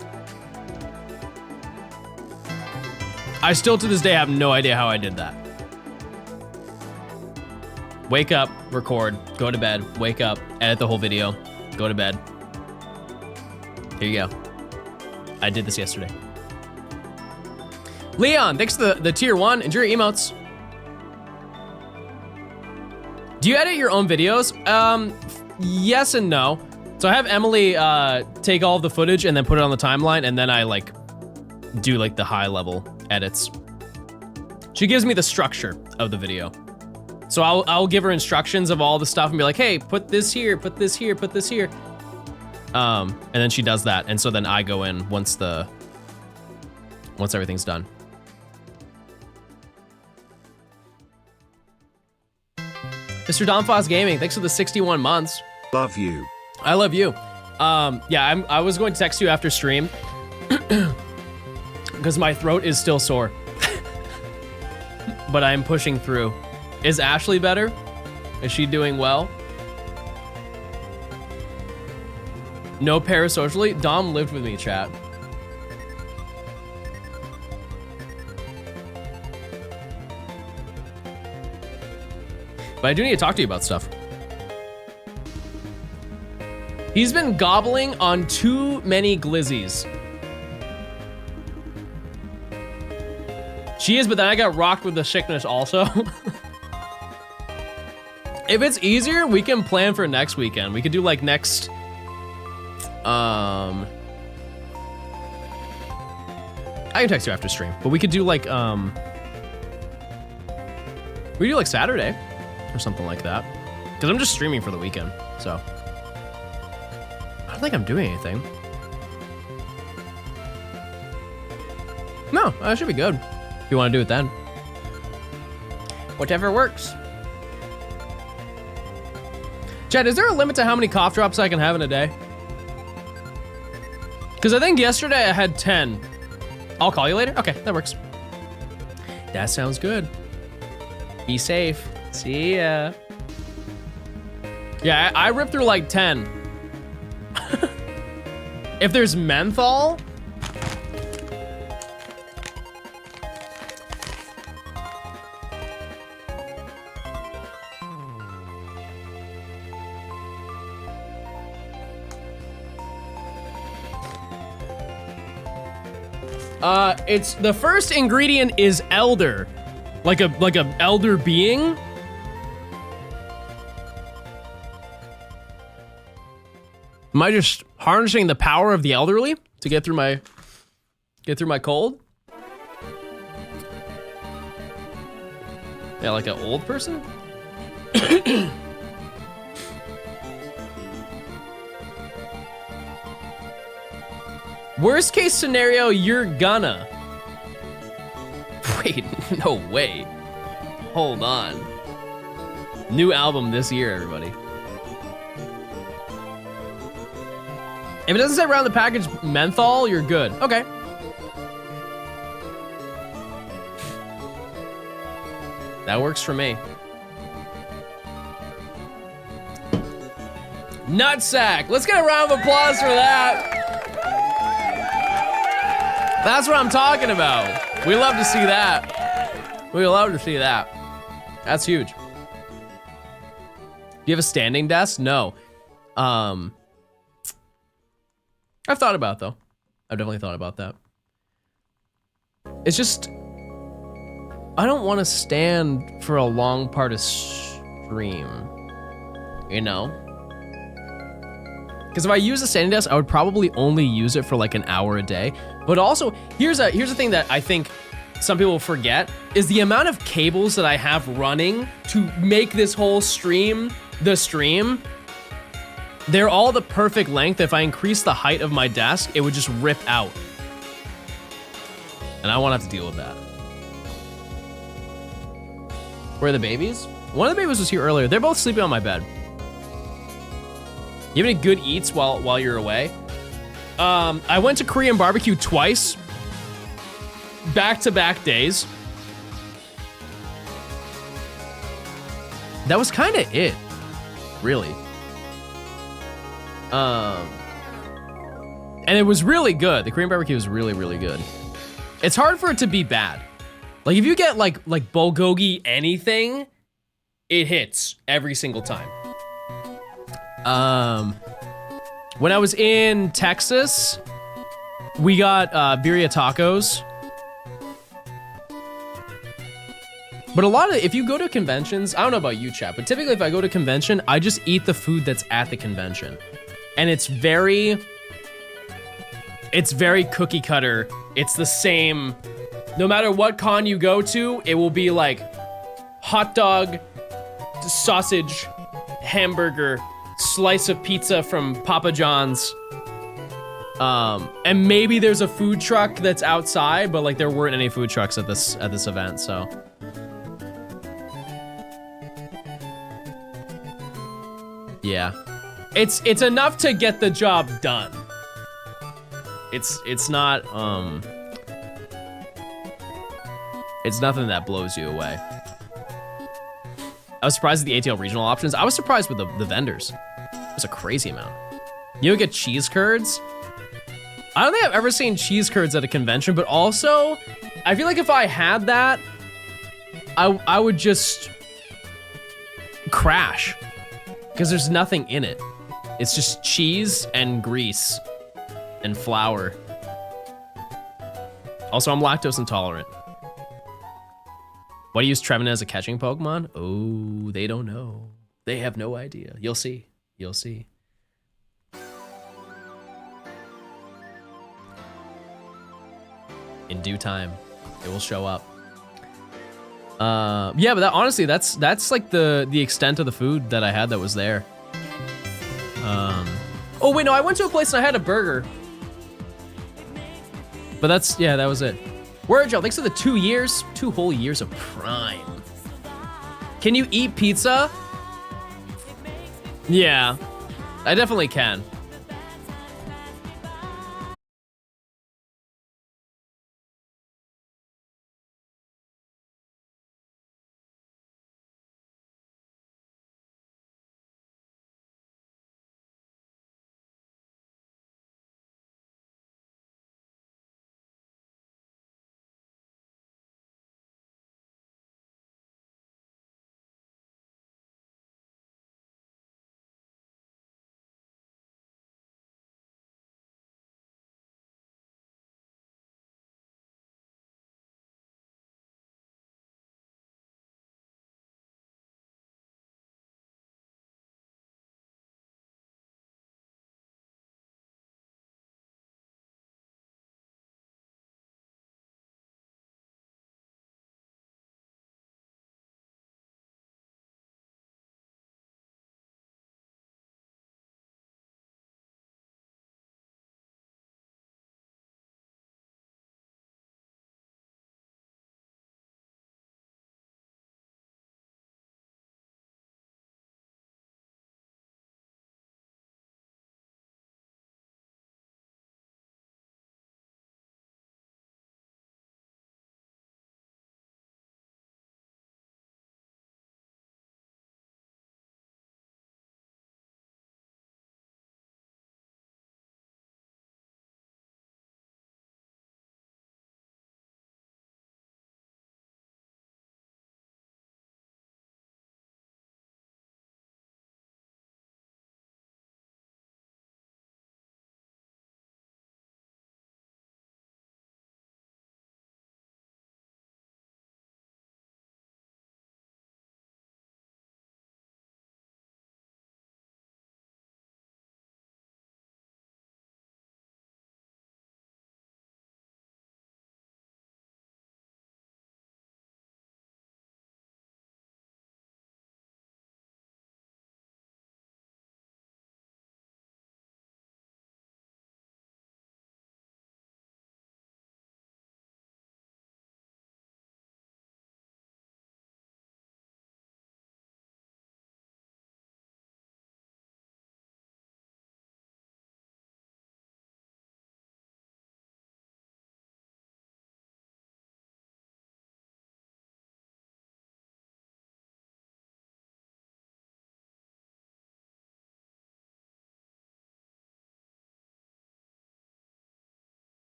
[SPEAKER 2] I still to this day have no idea how I did that. Wake up, record, go to bed, wake up, edit the whole video, go to bed. Here you go. I did this yesterday. Leon, thanks for the tier 1. Enjoy your emotes. Do you edit your own videos? Yes and no. So I have Emily take all of the footage and then put it on the timeline, and then I like do like the high level edits. She gives me the structure of the video. So I'll give her instructions of all the stuff and be like, hey, put this here, put this here, put this here. And then she does that. And so then I go in once everything's done. Mr. Donfoss Gaming, thanks for the 61 months.
[SPEAKER 1] Love you.
[SPEAKER 2] I love you. Yeah, I was going to text you after stream because my throat is still sore, but I'm pushing through. Is Ashley better? Is she doing well? No parasocially? Dom lived with me, chat. But I do need to talk to you about stuff. He's been gobbling on too many glizzies. She is, but then I got rocked with the sickness also. If it's easier, we can plan for next weekend. We could do like next, I can text you after stream, but we could do like, we do like Saturday or something like that. Cause I'm just streaming for the weekend, so. I don't think I'm doing anything. No, that should be good. If you want to do it then. Whatever works. Chad, is there a limit to how many cough drops I can have in a day? Because I think yesterday I had 10. I'll call you later? Okay, that works. That sounds good. Be safe. See ya. Yeah, I ripped through like 10. If there's menthol, it's the first ingredient is elder, like a elder being. Am I just harnessing the power of the elderly to get through my cold? Yeah, like an old person? Worst case scenario, you're gonna. Wait, no way. Hold on. New album this year, everybody. If it doesn't say around the package menthol, you're good. Okay. That works for me. Nutsack. Let's get a round of applause for that. That's what I'm talking about. We love to see that. We love to see that. That's huge. Do you have a standing desk? No. I've thought about it, though. I've definitely thought about that. It's just, I don't want to stand for a long part of stream, you know? Because if I use a standing desk, I would probably only use it for like an hour a day. But also, here's a thing that I think some people forget, is the amount of cables that I have running to make this whole stream the stream. They're all the perfect length. If I increase the height of my desk, it would just rip out. And I won't have to deal with that. Where are the babies? One of the babies was here earlier. They're both sleeping on my bed. You have any good eats while you're away? I went to Korean barbecue twice. Back-to-back days. That was kind of it, really. And it was really good. The Korean barbecue was really, really good. It's hard for it to be bad. Like if you get like bulgogi anything, it hits every single time. When I was in Texas, we got birria tacos. But a lot of, if you go to conventions, I don't know about you, chat, but typically if I go to convention, I just eat the food that's at the convention. And it's very cookie cutter. It's the same, no matter what con you go to, it will be like hot dog, sausage, hamburger, slice of pizza from Papa John's. And maybe there's a food truck that's outside, but like there weren't any food trucks at this event, so. Yeah, it's enough to get the job done. It's not it's nothing that blows you away. I was surprised at the ATL regional options. I was surprised with the vendors. It was a crazy amount. You don't get cheese curds. I don't think I've ever seen cheese curds at a convention, but also I feel like if I had that, I would just crash. Because there's nothing in it. It's just cheese and grease and flour. Also, I'm lactose intolerant. Why do you use Trevenant as a catching Pokemon? Oh, they don't know. They have no idea. You'll see. You'll see. In due time, it will show up. Yeah, but honestly, that's like the extent of the food that I had that was there. Oh wait, no, I went to a place and I had a burger. But that was it. Word, Joe, thanks for the 2 years, 2 whole years of Prime. Can you eat pizza? Yeah, I definitely can.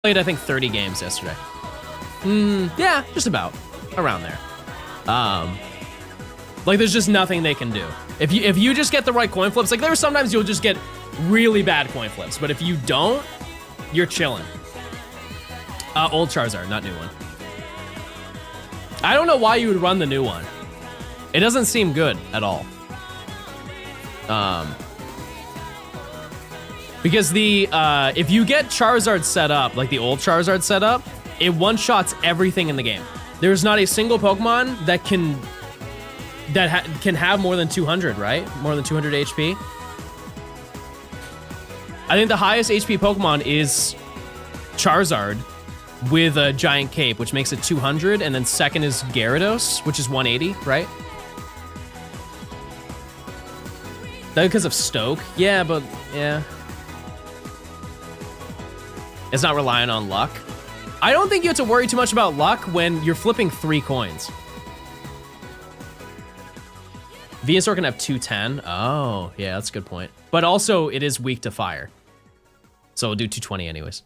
[SPEAKER 2] Played, I think, 30 games yesterday. Yeah, just about. Around there. Like, there's just nothing they can do. If you just get the right coin flips, like, there are sometimes you'll just get really bad coin flips, but if you don't, you're chilling. Old Charizard, not new one. I don't know why you would run the new one. It doesn't seem good at all. Because if you get Charizard set up, like the old Charizard set up, it one-shots everything in the game. There's not a single Pokemon that can have more than 200, right? More than 200 HP. I think the highest HP Pokemon is Charizard with a giant cape, which makes it 200, and then second is Gyarados, which is 180, right? That because of Stoke? Yeah, but yeah. It's not relying on luck. I don't think you have to worry too much about luck when you're flipping 3 coins. Venusaur can have 210. Oh, yeah, that's a good point. But also, it is weak to fire. So we'll do 220 anyways.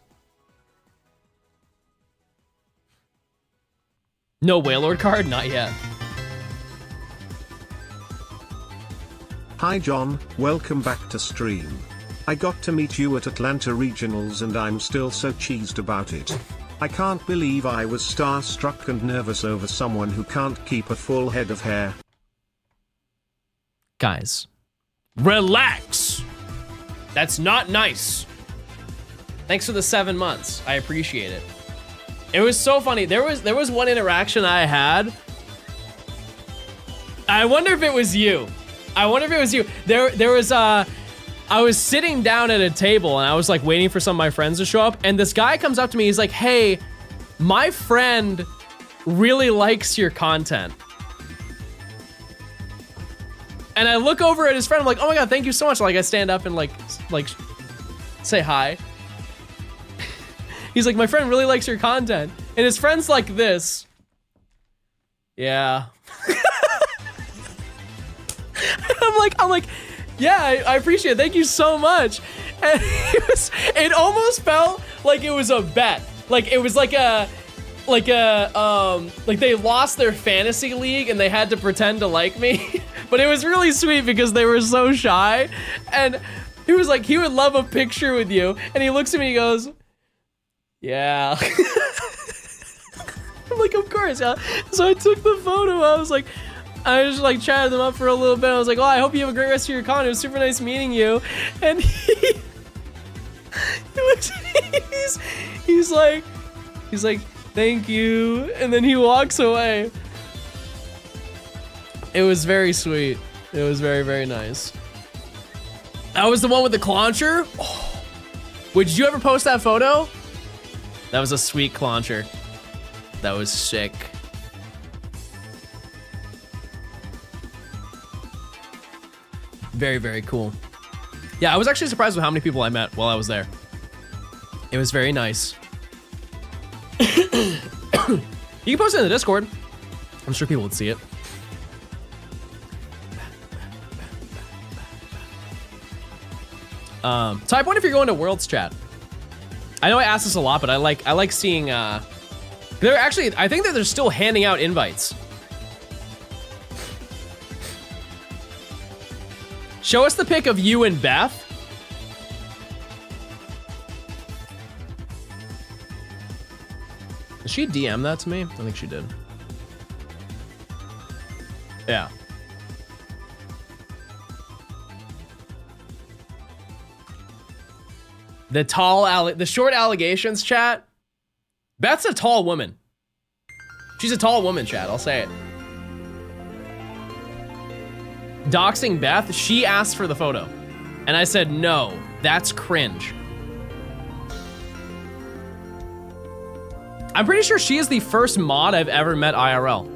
[SPEAKER 2] No Wailord card? Not yet.
[SPEAKER 1] Hi John, welcome back to stream. I got to meet you at Atlanta Regionals and I'm still so cheesed about it. I can't believe I was starstruck and nervous over someone who can't keep a full head of hair.
[SPEAKER 2] Guys, relax. That's not nice. Thanks for the 7 months. I appreciate it. It was so funny. There was one interaction I had. I wonder if it was you. I wonder if it was you. There was I was sitting down at a table and I was like waiting for some of my friends to show up, and this guy comes up to me. He's like, "Hey, my friend really likes your content." And I look over at his friend. I'm like, "Oh my god, thank you so much!" Like I stand up and like say hi. He's like, "My friend really likes your content," and his friend's like this. Yeah. I'm like, yeah, I appreciate it. Thank you so much. And it almost felt like it was a bet. Like it was like like they lost their fantasy league and they had to pretend to like me. But it was really sweet because they were so shy. And he was like, he would love a picture with you. And he looks at me and he goes, yeah. I'm like, of course, yeah. So I took the photo. I just like chatted them up for a little bit. I was like, "Oh, I hope you have a great rest of your con. It was super nice meeting you." And he looks at me, he's like, "Thank you," and then he walks away. It was very sweet. It was very, very nice. That was the one with the clauncher. Oh. Wait, did you ever post that photo? That was a sweet clauncher. That was sick. Very, very cool. Yeah, I was actually surprised with how many people I met while I was there. It was very nice. You can post it in the Discord. I'm sure people would see it. Type 1 if you're going to Worlds chat. I know I ask this a lot, but I like seeing they're actually, I think that they're still handing out invites. Show us the pic of you and Beth. Did she DM that to me? I think she did. Yeah. The short allegations chat. Beth's a tall woman. She's a tall woman, chat. I'll say it. Doxing Beth, she asked for the photo. And I said, no, that's cringe. I'm pretty sure she is the first mod I've ever met IRL.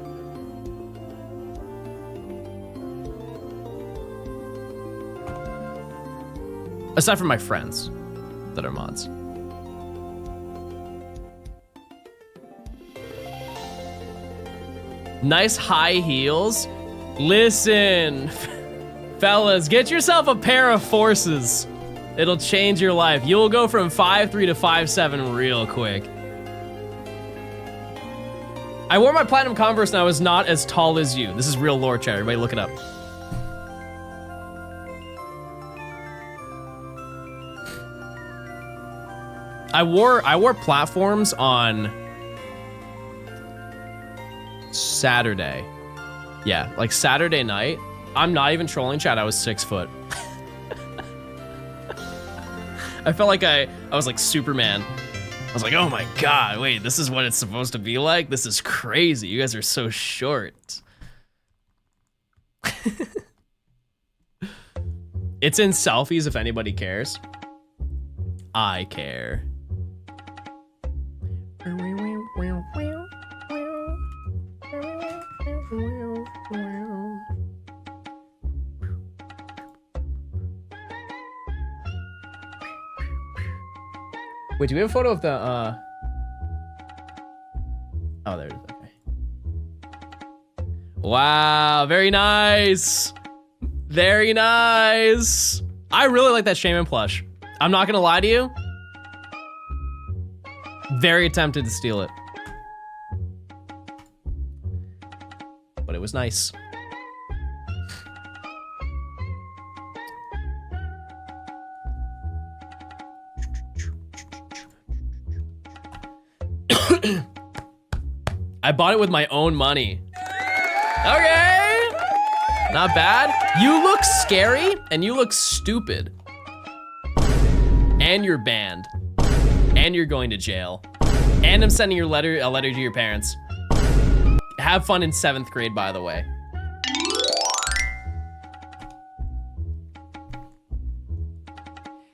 [SPEAKER 2] Aside from my friends that are mods. Nice high heels. Listen, fellas, get yourself a pair of forces. It'll change your life. You'll go from 5'3" to 5'7" real quick. I wore my platinum Converse and I was not as tall as you. This is real lore, chat. Everybody look it up. I wore platforms on Saturday. Yeah, like Saturday night. I'm not even trolling, chat. I was 6 foot. I felt like I was like Superman. I was like, oh my God, wait, this is what it's supposed to be like? This is crazy. You guys are so short. It's in selfies if anybody cares. I care. Wait, do we have a photo of the, Oh, there it is, okay. Wow, very nice. Very nice. I really like that Shaman plush. I'm not gonna lie to you. Very tempted to steal it. But it was nice. I bought it with my own money. Okay. Not bad. You look scary and you look stupid. And you're banned. And you're going to jail. And I'm sending a letter to your parents. Have fun in 7th grade, by the way.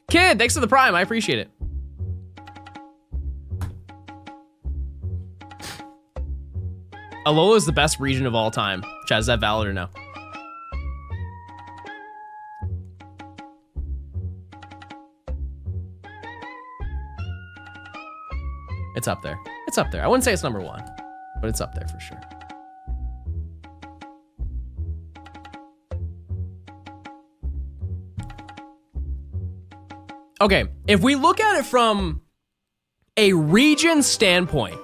[SPEAKER 2] Kid, thanks for the prime. I appreciate it. Alola is the best region of all time. Chad, is that valid or no? It's up there. It's up there. I wouldn't say it's number 1, but it's up there for sure. Okay, if we look at it from a region standpoint,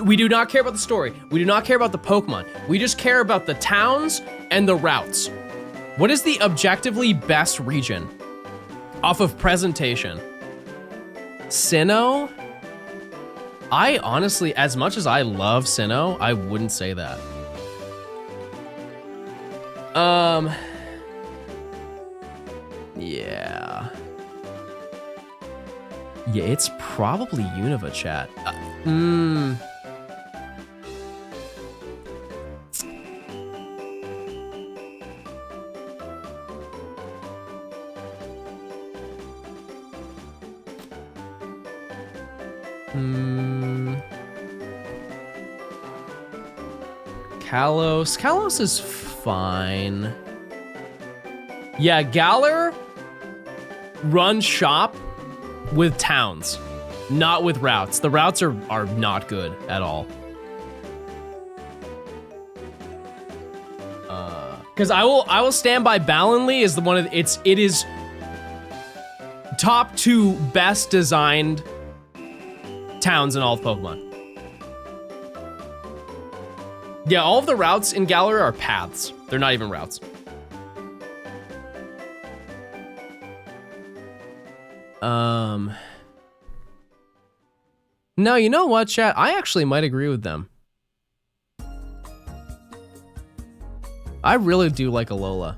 [SPEAKER 2] we do not care about the story. We do not care about the Pokemon. We just care about the towns and the routes. What is the objectively best region off of presentation? Sinnoh? I honestly, as much as I love Sinnoh, I wouldn't say that. Yeah. Yeah, it's probably Unova, chat. Kalos. Kalos is fine. Yeah, Galar runs shop with towns, not with routes. The routes are not good at all. Because I will stand by Balonly is the one of it is top 2 best designed towns in all of Pokemon. Yeah, all of the routes in Galar are paths. They're not even routes. No, you know what, chat? I actually might agree with them. I really do like Alola.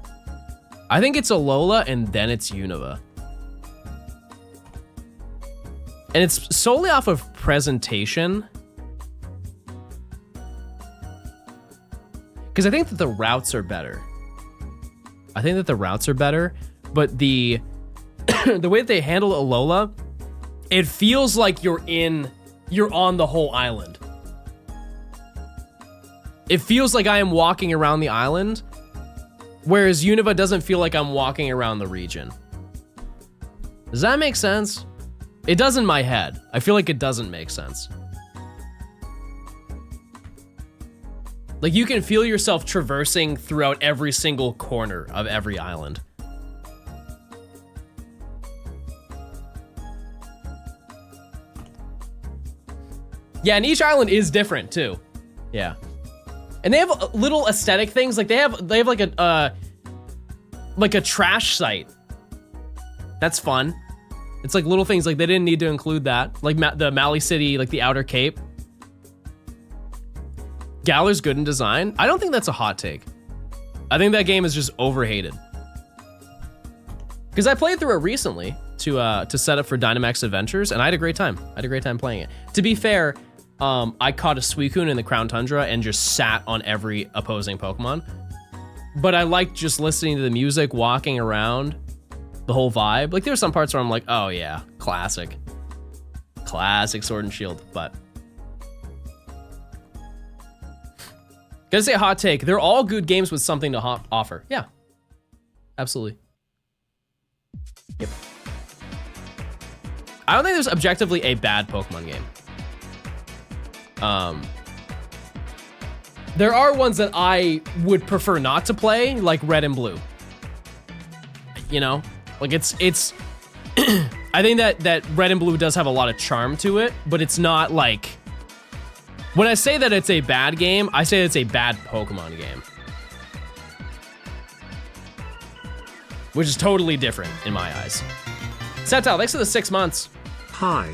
[SPEAKER 2] I think it's Alola and then it's Unova. And it's solely off of presentation. Because I think that the routes are better. But the the way that they handle Alola, it feels like you're on the whole island. It feels like I am walking around the island, whereas Unova doesn't feel like I'm walking around the region. Does that make sense? It does in my head. I feel like it doesn't make sense. Like you can feel yourself traversing throughout every single corner of every island. Yeah, and each island is different too. Yeah. And they have little aesthetic things. Like they have like a trash site. That's fun. It's like little things, like they didn't need to include that. Like the Mali City, like the Outer Cape. Galar's good in design. I don't think that's a hot take. I think that game is just overhated. Because I played through it recently to set up for Dynamax Adventures, and I had a great time. I had a great time playing it. To be fair, I caught a Suicune in the Crown Tundra and just sat on every opposing Pokemon. But I liked just listening to the music, walking around, the whole vibe. Like there were some parts where I'm like, oh yeah, classic. Classic Sword and Shield, but. Gotta say a hot take. They're all good games with something to offer. Yeah, absolutely. Yep. I don't think there's objectively a bad Pokemon game. There are ones that I would prefer not to play, like Red and Blue. You know, like it's. I think that Red and Blue does have a lot of charm to it, but it's not like. When I say that it's a bad game, I say it's a bad Pokemon game. Which is totally different in my eyes. Satile, thanks for the 6 months.
[SPEAKER 1] Hi.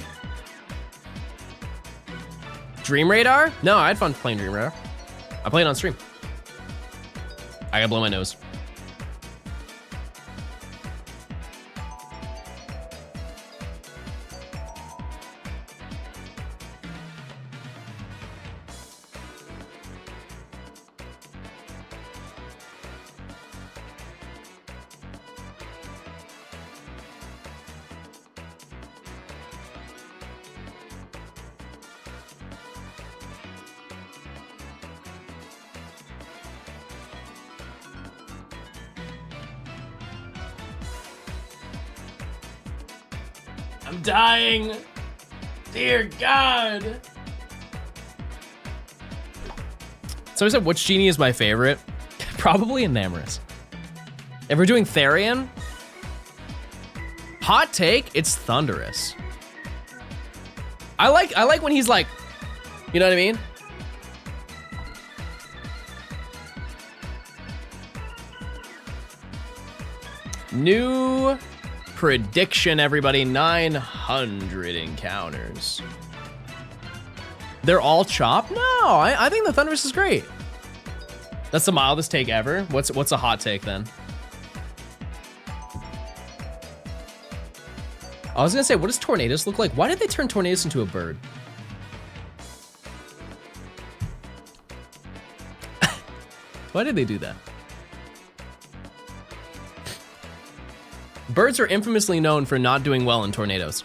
[SPEAKER 2] Dream Radar? No, I had fun playing Dream Radar. I played on stream. I gotta blow my nose. I'm dying. Dear God. So I said, which genie is my favorite? Probably Enamorous. If we're doing Therian, hot take, it's Thunderous. I like when he's like, you know what I mean? New prediction, everybody, 900 encounters. They're all chopped? No, I think the Thunderous is great. That's the mildest take ever. What's a hot take then? I was gonna say, what does Tornadus look like? Why did they turn Tornadus into a bird? Why did they do that? Birds are infamously known for not doing well in tornadoes.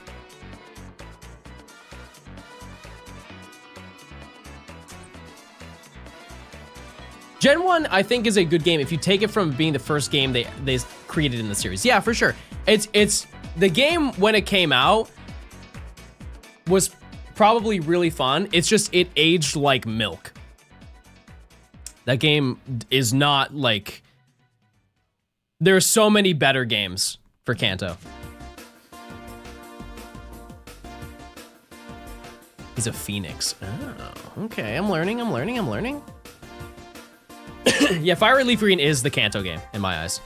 [SPEAKER 2] Gen 1, I think, is a good game if you take it from being the first game they created in the series. Yeah, for sure. It's the game when it came out was probably really fun. It's just it aged like milk. That game is not like. There are so many better games for Kanto. He's a phoenix. Oh, okay. I'm learning. Yeah, Fire Leaf Green is the Kanto game in my eyes.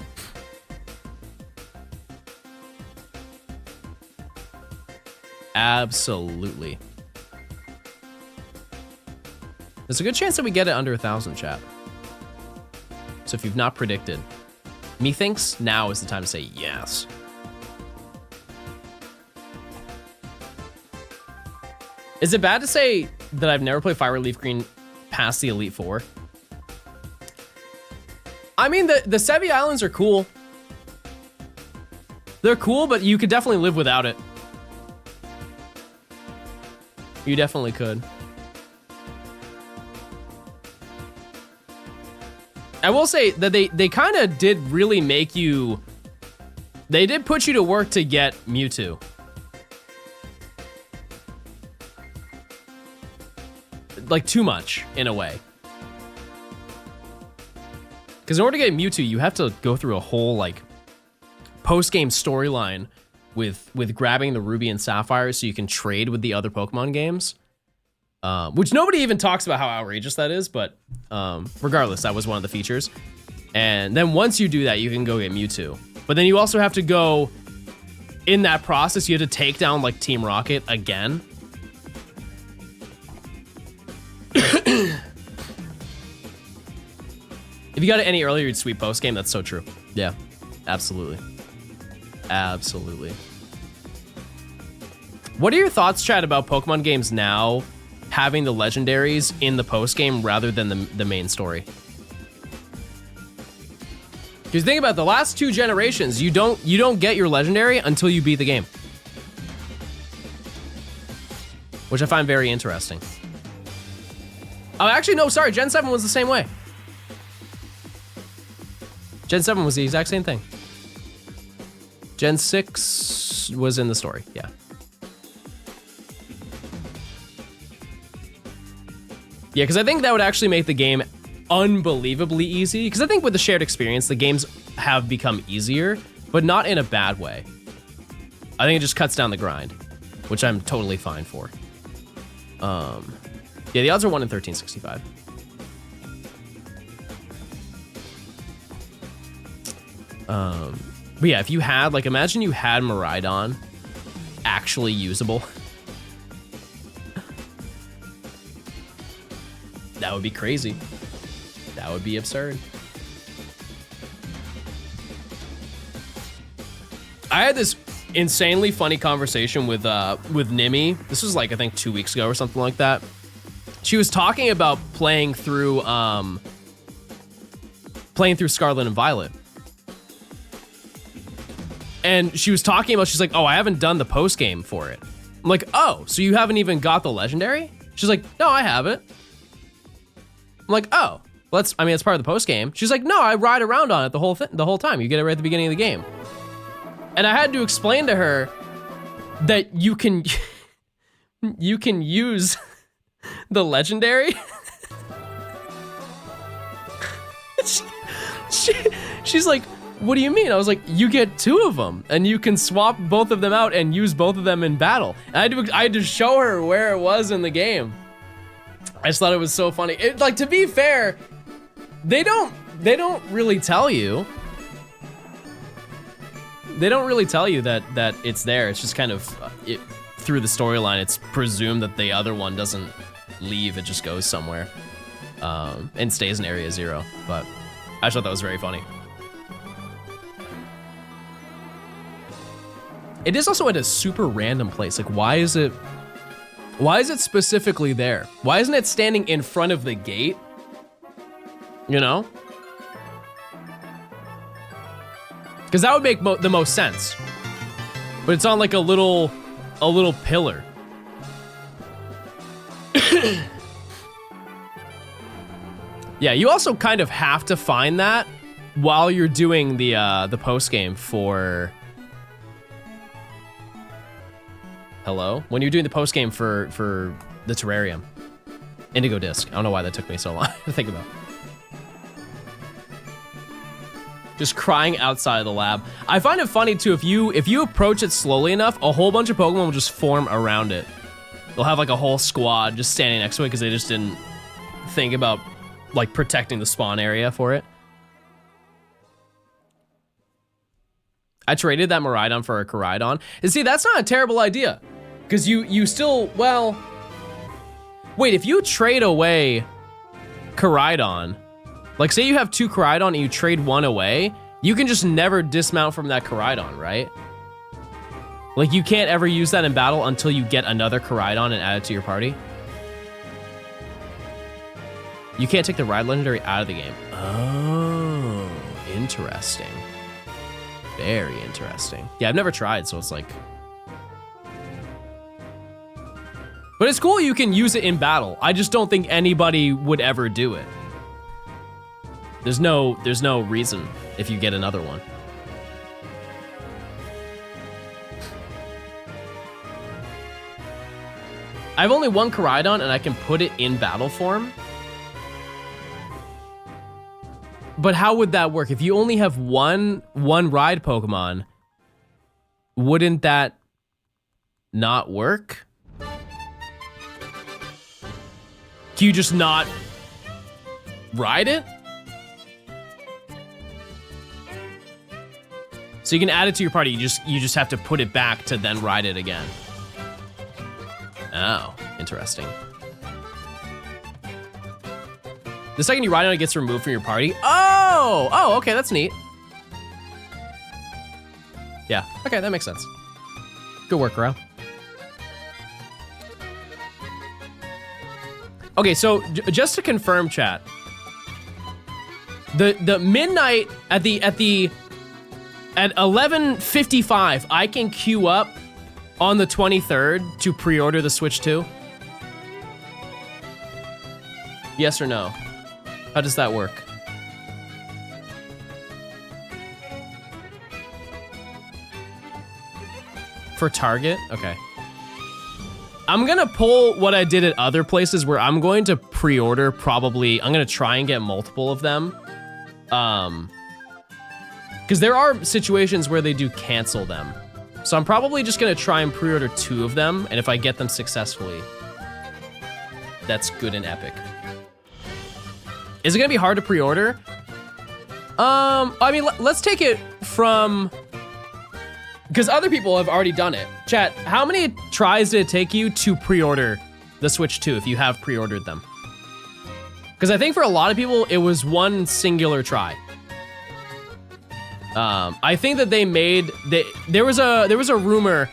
[SPEAKER 2] Absolutely. There's a good chance that we get it under 1,000, chat. So if you've not predicted, methinks now is the time to say yes. Is it bad to say that I've never played Fire Leaf Green past the Elite Four? I mean, the Sevi Islands are cool. They're cool, but you could definitely live without it. You definitely could. I will say that they kind of did really make you... They did put you to work to get Mewtwo. Like, too much, in a way. Because in order to get Mewtwo, you have to go through a whole, like, post-game storyline with grabbing the Ruby and Sapphire so you can trade with the other Pokemon games. which nobody even talks about how outrageous that is, but regardless, that was one of the features. And then once you do that, you can go get Mewtwo. But then you also have to go, in that process, you have to take down like Team Rocket again. If you got it any earlier, you'd sweep post game. That's so true. Yeah, absolutely. Absolutely. What are your thoughts, Chad, about Pokemon games now having the legendaries in the post game rather than the main story? Because think about it, the last 2 generations, you don't get your legendary until you beat the game, which I find very interesting. Oh, actually, no, sorry. Gen 7 was the same way. Gen 7 was the exact same thing. Gen 6 was in the story, yeah. Yeah, because I think that would actually make the game unbelievably easy. Because I think with the shared experience, the games have become easier, but not in a bad way. I think it just cuts down the grind, which I'm totally fine for. Yeah, the odds are 1 in 1365. But yeah, if you had, like, imagine you had Miraidon actually usable. That would be crazy. That would be absurd. I had this insanely funny conversation with Nimi. This was like, I think 2 weeks ago or something like that. She was talking about playing through Scarlet and Violet. And she was talking about, she's like, oh, I haven't done the post game for it. I'm like, oh, so you haven't even got the legendary? She's like, no, I haven't. I'm like, oh, well, it's part of the post game. She's like, no, I ride around on it the whole time. You get it right at the beginning of the game. And I had to explain to her that you can use the legendary. She's like, what do you mean? I was like, you get 2 of them, and you can swap both of them out and use both of them in battle. And I had to show her where it was in the game. I just thought it was so funny. Like, to be fair, they don't really tell you. They don't really tell you that it's there. It's just kind of through the storyline. It's presumed that the other one doesn't leave. It just goes somewhere and stays in Area 0. But I just thought that was very funny. It is also at a super random place. Like, why is it specifically there? Why isn't it standing in front of the gate? You know? Because that would make the most sense. But it's on like a little pillar. Yeah, you also kind of have to find that while you're doing the post game for. Hello? When you're doing the post game for the terrarium. Indigo Disc. I don't know why that took me so long to think about. Just crying outside of the lab. I find it funny too, if you approach it slowly enough, a whole bunch of Pokemon will just form around it. They'll have like a whole squad just standing next to it because they just didn't think about like protecting the spawn area for it. I traded that Miraidon for a Koraidon. And see, that's not a terrible idea. Because you still, well... Wait, if you trade away Koraidon, like say you have 2 Koraidon and you trade 1 away, you can just never dismount from that Koraidon, right? Like you can't ever use that in battle until you get another Koraidon and add it to your party. You can't take the Ride Legendary out of the game. Oh, interesting. Very interesting. Yeah, I've never tried, so it's like... But it's cool you can use it in battle. I just don't think anybody would ever do it. There's no reason if you get another one. I have only 1 Koraidon and I can put it in battle form. But how would that work? If you only have one ride Pokemon, wouldn't that not work? Can you just not ride it? So you can add it to your party. You just have to put it back to then ride it again. Oh, interesting. The second you ride on it, gets removed from your party. Oh, okay, that's neat. Yeah, okay, that makes sense. Good workaround. Okay, so just to confirm, chat, the midnight at 11:55, I can queue up on the 23rd to pre-order the Switch 2. Yes or no? How does that work? For Target? Okay. I'm gonna pull what I did at other places where I'm going to pre-order probably, I'm gonna try and get multiple of them. Because there are situations where they do cancel them. So I'm probably just gonna try and pre-order 2 of them, and if I get them successfully, that's good and epic. Is it gonna be hard to pre-order? I mean, let's take it from, because other people have already done it. Chat, how many tries did it take you to pre-order the Switch 2 if you have pre-ordered them? Because I think for a lot of people, it was one singular try. I think that they made, there was a rumor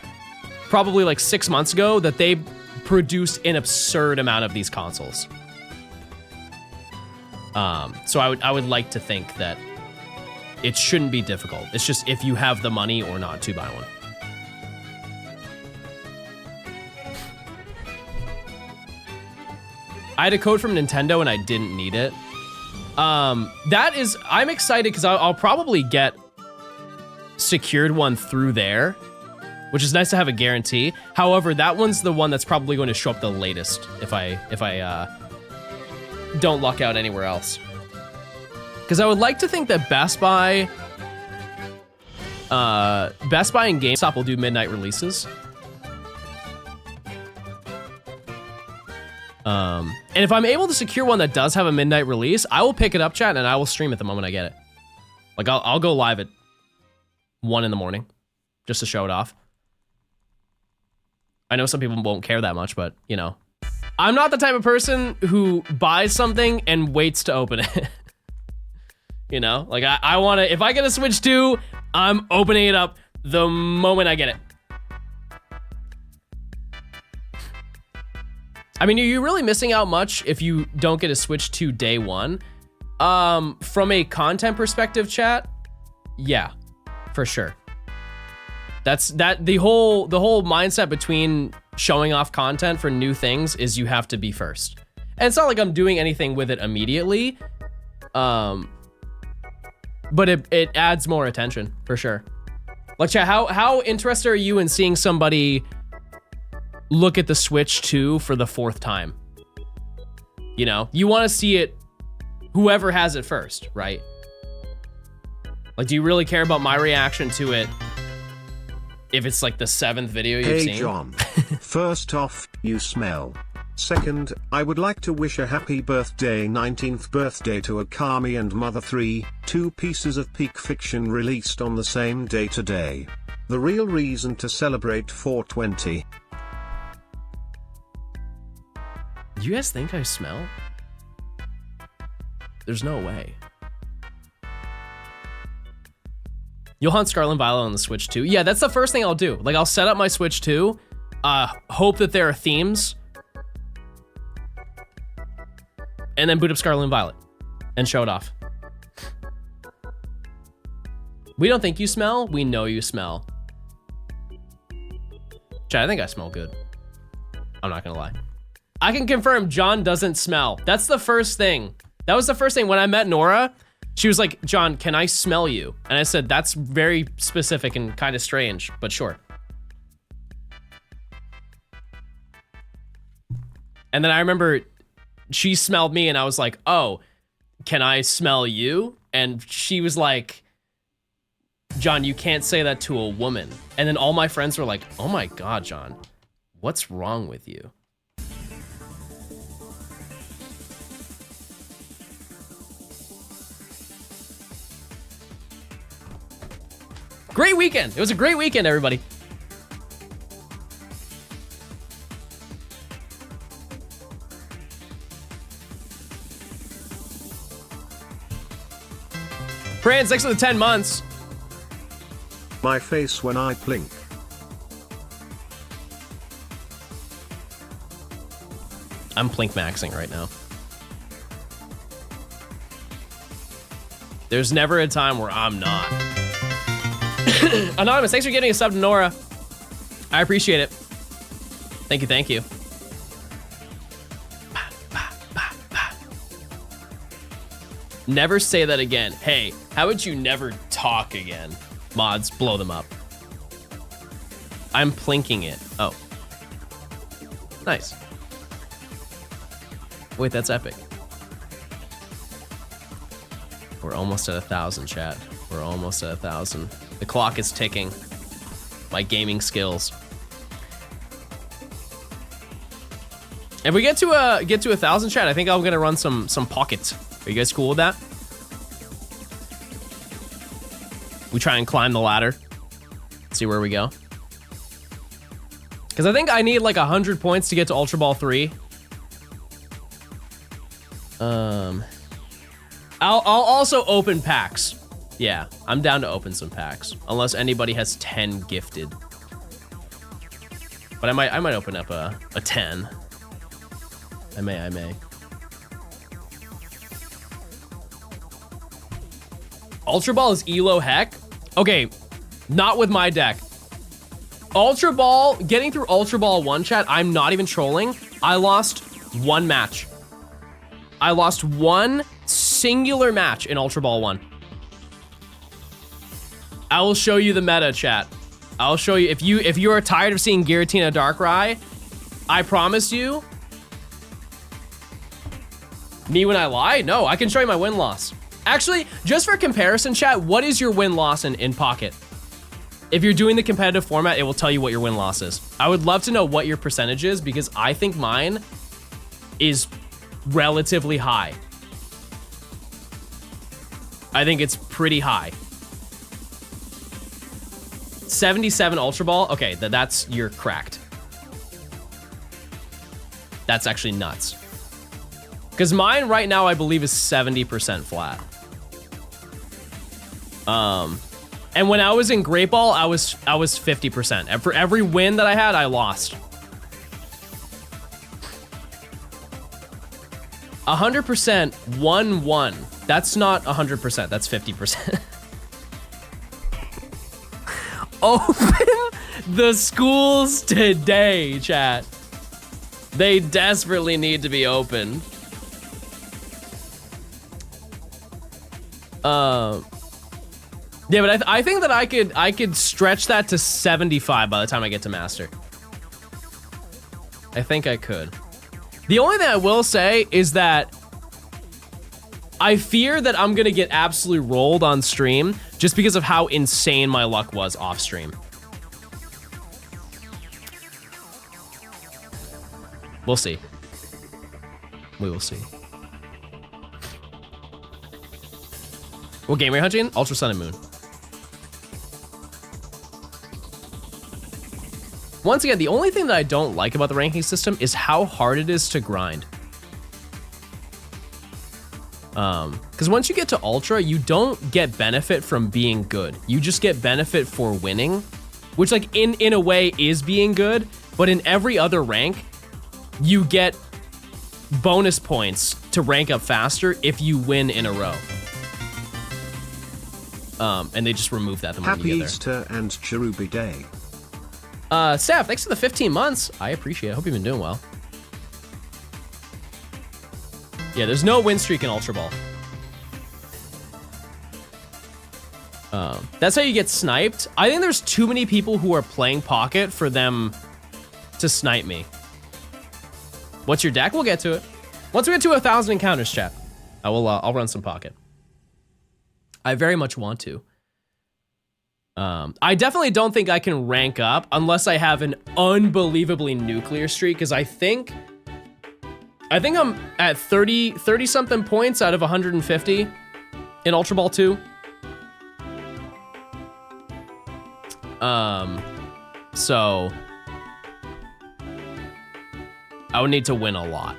[SPEAKER 2] probably like 6 months ago that they produced an absurd amount of these consoles. So I would like to think that it shouldn't be difficult. It's just if you have the money or not to buy one. I had a code from Nintendo and I didn't need it. I'm excited because I'll probably get secured one through there, which is nice to have a guarantee. However, that one's the one that's probably going to show up the latest if I don't luck out anywhere else. Because I would like to think that Best Buy and GameStop will do midnight releases. And if I'm able to secure one that does have a midnight release, I will pick it up, chat, and I will stream it the moment I get it. Like, I'll go live at 1 in the morning just to show it off. I know some people won't care that much, but, you know. I'm not the type of person who buys something and waits to open it. You know? Like, I want to... If I get a Switch 2, I'm opening it up the moment I get it. I mean, are you really missing out much if you don't get a Switch 2 day one? From a content perspective, chat, yeah, for sure. The whole mindset between showing off content for new things is you have to be first. And it's not like I'm doing anything with it immediately. But it adds more attention for sure. Like, chat, how interested are you in seeing somebody look at the Switch 2 for the 4th time? You know, you want to see it, whoever has it first, right? Like, do you really care about my reaction to it if it's like the 7th video you've seen?
[SPEAKER 1] Hey John, first off, you smell. Second, I would like to wish a happy birthday 19th birthday to Akami and Mother 3, 2 pieces of peak fiction released on the same day today. The real reason to celebrate 420.
[SPEAKER 2] Do you guys think I smell? There's no way. You'll hunt Scarlet and Violet on the Switch 2. Yeah, that's the first thing I'll do. Like, I'll set up my Switch 2, hope that there are themes, and then boot up Scarlet and Violet and show it off. We don't think you smell, we know you smell. Chat, I think I smell good. I'm not gonna lie. I can confirm John doesn't smell. That's the first thing. That was the first thing when I met Nora. She was like, John, can I smell you? And I said, that's very specific and kind of strange, but sure. And then I remember she smelled me and I was like, oh, can I smell you? And she was like, John, you can't say that to a woman. And then all my friends were like, oh my God, John, what's wrong with you? Great weekend. It was a great weekend, everybody. Fran, 6 of the 10 months.
[SPEAKER 1] My face when I plink.
[SPEAKER 2] I'm plink maxing right now. There's never a time where I'm not. Anonymous, thanks for getting a sub to Nora. I appreciate it. Thank you, thank you. Never say that again. Hey, how would you never talk again? Mods, blow them up. I'm plinking it. Oh. Nice. Wait, that's epic. We're almost at 1,000, chat. We're almost at 1,000. The clock is ticking. My gaming skills. If we get to 1,000, chat, I think I'm gonna run some pockets. Are you guys cool with that? We try and climb the ladder. See where we go. Because I think I need like 100 points to get to Ultra Ball 3. I'll also open packs. Yeah, I'm down to open some packs. Unless anybody has 10 gifted. But I might open up a 10. I may. Ultra Ball is elo heck? Okay, not with my deck. Ultra Ball, getting through Ultra Ball 1, chat, I'm not even trolling. I lost one match. I lost one singular match in Ultra Ball 1. I will show you the meta, chat. I'll show you. If you are tired of seeing Giratina Darkrai, I promise you. Me when I lie? No, I can show you my win-loss. Actually, just for comparison, chat, what is your win-loss in Pocket? If you're doing the competitive format, it will tell you what your win-loss is. I would love to know what your percentage is because I think mine is relatively high. I think it's pretty high. 77 Ultra Ball? Okay, that's, you're cracked. That's actually nuts. Because mine right now, I believe, is 70% flat. And when I was in Great Ball, I was 50%. And for every win that I had, I lost. 100%, 1-1. That's not 100%, that's 50%. Open the schools today, chat. They desperately need to be opened. Yeah, but I think that I could stretch that to 75 by the time I get to Master. I think I could. The only thing I will say is that I fear that I'm gonna get absolutely rolled on stream just because of how insane my luck was off stream. We'll see. We will see. What game are you hunting? Ultra Sun and Moon. Once again, the only thing that I don't like about the ranking system is how hard it is to grind. Because once you get to Ultra, you don't get benefit from being good. You just get benefit for winning, which like in a way is being good, but in every other rank, you get bonus points to rank up faster if you win in a row. And they just remove that the moment
[SPEAKER 1] Happy
[SPEAKER 2] you get there.
[SPEAKER 1] Easter and Cherubi Day.
[SPEAKER 2] Steph, thanks for the 15 months. I appreciate it. I hope you've been doing well. Yeah, there's no win streak in Ultra Ball. That's how you get sniped. I think there's too many people who are playing Pocket for them to snipe me. What's your deck? We'll get to it. Once we get to 1,000 encounters, chat, I'll run some Pocket. I very much want to. I definitely don't think I can rank up unless I have an unbelievably nuclear streak, because I think I'm at 30 something points out of 150 in Ultra Ball 2. So I would need to win a lot.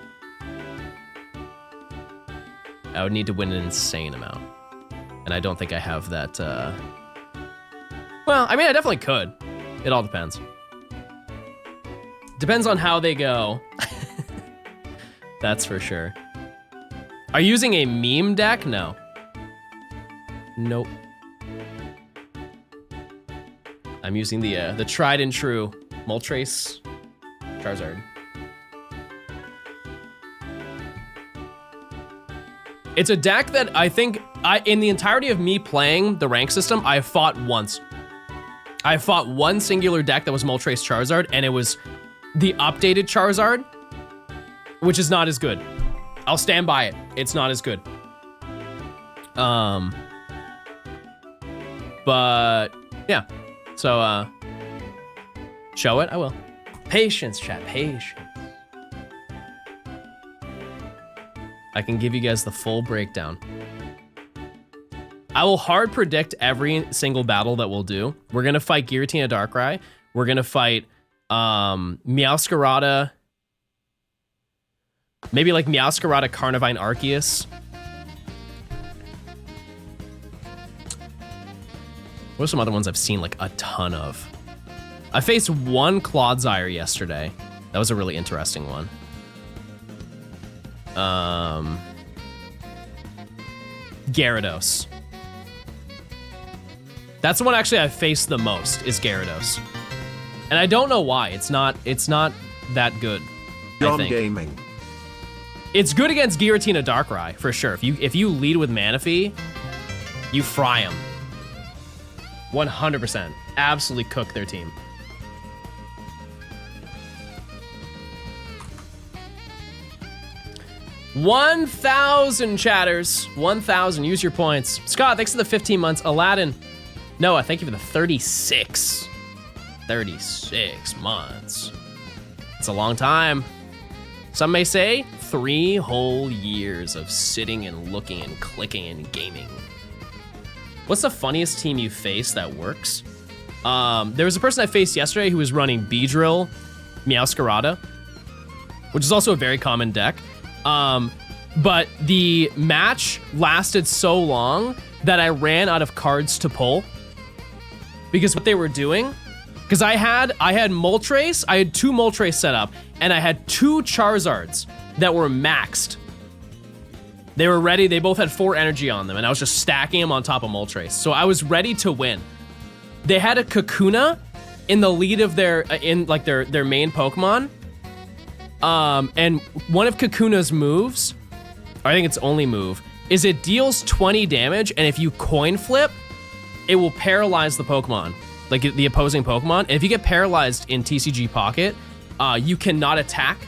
[SPEAKER 2] I would need to win an insane amount. And I don't think I have that, well, I mean, I definitely could. It all depends. Depends on how they go. That's for sure. Are you using a meme deck? No. Nope. I'm using the tried and true Moltres Charizard. It's a deck that I think, in the entirety of me playing the rank system, I fought once. I fought one singular deck that was Moltres Charizard, and it was the updated Charizard, which is not as good. I'll stand by it. It's not as good. But yeah. So show it, I will. Patience, chat, patience. I can give you guys the full breakdown. I will hard predict every single battle that we'll do. We're gonna fight Giratina Darkrai. We're gonna fight Meowscarada. Maybe like Meowscarada Carnivine Arceus. What are some other ones I've seen like a ton of? I faced one Clodsire yesterday. That was a really interesting one. Gyarados. That's the one actually I faced the most, is Gyarados. And I don't know why. It's not that good.
[SPEAKER 1] John Gaming.
[SPEAKER 2] It's good against Giratina Darkrai, for sure. If you lead with Manaphy, you fry them. 100%. Absolutely cook their team. $1,000 chatters. 1,000. Use your points. Scott, thanks for the 15 months. Aladdin. Noah, thank you for the 36. 36 months. It's a long time. Some may say 3 whole years of sitting and looking and clicking and gaming. What's the funniest team you faced that works? There was a person I faced yesterday who was running Beedrill, Meowscarada, which is also a very common deck. But the match lasted so long that I ran out of cards to pull. Because what they were doing, because I had Moltres, I had 2 Moltres set up, and I had 2 Charizards that were maxed. They were ready, they both had 4 energy on them, and I was just stacking them on top of Moltres. So I was ready to win. They had a Kakuna in the lead of their main Pokemon. And one of Kakuna's moves, or I think its only move, is it deals 20 damage, and if you coin flip, it will paralyze the Pokemon, like the opposing Pokemon. And if you get paralyzed in TCG Pocket, you cannot attack,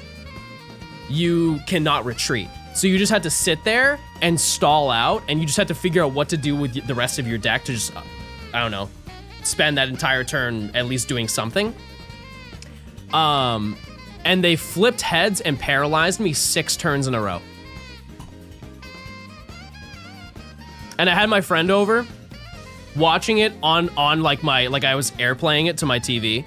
[SPEAKER 2] you cannot retreat. So you just have to sit there and stall out, and you just have to figure out what to do with the rest of your deck to just, I don't know, spend that entire turn at least doing something. And they flipped heads and paralyzed me 6 turns in a row. And I had my friend over, watching it on like I was airplaying it to my TV.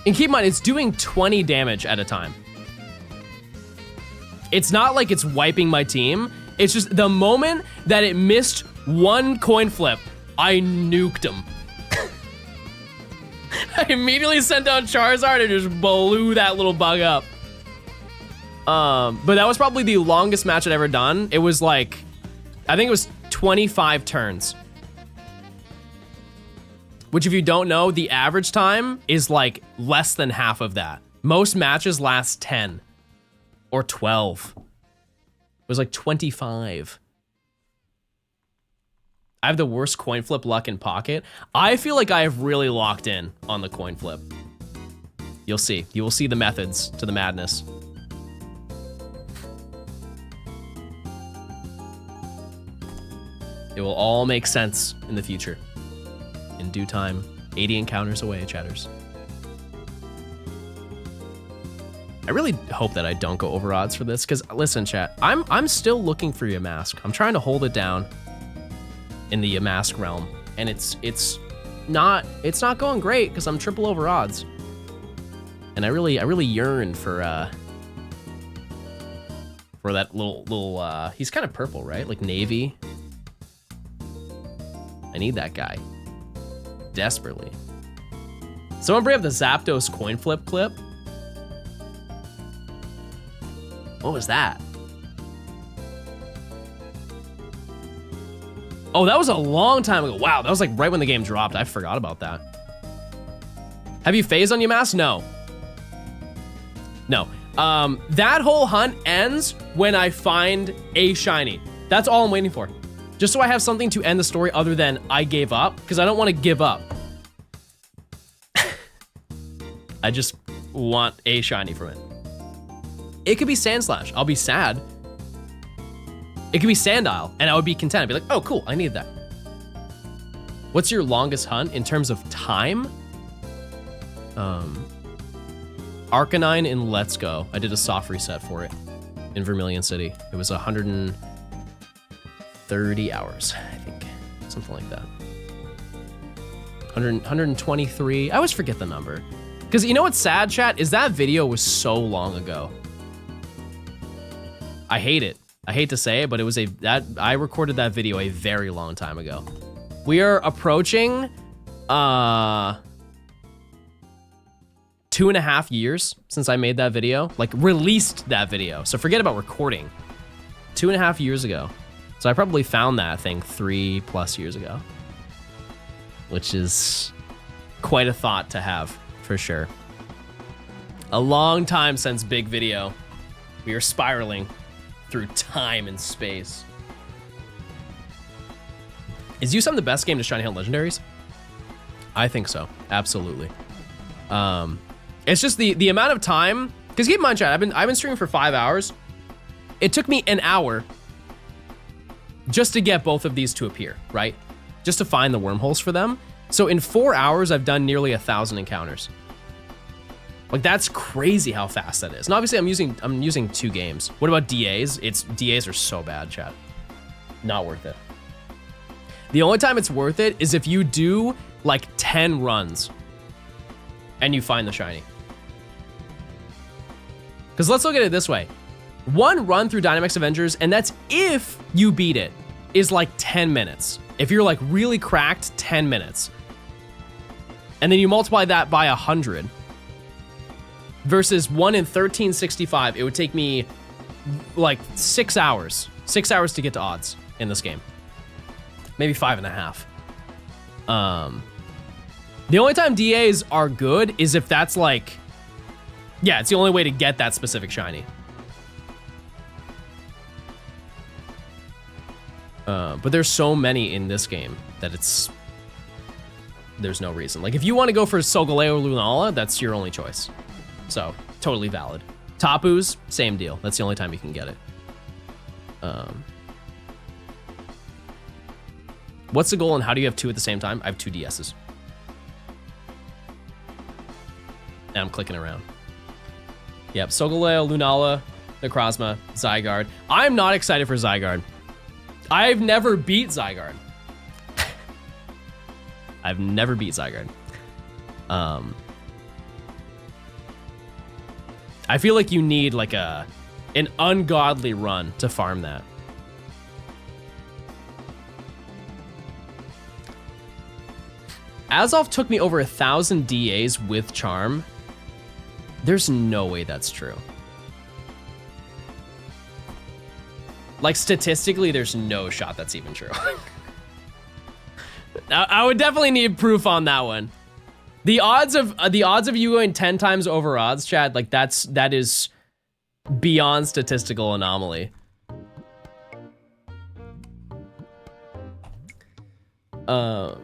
[SPEAKER 2] And keep in mind, it's doing 20 damage at a time. It's not like it's wiping my team. It's just the moment that it missed 1 coin flip, I nuked him. I immediately sent out Charizard and just blew that little bug up. But that was probably the longest match I'd ever done. It was like, I think it was 25 turns. Which, if you don't know, the average time is like less than half of that. Most matches last 10 or 12. It was like 25. I have the worst coin flip luck in Pocket. I feel like I have really locked in on the coin flip. You'll see. You will see the methods to the madness. It will all make sense in the future. In due time. 80 encounters away, chatters. I really hope that I don't go over odds for this, because listen, chat, I'm still looking for your mask. I'm trying to hold it down in the mask realm, and it's not going great because I'm triple over odds. And I really yearn for that little he's kind of purple, right? Like navy. I need that guy desperately. Someone bring up the Zapdos coin flip clip. What was that? Oh, that was a long time ago. Wow, that was like right when the game dropped. I forgot about that. Have you phased on Yamask? No. No. That whole hunt ends when I find a shiny. That's all I'm waiting for. Just so I have something to end the story other than I gave up, because I don't want to give up. I just want a shiny from it. It could be Sandslash. I'll be sad. It could be Sandile, and I would be content. I'd be like, oh, cool, I need that. What's your longest hunt in terms of time? Arcanine in Let's Go. I did a soft reset for it in Vermilion City. It was 130 hours, I think. Something like that. 123. I always forget the number. Because you know what's sad, chat? Is that video was so long ago. I hate it. I hate to say it, but it was I recorded that video a very long time ago. We are approaching 2.5 years since I made that video, like released that video. So forget about recording. 2.5 years ago. So I probably found that thing 3+ years ago, which is quite a thought to have for sure. A long time since big video. We are spiraling through time and space. Is USM the best game to shiny hunt legendaries? I think so, absolutely. It's just the amount of time, because keep in mind, chat, I've been streaming for 5 hours. It took me an hour just to get both of these to appear, right? Just to find the wormholes for them. So in 4 hours, I've done nearly 1,000 encounters. Like that's crazy how fast that is. And obviously I'm using 2 games. What about DAs? DAs are so bad, chat. Not worth it. The only time it's worth it is if you do like 10 runs and you find the shiny. Because let's look at it this way. 1 run through Dynamax Avengers, and that's if you beat it, is like 10 minutes. If you're like really cracked, 10 minutes. And then you multiply that by 100. Versus 1 in 1365, it would take me like 6 hours. 6 hours to get to odds in this game. Maybe 5.5. The only time DAs are good is if that's like, yeah, it's the only way to get that specific shiny. But there's so many in this game that there's no reason. Like if you want to go for Solgaleo or Lunala, that's your only choice. So, totally valid. Tapu's, same deal. That's the only time you can get it. What's the goal and how do you have 2 at the same time? I have 2 DSs. And I'm clicking around. Yep, Solgaleo, Lunala, Necrozma, Zygarde. I'm not excited for Zygarde. I've never beat Zygarde. I've never beat Zygarde. I feel like you need like an ungodly run to farm that. Azov took me over 1,000 DAs with Charm. There's no way that's true. Like statistically, there's no shot that's even true. I would definitely need proof on that one. The odds of you going 10 times over odds, Chad, like that is beyond statistical anomaly. I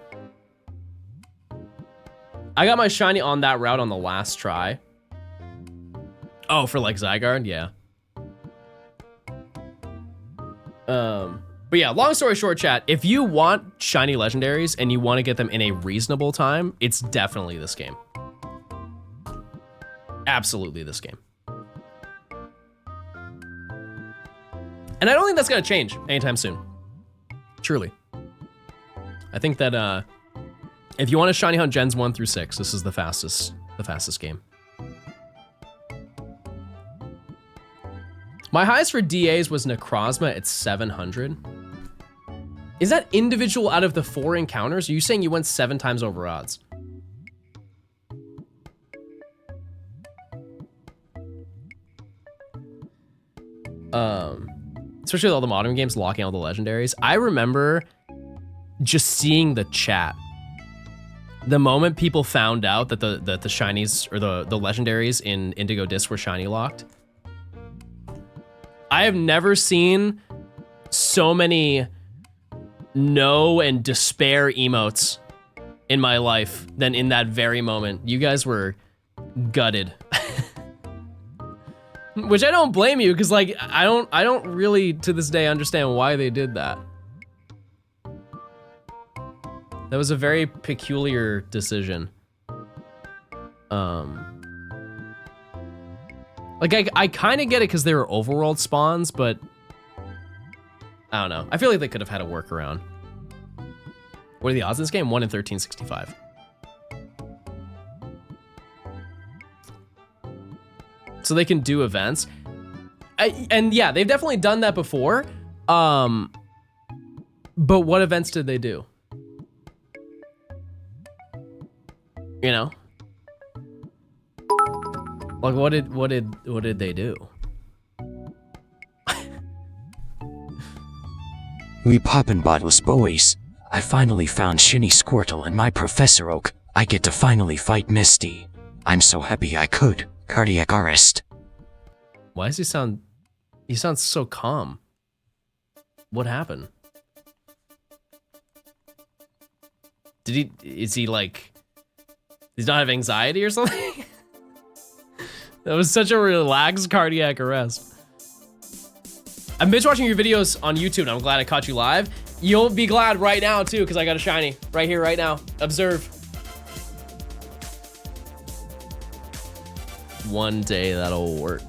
[SPEAKER 2] got my shiny on that route on the last try. Oh, for like Zygarde, yeah. But yeah, long story short, chat, if you want shiny legendaries and you want to get them in a reasonable time, it's definitely this game. Absolutely this game. And I don't think that's going to change anytime soon. Truly. I I think that if you want to shiny hunt gens 1 through 6, this is the fastest game. My highest for DAs was Necrozma at 700. Is that individual out of the 4 encounters? Are you saying you went 7 times over odds? Especially with all the modern games locking all the legendaries. I remember just seeing the chat. The moment people found out that the shinies or the legendaries in Indigo Disc were shiny locked. I have never seen so many no and despair emotes in my life than in that very moment. You guys were gutted. Which I don't blame you, because like I don't really to this day understand why they did that. That was a very peculiar decision. Like I kind of get it because they were overworld spawns, but I don't know. I feel like they could have had a workaround. What are the odds in this game? 1 in 1365. So they can do events. And yeah, they've definitely done that before. But what events did they do? You know? Like what did they do?
[SPEAKER 3] We poppin' bottles, boys. I finally found Shinny Squirtle and my Professor Oak. I get to finally fight Misty. I'm so happy I could. Cardiac arrest.
[SPEAKER 2] Why does he sounds so calm? What happened? Is he like, he's not have anxiety or something? That was such a relaxed cardiac arrest. I've been watching your videos on YouTube and I'm glad I caught you live. You'll be glad right now too, because I got a shiny right here, right now. Observe. One day that'll work.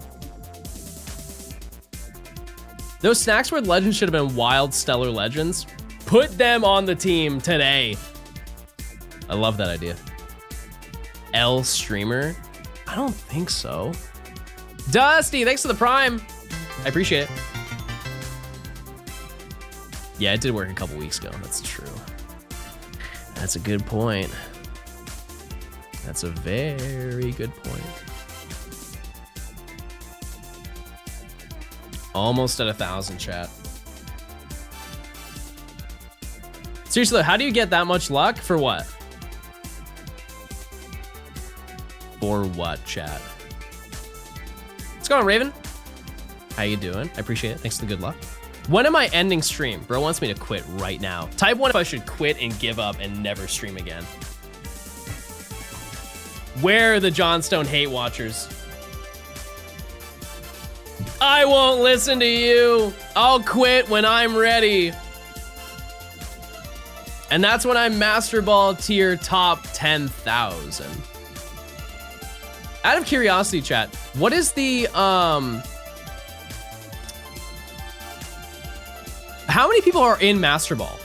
[SPEAKER 2] Those Snacks World Legends should have been Wild Stellar Legends. Put them on the team today. I love that idea. L Streamer? I don't think so. Dusty, thanks for the Prime. I appreciate it. Yeah, it did work a couple weeks ago. That's true. That's a good point. That's a very good point. Almost at 1,000, chat. Seriously, how do you get that much luck? For what? For what, chat? What's going on, Raven? How you doing? I appreciate it. Thanks for the good luck. When am I ending stream? Bro wants me to quit right now. Type 1 if I should quit and give up and never stream again. Where are the Johnstone hate watchers? I won't listen to you. I'll quit when I'm ready. And that's when I'm Master Ball tier top 10,000. Out of curiosity, chat, what is the, how many people are in Master Ball?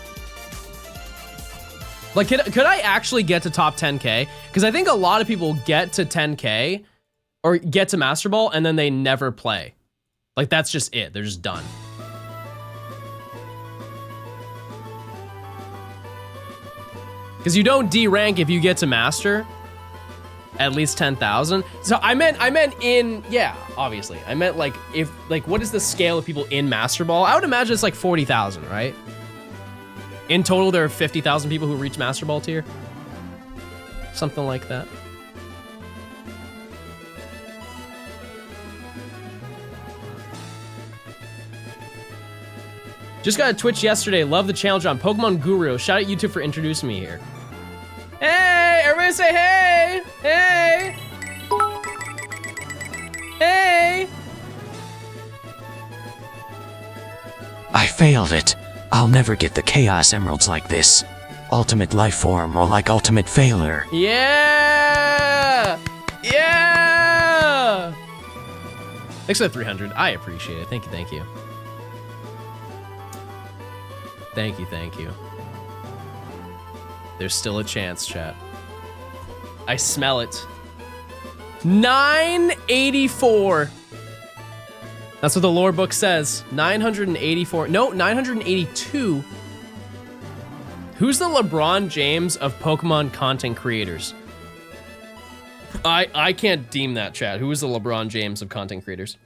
[SPEAKER 2] Like, could I actually get to top 10K? Because I think a lot of people get to 10K or get to Master Ball and then they never play. Like, that's just it. They're just done. Because you don't D-rank if you get to Master. At least 10,000. So I meant in, yeah, obviously. I meant like, if, like, what is the scale of people in Master Ball? I would imagine it's like 40,000, right? In total, there are 50,000 people who reach Master Ball tier. Something like that. Just got a Twitch yesterday. Love the channel, John. Pokemon Guru. Shout out YouTube for introducing me here. Hey, everybody say hey. Hey. Hey.
[SPEAKER 3] I failed it. I'll never get the Chaos Emeralds like this. Ultimate Life Form or like Ultimate Failure.
[SPEAKER 2] Yeah. Yeah. Thanks for the 300. I appreciate it. Thank you. Thank you. Thank you. Thank you. There's still a chance, chat. I smell it. 984. That's what the lore book says. 984. No, 982. Who's the LeBron James of Pokemon content creators? I can't deem that, chat. Who is the LeBron James of content creators?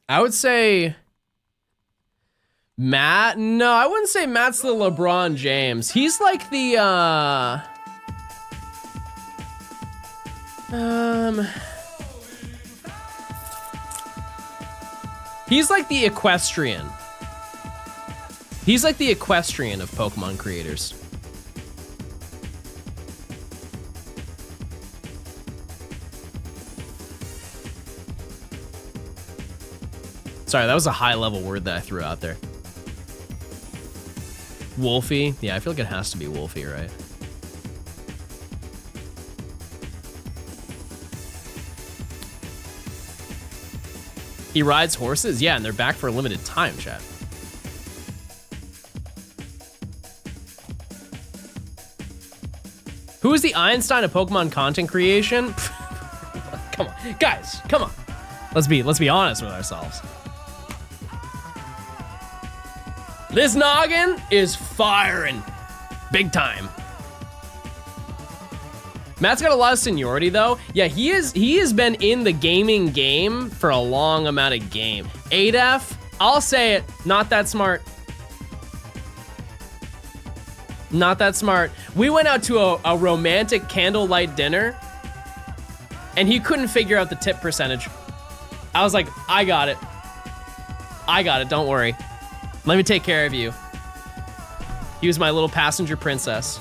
[SPEAKER 2] I would say Matt. No, I wouldn't say Matt's the LeBron James. He's like the he's like the equestrian. He's like the equestrian of Pokemon creators. Sorry, that was a high-level word that I threw out there. Wolfie? Yeah, I feel like it has to be Wolfie, right? He rides horses? Yeah, and they're back for a limited time, chat. Who is the Einstein of Pokemon content creation? Come on, guys, come on. Let's be honest with ourselves. This noggin is firing big time. Matt's got a lot of seniority though. Yeah, he has been in the gaming game for a long amount of game. 8F, I'll say it, not that smart. Not that smart. We went out to a romantic candlelight dinner and he couldn't figure out the tip percentage. I was like, I got it, don't worry. Let me take care of you. He was my little passenger princess.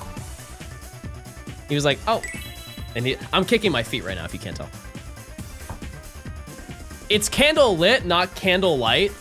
[SPEAKER 2] He was like, oh. And I'm kicking my feet right now if you can't tell. It's candle lit, not candle light.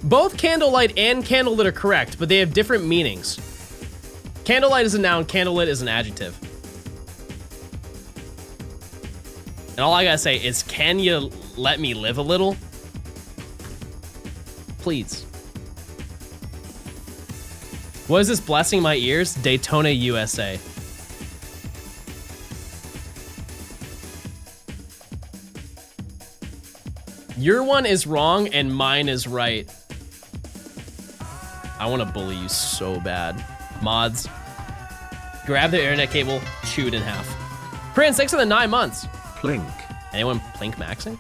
[SPEAKER 2] Both candlelight and candlelit are correct, but they have different meanings. Candlelight is a noun, candlelit is an adjective. And all I gotta say is, can you let me live a little? Please. What is this blessing my ears? Daytona, USA. Your one is wrong and mine is right. I want to bully you so bad. Mods, grab the internet cable, chew it in half. Prince, thanks for the 9 months.
[SPEAKER 1] Plink.
[SPEAKER 2] Anyone plink maxing?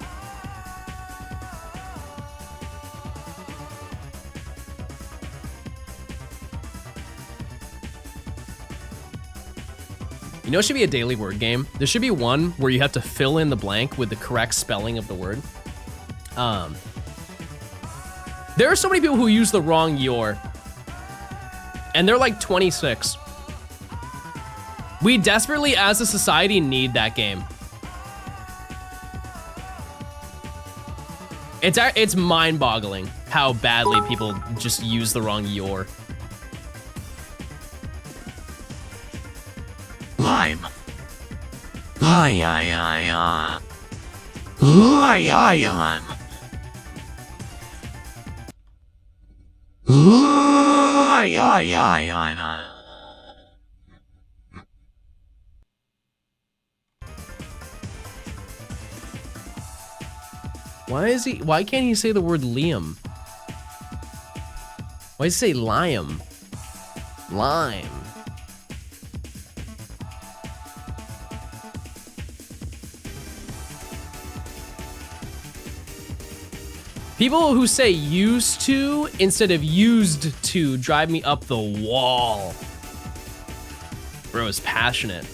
[SPEAKER 2] You know, it should be a daily word game. There should be one where you have to fill in the blank with the correct spelling of the word. There are so many people who use the wrong your. And they're like 26. We desperately, as a society, need that game. It's mind-boggling how badly people just use the wrong your.
[SPEAKER 3] Lime. Lion.
[SPEAKER 2] Why can't he say the word Liam? Why does he say Liam? Lime. People who say used to instead of used to drive me up the wall. Bro is passionate.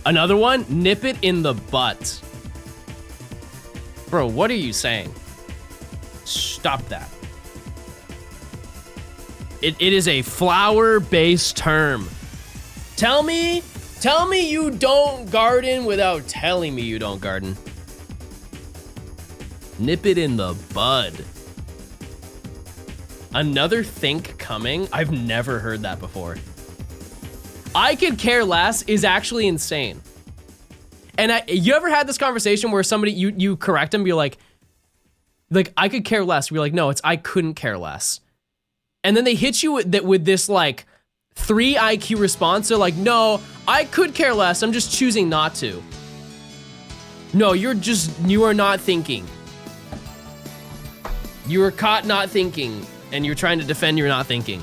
[SPEAKER 2] Another one, nip it in the butt. Bro, what are you saying? Stop that. It is a flower-based term. Tell me Tell me you don't garden without telling me you don't garden. Nip it in the bud. Another think coming? I've never heard that before. I could care less is actually insane. And you ever had this conversation where somebody, you correct them, you're like, I could care less. You're like, no, it's I couldn't care less. And then they hit you with this like 3 IQ response. They're like, no, I could care less. I'm just choosing not to. No, you are not thinking. You were caught not thinking, and you're trying to defend your not thinking.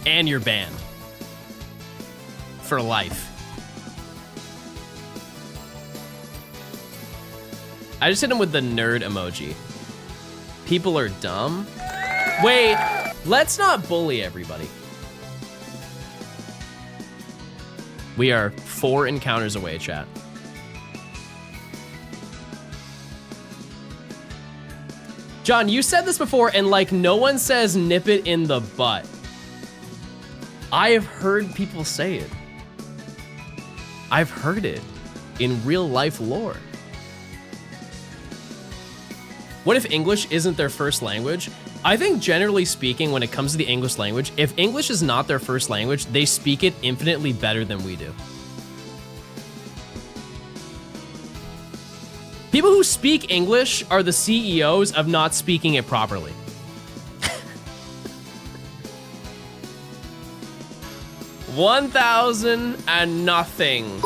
[SPEAKER 2] And you're banned. For life. I just hit him with the nerd emoji. People are dumb. Wait, let's not bully everybody. We are 4 encounters away, chat. John, you said this before, and like no one says nip it in the butt. I have heard people say it. I've heard it in real life lore. What if English isn't their first language? I think generally speaking, when it comes to the English language, if English is not their first language, they speak it infinitely better than we do. People who speak English are the CEOs of not speaking it properly. 1,000 and nothing.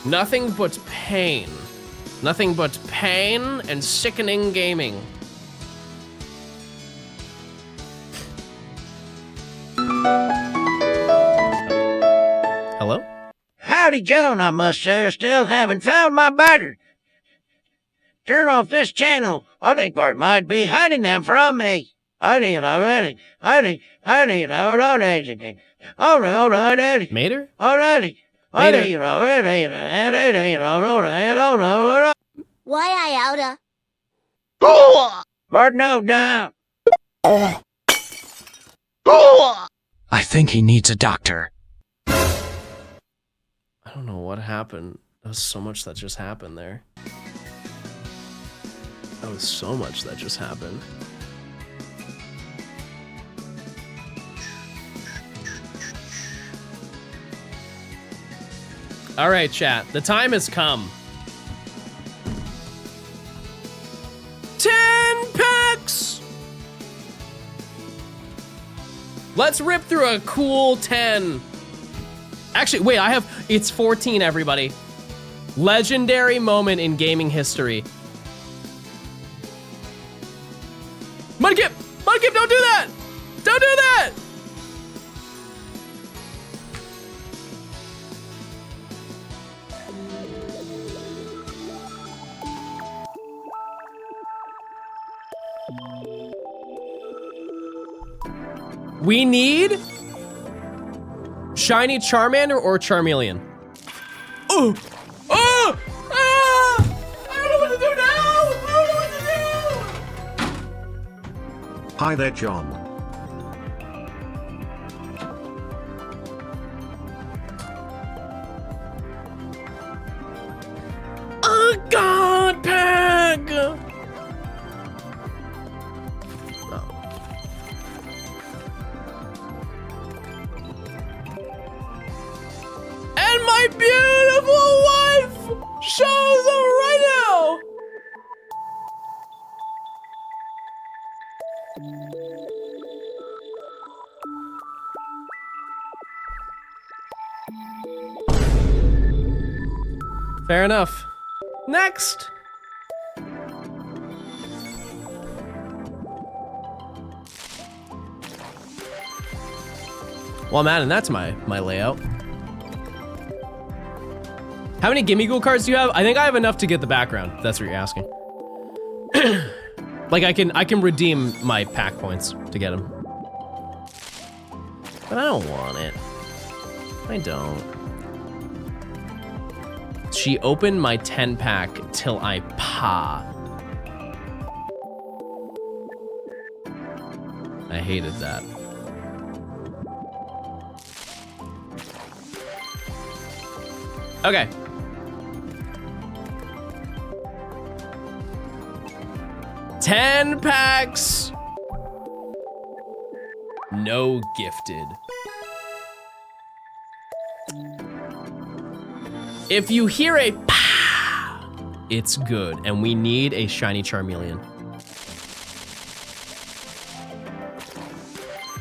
[SPEAKER 2] Nothing but pain. Nothing but pain and sickening gaming. Hello?
[SPEAKER 11] Howdy, Joan, I must say. I still haven't found my biter. Turn off this channel. I think Bart might be hiding them from me.
[SPEAKER 2] Mater?
[SPEAKER 10] Why I oughta?
[SPEAKER 11] Bart, no doubt.
[SPEAKER 3] I think he needs a doctor.
[SPEAKER 2] I don't know what happened. There was so much that just happened there. That was so much that just happened. All right, chat. The time has come. 10 packs! Let's rip through a cool 10. Actually, wait, it's 14, everybody. Legendary moment in gaming history. Mudkip! Mudkip, don't do that! Don't do that! We need shiny Charmander or Charmeleon. Oh! Oh! Ah! I don't know what to do now! I don't know what to do!
[SPEAKER 1] Hi there, John.
[SPEAKER 2] Oh God, Peg! And my beautiful wife shows up right now! Fair enough. Next! Well, man, and that's my layout. How many Gimme Ghoul cards do you have? I think I have enough to get the background, if that's what you're asking. Like, I can redeem my pack points to get them. But I don't want it. I don't. She opened my 10 pack till I pa. I hated that. Okay. $10 packs. No gifted. If you hear a pow, it's good, and we need a shiny Charmeleon.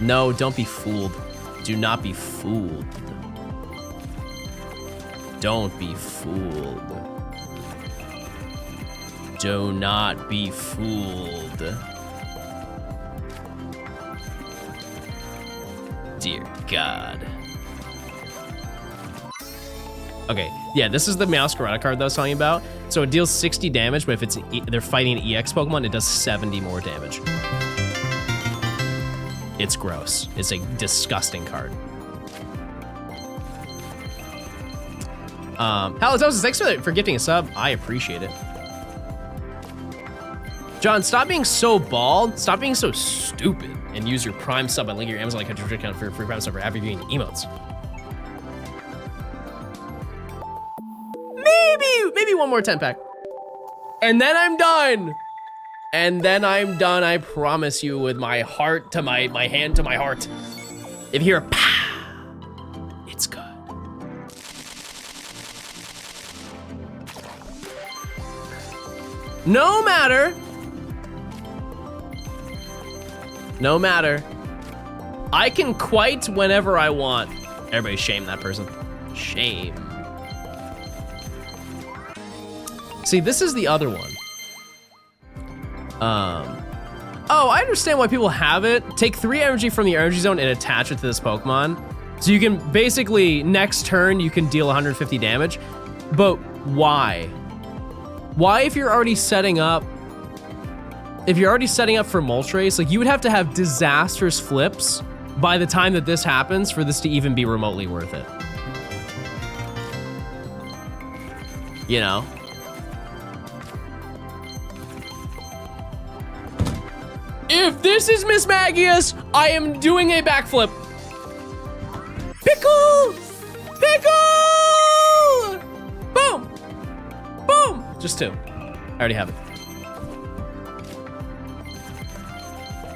[SPEAKER 2] No, don't be fooled. Do not be fooled. Don't be fooled. Do not be fooled. Dear God. Okay, yeah, this is the Meowscarada card that I was talking about. So it deals 60 damage, but if it's they're fighting an EX Pokemon, it does 70 more damage. It's gross. It's a disgusting card. Halitosis, thanks for gifting a sub. I appreciate it. John, stop being so bald. Stop being so stupid. And use your Prime sub and link your Amazon account for free Prime sub for happy viewing emotes. Maybe one more 10 pack. And then I'm done. And then I'm done, I promise you, with my heart to my hand to my heart. If you hear a pow, it's good. No matter. I can quite whenever I want. Everybody shame that person. Shame. See, this is the other one. Oh, I understand why people have it. Take 3 energy from the energy zone and attach it to this Pokemon. So you can basically, next turn, you can deal 150 damage. But why? Why, if you're already setting up, for Moltres, like, you would have to have disastrous flips by the time that this happens for this to even be remotely worth it. You know? If this is Miss Magius, I am doing a backflip. Pickle! Pickle! Boom! Boom! Just 2. I already have it.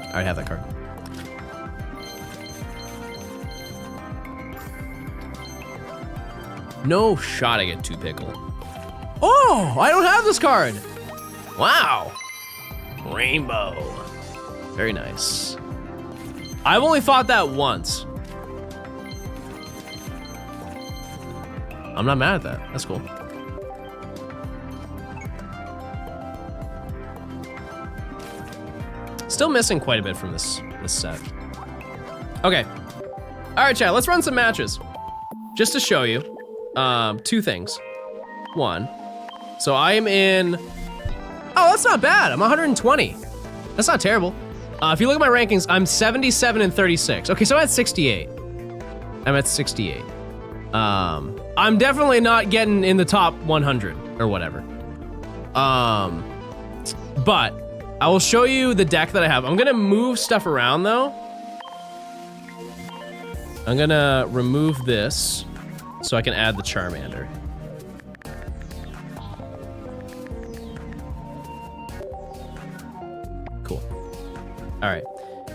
[SPEAKER 2] I already have that card. No shot I get 2 Pickle. Oh, I don't have this card. Wow. Rainbow. Very nice. I've only fought that once. I'm not mad at that. That's cool. Still missing quite a bit from this set. Okay. All right, chat, let's run some matches. Just to show you 2 things. 1, so I am in, oh, that's not bad. I'm 120. That's not terrible. If you look at my rankings, I'm 77 and 36. Okay, so I'm at 68. I'm definitely not getting in the top 100 or whatever. But I will show you the deck that I have. I'm gonna move stuff around though. I'm gonna remove this so I can add the Charmander. Cool. All right,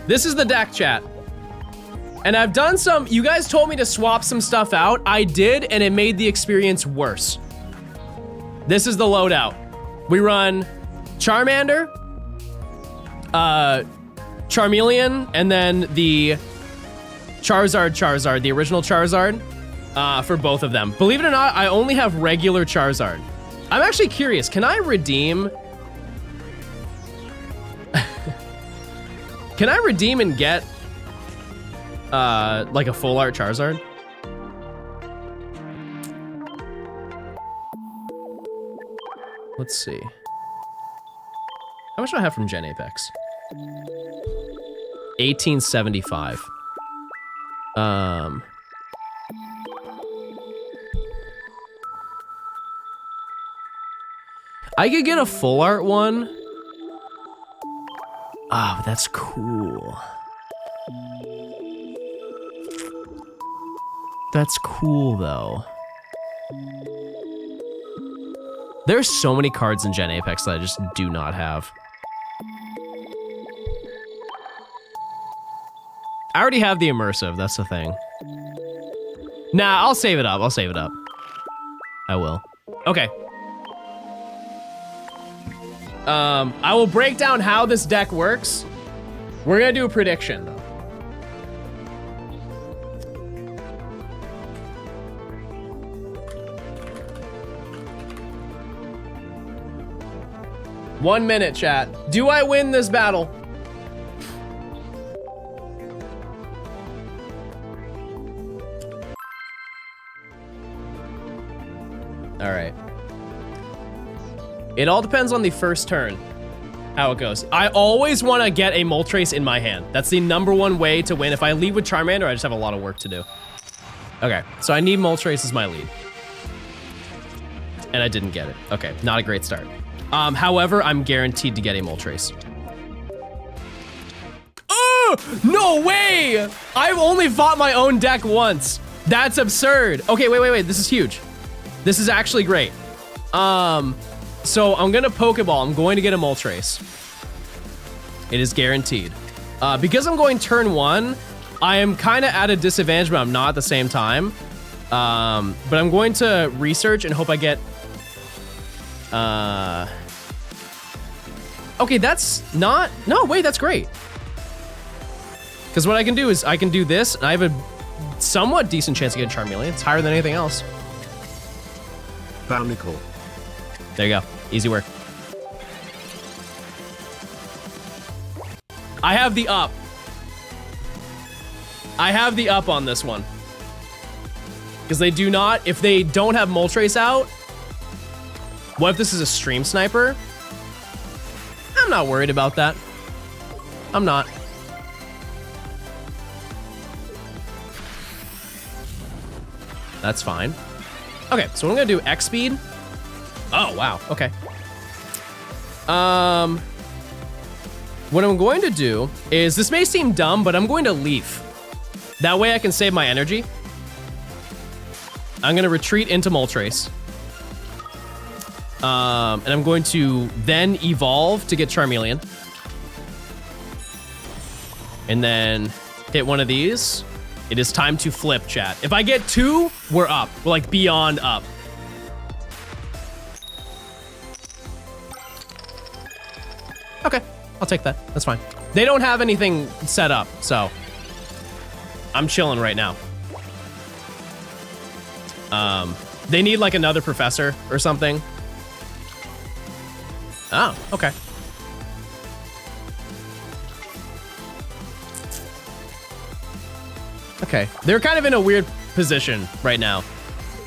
[SPEAKER 2] this is the deck, chat. And I've done some, you guys told me to swap some stuff out. I did, and it made the experience worse. This is the loadout. We run Charmander, Charmeleon, and then the Charizard, the original Charizard, for both of them. Believe it or not, I only have regular Charizard. I'm actually curious, can I redeem? Can I redeem and get like a full art Charizard? Let's see. How much do I have from Gen Apex? 1875. I could get a full art one. Ah, but that's cool. That's cool though. There's so many cards in Gen Apex that I just do not have. I already have the immersive, that's the thing. Nah, I'll save it up, I'll save it up. I will. Okay. I will break down how this deck works. We're gonna do a prediction, though. One minute, chat. Do I win this battle? All right. It all depends on the first turn, how it goes. I always want to get a Moltres in my hand. That's the #1 way to win. If I lead with Charmander, I just have a lot of work to do. Okay, so I need Moltres as my lead. And I didn't get it. Okay, not a great start. However, I'm guaranteed to get a Moltres. Oh, no way! I've only fought my own deck once. That's absurd. Okay, wait. This is huge. This is actually great. So I'm gonna Pokeball. I'm going to get a Moltres. It is guaranteed. Because I'm going turn 1, I am kind of at a disadvantage, but I'm not at the same time. But I'm going to research and hope I get... Okay, that's not... No, wait, that's great. Because what I can do is I can do this, and I have a somewhat decent chance to get Charmeleon. It's higher than anything else.
[SPEAKER 1] Barnacle.
[SPEAKER 2] There you go. Easy work. I have the up. I have the up on this one. Because they do not... If they don't have Moltres out... What if this is a Stream Sniper? I'm not worried about that. I'm not. That's fine. Okay, so what I'm gonna do, X speed. Oh, wow, okay. What I'm going to do is, this may seem dumb, but I'm going to Leaf. That way I can save my energy. I'm gonna retreat into Moltres. And I'm going to then evolve to get Charmeleon. And then hit one of these. It is time to flip, chat. If I get 2, we're up. We're like beyond up. Okay, I'll take that. That's fine. They don't have anything set up, so I'm chilling right now. They need like another professor or something. Oh, okay. Okay, they're kind of in a weird position right now.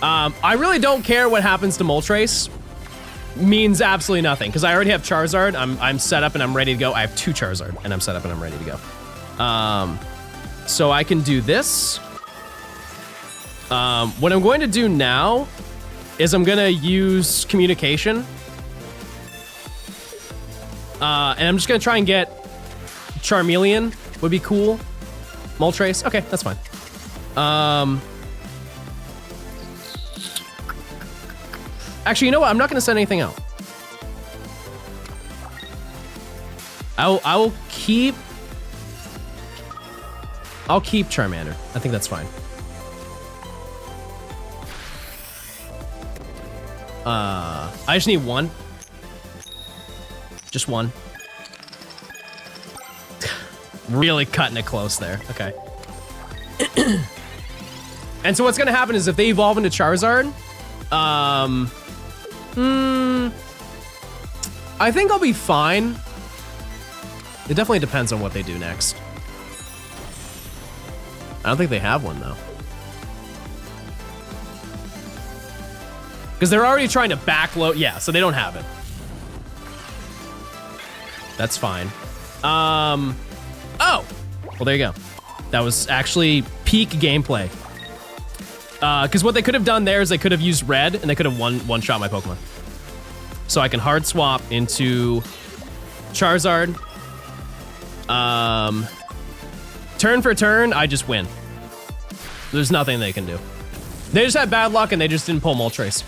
[SPEAKER 2] I really don't care what happens to Moltres. Means absolutely nothing, because I already have Charizard. I'm set up and I'm ready to go. I have 2 Charizard, and I'm set up and I'm ready to go. So I can do this. What I'm going to do now is I'm going to use Communication. And I'm just gonna try and get Charmeleon. Would be cool. Moltres. Okay, that's fine. Actually, you know what? I'm not gonna send anything out. I will keep... I'll keep Charmander. I think that's fine. I just need 1. Just 1. Really cutting it close there. Okay. And so what's gonna happen is if they evolve into Charizard, I think I'll be fine. It definitely depends on what they do next. I don't think they have one though. Because they're already trying to backload. Yeah, so they don't have it. That's fine. Oh! Well, there you go. That was actually peak gameplay. Because what they could have done there is they could have used red, and they could have one-shot my Pokemon. So I can hard swap into Charizard. Turn for turn, I just win. There's nothing they can do. They just had bad luck, and they just didn't pull Moltres.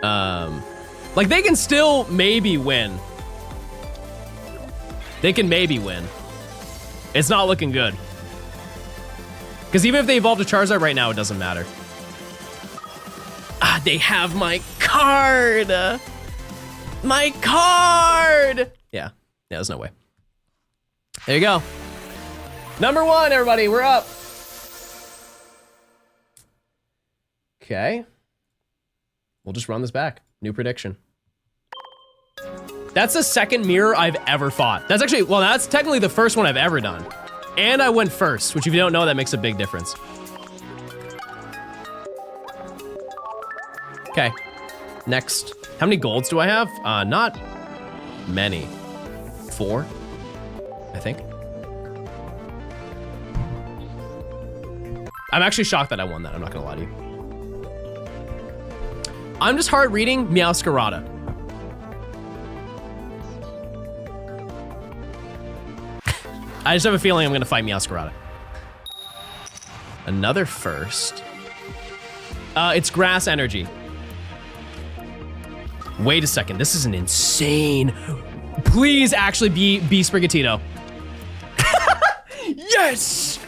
[SPEAKER 2] Like, they can still maybe win. They can maybe win. It's not looking good. Because even if they evolve to Charizard right now, it doesn't matter. Ah, they have my card! My card! Yeah, there's no way. There you go. Number 1, everybody, we're up. Okay. We'll just run this back. New prediction. That's the second mirror I've ever fought. That's actually, well, that's technically the first one I've ever done. And I went first, which if you don't know, that makes a big difference. Okay, next. How many golds do I have? Not many. 4, I think. I'm actually shocked that I won that, I'm not gonna lie to you. I'm just hard reading Meowscarada. I just have a feeling I'm gonna fight Meowscarada. Another first. It's grass energy. Wait a second, this is an insane. Please actually be Sprigatito. Yes!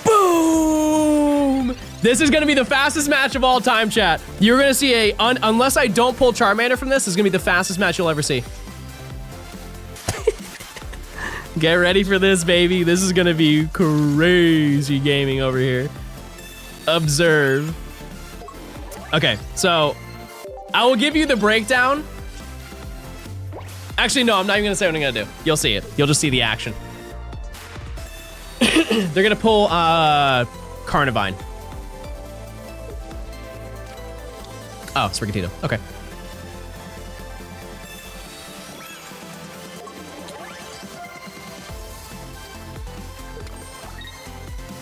[SPEAKER 2] Boom! This is gonna be the fastest match of all time, chat. You're gonna see unless I don't pull Charmander from this is gonna be the fastest match you'll ever see. Get ready for this, baby. This is gonna be crazy gaming over here. Observe. Okay, so I will give you the breakdown. Actually, no, I'm not even gonna say what I'm gonna do. You'll see it. You'll just see the action. They're gonna pull Carnivine. Oh, Sprigatito. Okay.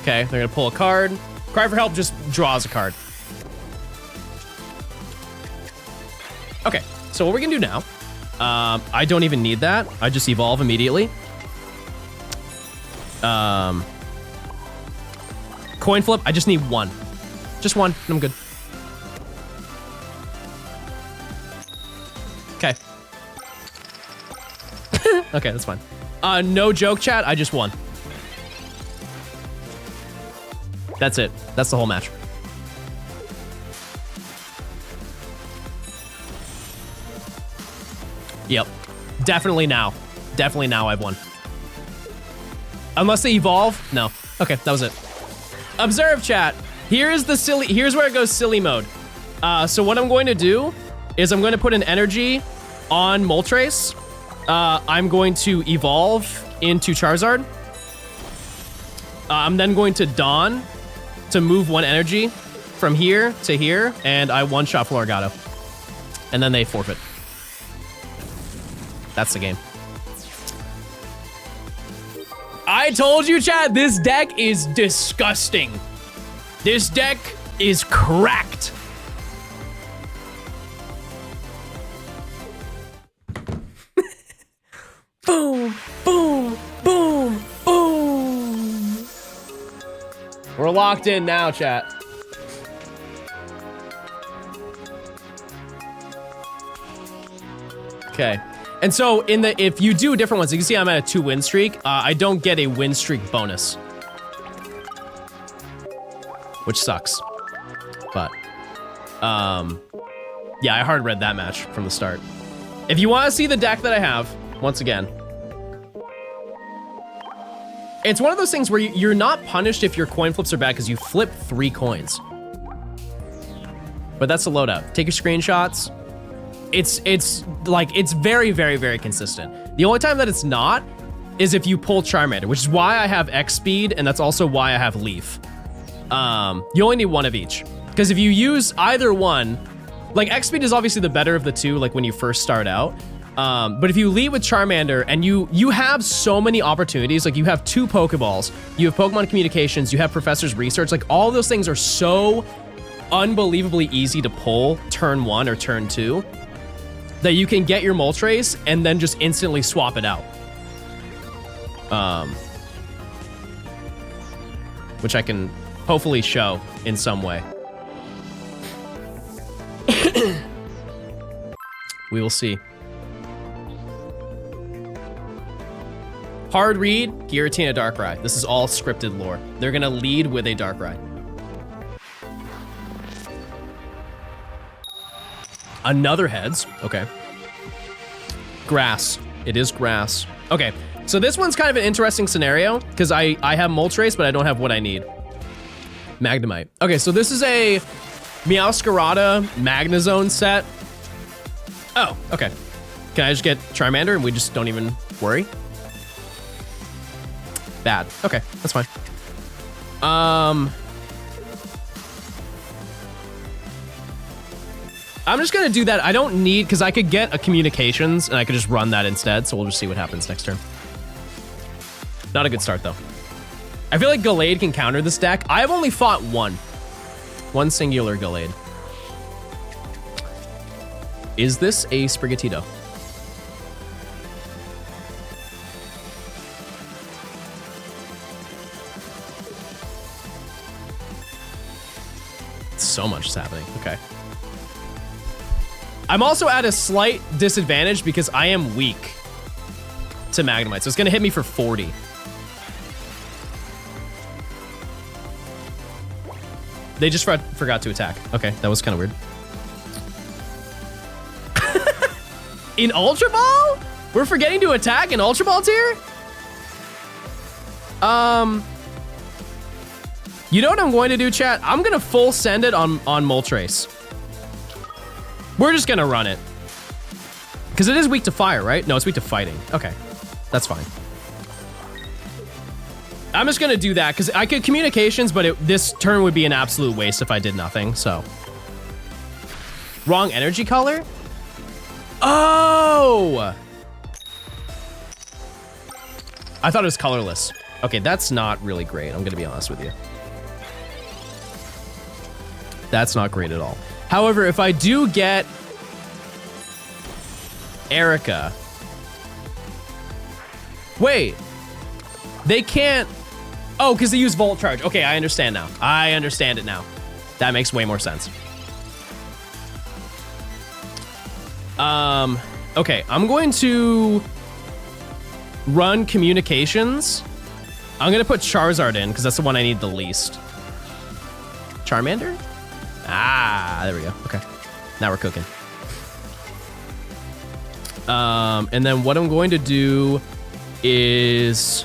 [SPEAKER 2] Okay, they're gonna pull a card. Cry for help just draws a card. Okay, so what we're gonna do now, I don't even need that. I just evolve immediately. Coin flip, I just need 1. Just 1, I'm good. Okay. Okay, that's fine. No joke, chat, I just won. That's it. That's the whole match. Yep. Definitely now. Definitely now I've won. Unless they evolve? No. Okay, that was it. Observe, chat. Here's where it goes silly mode. So what I'm going to do is I'm going to put an energy on Moltres. I'm going to evolve into Charizard. I'm then going to Dawn to move 1 energy from here to here, and I one-shot Floragato. And then they forfeit. That's the game. I told you, chat, this deck is disgusting. This deck is cracked. Boom, boom, boom, boom. We're locked in now, chat. Okay. And so if you do different ones, you can see I'm at a 2 win streak. I don't get a win streak bonus, which sucks. But yeah, I hard read that match from the start. If you want to see the deck that I have, once again, it's one of those things where you're not punished if your coin flips are bad because you flip 3 coins. But that's the loadout. Take your screenshots. It's very, very, very consistent. The only time that it's not is if you pull Charmander, which is why I have X speed, and that's also why I have Leaf. You only need 1 of each. Because if you use either one, like X speed is obviously the better of the 2, like when you first start out. But if you lead with Charmander and you have so many opportunities, like you have 2 Pokeballs, you have Pokemon Communications, you have Professor's Research, like all those things are so unbelievably easy to pull turn 1 or turn 2 that you can get your Moltres and then just instantly swap it out. Which I can hopefully show in some way. We will see. Hard read, Giratina Darkrai. This is all scripted lore. They're gonna lead with a Darkrai. Another heads, okay. Grass, it is grass. Okay, so this one's kind of an interesting scenario because I have Moltres, but I don't have what I need. Magnemite. Okay, so this is a Meowscarada Magnezone set. Oh, okay. Can I just get Charmander and we just don't even worry? Bad. Okay, that's fine. I'm just gonna do that. I don't need, because I could get a communications and I could just run that instead, so we'll just see what happens next turn. Not a good start though. I feel like Gallade can counter this deck. I have only fought one singular Gallade. Is this a Sprigatito? So much is happening. Okay. I'm also at a slight disadvantage because I am weak to Magnemite, so it's gonna hit me for 40. They just forgot to attack. Okay, that was kind of weird. In Ultra Ball? We're forgetting to attack in Ultra Ball tier? You know what I'm going to do, chat? I'm gonna full send it on Moltres. We're just gonna run it. Because it is weak to fire, right? No, it's weak to fighting. Okay, that's fine. I'm just gonna do that because I could communications, but this turn would be an absolute waste if I did nothing, so. Wrong energy color? Oh! I thought it was colorless. Okay, that's not really great. I'm gonna be honest with you. That's not great at all. However, if I do get Erica. Wait. They can't. Oh, because they use Volt Charge. Okay, I understand now. I understand it now. That makes way more sense. Okay, I'm going to run communications. I'm gonna put Charizard in because that's the one I need the least. Charmander? Ah, there we go. Okay, now we're cooking. And then what I'm going to do is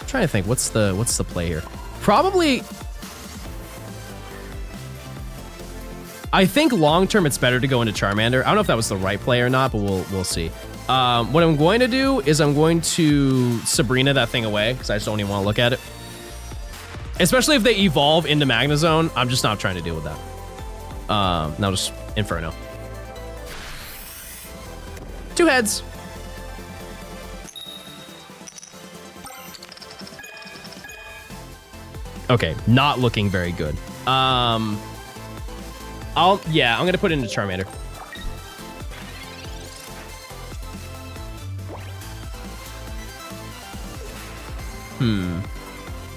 [SPEAKER 2] I'm trying to think what's the play here. Probably I think long term it's better to go into Charmander. I don't know if that was the right play or not, but we'll see. What I'm going to do is I'm going to Sabrina that thing away because I just don't even want to look at it. Especially if they evolve into Magnezone, I'm just not trying to deal with that. Now just Inferno. 2 heads. Okay, not looking very good. I'm gonna put it into Charmander.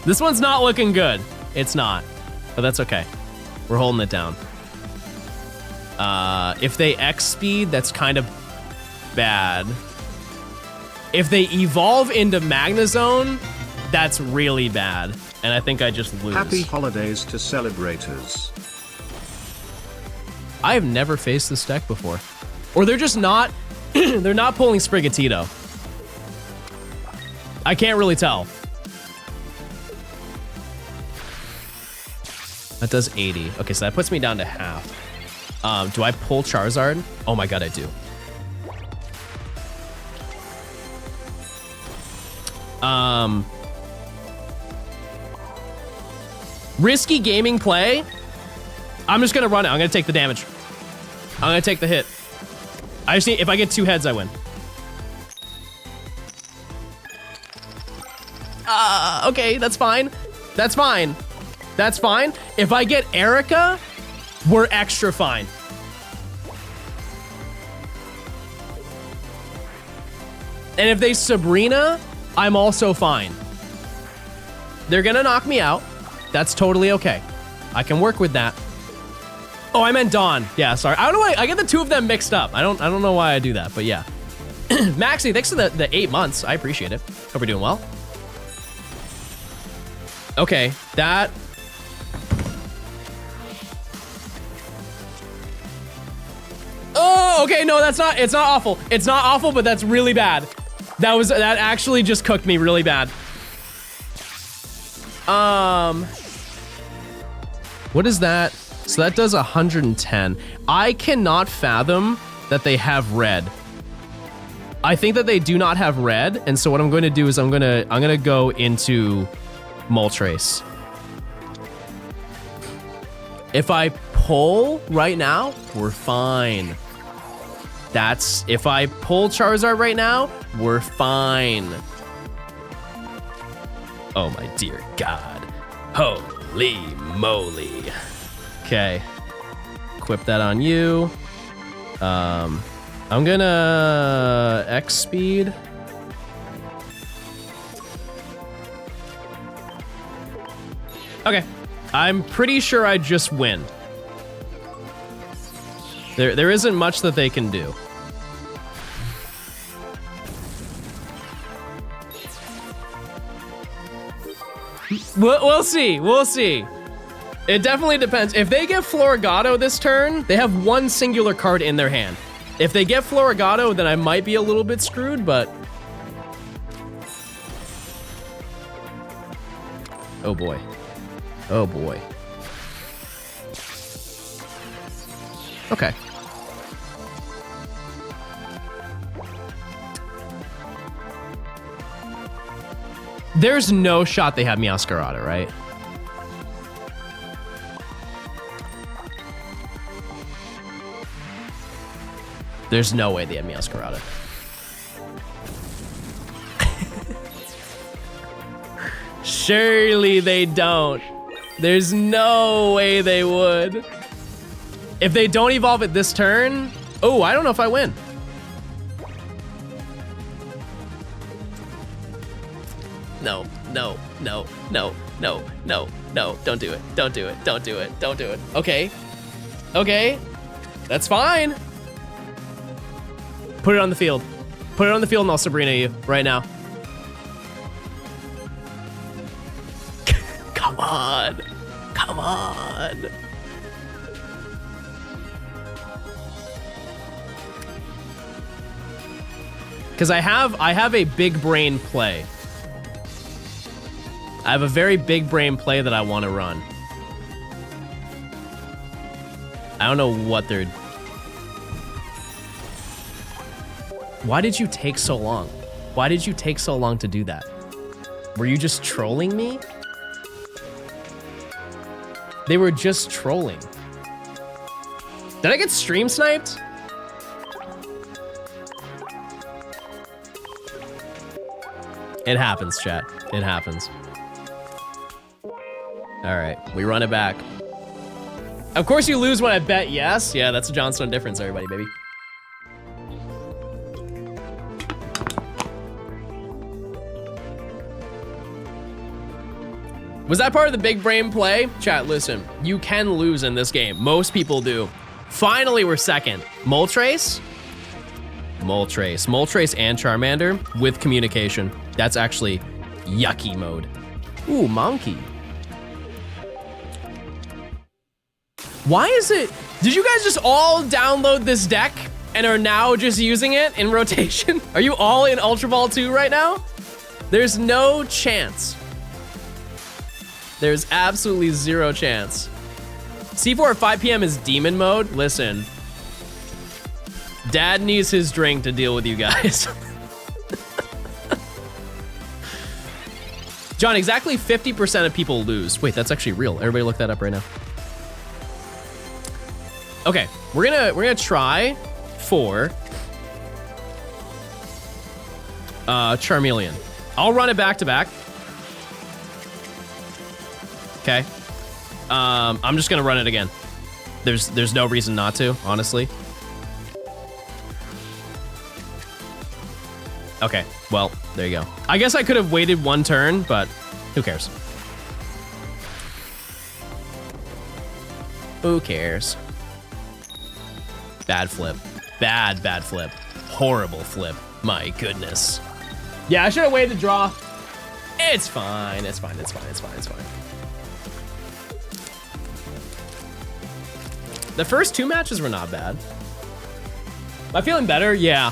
[SPEAKER 2] This one's not looking good. It's not, but that's okay. We're holding it down. If they X speed, that's kind of bad. If they evolve into Magnezone, that's really bad. And I think I just lose.
[SPEAKER 1] Happy holidays to celebrators.
[SPEAKER 2] I have never faced this deck before. Or they're just not, they're not pulling Sprigatito. I can't really tell. That does 80. Okay, so that puts me down to half. Do I pull Charizard? Oh my god, I do. Risky gaming play. I'm just gonna run it. I'm gonna take the damage. I'm gonna take the hit. I just need, if I get 2 heads, I win. Okay, that's fine. That's fine. That's fine. If I get Erica, we're extra fine. And if they Sabrina, I'm also fine. They're gonna knock me out. That's totally okay. I can work with that. Oh, I meant Dawn. Yeah, sorry. I don't know why I get the two of them mixed up. I don't know why I do that, but yeah. Maxie, thanks for the 8 months. I appreciate it. Hope you're doing well. Okay, that. Oh, okay, no, it's not awful. It's not awful, but that's really bad. That actually just cooked me really bad. What is that? So that does 110. I cannot fathom that they have red. I think that they do not have red, and so what I'm going to do is I'm gonna go into Moltres. If I pull right now, we're fine. If I pull Charizard right now, we're fine. Oh my dear God. Holy moly. Okay. Equip that on you. I'm gonna X speed. Okay. I'm pretty sure I just win. There isn't much that they can do. We'll see. We'll see. It definitely depends. If they get Florigato this turn, they have one singular card in their hand. If they get Florigato, then I might be a little bit screwed, but... Oh boy. Oh boy. Okay. There's no shot they have Meowscarada, right? There's no way they have Meowscarada. Surely they don't. There's no way they would. If they don't evolve it this turn, oh, I don't know if I win. No, no, no, no, no, no, no, don't do it. Don't do it. Don't do it. Don't do it. Okay. Okay. That's fine. Put it on the field. Put it on the field and I'll Sabrina you right now. Come on. Come on. Because I have a big brain play. I have a very big brain play that I want to run. I don't know what they're... Why did you take so long? Why did you take so long to do that? Were you just trolling me? They were just trolling. Did I get stream sniped? It happens, chat. It happens. All right, we run it back. Of course you lose when I bet yes. Yeah, that's a Johnstone difference, everybody, baby. Was that part of the big brain play? Chat, listen, you can lose in this game. Most people do. Finally, we're second. Moltres? Moltres. Moltres and Charmander with communication. That's actually yucky mode. Ooh, monkey. Why is it... Did you guys just all download this deck and are now just using it in rotation? Are you all in Ultra Ball 2 right now? There's no chance. There's absolutely zero chance. C4 at 5 p.m. is demon mode. Listen. Dad needs his drink to deal with you guys. John, exactly 50% of people lose. Wait, that's actually real. Everybody look that up right now. Okay, we're gonna try for Charmeleon. I'll run it back to back. Okay. I'm just gonna run it again. There's no reason not to, honestly. Okay, well, there you go. I guess I could have waited one turn, but who cares? Who cares? Bad flip. Bad flip. Horrible flip. My goodness. Yeah, I should have waited to draw. It's fine. It's fine. It's fine. It's fine. It's fine. The first 2 matches were not bad. Am I feeling better? Yeah.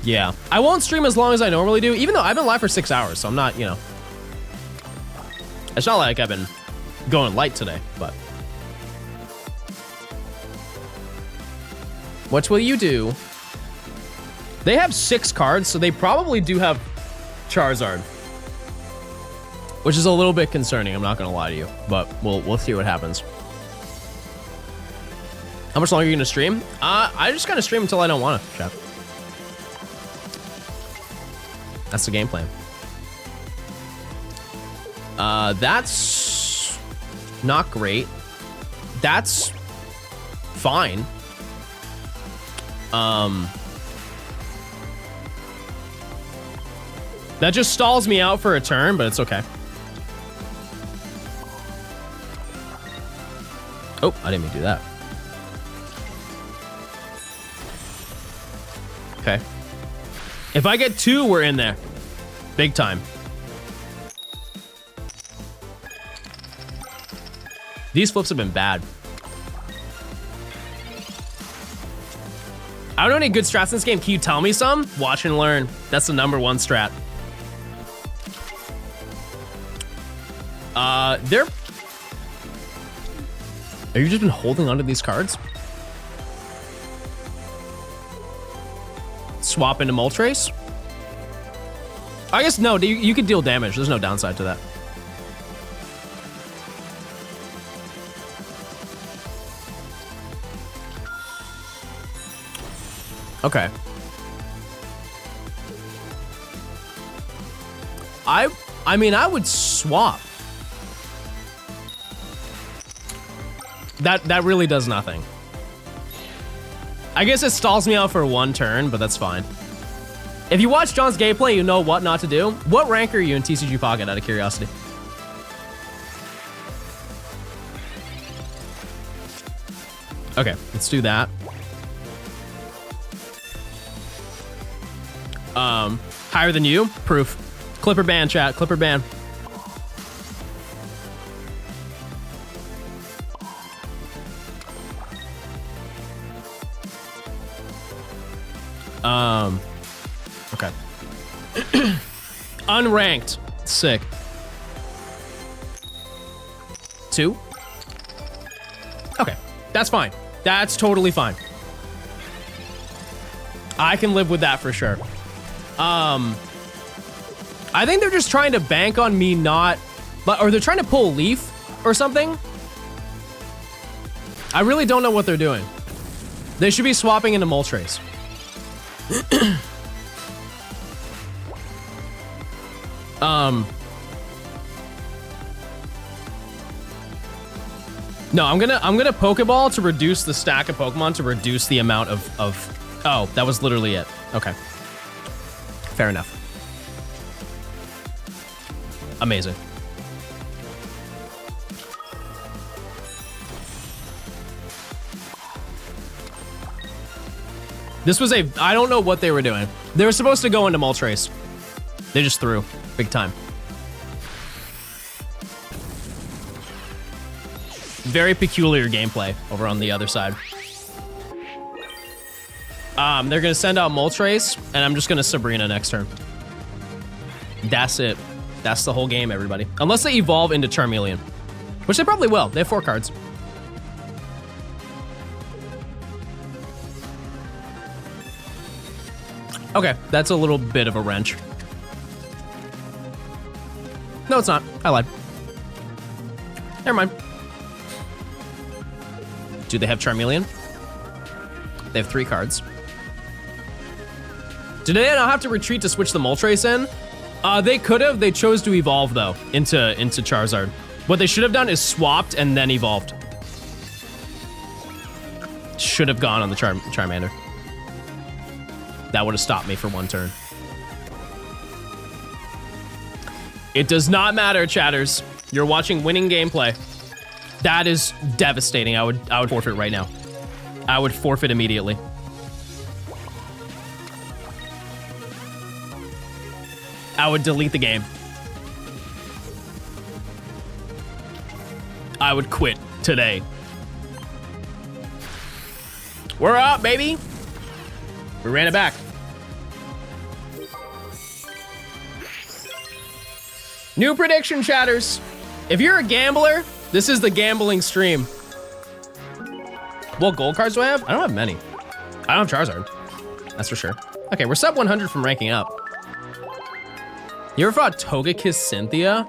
[SPEAKER 2] Yeah. I won't stream as long as I normally do, even though I've been live for 6 hours, so I'm not, you know. It's not like I've been going light today, but. What will you do? They have 6 cards, so they probably do have Charizard. Which is a little bit concerning, I'm not gonna lie to you, but we'll see what happens. How much longer are you gonna stream? I just gotta stream until I don't wanna, chat. That's the game plan. That's not great. That's fine. That just stalls me out for a turn, but it's okay. Oh, I didn't mean to do that. Okay. If I get 2, we're in there. Big time. These flips have been bad. I don't know any good strats in this game. Can you tell me some? Watch and learn. That's the #1 strat. They're... Have you just been holding onto these cards? Swap into Moltres? I guess no, you could deal damage. There's no downside to that. Okay. I mean, I would swap. That really does nothing. I guess it stalls me out for 1 turn, but that's fine. If you watch John's gameplay, you know what not to do. What rank are you in TCG Pocket, out of curiosity? Okay, let's do that. Higher than you? Proof. Clipper ban, chat. Clipper ban. Okay. Unranked. Sick. 2? Okay, that's fine. That's totally fine. I can live with that for sure. I think they're just trying to bank on me not, or they're trying to pull a leaf or something. I really don't know what they're doing. They should be swapping into Moltres. No, I'm gonna Pokeball to reduce the stack of Pokemon to reduce the amount of oh, that was literally it. Okay. Fair enough. Amazing. This was I don't know what they were doing. They were supposed to go into Moltres. They just threw, big time. Very peculiar gameplay over on the other side. They're gonna send out Moltres, and I'm just gonna Sabrina next turn. That's it. That's the whole game, everybody. Unless they evolve into Charmeleon, which they probably will. They have 4 cards. Okay, that's a little bit of a wrench. No, it's not. I lied. Never mind. Do they have Charmeleon? They have 3 cards. Did they not have to retreat to switch the Moltres in? They could have. They chose to evolve, though, into Charizard. What they should have done is swapped and then evolved. Should have gone on the Charmander. That would have stopped me for 1 turn. It does not matter, chatters. You're watching winning gameplay. That is devastating. I would forfeit right now. I would forfeit immediately. I would delete the game. I would quit today. We're up, baby. We ran it back. New prediction, chatters. If you're a gambler, this is the gambling stream. What gold cards do I have? I don't have many. I don't have Charizard. That's for sure. Okay, we're sub 100 from ranking up. You ever fought Togekiss Cynthia?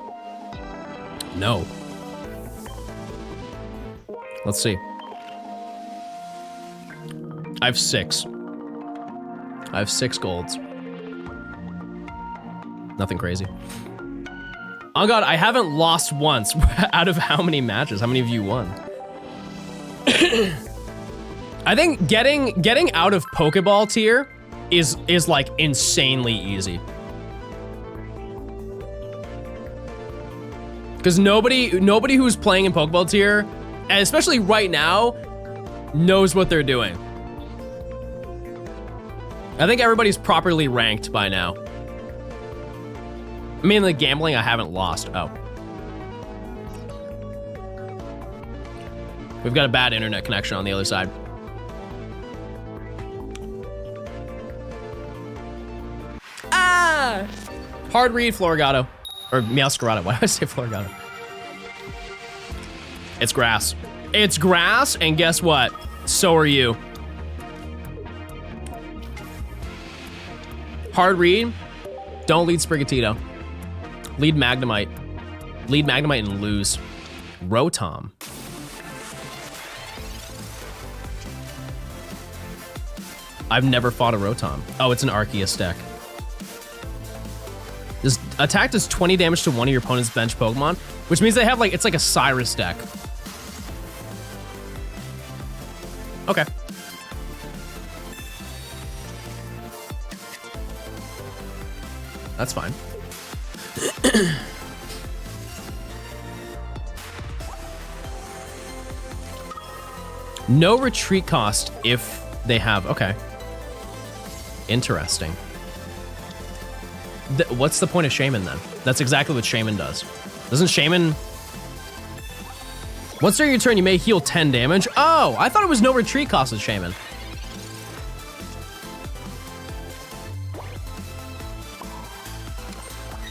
[SPEAKER 2] No. Let's see. I have 6. I have 6 golds. Nothing crazy. Oh god, I haven't lost once out of how many matches? How many of you won? I think getting out of Pokeball tier is like insanely easy. Because nobody who's playing in Pokeball tier, and especially right now, knows what they're doing. I think everybody's properly ranked by now. I mean, the gambling, I haven't lost. Oh. We've got a bad internet connection on the other side. Ah! Hard read, Florigato. Or Meowscarado. Why did I say Florigato? It's grass. It's grass, and guess what? So are you. Hard read. Don't lead Sprigatito. Lead Magnemite. Lead Magnemite and lose. Rotom. I've never fought a Rotom. Oh, it's an Arceus deck. This attack does 20 damage to one of your opponent's bench Pokemon, which means they have like, it's like a Cyrus deck. Okay. That's fine. No retreat cost if they have, okay. Interesting. What's the point of Shaman then? That's exactly what Shaman does. Doesn't Shaman... Once during your turn, you may heal 10 damage. Oh, I thought it was no retreat cost with Shaman.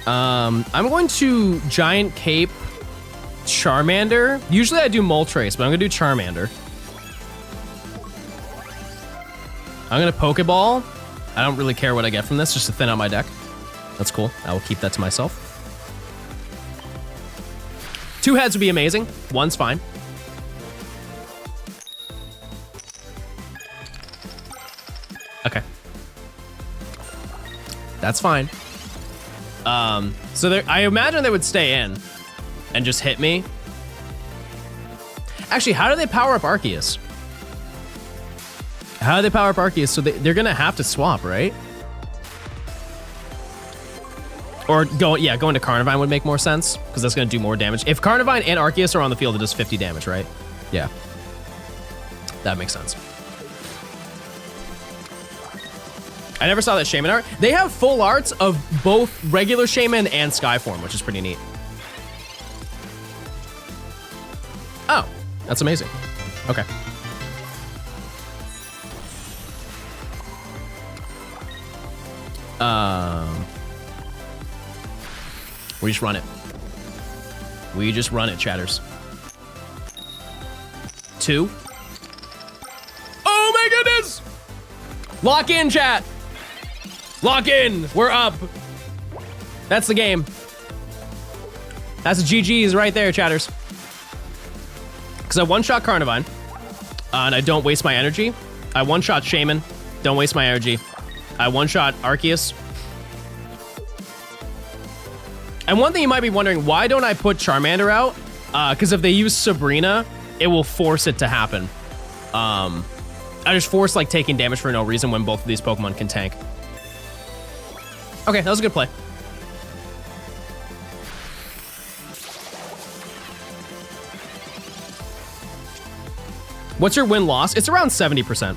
[SPEAKER 2] I'm going to Giant Cape Charmander. Usually I do Moltres, but I'm gonna do Charmander. I'm gonna Pokeball. I don't really care what I get from this, just to thin out my deck. That's cool. I will keep that to myself. 2 heads would be amazing. 1's fine. Okay. That's fine. So there, I imagine they would stay in and just hit me. Actually, how do they power up Arceus? How do they power up Arceus? So they're gonna have to swap, right? Or going to Carnivine would make more sense, because that's gonna do more damage. If Carnivine and Arceus are on the field, it does 50 damage, right? Yeah. That makes sense. I never saw that Shaman art. They have full arts of both regular Shaman and Skyform, which is pretty neat. Oh, that's amazing. Okay. We just run it. We just run it, chatters. 2. Oh my goodness! Lock in, chat. Lock in. We're up. That's the game. That's the GG's right there, chatters. Because I one-shot Carnivine, and I don't waste my energy. I one-shot Shaman, don't waste my energy. I one-shot Arceus. And one thing you might be wondering, why don't I put Charmander out? Because if they use Sabrina, it will force it to happen. I just force like taking damage for no reason when both of these Pokemon can tank. Okay, that was a good play. What's your win-loss? It's around 70%.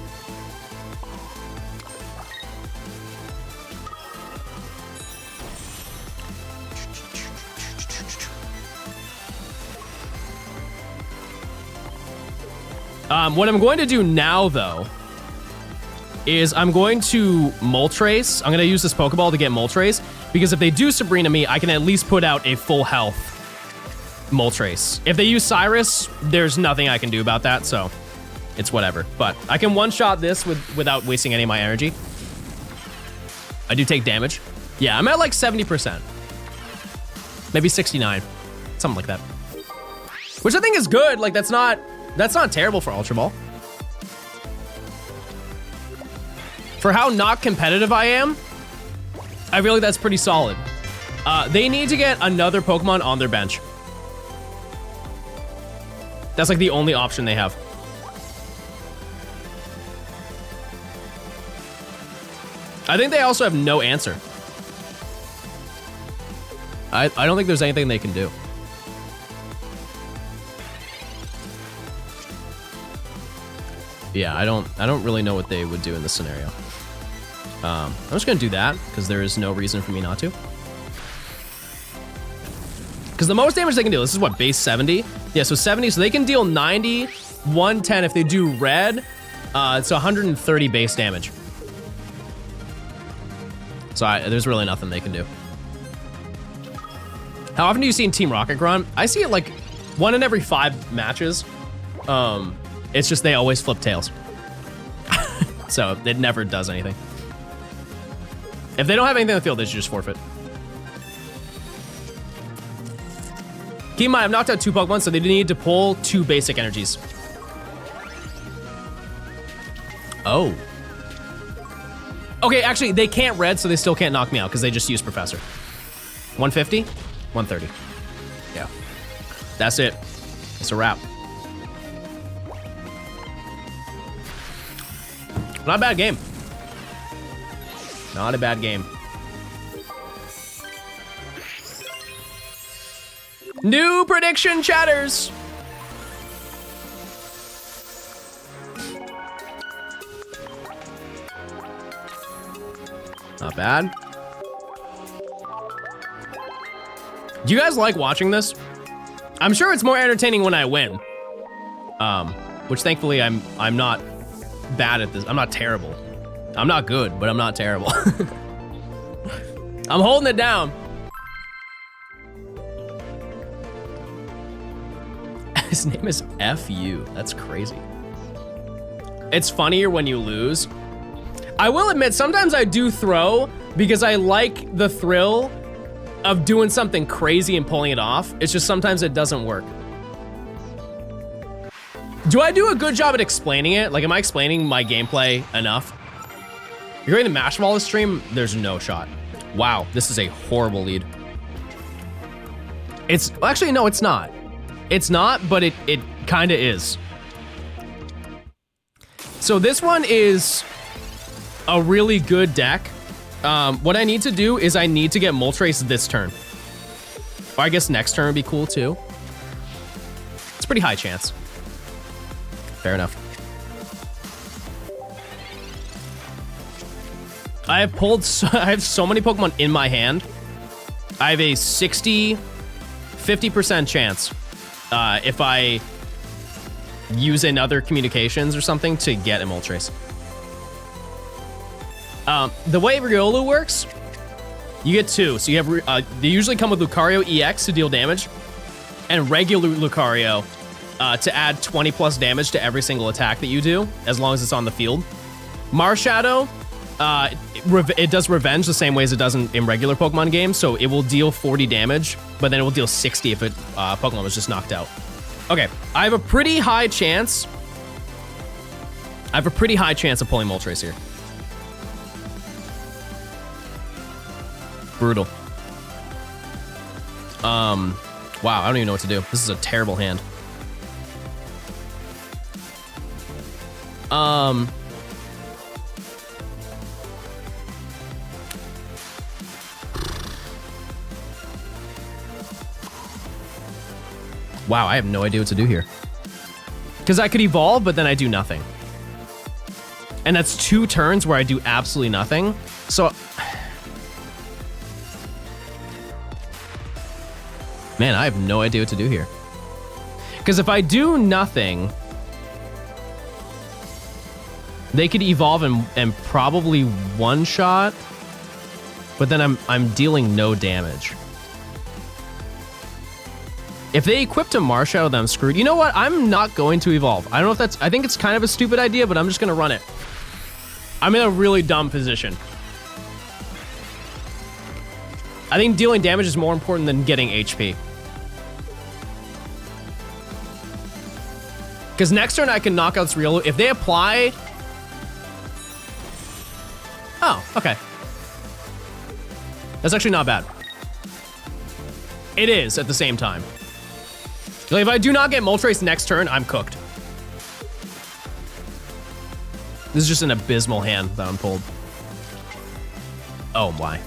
[SPEAKER 2] What I'm going to do now, though, is I'm going to Moltres. I'm going to use this Pokeball to get Moltres, because if they do Sabrina me, I can at least put out a full health Moltres. If they use Cyrus, there's nothing I can do about that, so it's whatever. But I can one-shot this without wasting any of my energy. I do take damage. Yeah, I'm at like 70%. Maybe 69. Something like that. Which I think is good. Like, that's not terrible for Ultra Ball. For how not competitive I am, I feel like that's pretty solid. They need to get another Pokemon on their bench. That's like the only option they have. I think they also have no answer. I don't think there's anything they can do. Yeah, I don't really know what they would do in this scenario. I'm just gonna do that because there is no reason for me not to. Because the most damage they can deal, this is what, base 70? Yeah, so 70, so they can deal 90, 110 if they do red. It's 130 base damage. So there's really nothing they can do. How often do you see in Team Rocket run? I see it like 1 in every 5 matches. It's just they always flip tails. So it never does anything. If they don't have anything on the field, they should just forfeit. Keep in mind, I've knocked out 2 Pokemon, so they need to pull 2 basic energies. Oh. Okay, actually, they can't red, so they still can't knock me out because they just use Professor. 150? 130. Yeah. That's it. It's a wrap. Not a bad game. Not a bad game. New prediction chatters. Not bad. Do you guys like watching this? I'm sure it's more entertaining when I win. Which thankfully I'm not bad at this. I'm not terrible. I'm not good, but I'm not terrible. I'm holding it down. His name is FU. That's crazy. It's funnier when you lose. I will admit, sometimes I do throw because I like the thrill of doing something crazy and pulling it off. It's just sometimes it doesn't work. Do I do a good job at explaining it? Like, am I explaining my gameplay enough? You're going to Mash Ball this stream? There's no shot. Wow, this is a horrible lead. It's, actually, no, it's not. It's not, but it kind of is. So this one is a really good deck. What I need to do is I need to get Moltres this turn. Or I guess next turn would be cool too. It's a pretty high chance. Fair enough. I have so many Pokemon in my hand. I have a 50% chance if I use another communications or something to get a Moltres. The way Riolu works, you get 2. So you have, they usually come with Lucario EX to deal damage, and regular Lucario to add 20 plus damage to every single attack that you do, as long as it's on the field. Marshadow, it does revenge the same way as it does in regular Pokemon games, so it will deal 40 damage, but then it will deal 60 if Pokemon was just knocked out. Okay, I have a pretty high chance. of pulling Moltres here. Brutal. Wow, I don't even know what to do. This is a terrible hand. Wow, I have no idea what to do here. Because I could evolve, but then I do nothing. And that's 2 turns where I do absolutely nothing. So... Man, I have no idea what to do here. Because if I do nothing... They could evolve and probably one-shot. But then I'm dealing no damage. If they equip to Marshadow, then I'm screwed. You know what? I'm not going to evolve. I don't know if that's... I think it's kind of a stupid idea, but I'm just going to run it. I'm in a really dumb position. I think dealing damage is more important than getting HP. Because next turn I can knock out this real... If they apply... Oh, okay. That's actually not bad. It is at the same time. Like, if I do not get Moltres next turn, I'm cooked. This is just an abysmal hand that I'm pulled. Oh my.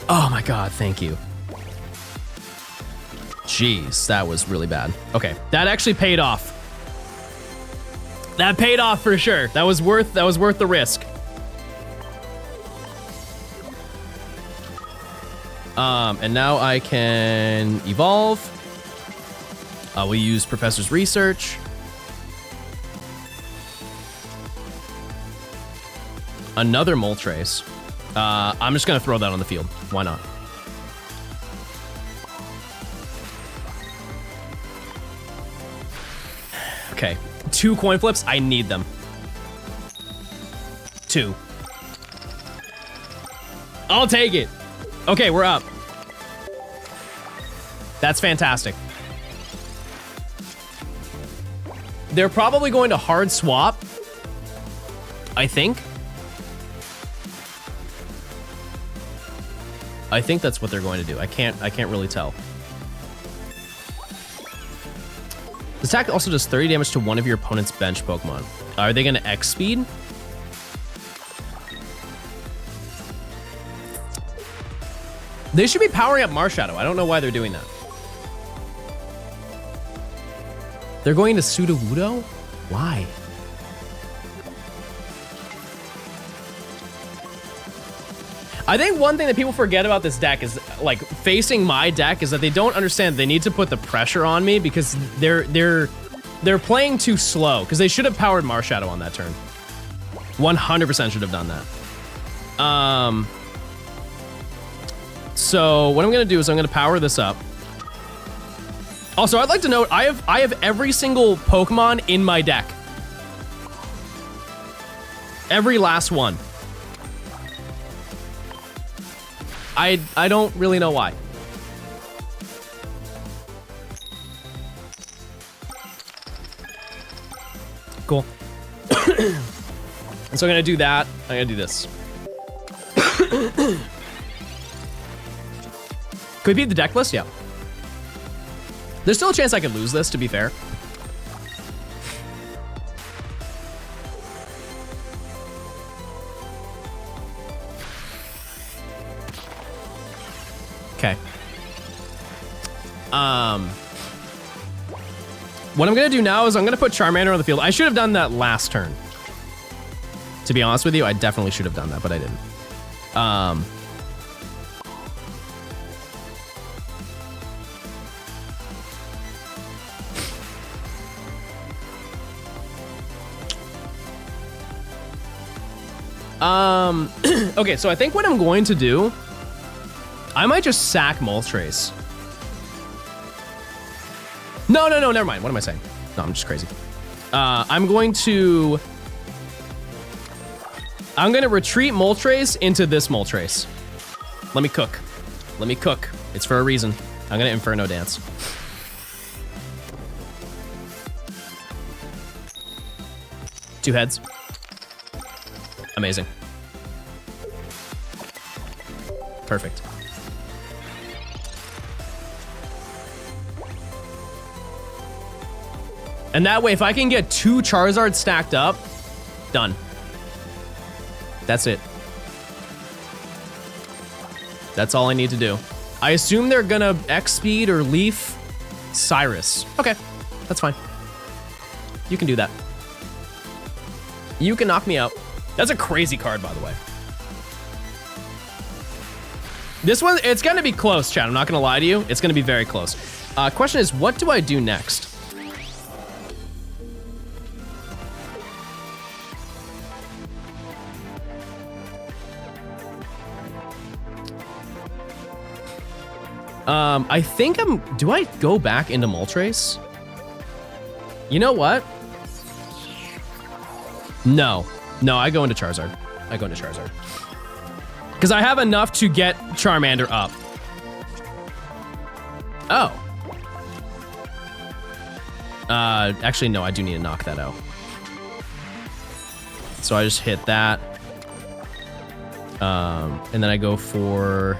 [SPEAKER 2] Oh my god, thank you. Jeez, that was really bad. Okay, that actually paid off. That paid off for sure. That was worth the risk. And now I can evolve. We use Professor's Research. Another Moltres. I'm just gonna throw that on the field. Why not? Okay, 2 coin flips. I need them. 2. I'll take it. Okay, we're up. That's fantastic. They're probably going to hard swap, I think. I think that's what they're going to do. I can't really tell. This attack also does 30 damage to one of your opponent's bench Pokemon. Are they going to X speed? They should be powering up Marshadow. I don't know why they're doing that. They're going to Sudowoodo? Why? I think one thing that people forget about this deck is, like, facing my deck is that they don't understand they need to put the pressure on me because they're playing too slow because they should have powered Marshadow on that turn. 100% should have done that. So what I'm gonna do is I'm gonna power this up. Also, I'd like to note I have every single Pokemon in my deck. Every last one. I don't really know why. Cool. And so I'm gonna do that. I'm gonna do this. Could we beat the deck list? Yeah. There's still a chance I could lose this, to be fair. Okay. What I'm gonna do now is I'm gonna put Charmander on the field. I should have done that last turn. To be honest with you, I definitely should have done that, but I didn't. Okay, so I think what I'm going to do, I might just sack Moltres. No, never mind. What am I saying? No, I'm just crazy. I'm going to retreat Moltres into this Moltres. Let me cook. Let me cook. It's for a reason. I'm gonna Inferno Dance. Two heads. Amazing. Perfect. And that way, if I can get 2 Charizards stacked up, done. That's it. That's all I need to do. I assume they're gonna X-Speed or Leaf Cyrus. Okay, that's fine. You can do that. You can knock me out. That's a crazy card, by the way. This one, it's gonna be close, chat. I'm not gonna lie to you. It's gonna be very close. Question is, what do I do next? I think do I go back into Moltres? You know what? No, I go into Charizard. Because I have enough to get Charmander up. Oh. Actually, no, I do need to knock that out. So I just hit that. And then I go for...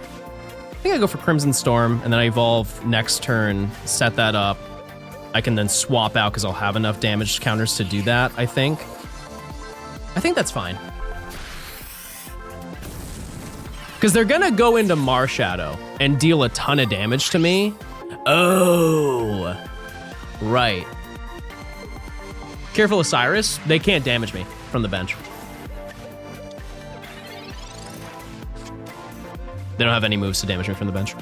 [SPEAKER 2] I think I go for Crimson Storm, and then I evolve next turn, set that up. I can then swap out because I'll have enough damage counters to do that, I think. I think that's fine. Because they're gonna go into Marshadow and deal a ton of damage to me. Oh, right. Careful of Cyrus, they can't damage me from the bench. They don't have any moves to damage me from the bench.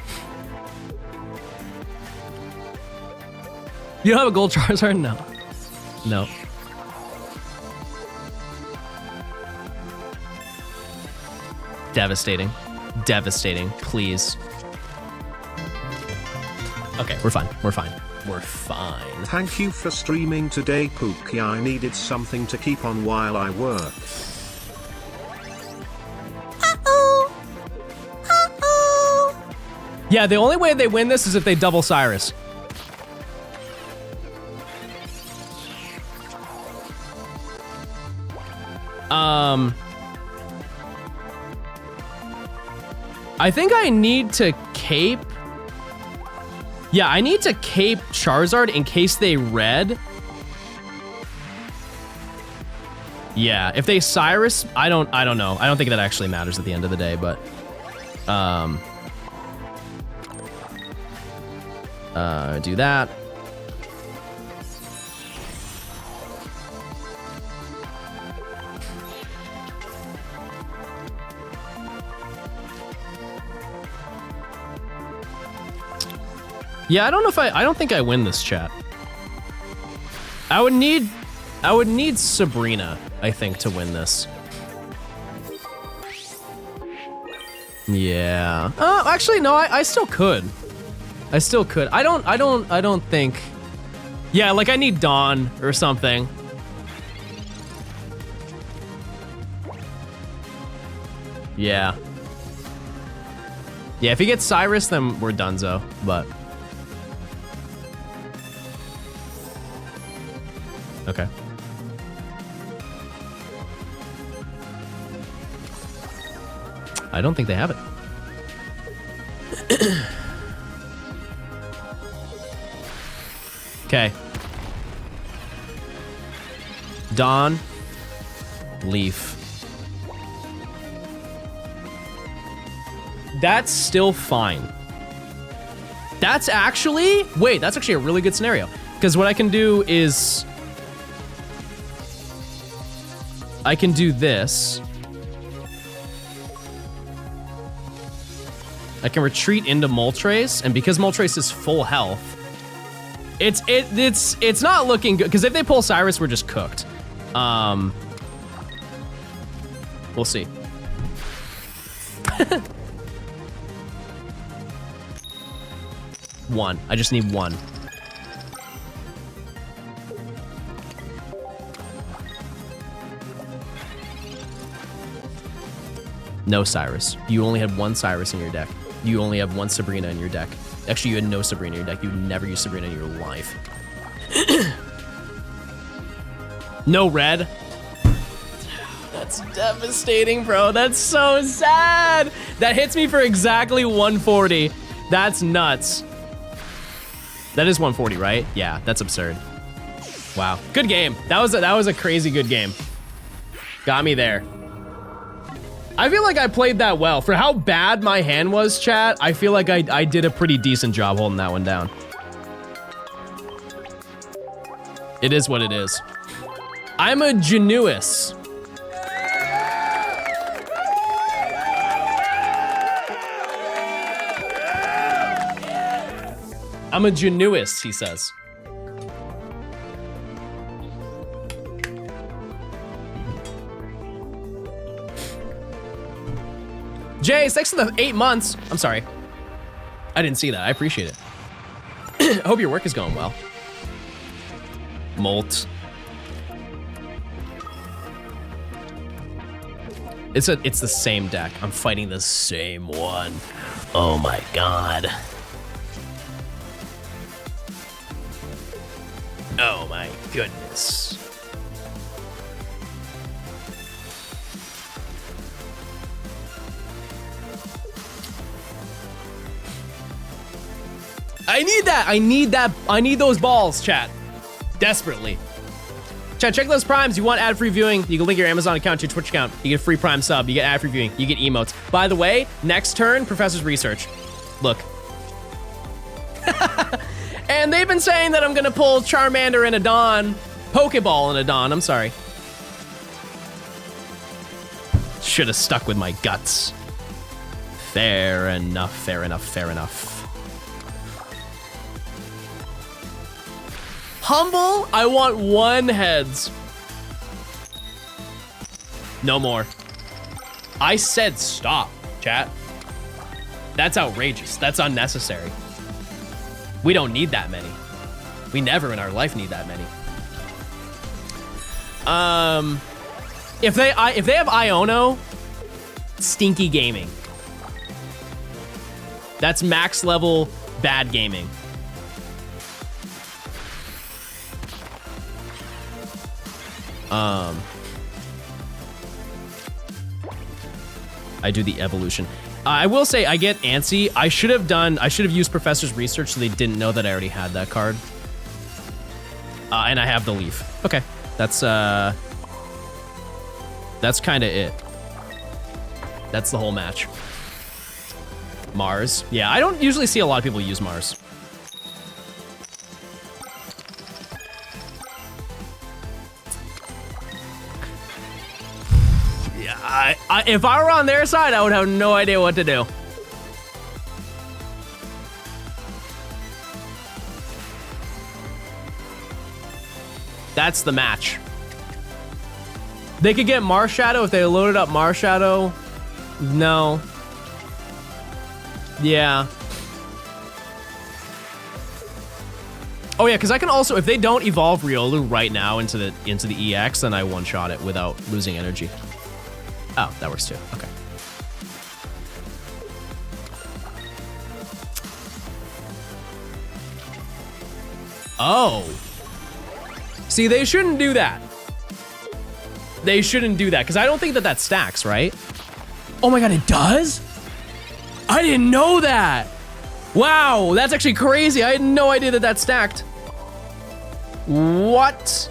[SPEAKER 2] You don't have a gold Charizard? No. No. Devastating. Devastating, please. Okay, we're fine. We're fine. We're fine.
[SPEAKER 1] Thank you for streaming today, Pookie. I needed something to keep on while I work.
[SPEAKER 2] Yeah, the only way they win this is if they double Cyrus. I think I need to cape. Yeah, I need to cape Charizard in case they red. Yeah, if they Cyrus, I don't know. I don't think that actually matters at the end of the day, but do that. Yeah, I don't know if I don't think I win this, chat. I would need Sabrina, I think, to win this. Yeah. Actually, no, I still could. I still could. I don't think. Yeah, like I need Dawn or something. Yeah. Yeah, if he gets Cyrus, then we're donezo, but. Okay. I don't think they have it. Okay. Dawn. Leaf. That's still fine. That's actually... Wait, that's actually a really good scenario. Because what I can do is... I can do this. I can retreat into Moltres, and because Moltres is full health, it's not looking good. Because if they pull Cyrus, we're just cooked. We'll see. One. I just need one. No Cyrus. You only had one Cyrus in your deck. You only have one Sabrina in your deck. Actually, you had no Sabrina in your deck. You would never use Sabrina in your life. No red. That's devastating, bro. That's so sad. That hits me for exactly 140. That's nuts. That is 140, right? Yeah, that's absurd. Wow, good game. That was a crazy good game. Got me there. I feel like I played that well. For how bad my hand was, chat, I feel like I did a pretty decent job holding that one down. It is what it is. I'm a GENIES. I'm a GENIES, he says. Jay, thanks for the 8 months. I'm sorry. I didn't see that. I appreciate it. I hope your work is going well. Molt. It's the same deck. I'm fighting the same one. Oh my god. Oh my goodness. I need that. I need those balls, chat. Desperately. Chat, check those primes. You want ad-free viewing? You can link your Amazon account to your Twitch account. You get a free prime sub. You get ad-free viewing. You get emotes. By the way, next turn, Professor's Research. Look. And they've been saying that I'm gonna pull Charmander and a Dawn. Pokeball and a Dawn, I'm sorry. Should have stuck with my guts. Fair enough, fair enough, fair enough. Humble, I want 1 heads. No more. I said stop, chat. That's outrageous. That's unnecessary. We don't need that many. We never in our life need that many. If they have Iono, stinky gaming. That's max level bad gaming. I do the evolution. I will say I get antsy. I should have used Professor's Research so they didn't know that I already had that card. And I have the leaf. Okay, that's kind of it. That's the whole match. Mars. Yeah, I don't usually see a lot of people use Mars. Yeah, if I were on their side, I would have no idea what to do. That's the match. They could get Marshadow if they loaded up Marshadow. No. Yeah. Oh yeah, because I can also, if they don't evolve Riolu right now into the EX, then I one-shot it without losing energy. Oh, that works too. Okay. Oh. See, they shouldn't do that. They shouldn't do that, because I don't think that stacks, right? Oh my god, it does? I didn't know that. Wow, that's actually crazy. I had no idea that stacked. What?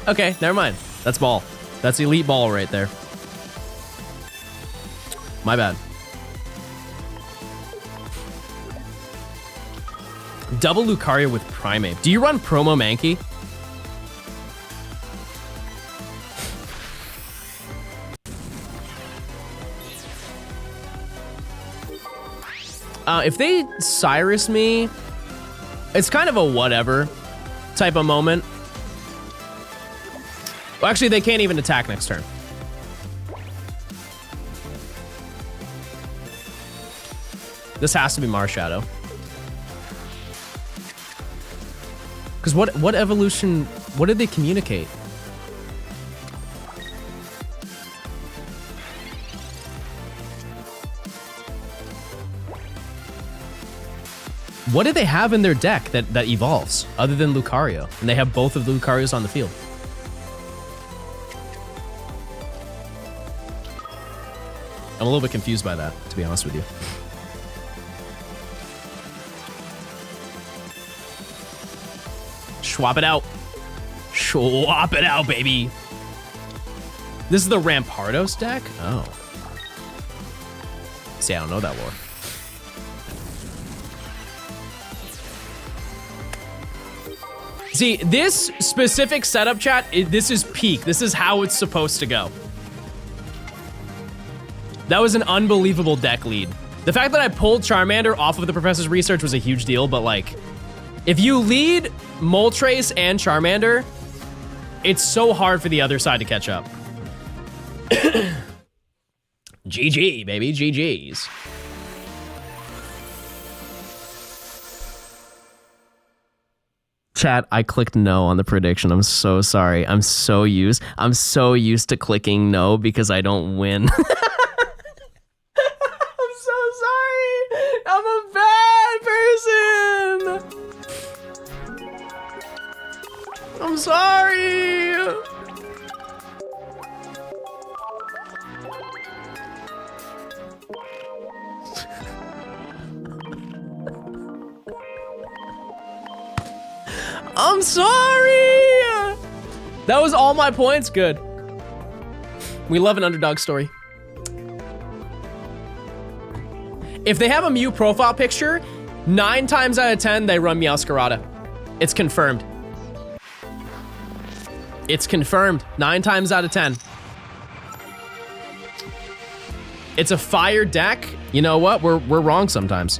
[SPEAKER 2] Okay, never mind. That's ball. That's elite ball right there. My bad. Double Lucario with Primeape. Do you run promo Mankey? If they Cyrus me, it's kind of a whatever type of moment. Well, actually, they can't even attack next turn. This has to be Marshadow. Because what evolution, what did they communicate? What do they have in their deck that evolves other than Lucario? And they have both of the Lucarios on the field. I'm a little bit confused by that, to be honest with you. Swap it out. Swap it out, baby. This is the Rampardos deck? Oh. See, I don't know that lore. See, this specific setup, chat, this is peak. This is how it's supposed to go. That was an unbelievable deck lead. The fact that I pulled Charmander off of the professor's research was a huge deal, but like, if you lead Moltres and Charmander, it's so hard for the other side to catch up. GG, baby, GG's. Chat, I clicked no on the prediction. I'm so sorry. I'm so used to clicking no because I don't win. I'm so sorry. I'm a bad person. I'm sorry. I'm sorry. That was all my points. Good. We love an underdog story. If they have a Mew profile picture, 9 times out of 10, they run Meowscarada. It's confirmed. It's confirmed. 9 times out of 10. It's a fire deck. You know what? We're wrong sometimes.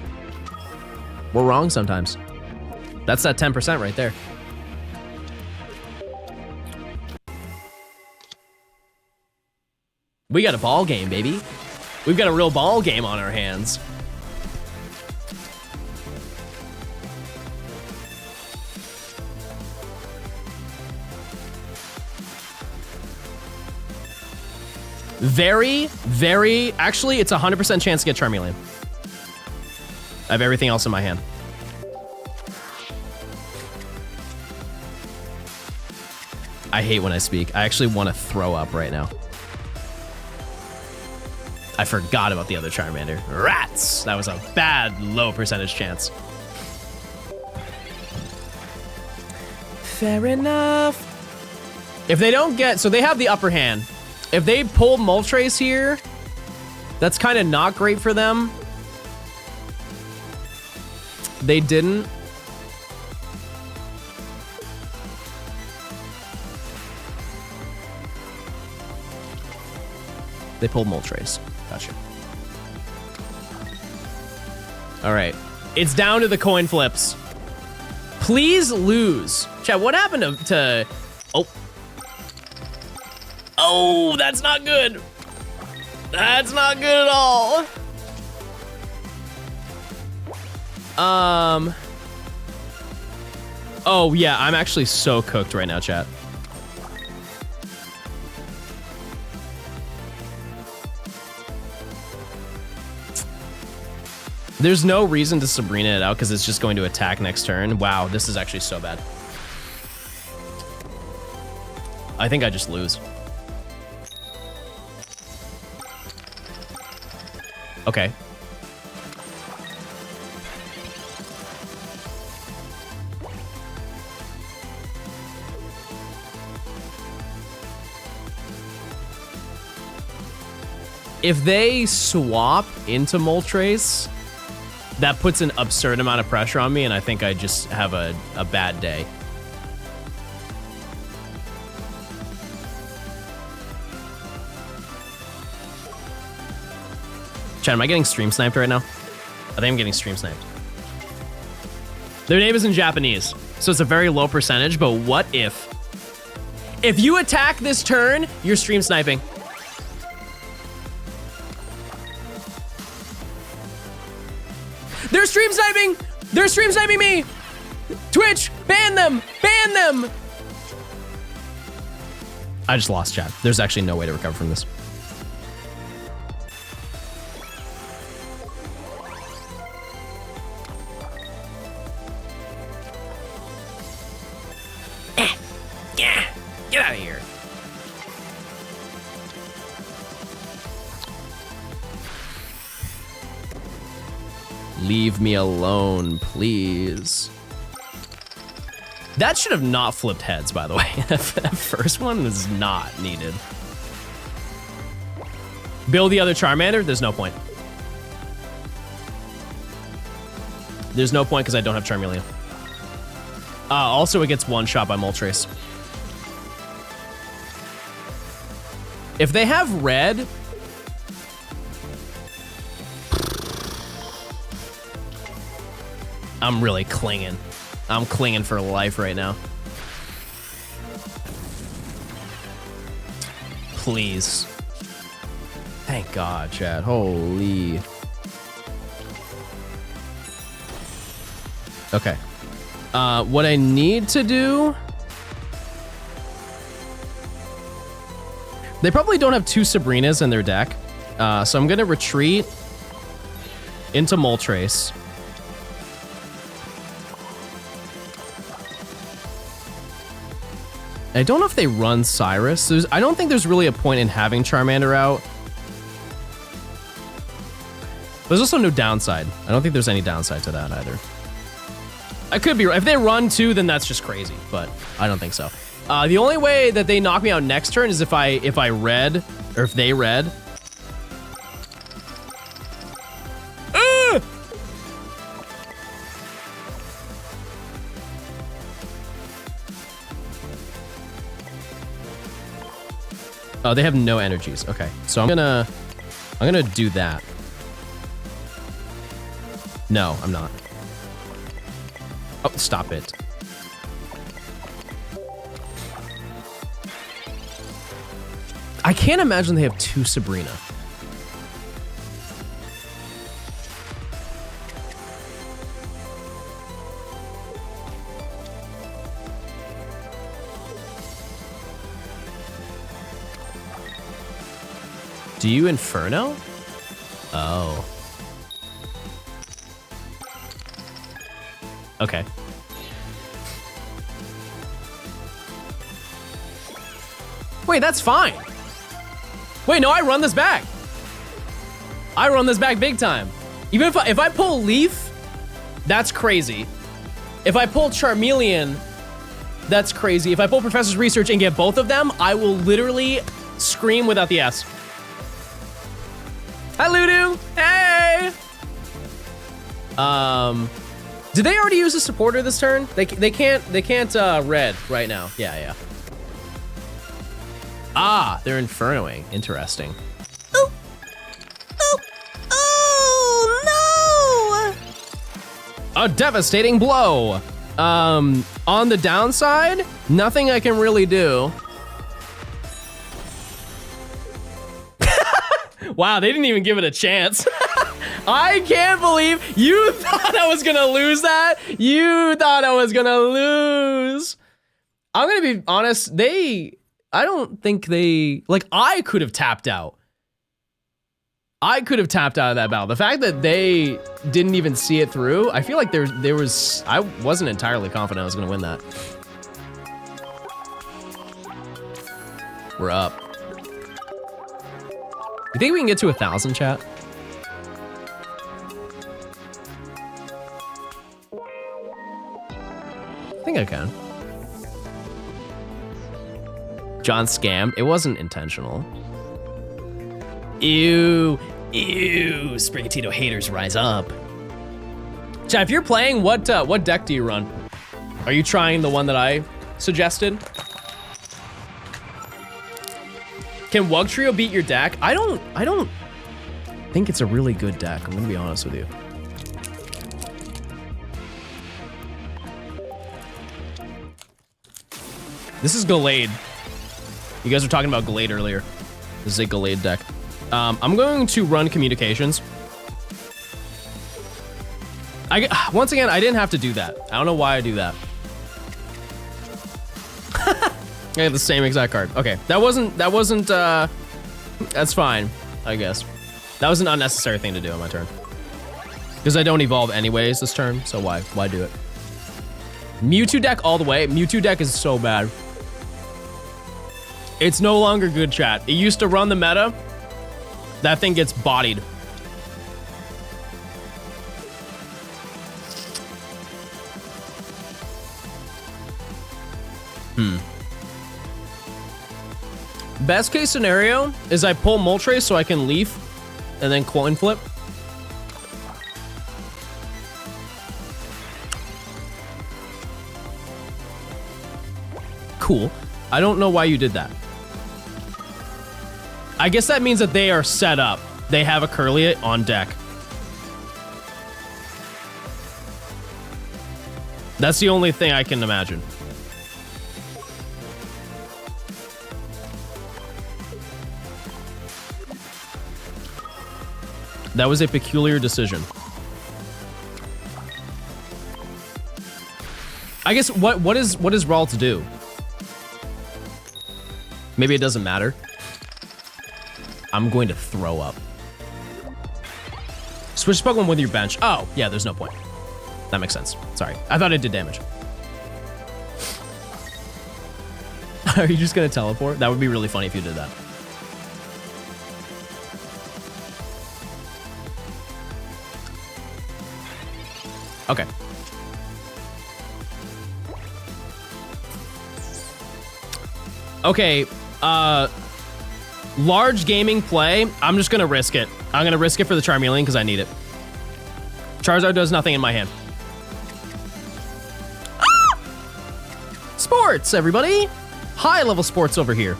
[SPEAKER 2] We're wrong sometimes. That's that 10% right there. We got a ball game, baby. We've got a real ball game on our hands. Actually, it's a 100% chance to get Charmeleon. I have everything else in my hand. I hate when I speak. I actually want to throw up right now. I forgot about the other Charmander. Rats! That was a bad, low percentage chance. Fair enough. If they don't get... So they have the upper hand. If they pull Moltres here, that's kind of not great for them. They didn't. They pulled Moltres. Gotcha. All right. It's down to the coin flips. Please lose. Chat, what happened to... Oh. Oh, that's not good. That's not good at all. Oh, yeah, I'm actually so cooked right now, chat. There's no reason to Sabrina it out because it's just going to attack next turn. Wow, this is actually so bad. I think I just lose. Okay. If they swap into Moltres, that puts an absurd amount of pressure on me, and I think I just have a bad day. Chat, am I getting stream sniped right now? I think I'm getting stream sniped. Their name is in Japanese, so it's a very low percentage, but what if? If you attack this turn, you're stream sniping. They're stream sniping! They're stream sniping me! Twitch, ban them! Ban them! I just lost, chat. There's actually no way to recover from this. Yeah, get out of here. Leave me alone, please. That should have not flipped heads, by the way. That first one was not needed. Build the other Charmander? There's no point. There's no point because I don't have Charmeleon. Also, it gets one shot by Moltres. If they have red... I'm really clinging. I'm clinging for life right now. Please. Thank God, chat. Holy. Okay. What I need to do... They probably don't have two Sabrinas in their deck. So I'm going to retreat into Moltres. I don't know if they run Cyrus. I don't think there's really a point in having Charmander out. There's also no downside. I don't think there's any downside to that either. I could be right. If they run two, then that's just crazy, but I don't think so. The only way that they knock me out next turn is if I red, or if they red. Oh, they have no energies. Okay, so I'm gonna do that. No, I'm not. Oh, stop it. I can't imagine they have two Sabrina. Do you Inferno? Oh. Okay. Wait, that's fine. Wait, no, I run this back. I run this back big time. Even if I pull Leaf, that's crazy. If I pull Charmeleon, that's crazy. If I pull Professor's Research and get both of them, I will literally scream without the S. Hi, Ludu. Hey. Did they already use a supporter this turn? They can't red right now. Yeah. Ah, they're Infernoing. Interesting.
[SPEAKER 10] Oh no!
[SPEAKER 2] A devastating blow. On the downside, nothing I can really do. Wow, they didn't even give it a chance. I can't believe you thought I was gonna lose that. You thought I was gonna lose. I'm gonna be honest, I don't think I could have tapped out. I could have tapped out of that battle. The fact that they didn't even see it through, I feel like I wasn't entirely confident I was gonna win that. We're up. You think we can get to 1,000, chat? I think I can. John scammed. It wasn't intentional. Ew. Sprigatito haters rise up. Chat, if you're playing, what deck do you run? Are you trying the one that I suggested? Can Wug Trio beat your deck? I don't think it's a really good deck. I'm gonna be honest with you. This is Gallade. You guys were talking about Gallade earlier. This is a Gallade deck. I'm going to run Communications. Once again, I didn't have to do that. I don't know why I do that. I have the same exact card. Okay, that wasn't, that's fine, I guess. That was an unnecessary thing to do on my turn. Because I don't evolve anyways this turn, so why do it? Mewtwo deck all the way. Mewtwo deck is so bad. It's no longer good, chat. It used to run the meta. That thing gets bodied. Best case scenario is I pull Moltres so I can leaf and then coin flip. Cool. I don't know why you did that. I guess that means that they are set up. They have a Curliate on deck. That's the only thing I can imagine. That was a peculiar decision. I guess what does Ralt do? Maybe it doesn't matter. I'm going to throw up. Switch Pokemon with your bench. Oh, yeah, there's no point. That makes sense. Sorry. I thought it did damage. Are you just gonna teleport? That would be really funny if you did that. Okay. Okay, large gaming play. I'm just gonna risk it. I'm gonna risk it for the Charmeleon because I need it. Charizard does nothing in my hand. Ah! Sports, everybody. High level sports over here.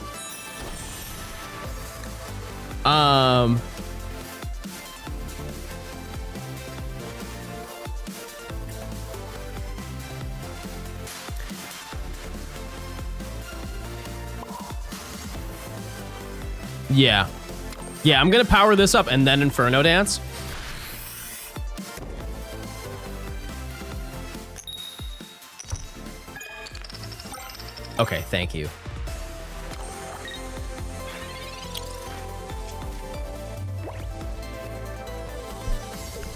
[SPEAKER 2] Yeah. Yeah, I'm gonna power this up and then Inferno Dance. Okay, thank you.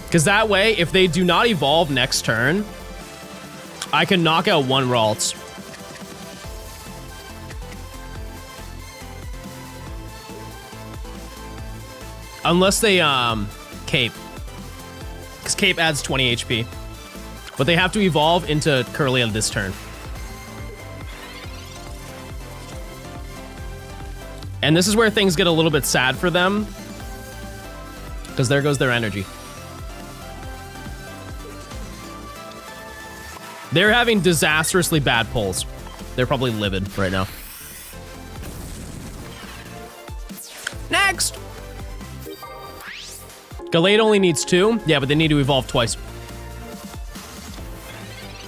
[SPEAKER 2] Because that way, if they do not evolve next turn, I can knock out one Ralts. Unless they, Cape. Because Cape adds 20 HP. But they have to evolve into Curlian this turn. And this is where things get a little bit sad for them. Because there goes their energy. They're having disastrously bad pulls. They're probably livid right now. Next! Gallade only needs 2. Yeah, but they need to evolve twice.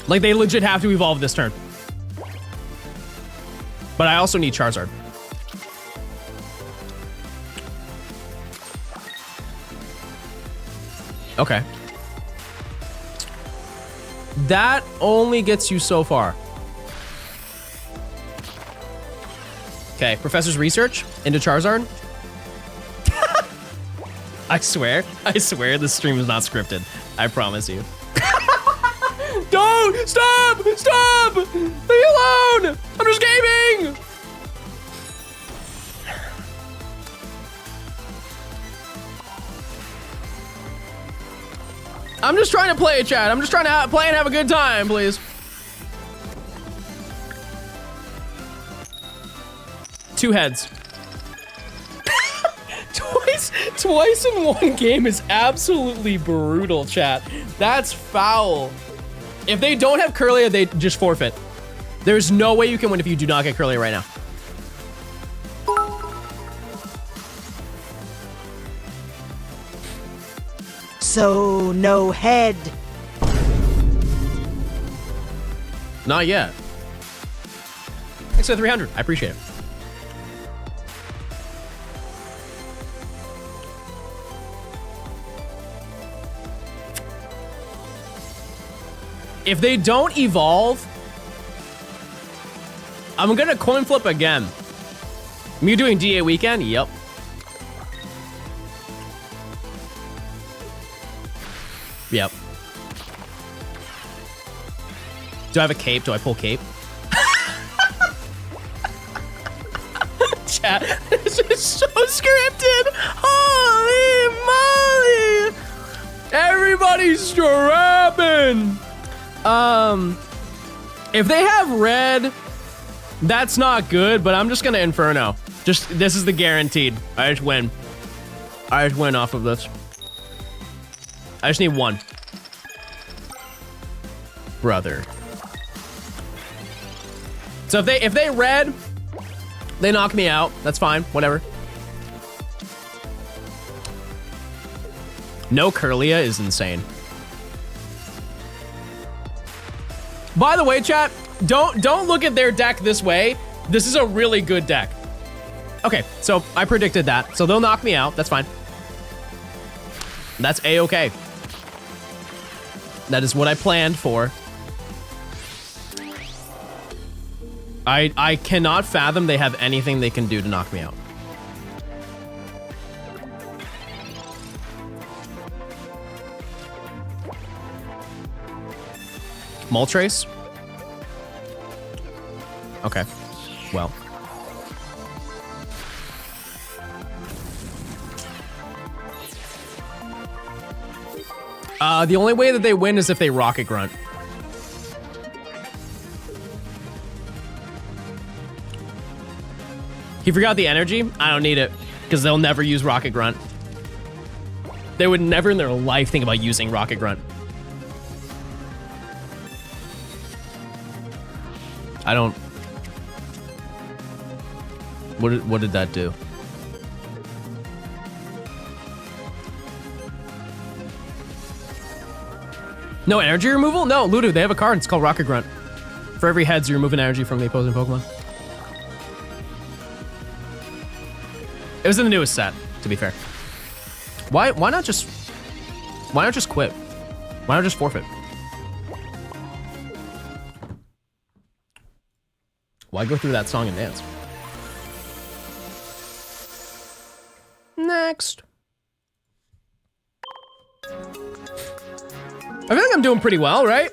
[SPEAKER 2] Like, they legit have to evolve this turn. But I also need Charizard. Okay. That only gets you so far. Okay, Professor's Research into Charizard. I swear this stream is not scripted. I promise you. Don't! Stop! Stop! Leave me alone! I'm just gaming! I'm just trying to play, chat. I'm just trying to play and have a good time, please. Two heads. Twice in one game is absolutely brutal, chat. That's foul. If they don't have Curlia, they just forfeit. There's no way you can win if you do not get Curlia right now.
[SPEAKER 7] So, no head.
[SPEAKER 2] Not yet. Thanks for 300. I appreciate it. If they don't evolve, I'm gonna coin flip again. Me doing DA weekend? Yep. Yep. Do I have a cape? Do I pull cape? Chat, this is so scripted. Holy moly! Everybody's strapping. If they have red, that's not good, but I'm just gonna Inferno. Just, this is the guaranteed. I just win. I just win off of this. I just need one. Brother. So if they red, they knock me out. That's fine, whatever. No Curlia is insane. By the way, chat, don't look at their deck this way. This is a really good deck. Okay, so I predicted that. So they'll knock me out. That's fine. That's A-okay. That is what I planned for. I cannot fathom they have anything they can do to knock me out. Moltres? Okay. Well. The only way that they win is if they Rocket Grunt. He forgot the energy? I don't need it, because they'll never use Rocket Grunt. They would never in their life think about using Rocket Grunt. I don't... What did that do? No energy removal? No, Ludo, they have a card. It's called Rocket Grunt. For every heads, you remove an energy from the opposing Pokemon. It was in the newest set, to be fair. Why not just quit? Why not just forfeit? Why go through that song and dance? Next. I feel like I'm doing pretty well, right?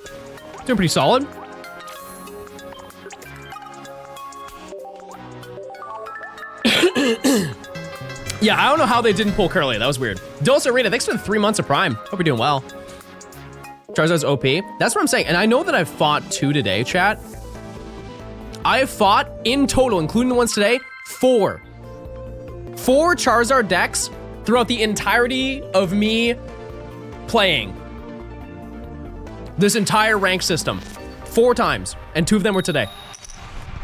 [SPEAKER 2] Doing pretty solid. Yeah, I don't know how they didn't pull Curly. That was weird. Dose Arena, thanks for the 3 months of Prime. Hope you're doing well. Charizard's OP. That's what I'm saying. And I know that I've fought 2 today, chat. I have fought, in total, including the ones today, 4. 4 Charizard decks throughout the entirety of me playing this entire rank system. 4 times, and 2 of them were today.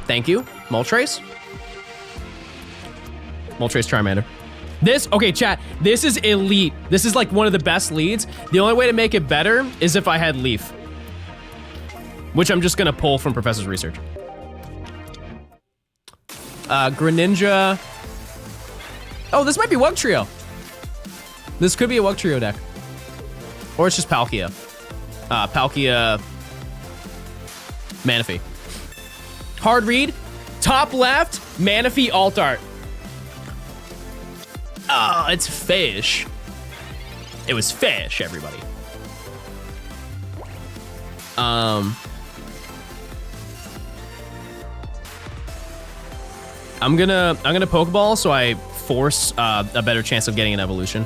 [SPEAKER 2] Thank you, Moltres. Moltres Charmander. This, okay, chat, this is elite. This is like one of the best leads. The only way to make it better is if I had Leaf, which I'm just gonna pull from Professor's research. Greninja. Oh, this might be Wug Trio. This could be a Wug Trio deck. Or it's just Palkia. Palkia, Manaphy. Hard read, top left, Manaphy alt art. Oh, it's fish. It was fish, everybody. I'm gonna Pokeball so I force a better chance of getting an evolution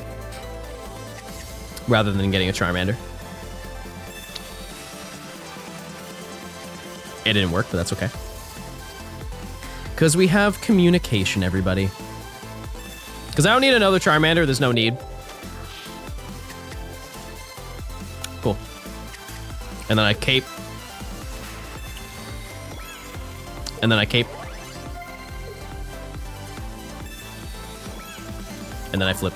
[SPEAKER 2] rather than getting a Charmander. It didn't work, but that's okay. Because we have communication, everybody. Because I don't need another Charmander, there's no need. Cool. And then I cape. And then I cape. And then I flip.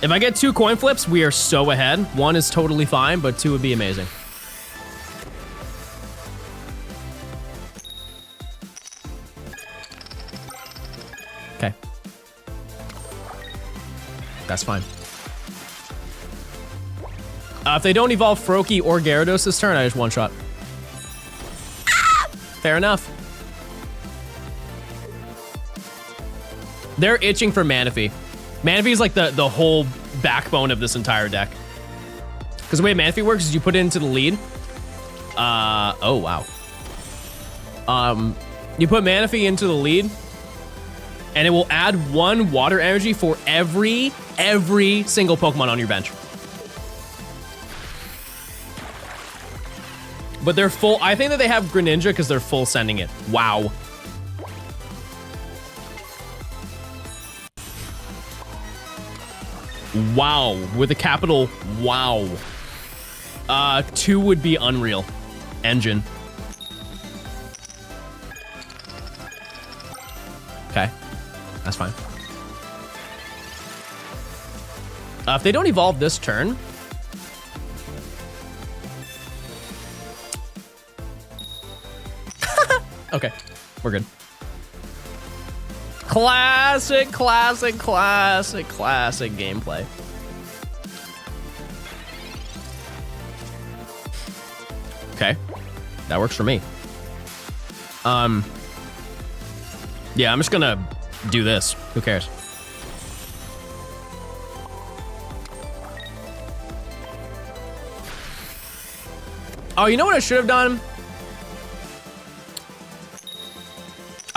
[SPEAKER 2] If I get 2 coin flips, we are so ahead. 1 is totally fine, but 2 would be amazing. Okay. That's fine. If they don't evolve Froakie or Gyarados this turn, I just one-shot. Fair enough. They're itching for Manaphy. Manaphy is like the whole backbone of this entire deck. Because the way Manaphy works is you put it into the lead. Oh, wow. You put Manaphy into the lead, and it will add 1 water energy for every single Pokemon on your bench. But they're full. I think that they have Greninja because they're full sending it. Wow. Wow, with a capital wow. 2 would be Unreal Engine. Okay, that's fine. If they don't evolve this turn, okay, we're good. Classic gameplay. Okay, that works for me. Yeah, I'm just gonna do this. Who cares? Oh, you know what I should have done?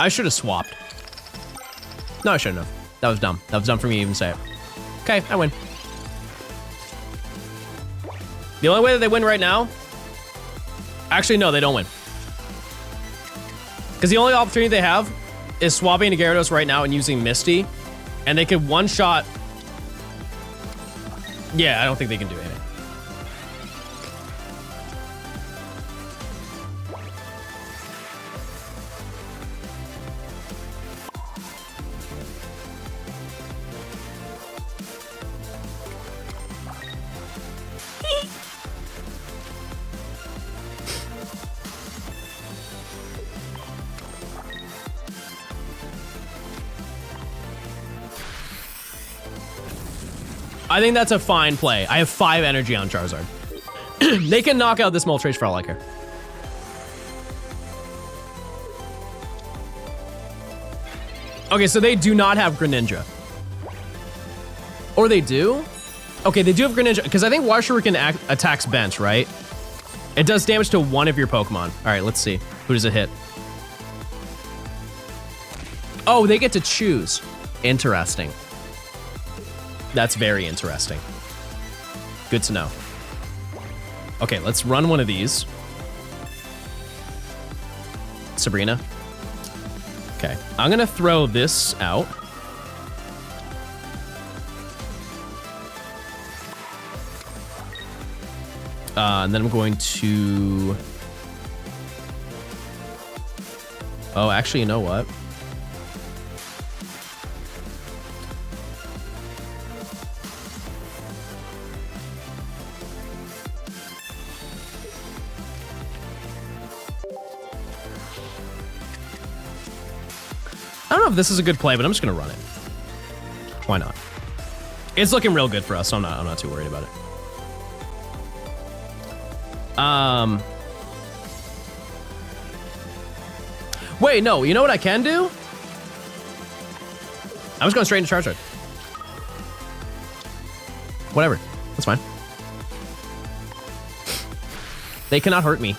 [SPEAKER 2] I should have swapped. No, I shouldn't have. That was dumb. That was dumb for me to even say it. Okay, I win. The only way that they win right now... Actually, no, they don't win. Because the only opportunity they have is swapping to Gyarados right now and using Misty. And they could one-shot... Yeah, I don't think they can do anything. I think that's a fine play. I have 5 energy on Charizard. They can knock out this Moltres for all I care. Okay, so they do not have Greninja. Or they do? Okay, they do have Greninja, because I think Water Shuriken attacks bench, right? It does damage to one of your Pokemon. All right, let's see. Who does it hit? Oh, they get to choose. Interesting. That's very interesting. Good to know. Okay, let's run one of these. Sabrina. Okay, I'm gonna throw this out. And then I'm going to... Oh, actually, you know what? I don't know if this is a good play, but I'm just gonna run it. Why not? It's looking real good for us, so I'm not too worried about it. Wait, no, you know what I can do? I'm just going straight into Charizard. Whatever, that's fine. They cannot hurt me.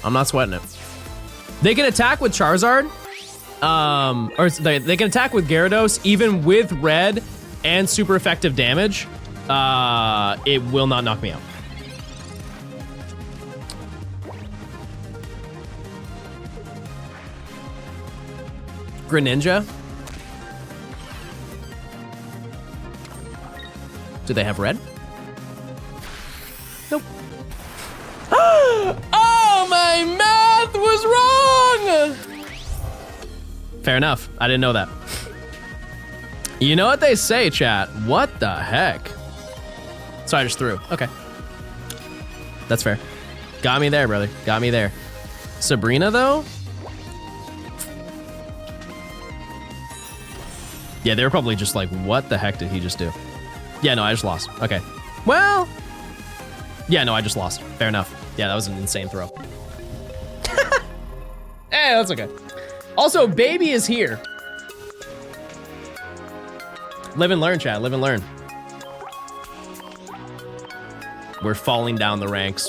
[SPEAKER 2] I'm not sweating it. They can attack with Charizard. Or they can attack with Gyarados even with red and super effective damage. It will not knock me out. Greninja. Do they have red? Nope. Oh, my math was wrong! Fair enough. I didn't know that. You know what they say, chat? What the heck? So I just threw. Okay. That's fair. Got me there, brother. Got me there. Sabrina, though? Yeah, they were probably just like, what the heck did he just do? Yeah, no, I just lost. Okay. Well. Yeah, no, I just lost. Fair enough. Yeah, that was an insane throw. Hey, that's okay. Also, baby is here. Live and learn, chat. Live and learn. We're falling down the ranks.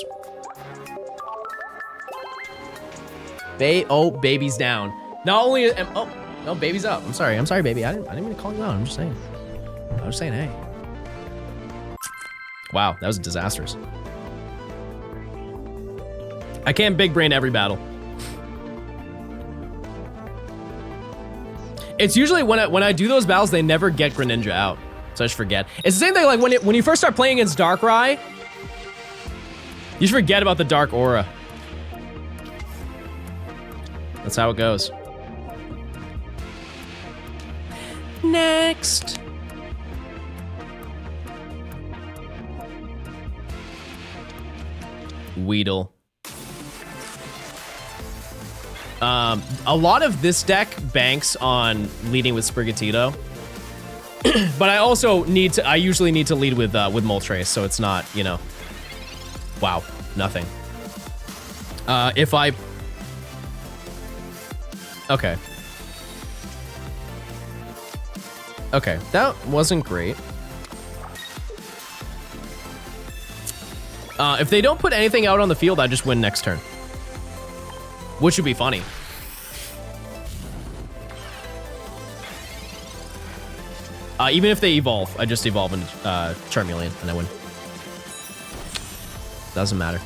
[SPEAKER 2] Oh, baby's down. Not only am, oh, no, baby's up. I'm sorry, baby. I didn't mean to call you out. I'm just saying. I was just saying, hey. Wow, that was disastrous. I can't big brain every battle. It's usually when I do those battles, they never get Greninja out. So I just forget. It's the same thing like when you first start playing against Darkrai, you just forget about the Dark Aura. That's how it goes. Next. Weedle. A lot of this deck banks on leading with Sprigatito. But I usually need to lead with Moltres, so it's not, you know. Wow, nothing. Okay. Okay, that wasn't great. If they don't put anything out on the field, I just win next turn. Which would be funny. Even if they evolve, I just evolve into Charmeleon and I win. Doesn't matter.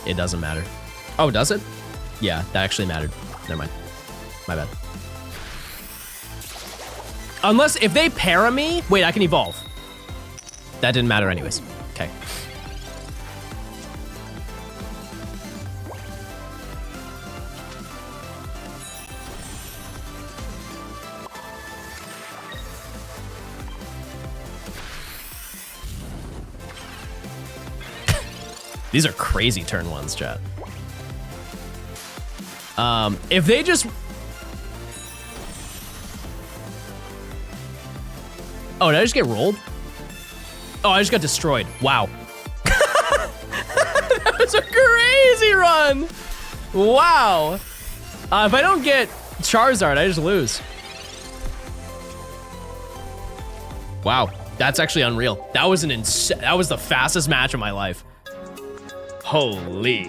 [SPEAKER 2] It doesn't matter. Oh, does it? Yeah, that actually mattered. Never mind. My bad. Unless, if they para me... Wait, I can evolve. That didn't matter anyways. Okay. These are crazy turn ones, chat. If they just... Oh, did I just get rolled? Oh, I just got destroyed. Wow. That was a crazy run. Wow. If I don't get Charizard, I just lose. Wow, that's actually unreal. That was that was the fastest match of my life. Holy.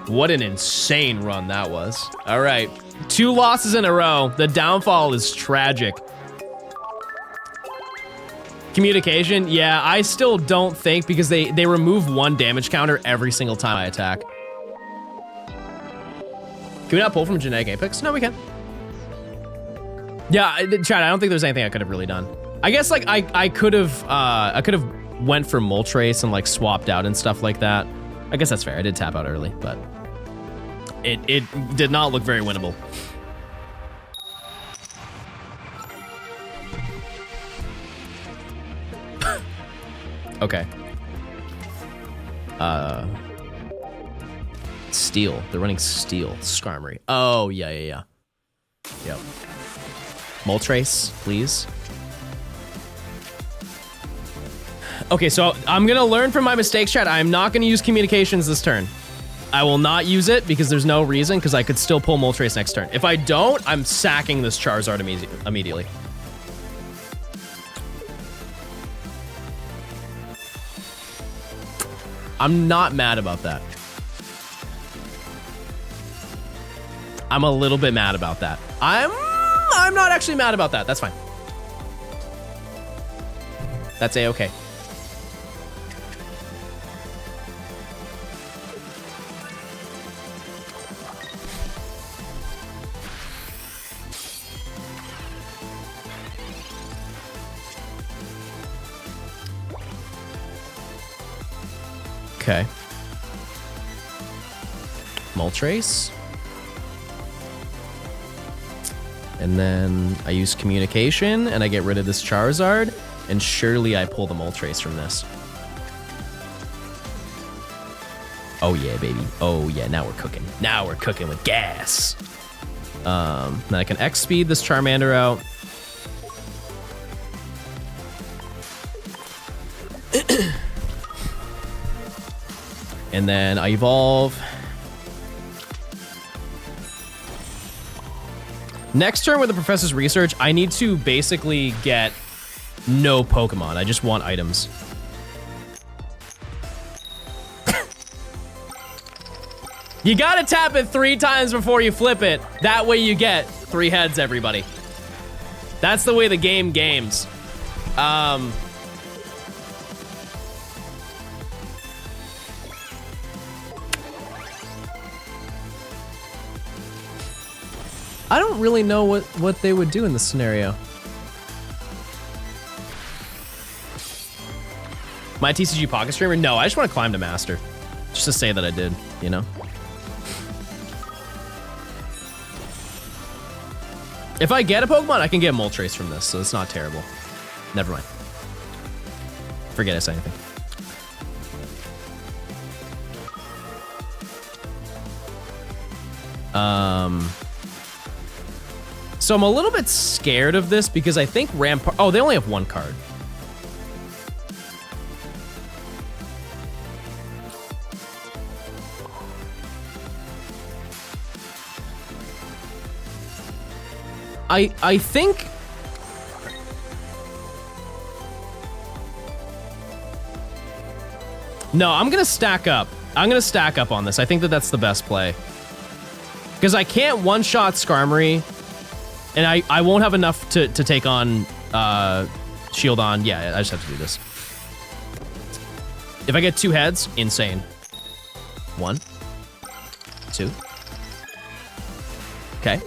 [SPEAKER 2] What an insane run that was. All right, 2 losses in a row. The downfall is tragic. Communication, yeah, I still don't think because they remove 1 damage counter every single time I attack. Can we not pull from Genetic Apex? No, we can. Yeah, Chad, I don't think there's anything I could have really done. I guess like I could have went for Moltres and like swapped out and stuff like that. I guess that's fair. I did tap out early, but it did not look very winnable. Okay. Steel. They're running Steel. Skarmory. Oh, yeah. Yep. Moltres, please. Okay, so I'm gonna learn from my mistakes, chat. I'm not gonna use communications this turn. I will not use it because there's no reason, because I could still pull Moltres next turn. If I don't, I'm sacking this Charizard immediately. I'm not mad about that. I'm a little bit mad about that. I'm not actually mad about that. That's fine. That's a-okay. Okay. Moltres. And then I use communication and I get rid of this Charizard. And surely I pull the Moltres from this. Oh yeah, baby. Oh yeah, now we're cooking. Now we're cooking with gas. Then I can X-speed this Charmander out. And then I evolve. Next turn with the Professor's Research, I need to basically get no Pokemon. I just want items. You gotta tap it 3 times before you flip it. That way you get 3 heads, everybody. That's the way the game games. I don't really know what they would do in this scenario. My TCG Pocket Streamer? No, I just want to climb to Master. Just to say that I did, you know? If I get a Pokemon, I can get Moltres from this, so it's not terrible. Never mind. Forget I said anything. So I'm a little bit scared of this because I think Rampart... Oh, they only have one card. I think... No, I'm gonna stack up. I'm gonna stack up on this. I think that that's the best play. Because I can't one-shot Skarmory, and I won't have enough to take on Shield on. Yeah, I just have to do this. If I get 2 heads, insane. 1, 2. Okay.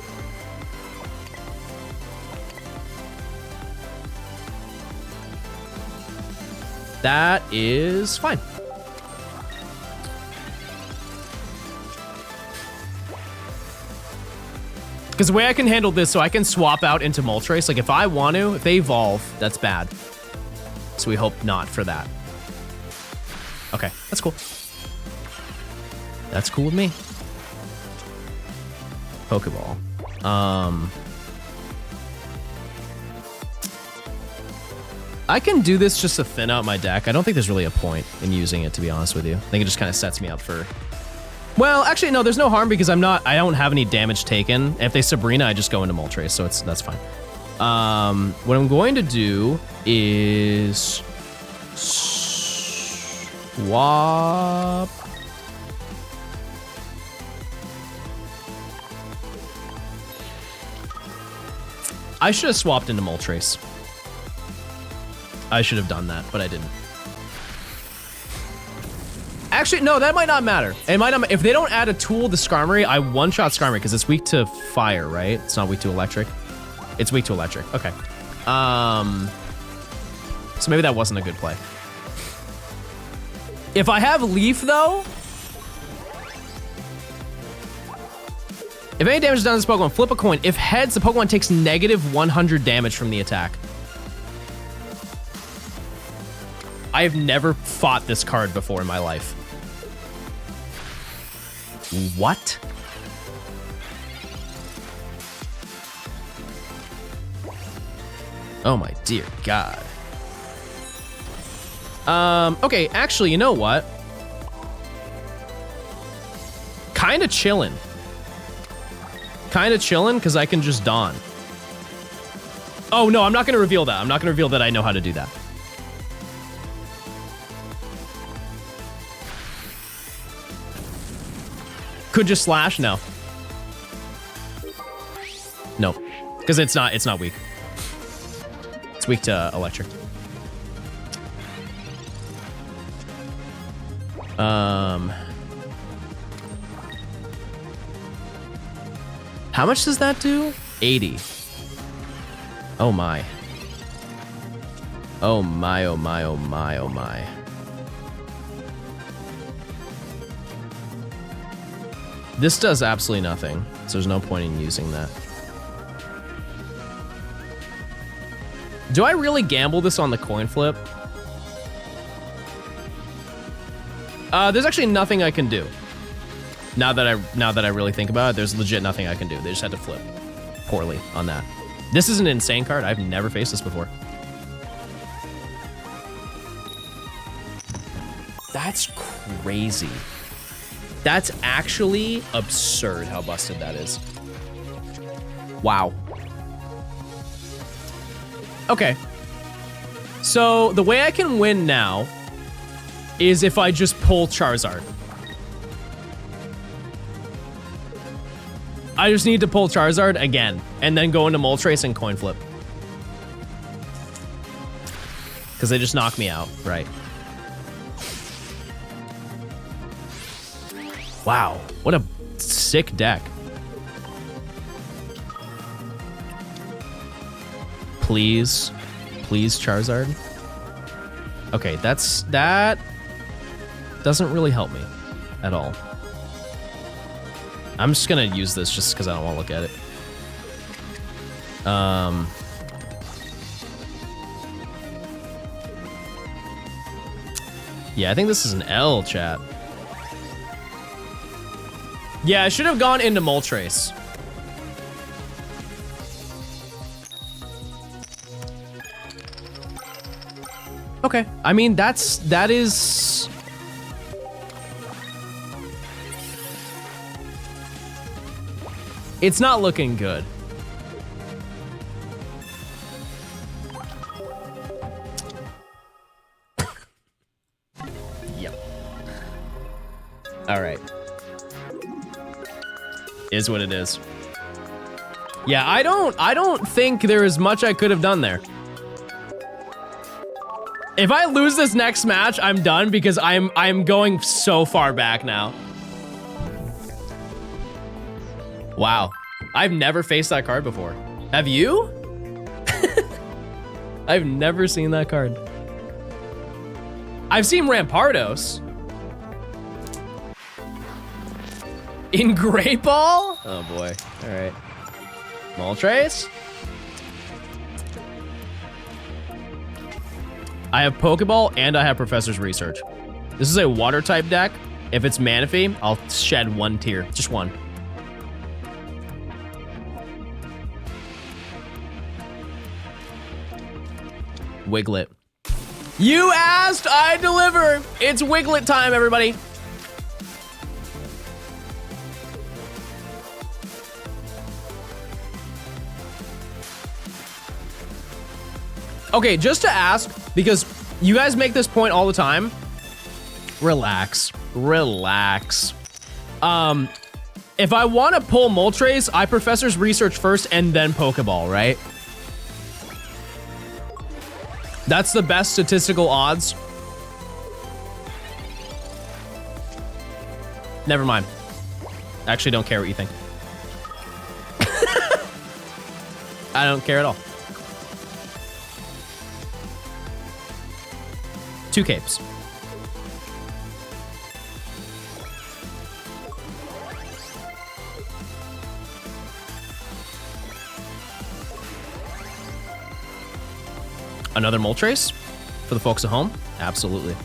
[SPEAKER 2] That is fine. Because the way I can handle this, so I can swap out into Moltres. Like, if I want to, if they evolve, that's bad. So we hope not for that. Okay, that's cool. That's cool with me. Pokeball. I can do this just to thin out my deck. I don't think there's really a point in using it, to be honest with you. I think it just kind of sets me up for... Well, actually, no, there's no harm because I don't have any damage taken. If they Sabrina, I just go into Moltres, so that's fine. What I'm going to do is swap. I should have swapped into Moltres. I should have done that, but I didn't. Actually, no, that might not matter. It might not. If they don't add a tool to Skarmory, I one-shot Skarmory because it's weak to fire, right? It's not weak to electric. It's weak to electric. Okay. So maybe that wasn't a good play. If I have Leaf, though, if any damage is done to this Pokemon, flip a coin. If heads, the Pokemon takes negative 100 damage from the attack. I have never fought this card before in my life. What? Oh my dear God. Okay, actually, you know what? Kinda chillin'. Kinda chillin', because I can just Dawn. Oh no, I'm not gonna reveal that. I'm not gonna reveal that I know how to do that. Could just slash? No. Nope. Because it's not weak. It's weak to electric. How much does that do? 80. Oh my. Oh my, oh my, oh my, oh my. This does absolutely nothing, so there's no point in using that. Do I really gamble this on the coin flip? There's actually nothing I can do. Now that I really think about it, there's legit nothing I can do. They just had to flip poorly on that. This is an insane card. I've never faced this before. That's crazy. That's actually absurd how busted that is. Wow. Okay. So the way I can win now is if I just pull Charizard. I just need to pull Charizard again and then go into Moltres and coin flip. Because they just knock me out, right? Wow, what a sick deck. Please. Please, Charizard. Okay, that doesn't really help me at all. I'm just gonna use this just because I don't want to look at it. Yeah, I think this is an L, chat. Yeah, I should have gone into Moltres. Okay, I mean, that is... It's not looking good. Yep. All right. Is what it is. Yeah, I don't think there is much I could have done there. If I lose this next match, I'm done because I'm going so far back now. Wow. I've never faced that card before. Have you? I've never seen that card. I've seen Rampardos. In Great Ball? Oh boy. All right. Moltres? I have Pokeball and I have Professor's Research. This is a water type deck. If it's Manaphy, I'll shed one tier, just one. Wiglet. You asked, I deliver. It's Wiglet time, everybody. Okay, just to ask, because you guys make this point all the time. Relax, relax. If I want to pull Moltres, I Professor's Research first and then Pokeball, right? That's the best statistical odds. Never mind. I actually don't care what you think. I don't care at all. 2 capes. Another Moltres for the folks at home? Absolutely.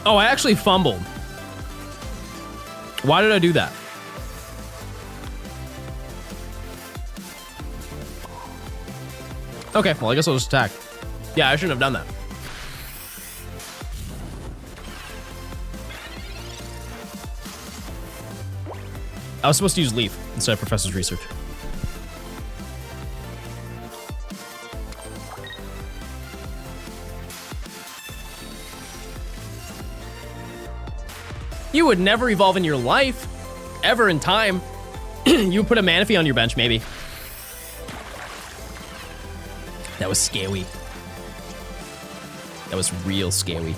[SPEAKER 2] Oh, I actually fumbled. Why did I do that? Okay, well, I guess I'll just attack. Yeah, I shouldn't have done that. I was supposed to use Leaf instead of Professor's Research. You would never evolve in your life, ever in time. You put a Manaphy on your bench, maybe. That was scary. That was real scary.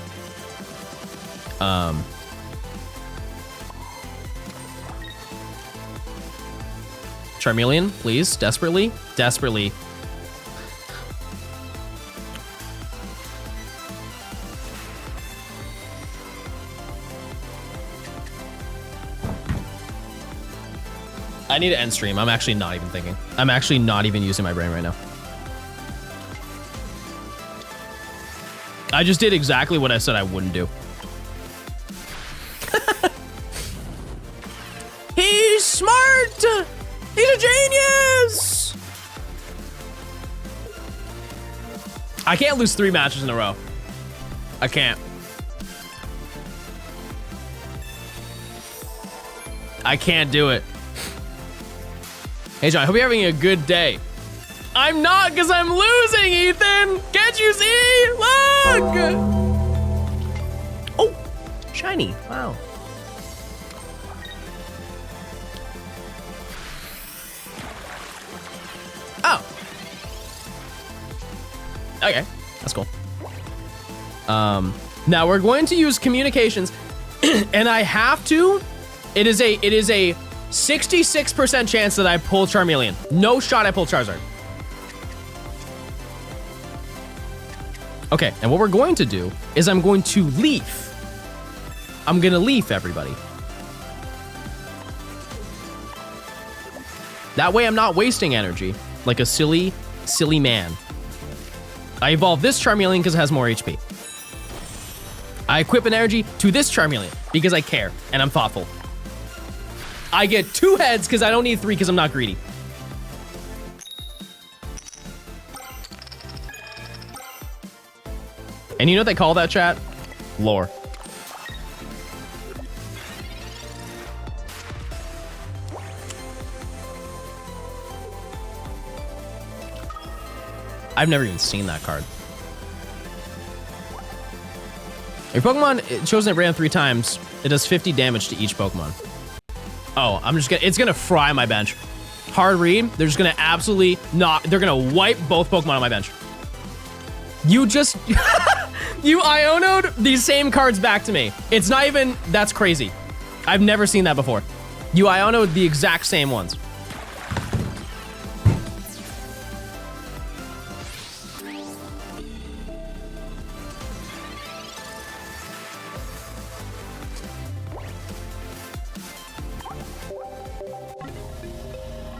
[SPEAKER 2] Charmeleon, please, desperately, desperately. I need to end stream. I'm actually not even thinking. I'm actually not even using my brain right now. I just did exactly what I said I wouldn't do. He's smart! He's a genius! I can't lose 3 matches in a row. I can't. I can't do it. Hey, John, I hope you're having a good day. I'm not, because I'm losing, Ethan! Can't you see? Look! Oh, shiny. Wow. Oh. Okay, that's cool. Now we're going to use communications, and I have to. It is a 66% chance that I pull Charmeleon. No shot I pull Charizard. Okay, and what we're going to do is I'm going to Leaf. I'm gonna Leaf everybody. That way I'm not wasting energy like a silly man. I evolve this Charmeleon because it has more HP. I equip an energy to this Charmeleon because I care and I'm thoughtful. I get 2 heads because I don't need 3 because I'm not greedy. And you know what they call that, chat? Lore. I've never even seen that card. Your Pokemon chosen at random 3 times. It does 50 damage to each Pokemon. Oh, it's gonna fry my bench. Hard read, they're just gonna absolutely not, they're gonna wipe both Pokemon on my bench. You just, you Iono'd these same cards back to me. It's not even, that's crazy. I've never seen that before. You Iono'd the exact same ones.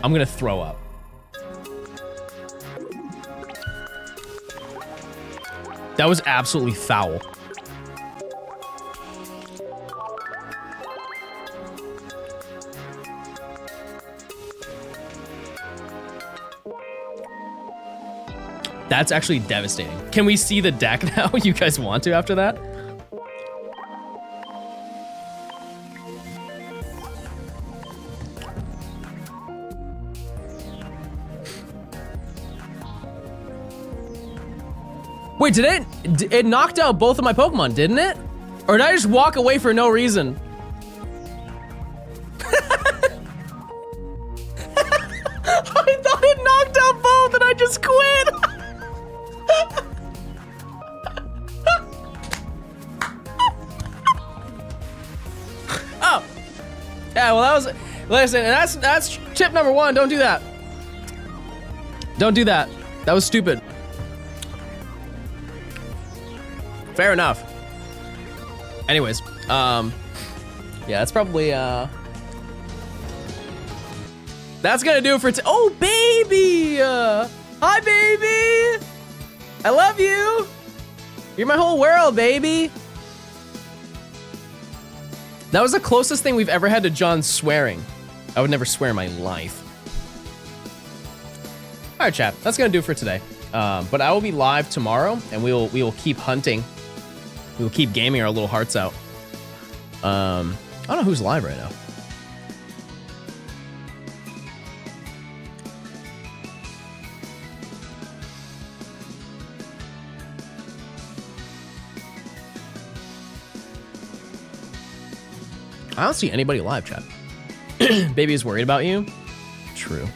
[SPEAKER 2] I'm gonna throw up. That was absolutely foul. That's actually devastating. Can we see the deck now? You guys want to after that? Wait, it knocked out both of my Pokemon, didn't it? Or did I just walk away for no reason? I thought it knocked out both and I just quit. Oh. Yeah, well that was, listen, and that's tip number 1, don't do that. Don't do that. That was stupid. Fair enough. Anyways, yeah, that's probably, that's gonna do it for oh, baby! Hi, baby! I love you! You're my whole world, baby! That was the closest thing we've ever had to John swearing. I would never swear in my life. All right, chat, that's gonna do it for today. But I will be live tomorrow, and we will keep hunting. We will keep gaming our little hearts out. I don't know who's live right now. I don't see anybody live, chat. Baby is worried about you. True.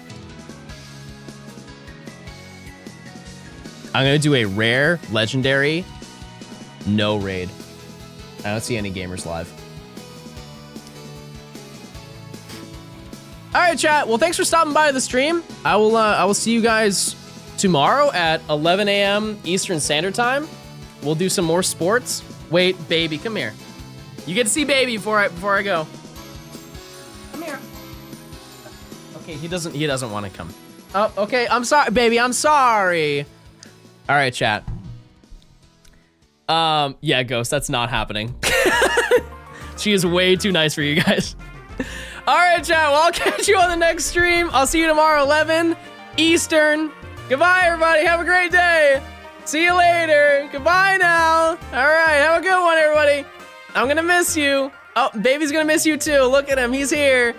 [SPEAKER 2] I'm gonna do a rare, legendary, no raid. I don't see any gamers live. All right, chat. Well, thanks for stopping by the stream. I will see you guys tomorrow at 11 a.m. Eastern Standard Time. We'll do some more sports. Wait, baby, come here. You get to see baby before I go. Come here. Okay, he doesn't want to come. Oh, okay. I'm sorry, baby. I'm sorry. All right, chat. Yeah, Ghost, that's not happening. She is way too nice for you guys. All right, chat, well, I'll catch you on the next stream. I'll see you tomorrow, 11 Eastern. Goodbye, everybody. Have a great day. See you later. Goodbye now. All right, have a good one, everybody. I'm gonna miss you. Oh, baby's gonna miss you too. Look at him, he's here.